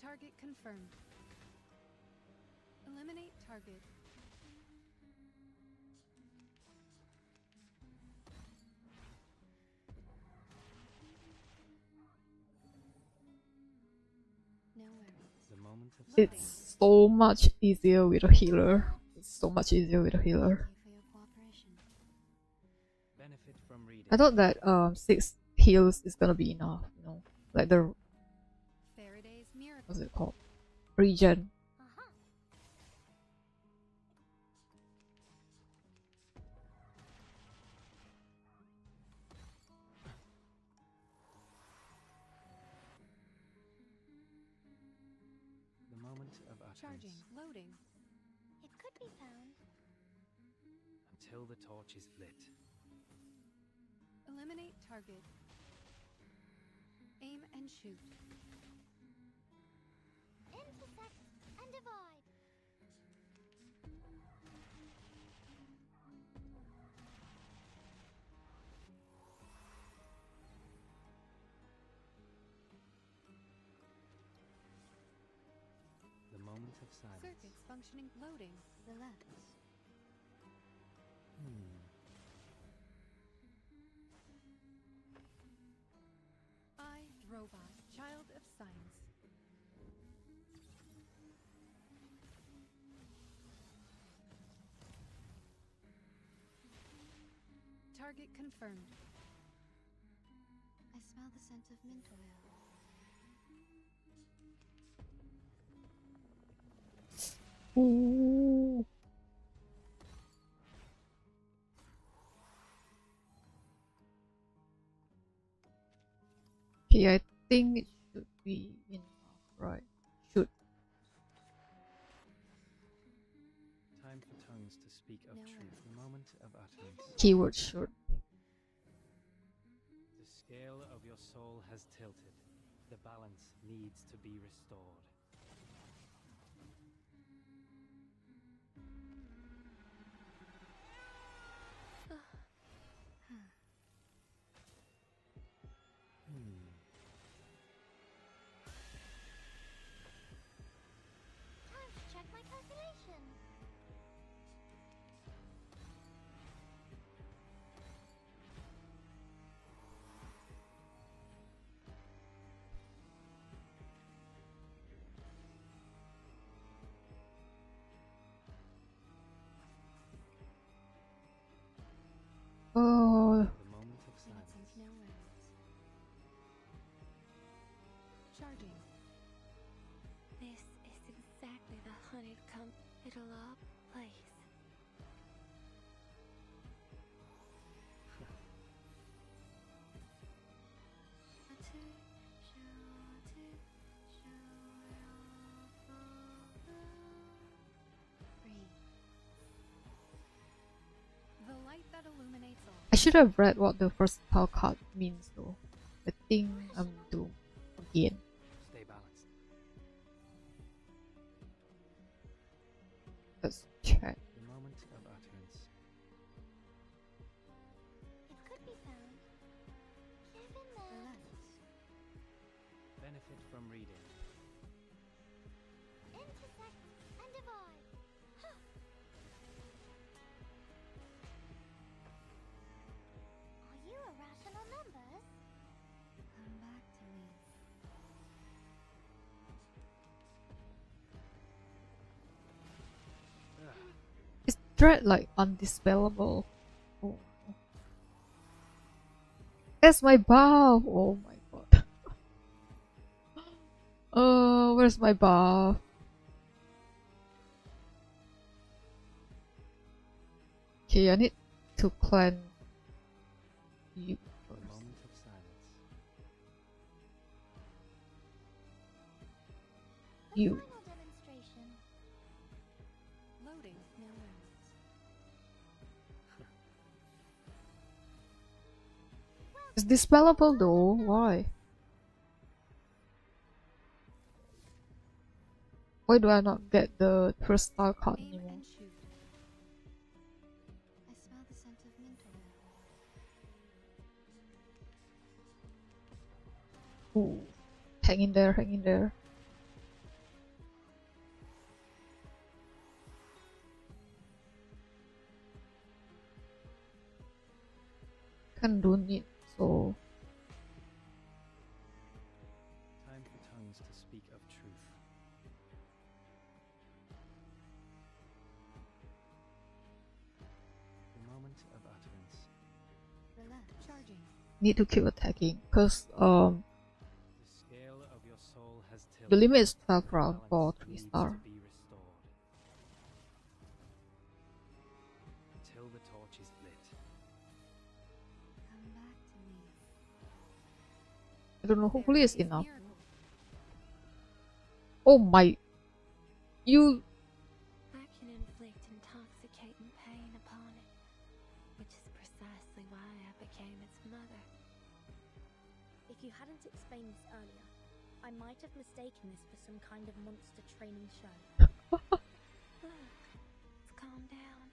Target confirmed. Eliminate target. No worries. The moment of It's so much easier with a healer. It's so much easier with a healer. For your cooperation. benefit from reading. I thought that 6 heals is gonna be enough, you know. Like the Faraday's miracle. what's it called? Regen. moment of utterance. Charging. Loading. It could be found. Until the torch is lit. Eliminate target. Aim and shoot. Intersect and divide. The moment of silence. Circuits functioning. Loading. Relax. I, Robot, Child of Science. Target confirmed. I smell the scent of mint oil. Ooh. Okay, I think it should be enough, right? Should. Time for tongues to speak of truth. The moment of utterance. Keyword should. The scale of your soul has tilted. The balance needs to be restored. Time to check my calculation. Oh. The moment of silence. Sentinel rounds. Charging. This is exactly the honeycomb it'll all place. The light that illuminates all. I should have read what the first tile card means though. I think I'm doomed again. Stay balanced. Let's check. The moment of utterance. It could be found. Given that. Benefit from reading. Intersect and divide. Huh. Are you irrational numbers? Come back to me. Is dread like undispellable? Oh. That's my buff! Oh my god. Where's my buff? Okay, I need to cleanse you The first. moment of silence. You. Final demonstration. Loading. No rounds. It's dispellable though, why? Why do I not get the first star card Aim anymore? and shoot. I smell the scent of mint oil. Ooh. Hang in there, hang in there. Can do it, so Time for tongues to speak of truth. The moment of utterance. Relax. Charging. need to keep attacking because The scale of your soul has tilted. the limit is 12 round Balance for 3 needs star. to be restored. Until the torch is lit. Come back to me. I don't know, hopefully it's There is enough. miracle. Oh my, You. I can inflict intoxicating pain upon it, which is precisely why I became its mother. If you hadn't explained this earlier, I might have mistaken this for some kind of monster training show. Look, it's calmed down.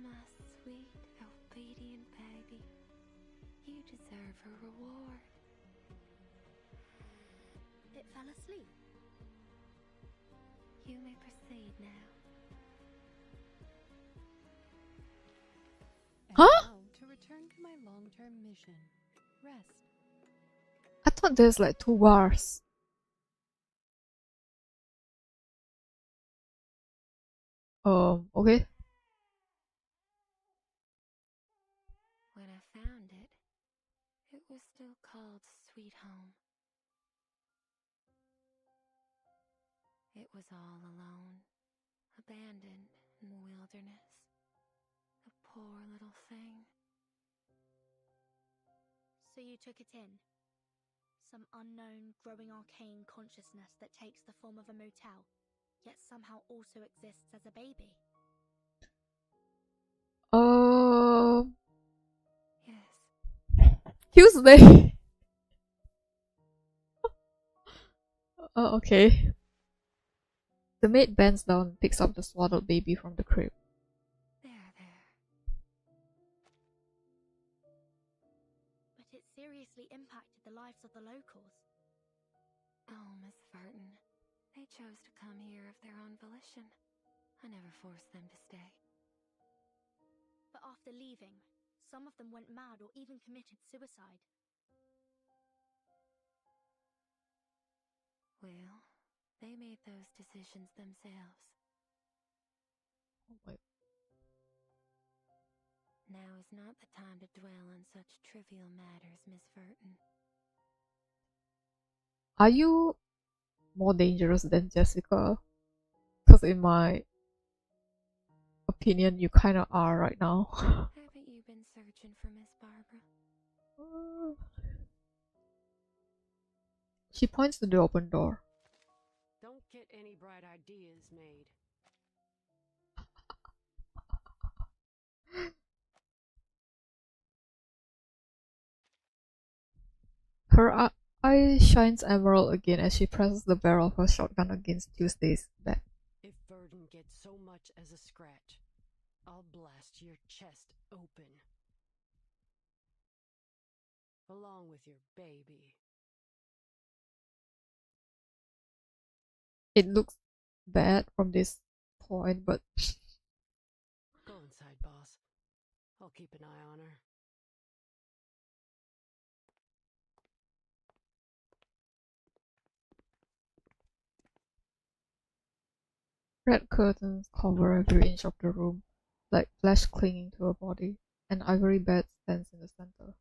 My sweet, obedient baby. You deserve a reward. It fell asleep. You may proceed now. And Huh? now to return to my long-term mission. Rest. I thought there's like 2 bars. Okay. When I found it, it was still called Sweet Home. It was all alone, abandoned in the wilderness. The poor little thing. So you took it in? Some unknown, growing arcane consciousness that takes the form of a motel, yet somehow also exists as a baby? Yes. Tuesday. Okay. The maid bends down and picks up the swaddled baby from the crib. There. But it seriously impacted the lives of the locals. Oh, Miss Verton. They chose to come here of their own volition. I never forced them to stay. But after leaving, some of them went mad or even committed suicide. Well, they made those decisions themselves. Oh my. Now is not the time to dwell on such trivial matters, Miss Verton. Are you more dangerous than Jessica? Because in my opinion, you kind of are right now. Haven't you been searching for Miss Barbara? She points to the open door. Don't get any bright ideas made. Her eye shines emerald again as she presses the barrel of her shotgun against Tuesday's back. If Verdon gets so much as a scratch, I'll blast your chest open. Along with your baby. It looks bad from this point, but Go inside, boss. I'll keep an eye on her. red curtains cover every inch of the room, like flesh clinging to her body. An ivory bed stands in the center.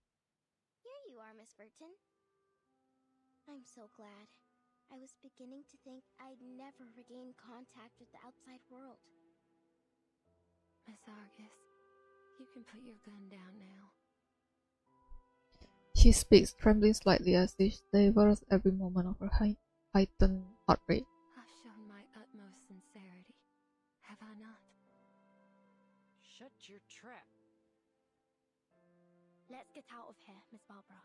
Here you are, Miss Verton. I'm so glad. I was beginning to think I'd never regain contact with the outside world. Miss Argus, you can put your gun down now. She speaks, trembling slightly as she savors every moment of her heightened heart rate. I've shown my utmost sincerity, have I not? Shut your trap. Let's get out of here, Miss Barbara.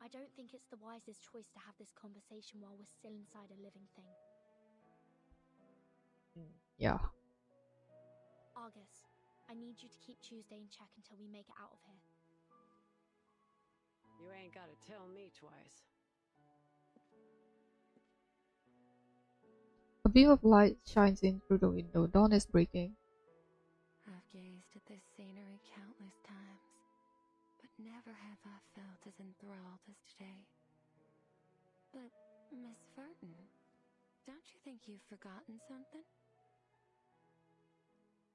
I don't think it's the wisest choice to have this conversation while we're still inside a living thing. Yeah. Argus, I need you to keep Tuesday in check until we make it out of here. You ain't gotta tell me twice. A beam of light shines in through the window. Dawn is breaking. I've gazed at this scenery countless times, but never have I felt as enthralled as today. But, Miss Verton, don't you think you've forgotten something?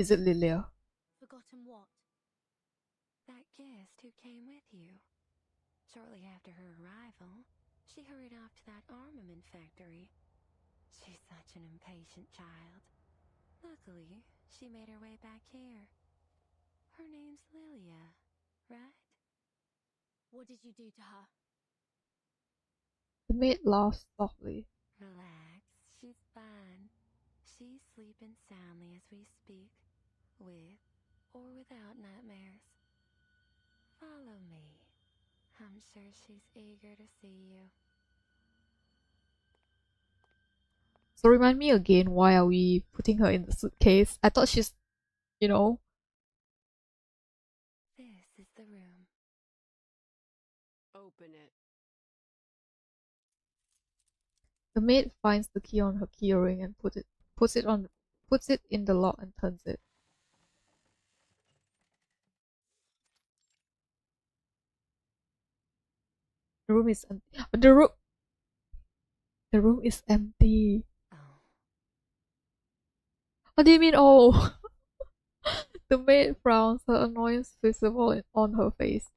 Is it Lilia? Forgotten what? That guest who came with you. Shortly after her arrival, she hurried off to that armament factory. She's such an impatient child. Luckily, she made her way back here. Her name's Lilia, right? What did you do to her? The maid laughs softly. Relax, she's fine. She's sleeping soundly as we speak, with or without nightmares. Follow me. I'm sure she's eager to see you. So remind me again, why are we putting her in the suitcase? I thought she's, you know. This is the room. Open it. The maid finds the key on her keyring and puts it in the lock and turns it. The room is empty. The room is empty. What do you mean, oh? The maid frowns, her annoyance visible on her face.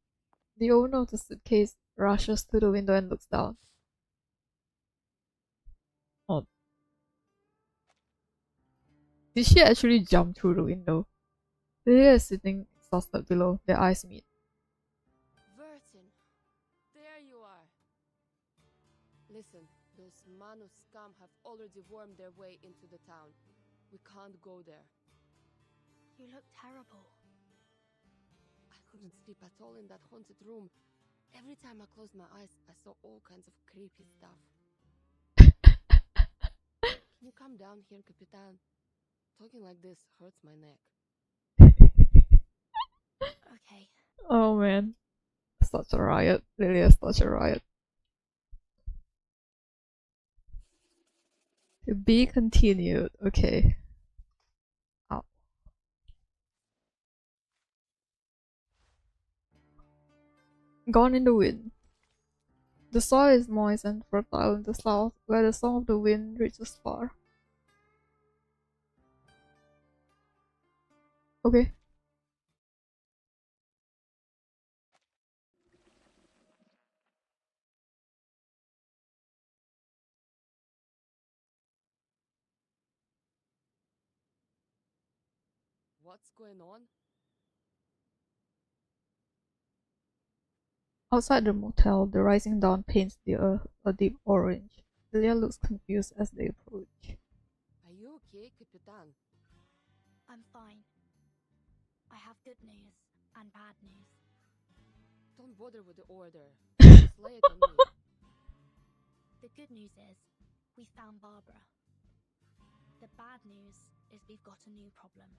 The owner of the suitcase rushes to the window and looks down. Oh. Did she actually jump through the window? Lydia is sitting exhausted below. Their eyes meet. Vertin, there you are. Listen, those Manu scum have already wormed their way into the town. We can't go there. You look terrible. I couldn't sleep at all in that haunted room. Every time I closed my eyes, I saw all kinds of creepy stuff. Can you come down here, Capitan? Talking like this hurts my neck. Okay. Oh man. Such a riot. Really is such a riot. To be continued. Okay. Ow. Gone in the wind. The soil is moist and fertile in the south, where the song of the wind reaches far. Okay. What's going on? Outside the motel, the rising dawn paints the earth a deep orange. Lilia looks confused as they approach. Are you okay, Capitan? I'm fine. I have good news and bad news. Don't bother with the order. Just lay it on me. The good news is, we found Barbara. The bad news is we've got a new problem.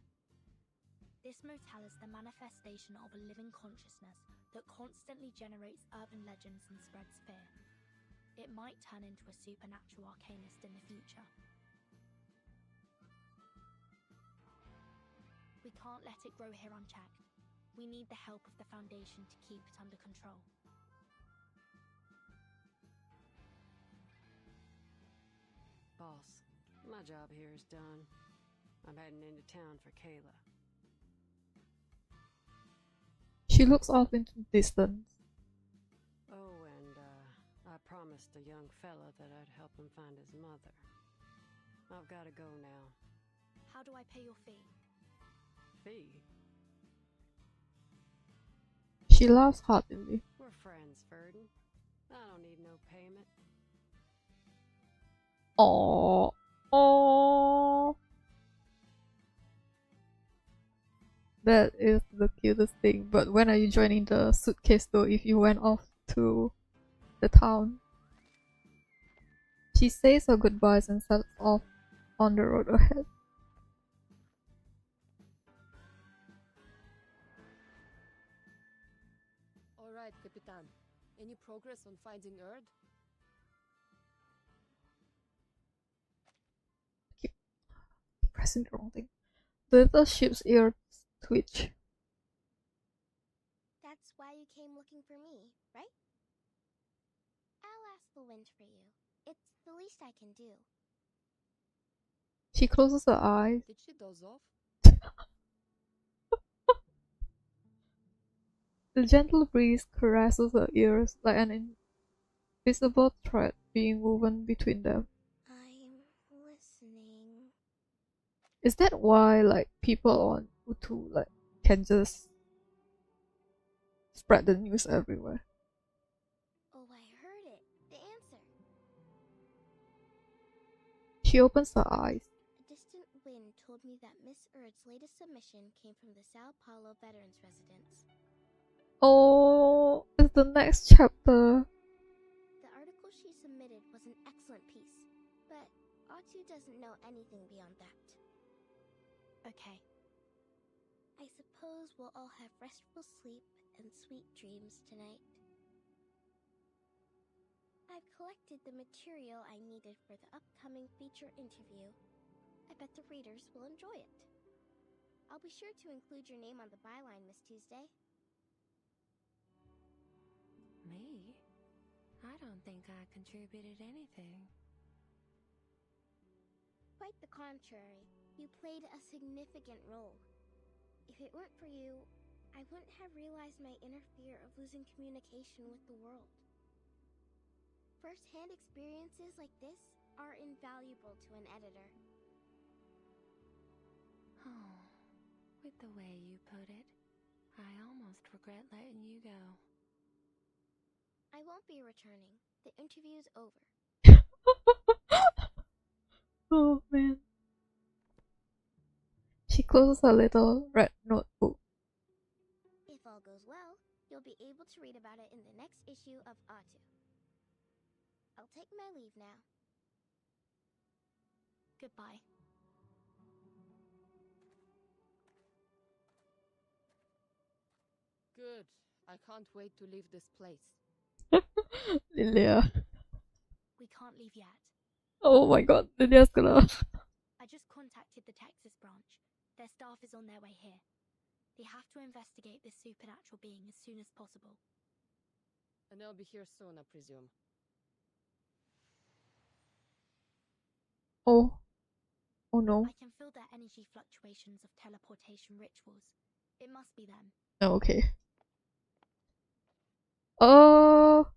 This motel is the manifestation of a living consciousness that constantly generates urban legends and spreads fear. It might turn into a supernatural arcanist in the future. We can't let it grow here unchecked. We need the help of the Foundation to keep it under control. Boss, my job here is done. I'm heading into town for Kayla. She looks off into the distance. Oh, and I promised a young fella that I'd help him find his mother. I've got to go now. How do I pay your fee? Fee? She laughs heartily. We're friends, Verdon. I don't need no payment. Aww. Aww. That is the cutest thing. But when are you joining the suitcase though if you went off to the town? She says her goodbyes and sets off on the road ahead. Alright, Capitan. Any progress on finding Erd? Keep pressing the wrong thing. The little ship's ears twitch. That's why you came looking for me, right? I'll ask the wind for you. It's the least I can do. She closes her eyes. Did she doze off? The gentle breeze caresses her ears like an invisible thread being woven between them. I'm listening. Is that why like people on Utu like can just spread the news everywhere? Oh, I heard it. The answer. She opens her eyes. A distant wind told me that Miss Erd's latest submission came from the Sao Paulo Veterans Residence. Oh, it's the next chapter. The article she submitted was an excellent piece, but Atu doesn't know anything beyond that. Okay. I suppose we'll all have restful sleep and sweet dreams tonight. I've collected the material I needed for the upcoming feature interview. I bet the readers will enjoy it. I'll be sure to include your name on the byline, Miss Tuesday. Me? I don't think I contributed anything. Quite the contrary. You played a significant role. If it weren't for you, I wouldn't have realized my inner fear of losing communication with the world. First-hand experiences like this are invaluable to an editor. Oh, with the way you put it, I almost regret letting you go. I won't be returning. The interview's over. Oh man. She closes her little red notebook. If all goes well, you'll be able to read about it in the next issue of Atu. I'll take my leave now. Goodbye. Good. I can't wait to leave this place. Lilia. We can't leave yet. Oh my god, Lilia's gonna. I just contacted the Texas branch. Their staff is on their way here. They have to investigate this supernatural being as soon as possible. And they'll be here soon, I presume. Oh. Oh no. I can feel their energy fluctuations of teleportation rituals. It must be them. Oh, okay. Oh.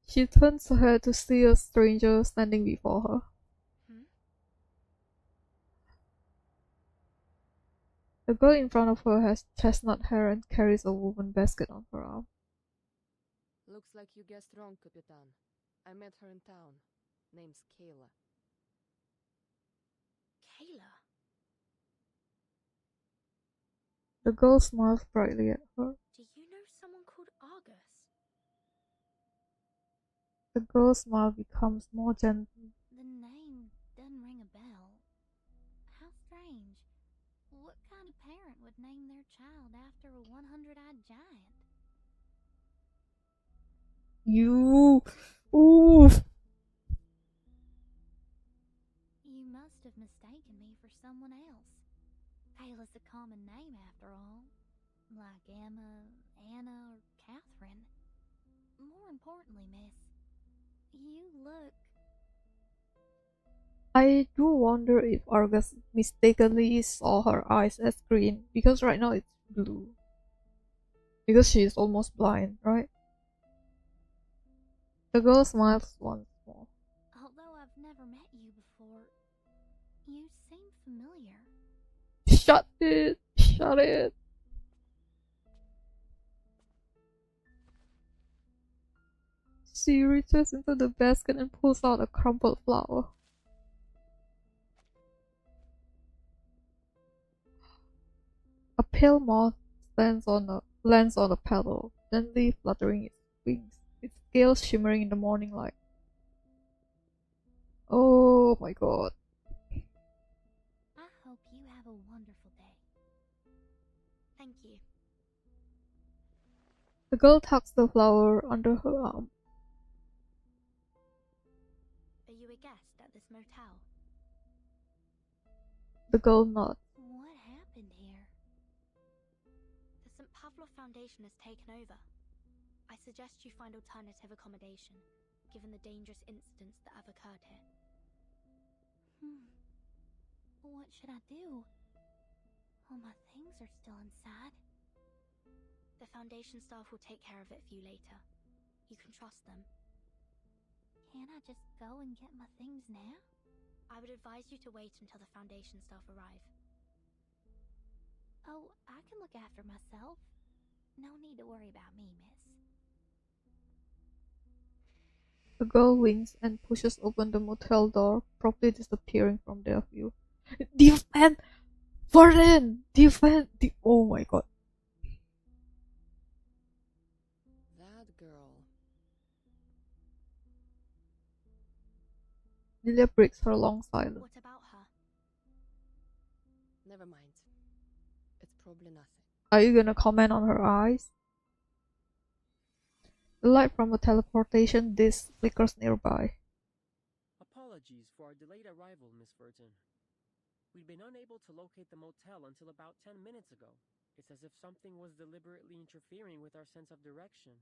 She turns her head to see a stranger standing before her. The girl in front of her has chestnut hair and carries a woven basket on her arm. Looks like you guessed wrong, Capitan. I met her in town. Name's Kayla. Kayla? The girl smiles brightly at her. Do you know someone called Argus? The girl's smile becomes more gentle. The name doesn't ring a bell. How strange. What kind of parent would name their child after a 100-eyed giant? You. Ooh. You must have mistaken me for someone else. Kayla's a common name after all. Like Emma, Anna, or Catherine. More importantly, miss, you look... I do wonder if Argus mistakenly saw her eyes as green, because right now it's blue. Because she is almost blind, right? The girl smiles once more. Although I've never met you before, you seem familiar. Shut it! Shut it! She reaches into the basket and pulls out a crumpled flower. A pale moth lands on a petal, gently fluttering its wings, its scales shimmering in the morning light. Oh my god. I hope you have a wonderful day. Thank you. The girl tucks the flower under her arm. Are you a guest at this motel? The girl nods. What happened here? The St. Pavlov Foundation has taken over. I suggest you find alternative accommodation, given the dangerous incidents that have occurred here. What should I do? All my things are still inside. The Foundation staff will take care of it for you later. You can trust them. Can't I just go and get my things now? I would advise you to wait until the Foundation staff arrive. Oh, I can look after myself. No need to worry about me, miss. The girl winks and pushes open the motel door, promptly disappearing from their view. Defend! Vernon! Defend! Oh my god. That girl. Lilia breaks her long silence. What about her? Never mind. It's probably nothing. Are you gonna comment on her eyes? The light from a teleportation disc flickers nearby. Apologies for our delayed arrival, Miss Burton. We'd been unable to locate the motel until about 10 minutes ago. It's as if something was deliberately interfering with our sense of direction.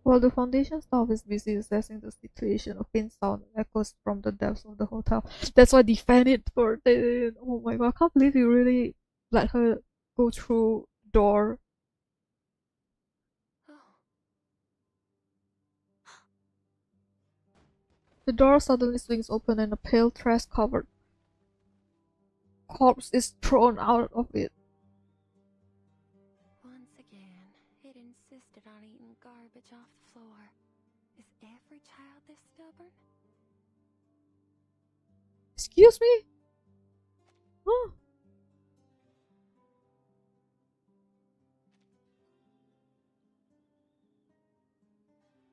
While the Foundation staff is busy assessing the situation, a faint sound echoes from the depths of the hotel. That's why defend it for the... Oh my god, I can't believe you really let her go through door. The door suddenly swings open and a pale trash-covered corpse is thrown out of it. Once again, it insisted on eating garbage off the floor. Is every child this stubborn? Excuse me? Huh?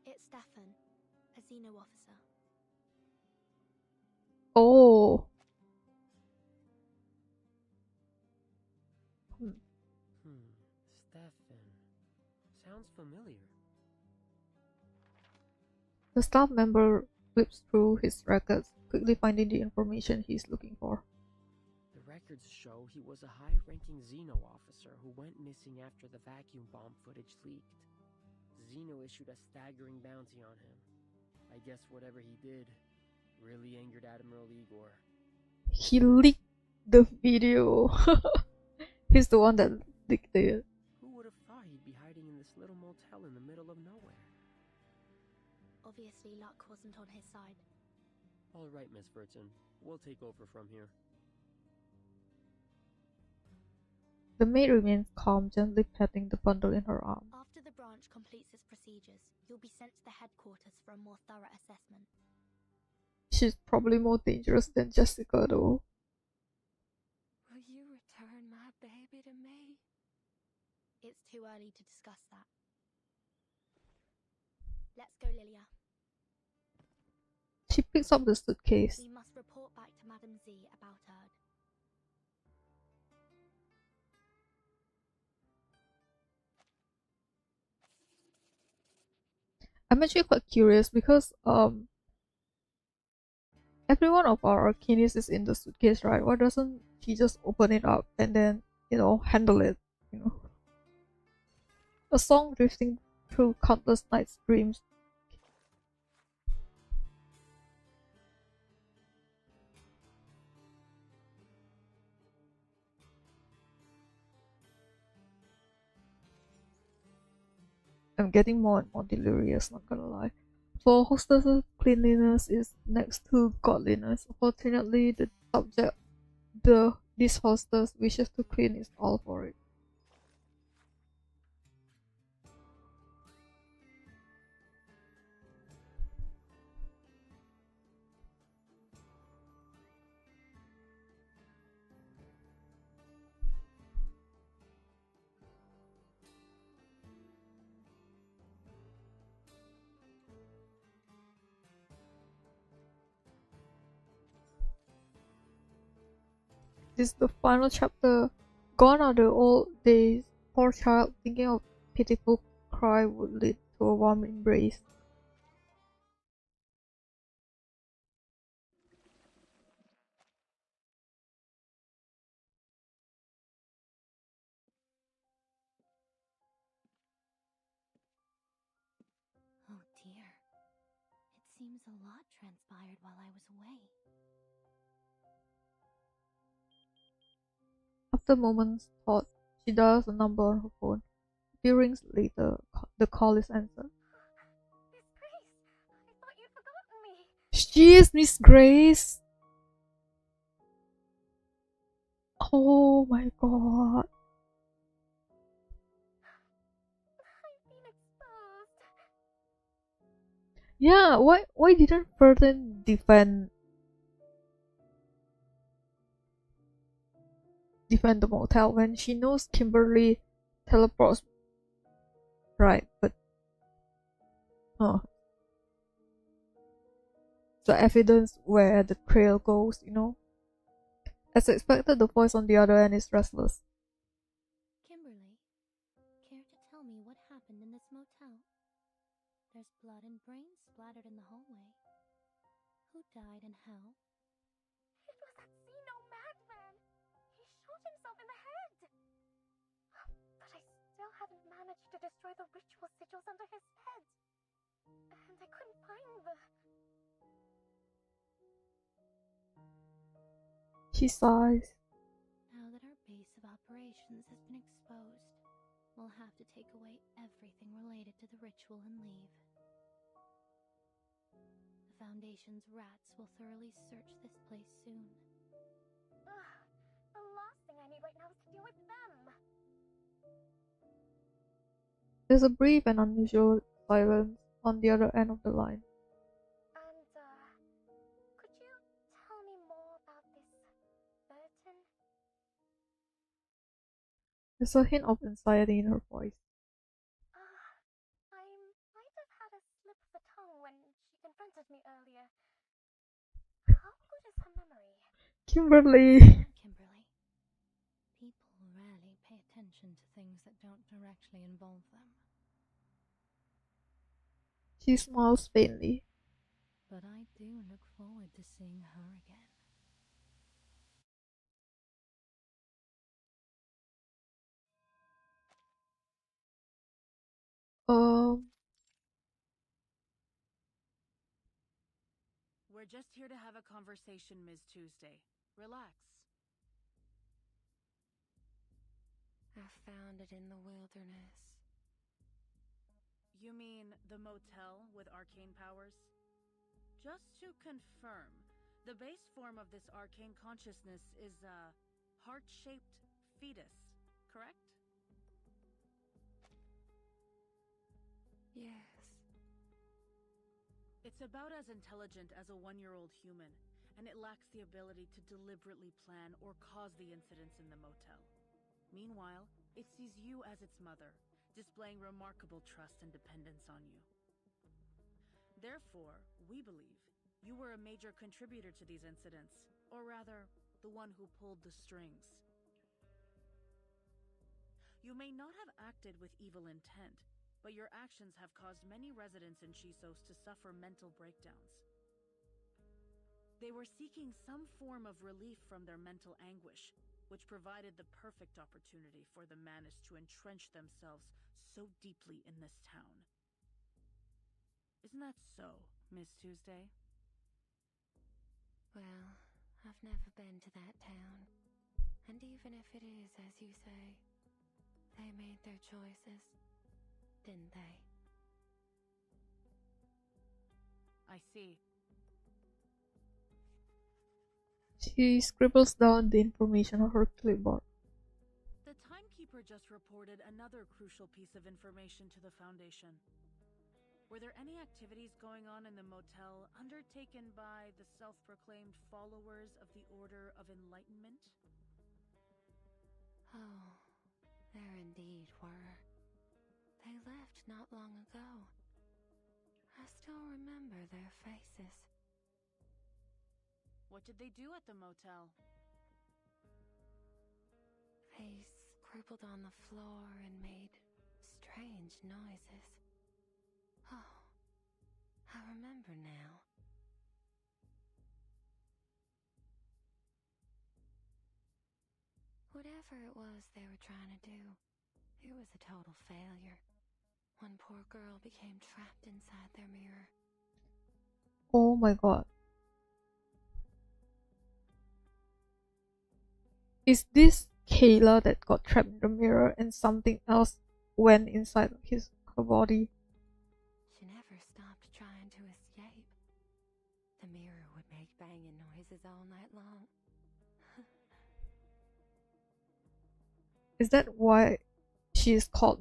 It's Stefan, a Xeno officer. Oh. Stefan. Sounds familiar. The staff member flips through his records, quickly finding the information he's looking for. The records show he was a high-ranking Xeno officer who went missing after the vacuum bomb footage leaked. Xeno issued a staggering bounty on him. I guess whatever he did really angered Admiral Igor. He leaked the video. He's the one that leaked it. Who would have thought he'd be hiding in this little motel in the middle of nowhere? Obviously, luck wasn't on his side. All right, Miss Burton. We'll take over from here. The maid remains calm, gently patting the bundle in her arm. After the branch completes its procedures, you'll be sent to the headquarters for a more thorough assessment. She's probably more dangerous than Jessica, though. Will you return my baby to me? It's too early to discuss that. Let's go, Lilia. She picks up the suitcase. We must report back to Madame Z about Erd. I'm actually quite curious because every one of our Arcanis is in the suitcase, right? Why doesn't she just open it up and then, handle it, A song drifting through countless nights' dreams. I'm getting more and more delirious, not gonna lie. For hostesses, cleanliness is next to godliness. Fortunately, this hostess wishes to clean is all for it. This is the final chapter. Gone are the old days. Poor child, thinking of pitiful cry would lead to a warm embrace. Oh dear. It seems a lot transpired while I was away. After a moment's thought, she dials a number on her phone. A few rings later, the call is answered. Miss Grace, I thought you'd forgotten me. She is Miss Grace! Oh my god. I've been exposed. Yeah, why didn't Burton defend the motel when she knows Kimberly teleports, right? But oh, the evidence where the trail goes, you know. As expected, the voice on the other end is restless. Kimberly, care to tell me what happened in this motel? There's blood and brains splattered in the hallway. Who died and how? It was that Zeno madman! He shot himself in the head! But I still haven't managed to destroy the ritual sigils under his head. And I couldn't find the... She sighs. Now that our base of operations has been exposed, we'll have to take away everything related to the ritual and leave. The Foundation's rats will thoroughly search this place soon. The last thing I need right now is to deal with them! There's a brief and unusual silence on the other end of the line. And, could you tell me more about this Burton? There's a hint of anxiety in her voice. I might have had a slip of the tongue when she confronted me earlier. How good is her memory? Kimberly! Kimberly, people rarely pay attention to things that don't directly involve them. She smiles faintly. But I do look forward to seeing her again. We're just here to have a conversation, Ms. Tuesday. Relax. I found it in the wilderness. You mean the motel with arcane powers? Just to confirm, the base form of this arcane consciousness is a heart-shaped fetus, correct? Yes. It's about as intelligent as a one-year-old human, and it lacks the ability to deliberately plan or cause the incidents in the motel. Meanwhile, it sees you as its mother, displaying remarkable trust and dependence on you. Therefore, we believe you were a major contributor to these incidents, or rather, the one who pulled the strings. You may not have acted with evil intent, but your actions have caused many residents in Chisos to suffer mental breakdowns. They were seeking some form of relief from their mental anguish, which provided the perfect opportunity for the Manus to entrench themselves so deeply in this town. Isn't that so, Miss Tuesday? Well, I've never been to that town. And even if it is, as you say, they made their choices, didn't they? I see. She scribbles down the information on her clipboard. The timekeeper just reported another crucial piece of information to the Foundation. Were there any activities going on in the motel undertaken by the self-proclaimed followers of the Order of Enlightenment? Oh, there indeed were. They left not long ago. I still remember their faces. What did they do at the motel? They scribbled on the floor and made strange noises. Oh, I remember now. Whatever it was they were trying to do, it was a total failure. One poor girl became trapped inside their mirror. Oh my god. Is this Kayla that got trapped in the mirror and something else went inside her body? She never stopped trying to escape. The mirror would make banging noises all night long. Is that why she is called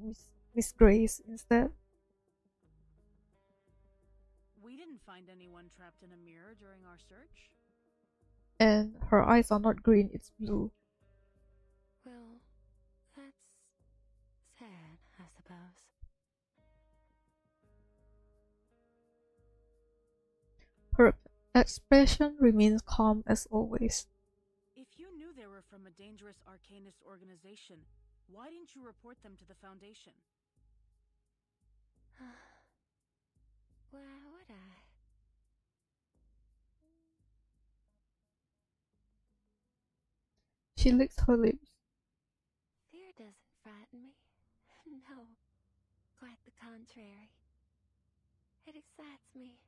Miss Grace instead? We didn't find anyone trapped in a mirror during our search. And her eyes are not green, it's blue. Well, that's sad, I suppose. Her expression remains calm as always. If you knew they were from a dangerous arcanist organization, why didn't you report them to the Foundation? Why would I? She licks her lips. Fear doesn't frighten me. No, quite the contrary. It excites me.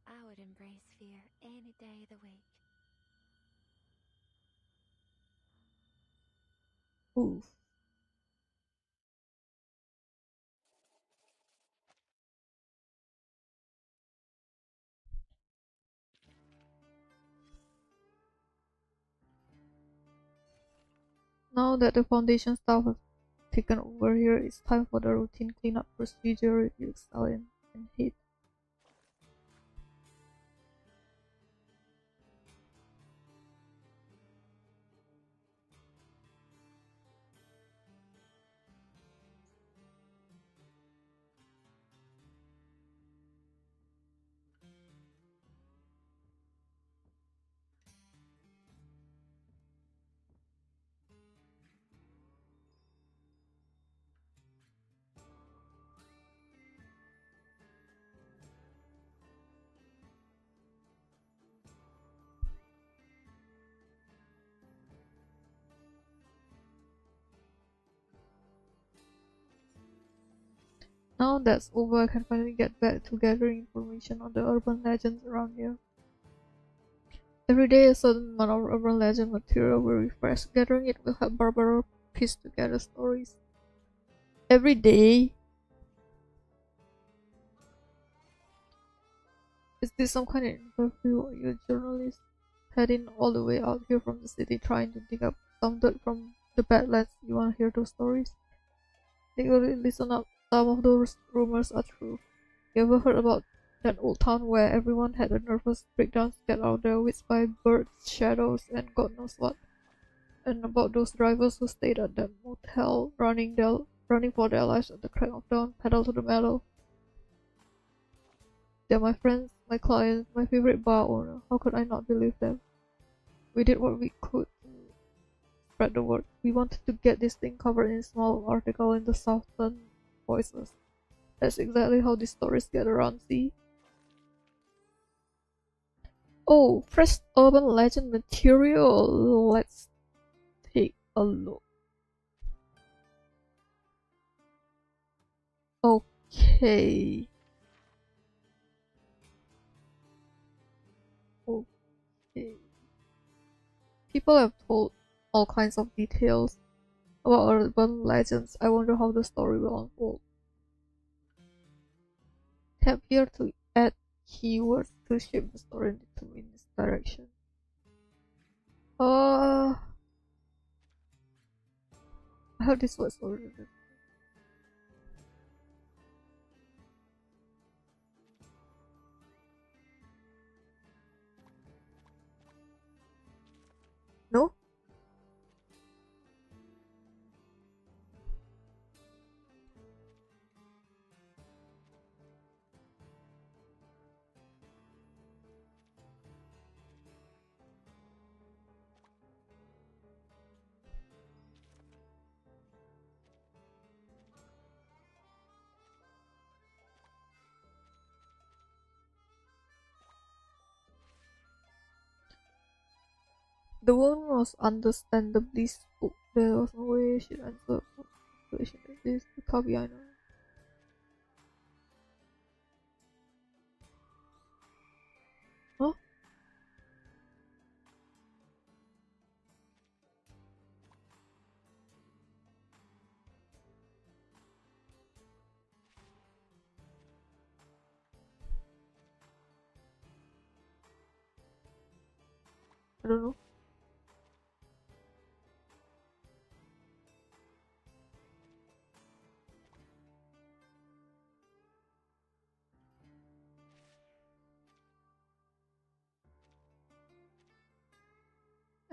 I would embrace fear any day of the week. Oof. Now that the Foundation staff have taken over here, it's time for the routine cleanup procedure with Yuxalin and Heat. Now that's over, I can finally get back to gathering information on the urban legends around here. Every day a certain amount of urban legend material will refresh. Gathering it will help Barbara piece together stories. Every day? Is this some kind of interview? Are you a journalist? Heading all the way out here from the city trying to dig up some dirt from the Badlands. You wanna hear those stories? Listen up. Some of those rumors are true. You ever heard about that old town where everyone had a nervous breakdown scared out of their wits by birds, shadows, and God knows what? And about those drivers who stayed at that motel, running for their lives at the crack of dawn, pedal to the metal. They're my friends, my clients, my favorite bar owner. How could I not believe them? We did what we could to spread the word. We wanted to get this thing covered in a small article in the Southern Voices. That's exactly how these stories get around, see? Oh, fresh urban legend material. Let's take a look. Okay. Okay. People have told all kinds of details about urban legends. I wonder how the story will unfold. Tap here to add keywords to shape the story in this direction. I have this was already. No? The woman was understandably spooked. There was no way she'd answer a situation like this. The copy I know. Huh? I don't know.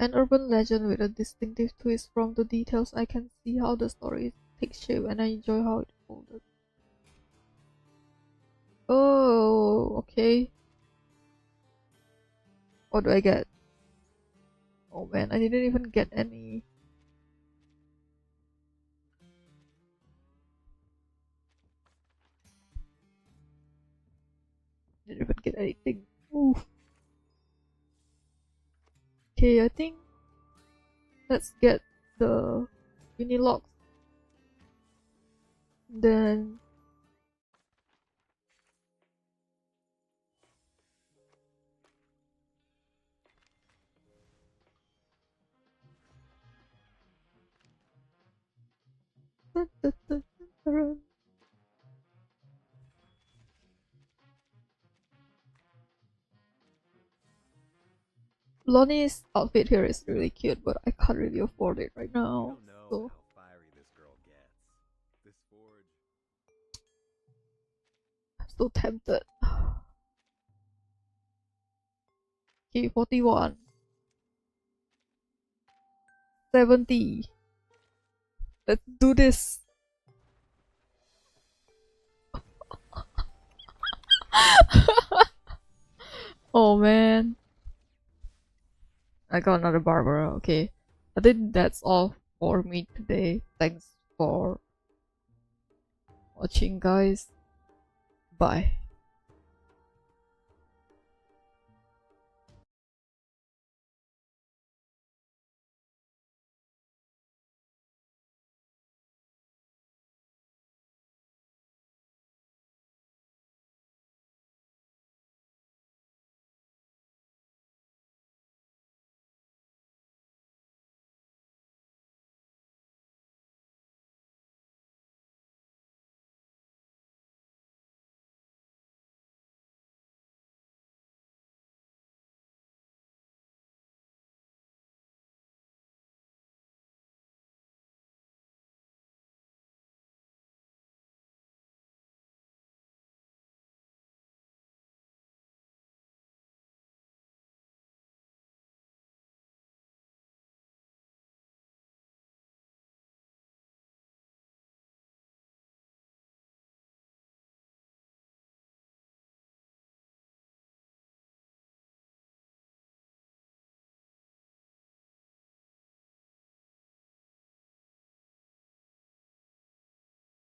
An urban legend with a distinctive twist. From the details, I can see how the story takes shape, and I enjoy how it unfolded. Oh, okay. What do I get? Oh man, I didn't even get any. Didn't even get anything. Oof. Okay, I think let's get the Unilocks. Then Lonnie's outfit here is really cute, but I can't really afford it right now. So I'm so tempted. Okay, 41. 70. Let's do this. Oh man. I got another Barbara. Okay. I think that's all for me today. Thanks for watching, guys. Bye.